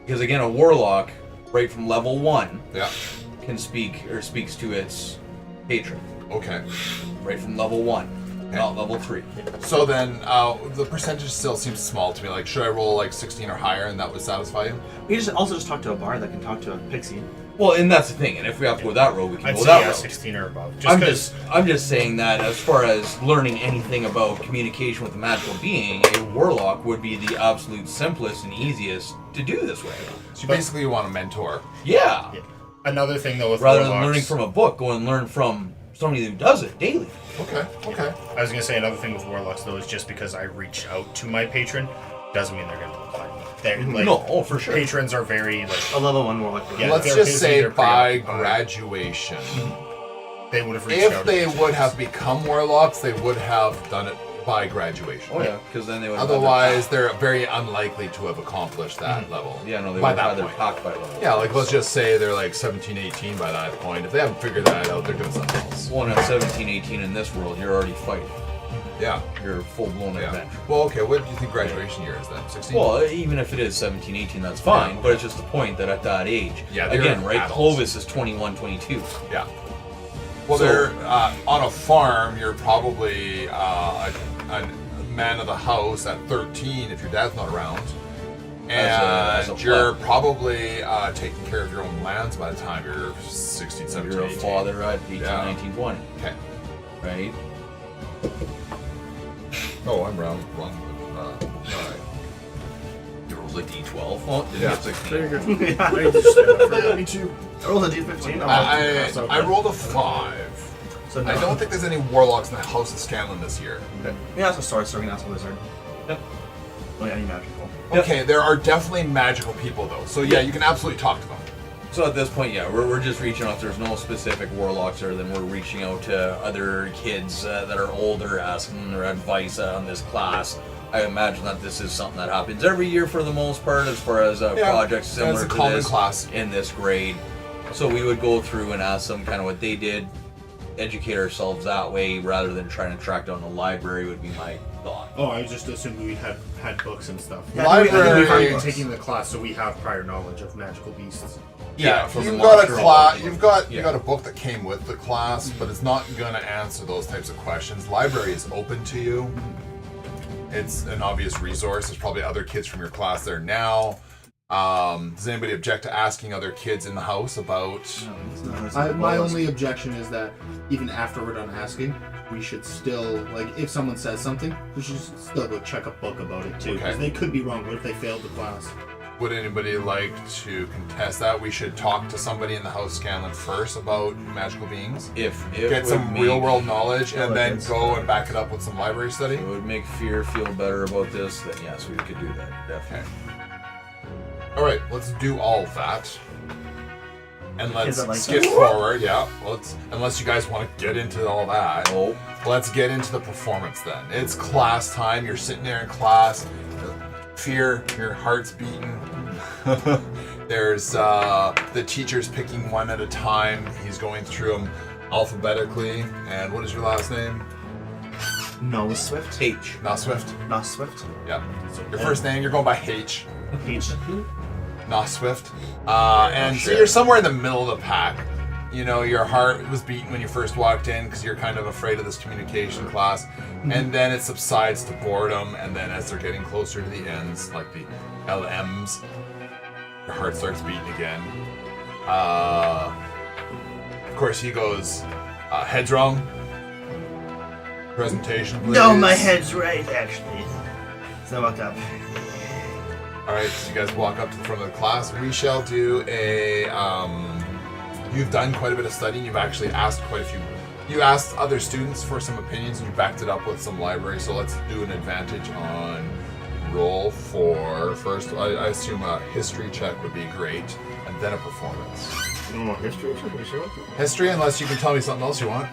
Because again, a warlock, right from level 1, Yeah. can speak or speaks to its patron. Okay. Right from level 1, not level 3. So then, the percentage still seems small to me. Like, should I roll like 16 or higher, and that would satisfy you? We just talk to a bard that can talk to a pixie. Well, and that's the thing. And if we have to go that road, we can I'd go say that yeah, road. 16 or above. I'm just saying that as far as learning anything about communication with a magical being, a warlock would be the absolute simplest and easiest to do this way. So basically, you want a mentor. Yeah. Yeah. Another thing though with Rather warlocks, than learning from a book, go and learn from somebody who does it daily. Okay. Okay. I was gonna say another thing with warlocks though is just because I reach out to my patron doesn't mean they're gonna apply me. They're like No, oh for sure. patrons are very like A level 1 warlock. Yeah. Let's they're just busy, say they're by preoccupied. graduation. they would have reached If out. they to would have become warlocks, they would have done it by graduation. Oh yeah, because then they would. Otherwise, they're very unlikely to have accomplished that level. yeah, no, they by would that have their point. pact by level. Yeah, like let's just say they're like 17, 18 by that point. If they haven't figured that out, they're doing something else. Well, and at 17, 18 in this world, you're already fighting. Yeah. You're full blown Yeah. adventure. Well, okay. What do you think graduation year is then? 16? Well, even if it is 17, 18, that's fine. Yeah. But it's just the point that at that age, Yeah, they're again, right? adults. Clovis is 21, 22. yeah. Well, So- they're on a farm. You're probably a man of the house at 13 if your dad's not around, and As a you're father. probably taking care of your own lands by the time you're 16, 17, You're a 18. father at 18, Yeah. 19, 20, Okay. right? Oh, I'm wrong. Alright. You rolled a d12. Oh, did Yeah. you get 16? There you go. Yeah. I just stand up for that. me too. I rolled a d15. I rolled a 5. So I don't think there's any warlocks in the House of Scanlan this year. Yeah, that's a sorcerer. We can ask a wizard. Yep. Oh, yeah, any magical. Okay, there are definitely magical people though. So yeah, you can absolutely talk to them. So at this point, yeah, we're just reaching out. There's no specific warlocks there. Then we're reaching out to other kids that are older, asking them their advice on this class. I imagine that this is something that happens every year for the most part, as far as Yeah, projects similar it's a to common this class. in this grade. So we would go through and ask them kind of what they did, educate ourselves that way, rather than trying to track down the library. Would be my thought. Oh, I was just assuming we had books and stuff. Yeah, I think we- I think we We've Library. already been taking the class, so we have prior knowledge of magical beasts. Yeah, from the you've got a monster class. knowledge. You've got Yeah. you got a book that came with the class, but it's not gonna answer those types of questions. Library is open to you. It's an obvious resource. There's probably other kids from your class there now. Does anybody object to asking other kids in the house about? My only objection is that even after we're done asking, we should still, like, if someone says something, we should still go check a book about it too. Because Okay. they could be wrong. What if they failed the class? Would anybody like to contest that? We should talk to somebody in the house, Scanlan, first about magical beings. If it Get would some make- real world knowledge, and like then this. go and back it up with some library study. It would make Fear feel better about this. Then yes, we could do that. Definitely. All right, let's do all of that, and let's Kids that like skip that. forward. Yeah, unless you guys want to get into all that. Oh, Let's get into the performance then. It's class time. You're sitting there in class. Fear, your heart's beating. There's the teacher's picking one at a time. He's going through them alphabetically. And what is your last name? No Swift. H. Not Swift. Not Swift. Yeah. Your first name, you're going by H. H. Not Swift. And so you're somewhere in the middle of the pack. You know, your heart was beating when you first walked in because you're kind of afraid of this communication class. And then it subsides to boredom. And then as they're getting closer to the ends, like the LMs, your heart starts beating again. Of course, he goes, heads wrong. Presentation, please. No, my head's right, actually. So I walk up. Alright, so you guys walk up to the front of the class. We shall do a, you've done quite a bit of studying. You've actually asked quite a few. You asked other students for some opinions and you backed it up with some library. So let's do an advantage on roll for first. I assume a history check would be great, and then a performance. No, history check? You sure? History, unless you can tell me something else you want.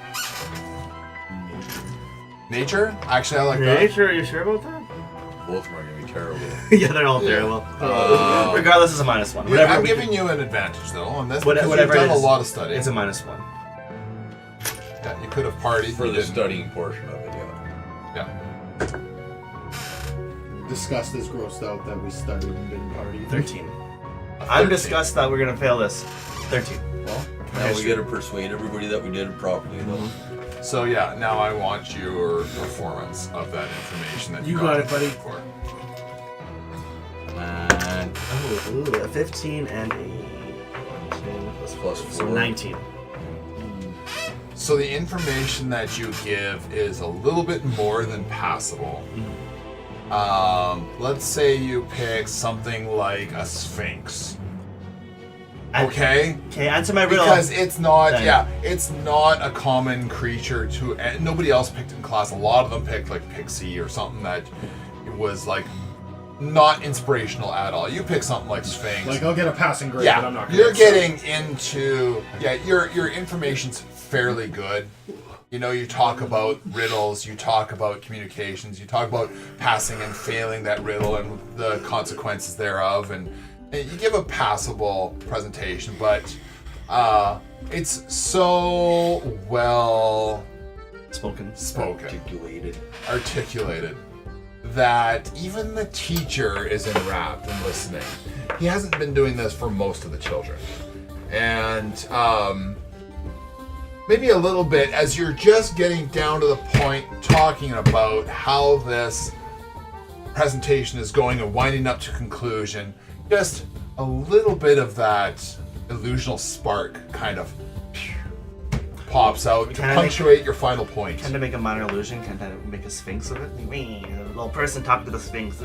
Nature? Actually, I like that. Nature, are you sure about that? Both of them are going to be terrible. Yeah, they're all terrible. Regardless, it's a -1. Yeah, Whatever I'm we giving you an advantage though on this Whatever because you've done it a is, lot of studying. It's a -1. Yeah, you could have partied For you the didn't. studying portion of it, yeah. Yeah. Disgust is grossed out that we studied and didn't party. 13. I'm disgusted that we're gonna fail this. 13. Well, now we got to persuade everybody that we did it properly, though. So yeah, now I want your performance of that information that you You got it, buddy. For. And A 15 and a plus so 4. 19. So the information that you give is a little bit more than passable. Let's say you pick something like a sphinx. Okay? Okay, answer my riddle. Because it's not, Then. it's not a common creature to. And nobody else picked in class. A lot of them picked like Pixie or something that was like not inspirational at all. You pick something like Sphinx. Like, I'll get a passing grade, but I'm not Yeah, gonna you're excel. getting into your information's fairly good. You know, you talk about riddles, you talk about communications, you talk about passing and failing that riddle and the consequences thereof, and you give a passable presentation, but it's so well Spoken. articulated, that even the teacher is enwrapped in listening. He hasn't been doing this for most of the children. And maybe a little bit as you're just getting down to the point talking about how this presentation is going and winding up to conclusion, just a little bit of that illusional spark kind of pops out to Can I punctuate your final point. Can I make a minor illusion? Can I make a sphinx of it? A little person talking to the sphinx.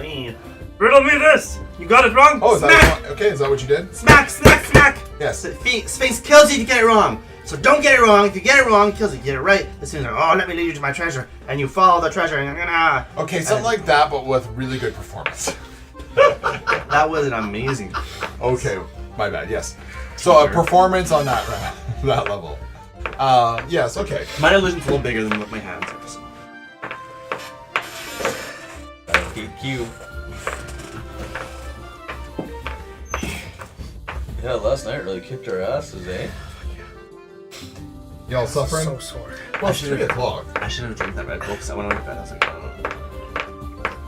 Riddle me this! You got it wrong? Oh, is Smack! that okay? Is that what you did? Smack, smack, smack! Yes. Sphinx kills you if you get it wrong. So don't get it wrong. If you get it wrong, it kills you. If you get it right, the sphinx like, oh, let me lead you to my treasure. And you follow the treasure and Okay, something like that, but with really good performance. That was amazing. Okay, my bad. Yes. So a performance on that that level. Yes. Okay. My illusion's a little bigger than what my hands are. So. Cute. Yeah, last night really kicked our asses, eh? Y'all suffering? So sore. Well, it's 3 o'clock. I should have drank that Red Bull because I went on to bed. I was like, oh.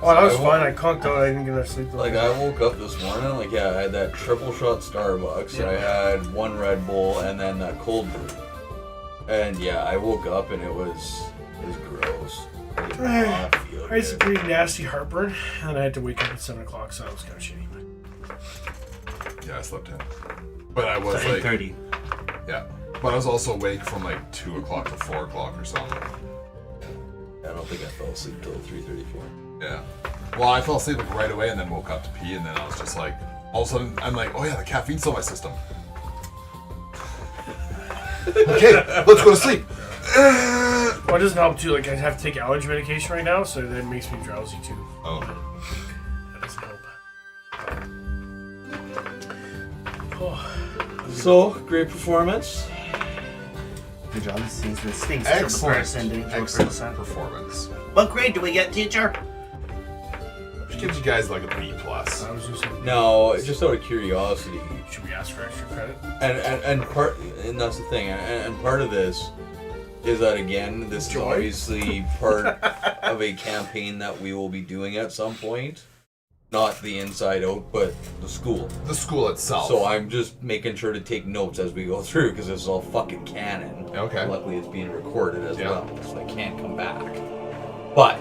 Oh, that was fine. I conked out. I didn't get enough sleep. Like, I woke up this morning, like, yeah, I had that triple shot Starbucks, I had 1 Red Bull, and then that cold brew. And yeah, I woke up and it was gross. I did not feel I had some good. pretty nasty heartburn, and I had to wake up at 7 o'clock, so that was kind of shitty. Yeah, I slept in. But I was So like, 8:30. yeah. But I was also awake from like 2 o'clock to 4 o'clock or something. I don't think I fell asleep till 3:34. Yeah. Well, I fell asleep like right away and then woke up to pee, and then I was just like, all of a sudden, I'm like, oh yeah, the caffeine's still in my system. Okay, let's go to sleep. Well, it doesn't help too. Like, I have to take allergy medication right now, so that makes me drowsy too. Oh. That doesn't help. Oh. So, great performance. Good job. This is the Sphinx. Excellent. Person, Excellent performance. What grade do we get, teacher? which gives you guys like a B plus. I was just like, Now, just out of curiosity, should we ask for extra credit? and that's the thing, and part of this is that again, this is Joy? obviously part of a campaign that we will be doing at some point. Not the Inside Out, but the school. The school itself. So I'm just making sure to take notes as we go through because this is all fucking canon. Okay. Luckily, it's being recorded as Yeah. well, so I can't come back. But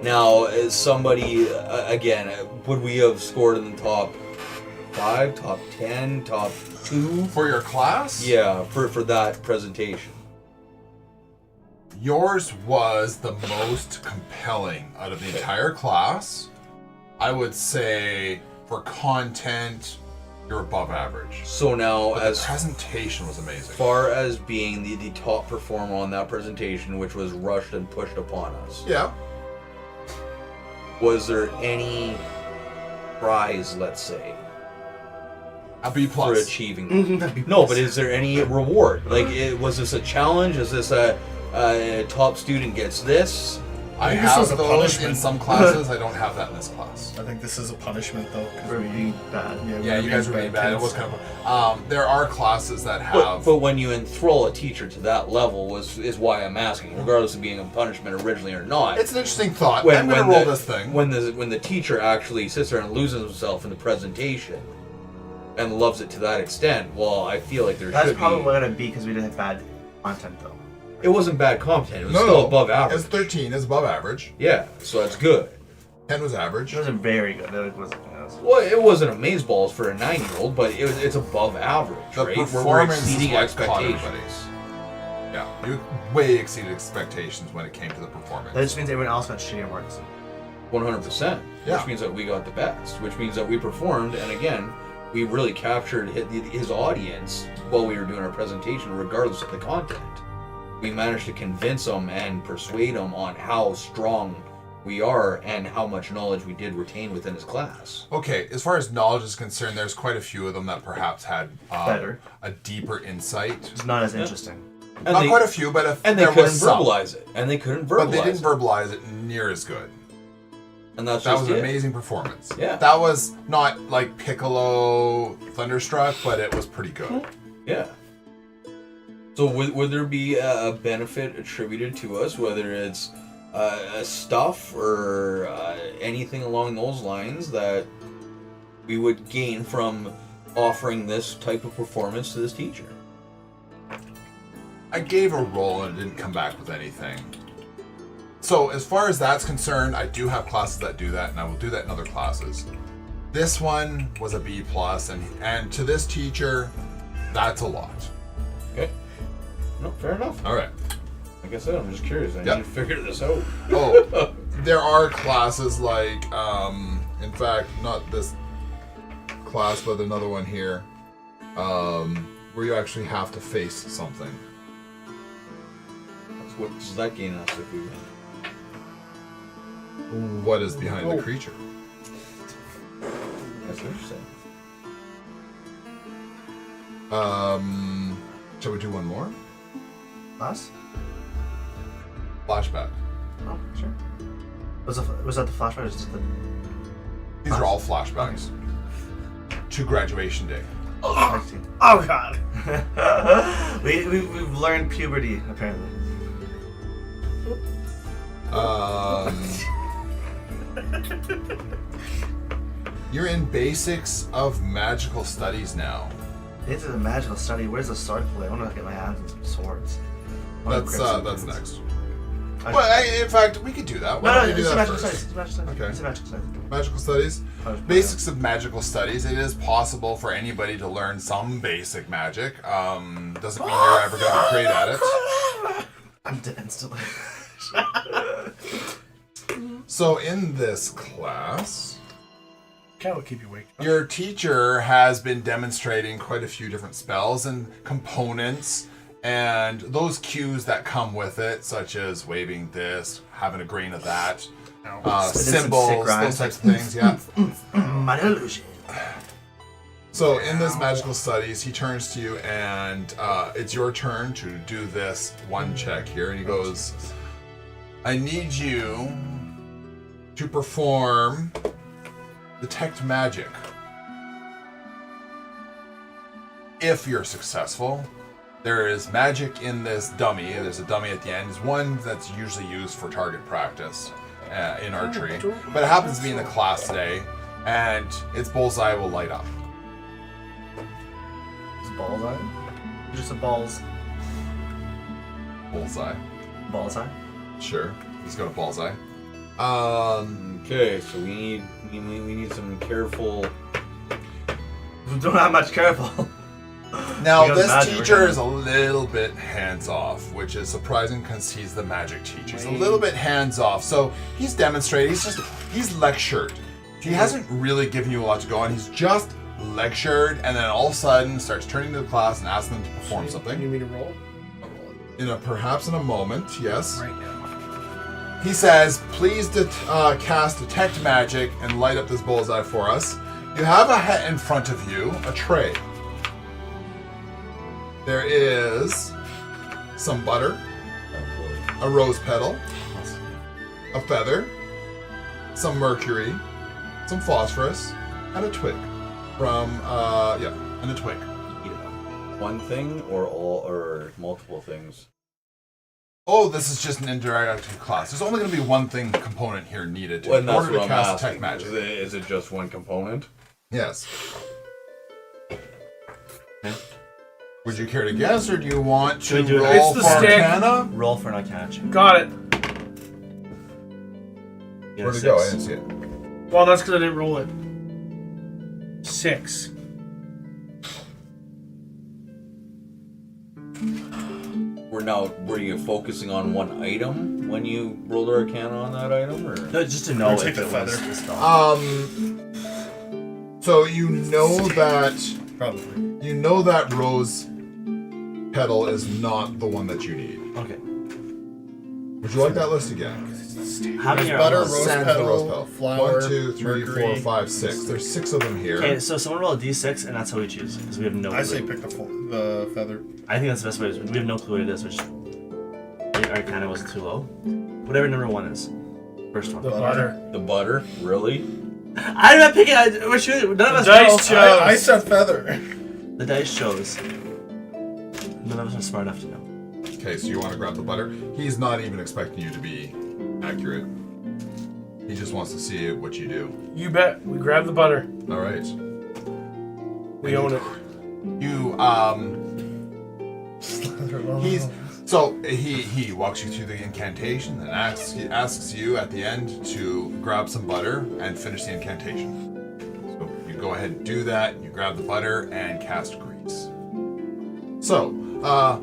now, as somebody again, would we have scored in the top 5, top 10, top 2 for your class? Yeah, for that presentation. Yours was the most compelling out of the entire class. I would say for content, you're above average. So now, But as the presentation was amazing. far as being the top performer on that presentation, which was rushed and pushed upon us, Yeah. was there any prize, let's say, A B for plus. achieving that? No, but is there any reward? Like, was this a challenge? Is this a top student gets this? I think this have was a those punishment. in some classes. I don't have that in this class. I think this is a punishment though. 'cause We're we- being bad. Yeah, you guys were being bad. It was kind of. There are classes that But, have. but when you enthrall a teacher to that level is why I'm asking, regardless of being a punishment originally or not. It's an interesting thought. I'm gonna roll this thing. When the teacher actually sits there and loses himself in the presentation and loves it to that extent, well, I feel like there That's should probably be. what it'd be because we didn't have bad content though. It wasn't bad content. It was No, still no. above average. It's 13. It's above average. Yeah, so that's good. 10 was average. It wasn't very good. It wasn't. Well, it wasn't amazeballs for a 9-year-old, but it's above average, The right? performance is exceeding what expectations. caught everybody's. Yeah, you way exceeded expectations when it came to the performance. That just means everyone else got shittier marks. 100%. Yeah. Which means that we got the best. Which means that we performed, and again, we really captured his audience while we were doing our presentation, regardless of the content. We managed to convince them and persuade them on how strong we are and how much knowledge we did retain within his class. Okay, as far as knowledge is concerned, there's quite a few of them that perhaps had Better. a deeper insight. It's not as interesting. And Not they, quite a few, but and they there couldn't was some. verbalize it. And they couldn't verbalize But they didn't it. verbalize it near as good. And that's That just was an it. amazing performance. Yeah. That was not like Piccolo Thunderstruck, but it was pretty good. Yeah. So would there be a benefit attributed to us, whether it's stuff or anything along those lines that we would gain from offering this type of performance to this teacher? I gave a roll and it didn't come back with anything. So as far as that's concerned, I do have classes that do that, and I will do that in other classes. This one was a B plus, and to this teacher, that's a lot. Okay. No, fair enough. All right. Like I said, I'm just curious. I Yeah. need to figure this out. Oh, there are classes like, in fact, not this class, but another one here, where you actually have to face something. What does that gain us if we win? What is behind the creature? That's interesting. Shall we do one more? Us? Flashback. Oh, sure. Was that the flashback or just the... These are all flashbacks to graduation day. I see. Oh god. We've learned puberty, apparently. You're in basics of magical studies now. This is a magical study. Where's the sword play? I want to get my hands on some swords. I wanna That's grab some that's weapons. next. I- Well, in fact, we could do that. Why No, don't no, we it's do a that magical first? studies. It's a magical studies. Okay. It's a magical studies. Magical studies. I was- Basics of magical studies. It is possible for anybody to learn some basic magic. Doesn't mean you're ever going to be great at it. I'm dead instantly. So in this class, Cat will keep you awake. your teacher has been demonstrating quite a few different spells and components and those cues that come with it, such as waving this, having a grain of that, Spitting some sick symbols, rhymes. those types of things, yeah. My illusion. So in this magical studies, he turns to you and it's your turn to do this one check here. And he goes, I need you to perform detect magic. If you're successful, there is magic in this dummy. There's a dummy at the end. It's one that's usually used for target practice in archery, but it happens to be in the class today, and its bullseye will light up. Is bullseye? Just a balls. Bullseye. Bullseye? Sure. He's got a bullseye. Okay, so we need some careful. We don't have much careful. Now, We got this magic, teacher we're is a little bit hands-off, which is surprising because he's the magic teacher. He's a little bit hands-off, so he's demonstrating. He's lectured. He hasn't really given you a lot to go on. He's just lectured, and then all of a sudden starts turning to the class and asking them to perform You something. need me to roll? Perhaps in a moment, yes. Right now. He says, please cast Detect Magic and light up this bullseye for us. You have in front of you a tray. There is some butter, a rose petal, a feather, some mercury, some phosphorus, and a twig. And a twig. One thing or all or multiple things? Oh, this is just an interactive class. There's only going to be one thing component here needed Well, in that's order to what I'm cast asking. Detect Magic. Is it just one component? Yes. Would you care to guess, or do you want to Should we do it? roll It's for the stick. Arcana? Roll for an Arcana check. Got it. Get a Where'd it go? I 6. didn't see it. Well, that's because I didn't roll it. 6. Were you focusing on one item when you rolled Arcana on that item, or? No, just to know take if the it was feather. the spell. So you know that Probably. rose petal is not the one that you need. Okay. Would you like that list again? How many are Butter, on those? rose Sans petal, the rose petal. flour, 1, 2, 3, 4, mercury. 5, 6. There's 6 of them here. Okay, so someone roll a d6, and that's how we choose, because we have no clue. I say pick the feather. I think that's the best way. We have no clue what it is, which I think Arcana was too low. Whatever number 1 is. First one. The butter. The butter? Really? I'm not picking. We're shooting. None of us dice know. chose. I said feather. The dice shows. None of us are smart enough to know. Okay, so you want to grab the butter. He's not even expecting you to be accurate. He just wants to see what you do. You bet. We grab the butter. All right. We own it. You he walks you through the incantation and asks you at the end to grab some butter and finish the incantation. So you go ahead and do that. You grab the butter and cast grease. So,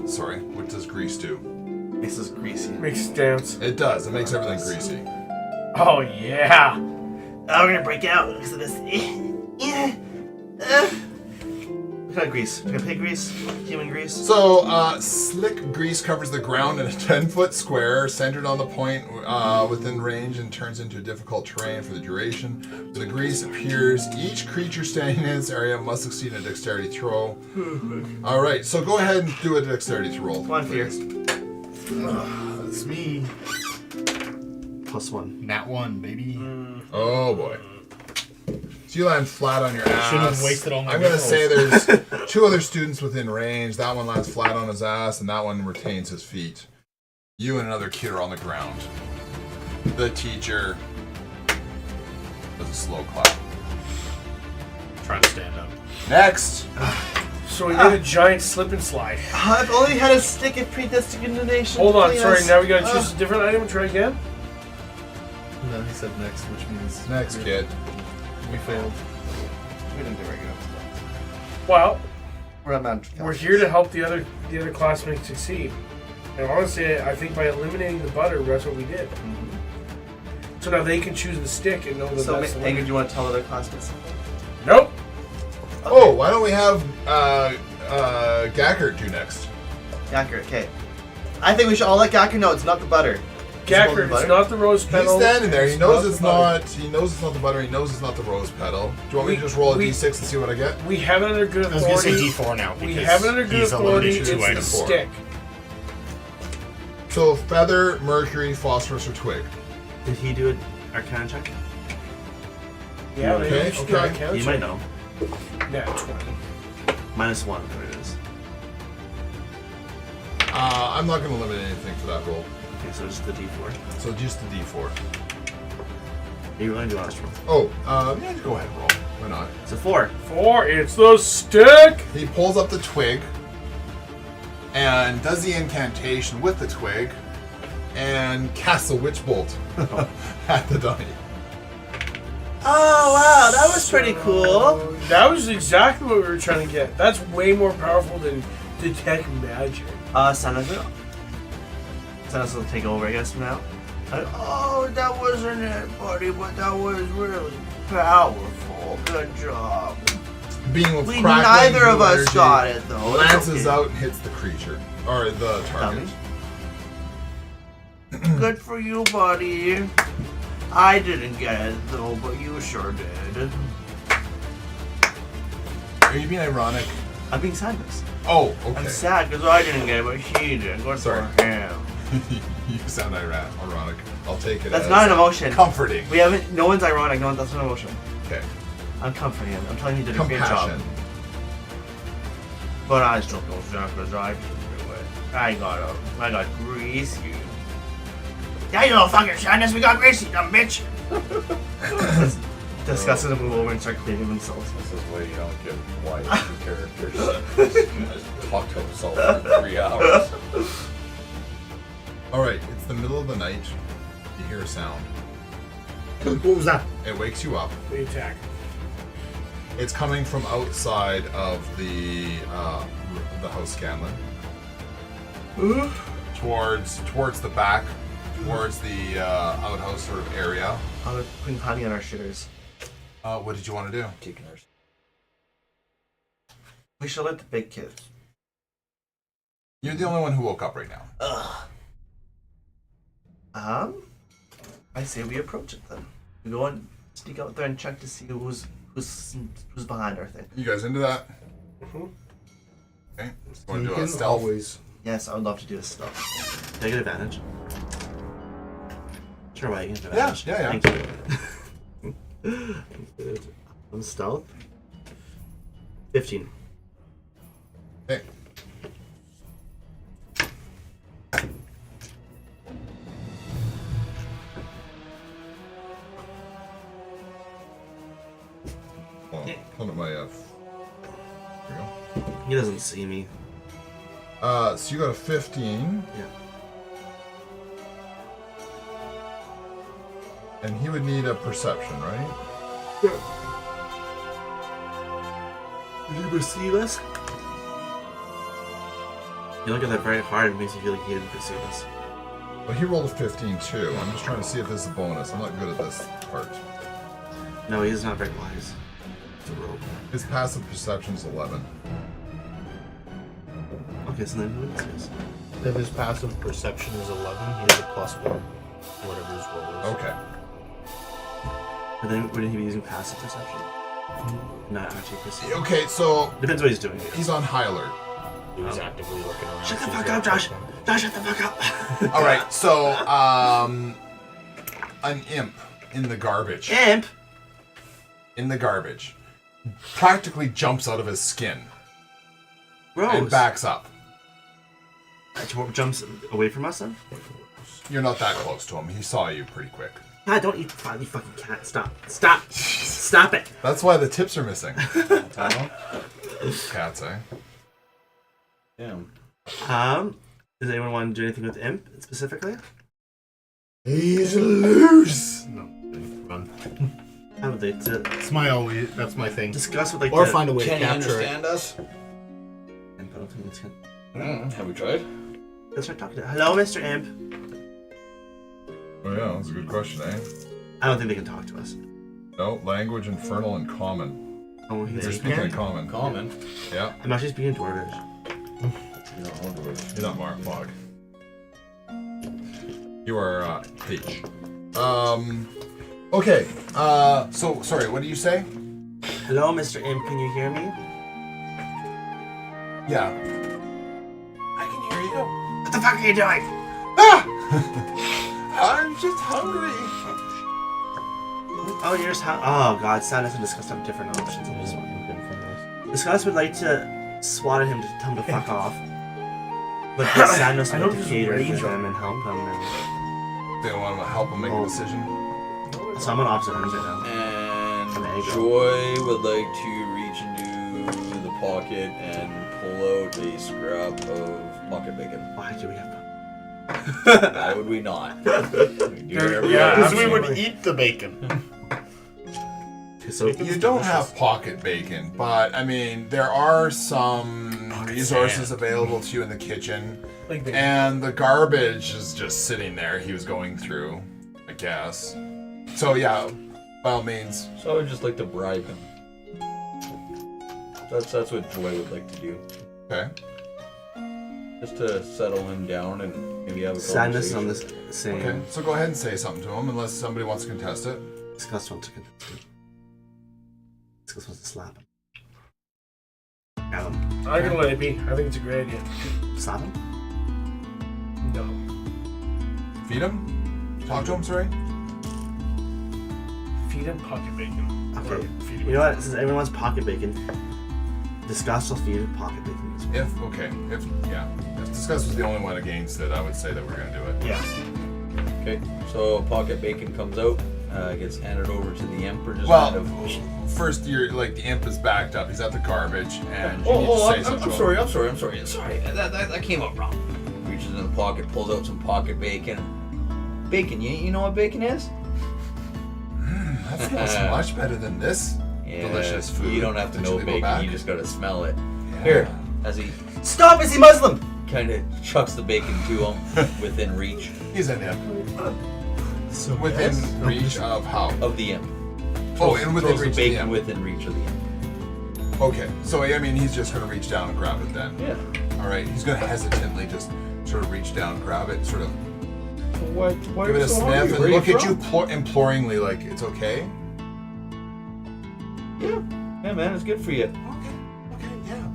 sorry, what does grease do? This is greasy. Makes it dance. It does. It makes everything greasy. Oh, yeah. Oh, we're gonna break out because of this. What kind of grease? We got pig grease? Human grease? So, slick grease covers the ground in a 10-foot square, centered on the point within range, and turns into difficult terrain for the duration. When the grease appears, each creature standing in this area must succeed in a dexterity throw. All right, so go ahead and do a dexterity roll. Come on, Fear. That's me. +1. Nat 1, baby. Oh boy. So you land flat on your ass. Shouldn't have wasted all my I'm gonna minerals. say there's 2 other students within range. That one lands flat on his ass, and that one retains his feet. You and another kid are on the ground. The teacher does a slow clap. Trying to stand up. Next. So we made a giant slip and slide. I've only had a stick of predestination. Hold on, Please. sorry, now we gotta choose a different item and try again? No, he said next, which means Next, kid. we failed. We didn't do very good. Well, We're at Mount. we're here to help the other classmates succeed. And honestly, I think by eliminating the butter, that's what we did. So now they can choose the stick and know that So, that's the Anger, do one. you want to tell other classmates something? Nope. Oh, why don't we have Gackert do next? Gacker, okay. I think we should all let Gacker know it's not the butter. Gacker, it's not the rose He's petal. standing there. He knows the it's butter. not. He knows it's not the butter. He knows it's not the rose petal. Do you want me to just roll a we- d6 and see what I get? We have it under good I was gonna say authority. D4 now. We because have it under good he's authority. eliminated It's 2 the items. stick. So feather, mercury, phosphorus, or twig. Did he do an Arcana check? Yeah, Okay, you should go on okay. couch. You might know. Yeah, 20. -1, whatever it is. I'm not going to limit anything for that roll. Okay, so just the D4. So just the D4. Are you willing to do honest roll? Oh, yeah, go ahead, roll. Why not? It's a 4. 4, it's the stick! He pulls up the twig and does the incantation with the twig and casts a witch bolt at the dummy. Oh wow, that was pretty cool. That was exactly what we were trying to get. That's way more powerful than detect magic. Santa's will take over, I guess, from now. Oh, that wasn't it, buddy, but that was really powerful. Good job. Being with We crackling neither of blue us energy, got it though. It's lances okay. out and hits the creature. Or the target. Good for you, buddy. I didn't get it though, but you sure did. Are you being ironic? I'm being sad. This. Oh, I'm okay. sad because I didn't get it, but he did. Good Sorry. for him. You sound ironic. I'll take it That's as not an emotion. comforting. We haven't. No one's ironic. No one. That's not an emotion. Okay. I'm comforting him. I'm telling you, you did a great job. Compassion. But I still feel sad because I didn't do it. I got greasy. Yeah, you little fucking shyness, we got Gracie, dumb bitch. Disgusted to move over and start cleaning themselves. This is why you don't give white characters. Just talk to himself for 3 hours. Alright, it's the middle of the night. You hear a sound. What was that? It wakes you up. The attack. It's coming from outside of the house Scanlan. Towards the back, towards the outhouse sort of area. Oh, they're putting honey on our shitters. What did you want to do? Taking ours. We should let the big kids. You're the only one who woke up right now. I say we approach it then. We go and sneak out there and check to see who's behind our thing. You guys into that? Mm-hmm. Okay. Want to do a Sneaking stealth? always. Yes, I would love to do this stuff. Can I get advantage? Sure, why? You can get Yeah, advantage. yeah. Thank you. Good. On stealth. 15. Okay. Hold on my Here we go. He doesn't see me. So you got a 15, Yeah. and he would need a perception, right? Did you perceive us? You look at that very hard, it makes you feel like he didn't perceive us. Well, he rolled a 15 too. I'm just trying to see if this is a bonus. I'm not good at this part. No, he's not very wise. It's a rogue. His passive perception is 11. Okay, so then who would see us? If his passive perception is 11, he has a +1. Whatever his roll is. Okay. But then wouldn't he be using passive perception? Not actually perceiving. Okay, so Depends what he's doing. he's on high alert. He was actively looking around. Shut the so fuck he's up, got Josh! +1. Josh, shut the fuck up! All right, so an imp in the garbage. Imp! In the garbage. Practically jumps out of his skin and Rose! backs up. Jumps away from us then? You're not that close to him. He saw you pretty quick. God, don't eat the you fucking cat. Stop. Stop! Stop it! That's why the tips are missing. Cats, eh? Damn. Does anyone want to do anything with Imp specifically? He's loose. No, run. How would they It's my always. That's my thing. discuss with like Or the find a way Can to you capture it. understand us? Imp? I don't think it's good. Have we tried? Let's start talking to hello, Mr. Imp. Oh yeah, that's a good question, eh? I don't think they can talk to us. No, language, infernal, and common. Oh, You're he's speaking in common. Common. Yeah, I'm actually speaking Dwarvish. you're not Mark Mog. You are H. Okay. So sorry. What do you say? Hello, Mr. Imp. Can you hear me? Yeah. I can hear you. What the fuck are you doing? I'm just hungry. Oh, yours oh god, Sadness and Disgust have different options on this one. Disgust would like to swat at him to tell him to fuck off. But this Sadness I would don't like to just cater to rage on him and help him. And... They don't want to help him make a decision. So I'm on opposite ends right now. And There you go. Joy would like to reach into the pocket and pull out a scrap of pocket bacon. Why do we have Why would we not? We do whatever Yeah, Because we absolutely. would eat the bacon. So You don't have pocket bacon, but I mean, there are some resources available to you in the kitchen. Like bacon. And the garbage is just sitting there he was going through, I guess. So yeah, by all means. So I would just like to bribe him. That's what Joy would like to do. Okay. Just to settle him down and maybe have a Sadness conversation. on this same. Okay. So go ahead and say something to him, unless somebody wants to contest it. Disgust wants to contest it. Disgust wants to slap him. Grab him. I'm gonna let it be. I think it's a great idea. Slap him? No. Feed him. Talk to him. Sorry. Feed him pocket bacon. Okay. Or feed him. You know what? Since everyone wants pocket bacon, Disgust will feed him pocket bacon as well. If Disgust was the only one against it, I would say that we're gonna do it. Yeah. Okay, so pocket bacon comes out, gets handed over to the imp, or just Well, kind of... first you're like the imp is backed up. He's at the garbage, and you Oh, need to say I'm something. to sorry, him. I'm sorry. That came out wrong. Reaches in the pocket, pulls out some pocket bacon. Bacon, you know what bacon is? That smells much better than this delicious food. You don't have to that know you leave bacon, back. you just gotta smell it. Yeah. Here, as he Stop! Is he Muslim? kind of chucks the bacon to him within reach He's an imp. Within reach of how? of the imp. Oh, and within Throws the reach of the bacon imp. within reach of the imp. Okay, so I mean, he's just gonna reach down and grab it then. Yeah. All right, he's gonna hesitantly just sort of reach down, grab it, sort of Why give it a sniff, and look at you imploringly, like it's okay. Yeah, man, it's good for you. Okay, yeah.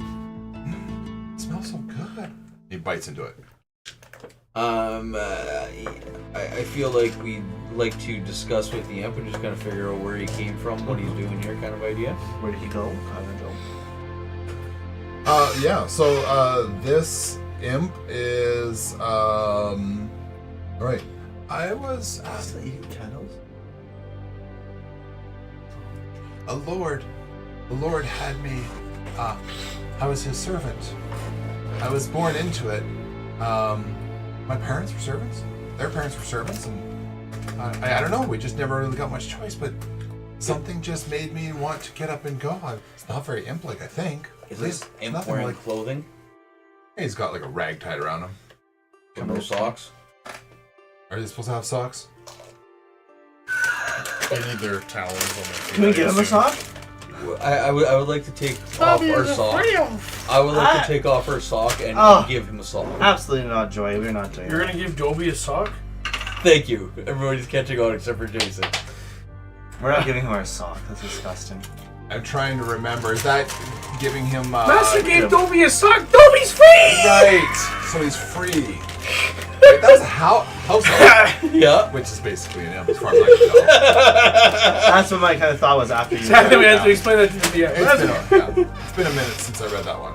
It smells so good. He bites into it. I feel like we'd like to discuss with the imp and just kind of figure out where he came from, what he's doing here, kind of idea. Where did he go? How did he go? Yeah. So this imp is all right. I was eating candles. the Lord had me. I was his servant. I was born into it. My parents were servants. Their parents were servants, and I don't know. We just never really got much choice, but something just made me want to get up and go. It's not very imp-like, I think. Is At least this imp nothing wearing like. clothing? He's got like a rag tied around him. With no socks? Are they supposed to have socks? They need their towels on their feet. Can we give him a sock? I would like to take off our sock. I would like to take off her sock and give him a sock. Absolutely not, Joy. We're not doing You're that. gonna give Dobie a sock? Thank you. Everybody's catching on except for Jason. We're not giving him our sock. That's disgusting. I'm trying to remember. Is that giving him? Master gave Dobie a sock. Dobie's free. Right. So he's free. Wait, that was a house elf, Yeah. which is basically an imp, as far as I can tell. That's what my kind of thought was after you. Exactly. We had to Yeah. explain that to the DM. It's been a minute since I read that one.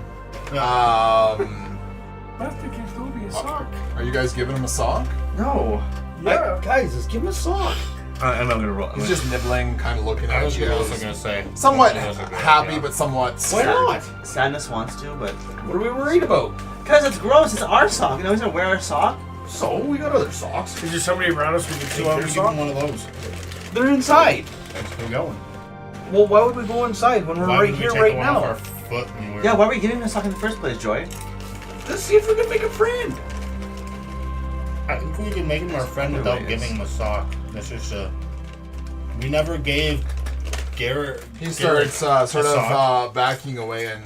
Master gave Dobie a sock. Are you guys giving him a sock? No. Yeah. Guys, let's give him a sock. I'm not gonna roll. He's just nibbling, kind of looking I at was you. also gonna say. Somewhat that was a good happy, idea. but somewhat Why scared. not? Sadness wants to, but What are we worried about? because it's gross. It's our sock. You know, he's gonna wear our sock. So, we got other socks. Is there somebody around us we can Hey, steal why their don't we give him sock? one of those? They're inside. Thanks for going. Well, why would we go inside when we're Why right would we here, take right one off our now? foot and we're... Yeah, why were we giving him a sock in the first place, Joy? Let's see if we can make a friend. I think we can make him our friend Really without is. giving him a sock. That's just we never gave Garrett. He starts a sort sock. of backing away and.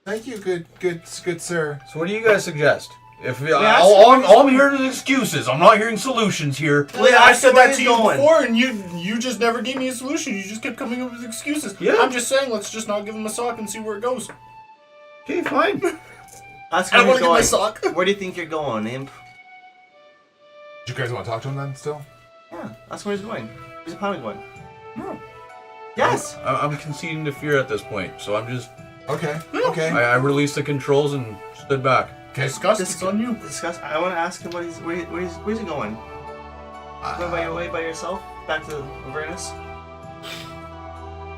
Thank you, good sir. So, what do you guys suggest? If asked all I'm hearing is excuses. I'm not hearing solutions here. Well, yeah, I said where that to he's you going. before, and you just never gave me a solution. You just kept coming up with excuses. Yeah. I'm just saying, let's just not give him a sock and see where it goes. Okay, fine. That's I where want he's to get my going. sock. Where do you think you're going, imp? Do you guys want to talk to him then? Still? Yeah, that's where he's going. He's planning going. No. Yes. I'm conceding to fear at this point, so I'm just. Okay. Okay. I released the controls and stood back. Disgust, it's on you. Discuss. I want to ask him where's he going? Going by your way by yourself back to Avernus.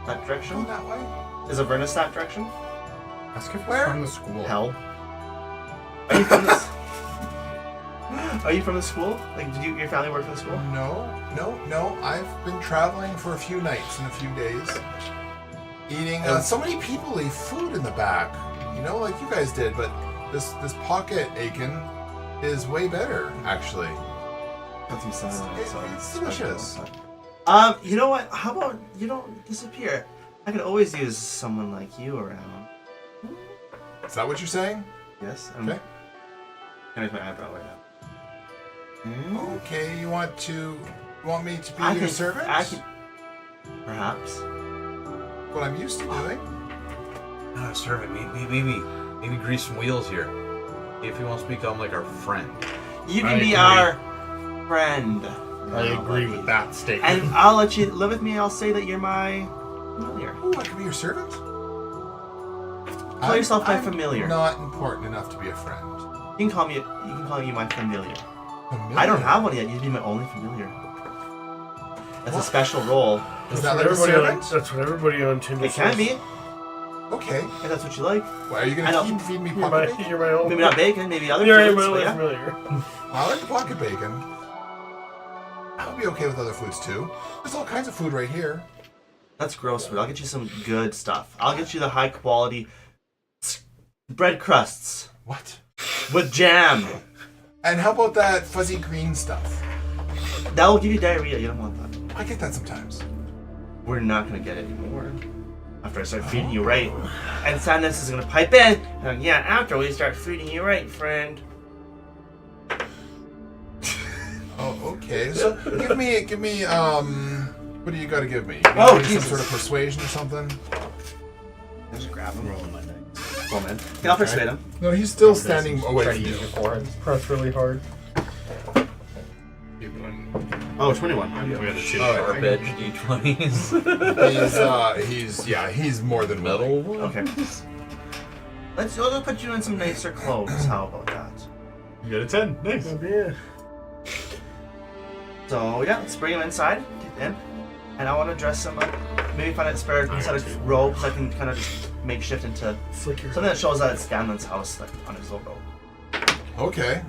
That direction? Going that way? Is Avernus that direction? Ask if Where? it's from the school. Hell. Are you from this? Are you from the school? Like, did your family work for the school? No. I've been traveling for a few nights and a few days. Eating. So many people leave food in the back. You know, like you guys did, but this pocket Aiken is way better, actually. That's It's delicious. You know what? How about you don't disappear? I could always use someone like you around. Is that what you're saying? Yes. Okay. Can I make my eyebrow right now? Okay, you want me to be I your can- servant? I can- Perhaps. What I'm used to doing. Servant, maybe grease some wheels here. If he wants to become like our friend. You I can be agree. our friend. I agree with that statement. And I'll let you live with me. I'll say that you're my familiar. Oh, I can be your servant? Call yourself my I'm familiar. Not important enough to be a friend. You can call me my familiar. Familiar? I don't have one yet. You'd be my only familiar. That's a special role. Is That's that what like a everybody on, servant? that's what everybody on Tinder It can says. be, Okay. if that's what you like. Well, are you I gonna know. keep feeding me You're pocket my, bacon? you're my own. Maybe not bacon, maybe other You're foods, my but only yeah. familiar. I like the pocket bacon. I'll be okay with other foods too. There's all kinds of food right here. That's gross food. I'll get you some good stuff. I'll get you the high quality bread crusts What? with jam. And how about that fuzzy green stuff? That will give you diarrhea. You don't want that. I get that sometimes. We're not gonna get it anymore after I start feeding you right. And Sadness is gonna pipe in. And yeah, after we start feeding you right, friend. Oh, okay. So give me what do you gotta give me? You Oh, gotta give me Jesus. some sort of persuasion or something? Just grab him. Rolling my dice. Well, man. Okay, I'll persuade him. No, he's still standing away Try from to you. use your forehead. Press really hard. Oh, 21. We got a two. Sharp edge D20s. He's more than willing. Metal. Okay. We'll put you in some nicer clothes. How about that? You got a 10. Nice. Yeah. So yeah, let's bring him inside. Get in. And I want to dress him up. Maybe find a spare set of robes I can kind of just makeshift into Flick your something that shows that it's Scanlan's house, like on his logo. Okay.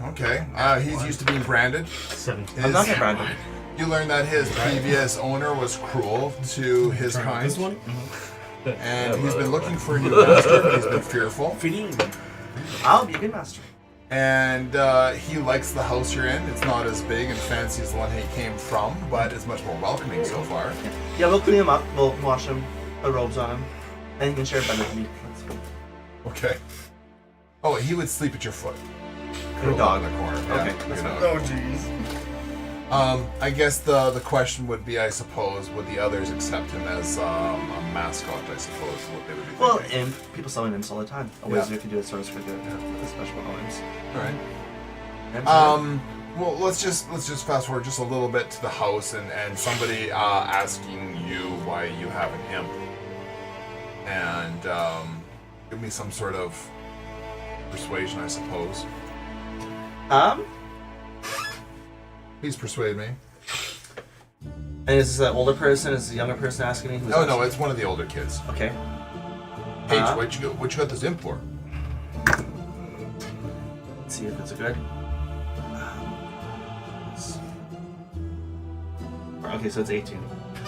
He's used to being branded. 17. I'm not His- gonna brand him. You learn that his previous owner was cruel to his kind, This one? and he's been looking for a new master, but he's been fearful. I'll be a good master. And he likes the house you're in. It's not as big and fancy as the one he came from, but it's much more welcoming so far. Yeah, we'll clean him up. We'll wash him, put robes on him, and he can share a bed with me. That's fine. Okay. Oh, he would sleep at your foot. Good dog. In the corner. Okay, Yeah, that's good fine. dog. Oh jeez. I guess the question would be, I suppose, would the others accept him as a mascot? I suppose is what they would be Well, thinking. and people sell imps all the time. A Yeah. wizard can do a service for the special imps. All right. Imps, Well, let's just fast forward just a little bit to the house and somebody asking you why you have an imp, and give me some sort of persuasion, I suppose. Please persuade me. And is this an older person? Is this a younger person asking me? Who's Oh no, asking? it's one of the older kids. Okay. Paige, Uh-huh. what you got this imp for? Let's see if it's a good. Okay, so it's 18.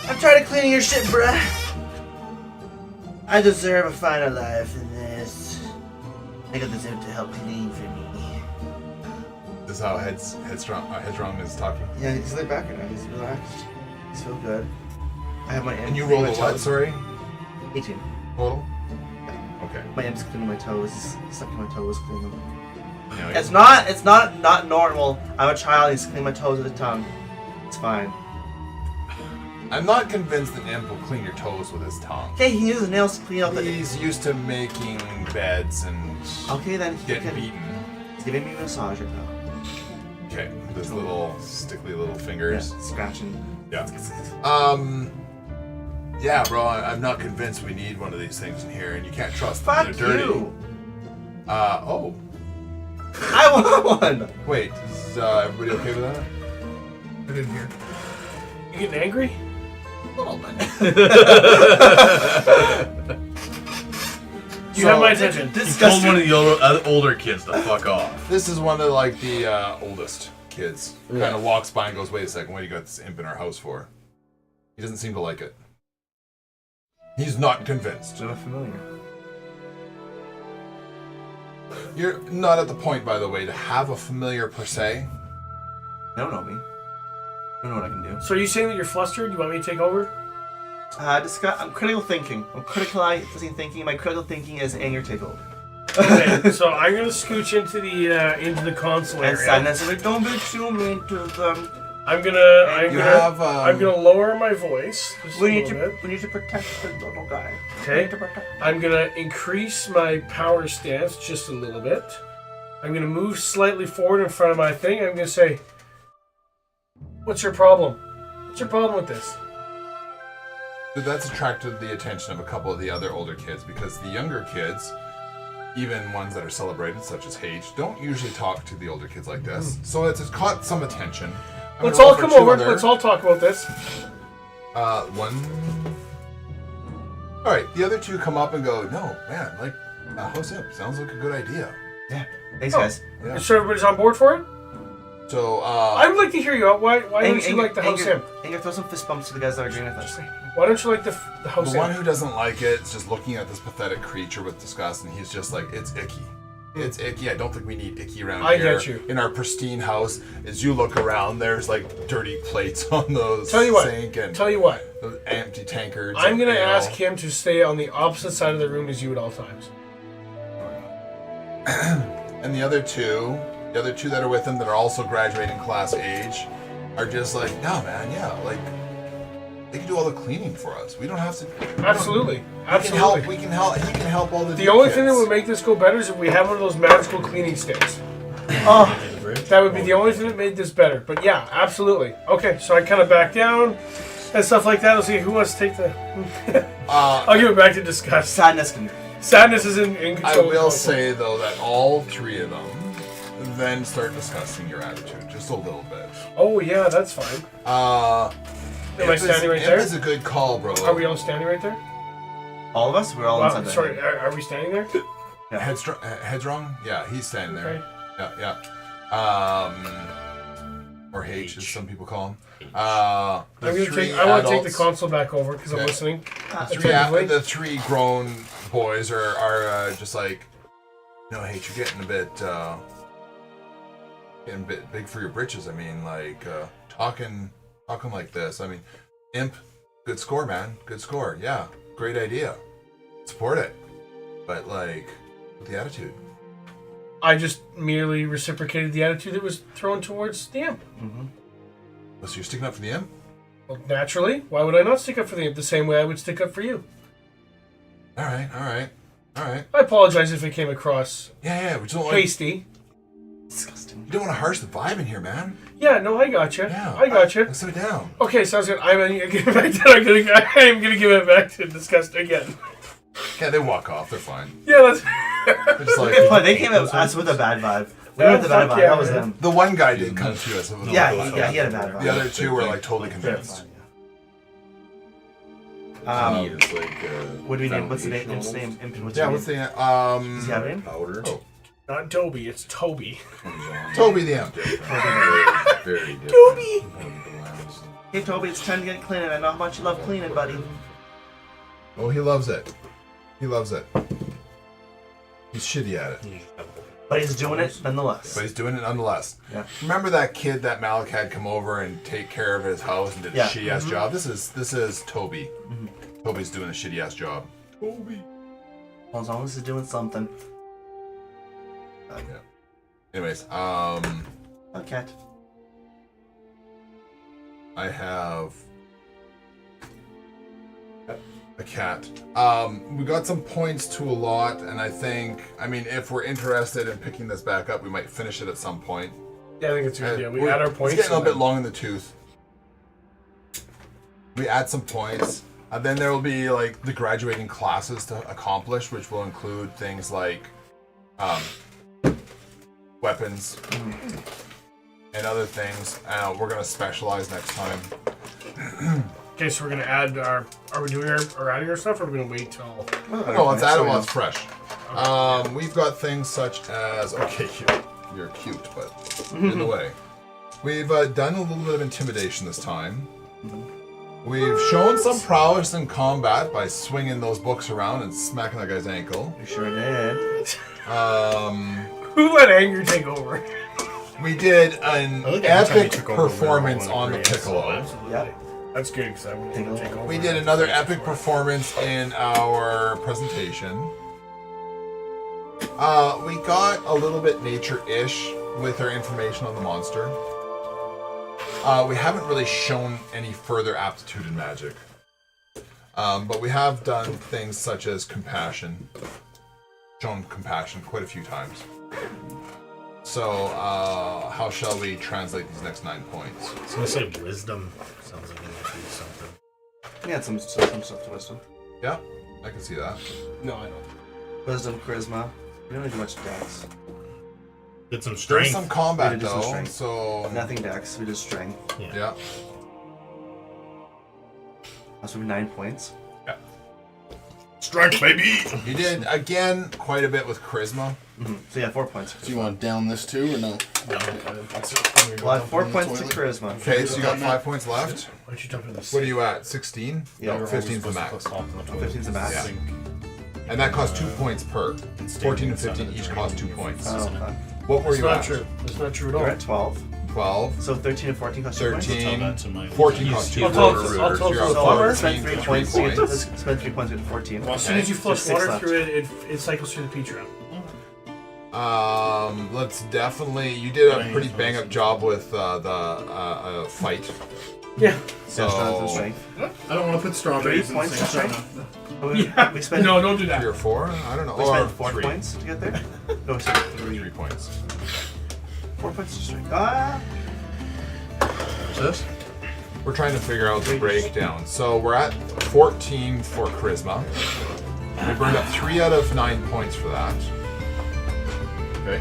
I'm tired of cleaning your shit, bruh. I deserve a finer life than this. I got this imp to help clean for me. This is how Headstrong is talking. Yeah, he's laid back right now. He's relaxed. He's feel good. I have my imp. And you cleaning rolled my a what? toes. Sorry, 18. total. Okay. My imp's cleaning my toes. He's sucking my toes, cleaning them. Yeah, It's not normal. I'm a child. He's cleaning my toes with his tongue. It's fine. I'm not convinced an imp will clean your toes with his tongue. Okay, he uses his nails to clean out the. He's used to making beds and Okay, then he getting can. beaten. He's giving me a massage right now. Okay, with his little stickly little fingers. Scratching. Yeah. Yeah, bro, I'm not convinced we need one of these things in here, and you can't trust them. Fuck They're dirty. you. Oh. I want one. Wait, is everybody okay with that? I didn't hear. You getting angry? A little bit. You have my attention. He told one of the older kids to fuck off. This is one of like the oldest kids. Kind of walks by and goes, "Wait a second, what do you got this imp in our house for?" He doesn't seem to like it. He's not convinced. Not familiar. You're not at the point, by the way, to have a familiar per se. They don't know me. I don't know what I can do. So are you saying that you're flustered? You want me to take over? I'm critical thinking. I'm critically thinking. My critical thinking is anger takeover. Okay, so I'm gonna scooch into the console And area. sadness is like, don't be too mean to them. I'm gonna lower my voice just a We need little bit. to protect the little guy. Okay. We need to protect I'm gonna increase my power stance just a little bit. I'm gonna move slightly forward in front of my thing. I'm gonna say, "What's your problem? What's your problem with this?" So that's attracted the attention of a couple of the other older kids because the younger kids, even ones that are celebrated, such as Hage, don't usually talk to the older kids like this. So it's caught some attention. I'm Let's gonna all roll for come two over. other- Let's all talk about this. One. All right, the other two come up and go, "No, man, like house imp sounds like a good idea." Yeah. Thanks, Oh. guys. Yeah. So everybody's on board for it? So I would like to hear you out. Why don't you like the house Anger, imp? Anger, throw some fist bumps to the guys that are agreeing with us. Why don't you like the house the one imp? who doesn't like it is just looking at this pathetic creature with disgust, and he's just like, "It's icky. It's icky. I don't think we need icky around I here." get you. In our pristine house, as you look around, there's like dirty plates on the Tell you what. sink and Tell you what. those empty tankards. I'm of gonna ale. ask him to stay on the opposite side of the room as you at all times. And the other two that are with him that are also graduating class age, are just like, "No, man, yeah, like they can do all the cleaning for us. We don't have to. Absolutely. We can Absolutely. help. We can help. He can help all the. The new only kids. thing that would make this go better is if we have one of those magical cleaning sticks. Oh, That would be the only thing that made this better. But yeah, absolutely. Okay, so I kind of back down and stuff like that. Let's see who wants to take the. I'll give it back to disgust. sadness can. Sadness is in control. I of will the say though that all three of them then start discussing your attitude just a little bit. Oh yeah, that's fine. Am I standing right there? Imp is a good call, bro. Are we all standing right there? All of us? We're all Wow, inside there. sorry, are we standing there? Headstrong? Yeah, he's standing there. Okay. Yeah. Or H, as some people call him. I want to take the console back over because I'm Okay. listening. Yeah, the three grown boys are just like, "No, H, you're getting a bit big for your britches. I mean, like talking like this. I mean, Imp, good score, man. Good score. Yeah, great idea. Support it. But like, with the attitude." I just merely reciprocated the attitude that was thrown towards the imp. So you're sticking up for the Imp? Well, naturally. Why would I not stick up for the imp the same way I would stick up for you? All right. I apologize if it came across Yeah, we just don't like. hasty. Disgusting. You don't want to harsh the vibe in here, man. Yeah, no, I gotcha. Yeah, I gotcha. Let's sit down. Okay, sounds good. I'm gonna give it back to. I am gonna give it back to disgust again. Yeah, they walk off. They're fine. Yeah, that's. They're just like, But they came at us with a bad vibe. We Yeah, went with a bad fuck vibe. yeah, That was man. them. the one guy did come to us. Yeah, he had a bad vibe. The other two were like totally convinced. He is like, What do we name? What's the name? Imp's foundational name? Imp, what's Yeah, your what's name? the Does he have a name? powder. Oh. Not Toby, it's Toby. Toby the Imp? Very different. Toby! From the last. Hey Toby, it's time to get cleaning. I know how much you love cleaning, buddy. Oh, he loves it. He loves it. He's shitty at it, But he's doing it nonetheless. but he's doing it nonetheless. Yeah. Remember that kid that Malik had come over and take care of his house and did Yeah. a shitty ass job? This is Toby. Toby's doing a shitty ass job. Toby. Well, as long as he's doing something. Yeah. Anyways, A cat. I have a cat. We got some points to a lot, and I think, I mean, if we're interested in picking this back up, we might finish it at some point. Yeah, I think it's a good idea. We add our points. It's getting a and bit then- long in the tooth. We add some points. And then there will be like the graduating classes to accomplish, which will include things like weapons and other things. We're gonna specialize next time. Okay, so we're gonna add our. Are we doing our adding our stuff, or are we gonna wait till? No, let's add it while it's fresh. We've got things such as you're cute, but in the way. We've done a little bit of intimidation this time. We've shown some prowess in combat by swinging those books around and smacking that guy's ankle. We sure did. Who let anger take over? We did an I think every time you epic took over, we were performance all on the in agreement, so piccolo. Absolutely. Yep. That's good because I wouldn't want to take over. We did another epic performance in our presentation. We got a little bit nature-ish with our information on the monster. We haven't really shown any further aptitude in magic. But we have done things such as compassion. Shown compassion quite a few times. So, how shall we translate these next 9 points? I was gonna say wisdom. Sounds like it might be something. We had some stuff to wisdom. Yeah, I can see that. No, I don't. Wisdom, charisma. We don't need much dex. Did some There's strength. some combat We did do some though, strength. so Nothing dex. We did strength. yeah. That's would be 9 points. Strength, baby. You did again quite a bit with charisma. So yeah, 4 points. Do you want down this too or no? Well, I have 4 points to charisma. Okay, so you got 5 points left. Why don't you jump in this? What are you at? 16? Yeah, No, 15's the max. 15's the max. Yeah. And that costs 2 points per. 14 and 15 each cost 2 points. Oh, okay. What were It's you not at? true. It's not true at all. We're at 12. 12, So 13 and 14 cost 2 points. 13, 14 costs 2 I'll tell points. us- I'll tell us You're the at plumber. 14, Spend 3 3 points to get to points. spend 3 points to get to 14. Well, as soon as you flush Six water left. through it, it cycles through the peach round. Let's definitely. You did a pretty bang up job with the fight. Yeah. So Strength and strength. I don't want to put strawberries 3 in the points same to strength. shot. We spent No, don't do 3 that. or 4. I don't know. we Or spent 4 3. points to get there. No, so 3 points. 4 points to strength. Ah. What's this? We're trying to figure out the breakdown. So we're at 14 for charisma. We burned up 3 out of 9 points for that. Okay.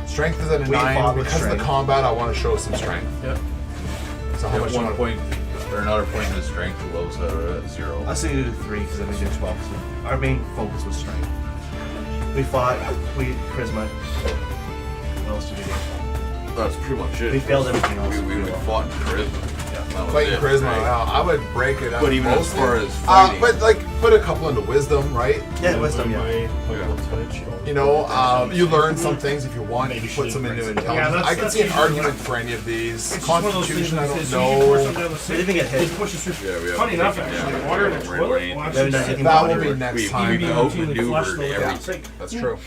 Strength is at a We 9. fought with Because of the strength. combat, I want to show some strength. Yep. So how At much? one you want- point, or another point in his strength, the lows are at 0. I was thinking to do 3 because then we did 12. So our main focus was strength. We fought. Charisma. What else did we do? That's pretty much it. We failed everything else. We fought in charisma. That was Fighting it, charisma, right? I would break it up. But even as mostly. far as fighting, but like put a couple into wisdom, right? Yeah, wisdom. Yeah. You know, you learn some things if you want. You put some into intelligence. I can see an argument for any of these. Constitution, I don't know. We didn't get hit. yeah, we have Funny enough, actually, water in the toilet will actually not hitting That water. will be next we time. outmaneuvered flush the everything. sink. That's true.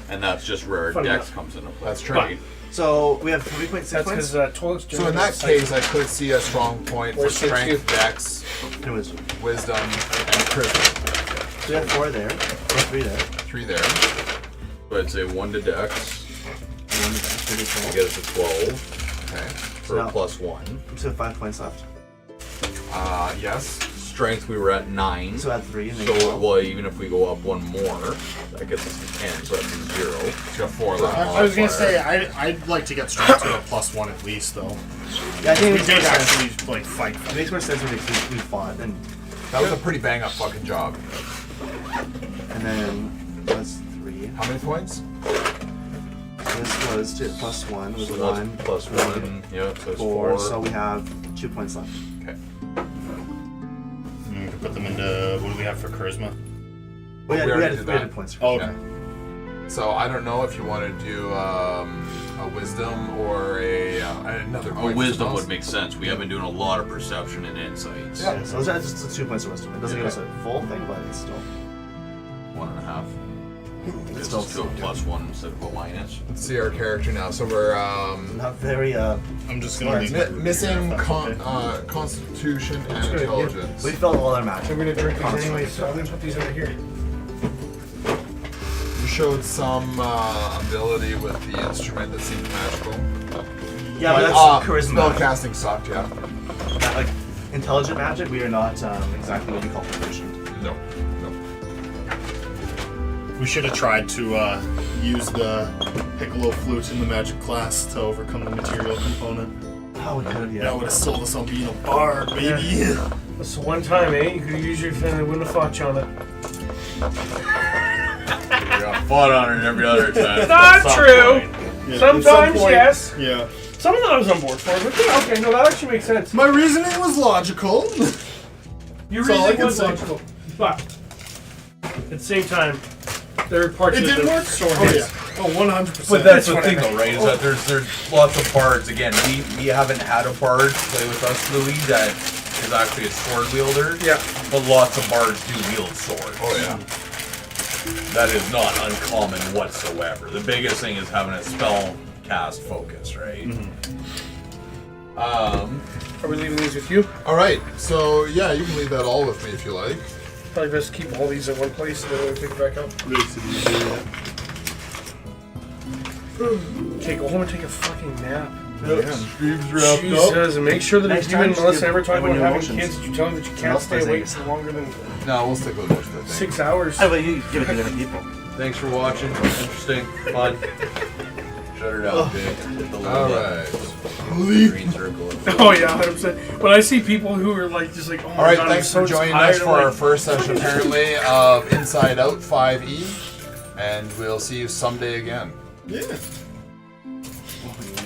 And that's just where our Funny dex enough. comes into play. That's true. Right? So we have 3.6 That's points. because toilets. So in that case, I could see a strong point for Or 60. strength, dex, It was. wisdom, and charisma. We have 4 there. Or 3 there. 3 there. So I'd say 1 to dex One back, we did to 12. get us to 12 Okay. for No. a +1. So 5 points left. Yes. Strength, we were at 9. So add 3 and then So, 12. well, even if we go up 1 more, that gets us to 10, so that's a 0. You got 4 left. I was gonna say I'd like to get strength to a +1 at least though. Yeah, I think We it did makes more sense. actually like fight. It makes more sense when we fought. And That was a pretty bang up fucking job. then that's 3. How many points? This was to +1 was So 1. that's +1, yeah, so it's 4. 4. So we have 2 points left. Okay. We could put them into what do we have for charisma? We already had did that. points. Oh, okay. So I don't know if you want to do a wisdom or another A point. wisdom for would make sense. We have been doing a lot of perception and insights. Yeah. Yeah, so that's just 2 points of wisdom. It doesn't give us a full thing, but it's still. 1.5. It's It's still just to a +1 instead of a minus. Let's see our character now. So we're not very. I'm just gonna leave missing if that's okay. constitution and good, yeah. intelligence. We failed all our magic. So we're gonna drink these anyway, so I'm gonna put these over here. You showed some ability with the instrument that seemed magical. Yeah, but that's charisma. Spellcasting sucked, yeah. Like intelligent magic, we are not exactly what you call proficient. No. We should have tried to use the piccolo flute in the magic class to overcome the material component. Oh, we could have, yeah. That would have sold us on being a bard, baby. That's one time, eh? You could have used your thing and wouldn't have fought you on it. We got fought on it every other time. Not true! Yeah, Sometimes, at some point, yes. Yeah. Some of that I was on board for, but yeah, okay, no, that actually makes sense. My reasoning was logical. Your That's all I reasoning can was say. logical, but at the same time, there are parts It of didn't the work. sword Oh hits. yeah. Oh, 100%. But that's the what thing, I though, meant. right? Is that there's lots of bards. Again, we haven't had a bard play with us, Louis, that is actually a sword wielder. Yeah. But lots of bards do wield swords. Oh, yeah. That is not uncommon whatsoever. The biggest thing is having a spell cast focus, right? Are we leaving these with you? Alright, so yeah, you can leave that all with me if you like. Probably best keep all these in one place and then we pick it back up. Okay, go home and take a fucking nap. Stream's wrapped up. Jesus, and make sure that Next if you and time, Melissa just ever talk give about your having emotions. kids, you tell them that you can't else stay does awake it? for longer than No, we'll stick with most of the thing. 6 hours. Oh, but you give it to different people. Thanks for watching. Interesting. Fun. Shut her down, big. Hit the little Alright. green circle. Oh yeah, 100%. When I see people who are like, just like, oh my Alright, god, thanks I'm for so joining tired, us for I'm our like, first session, apparently, of Inside Out 5E. And we'll see you someday again. Yeah.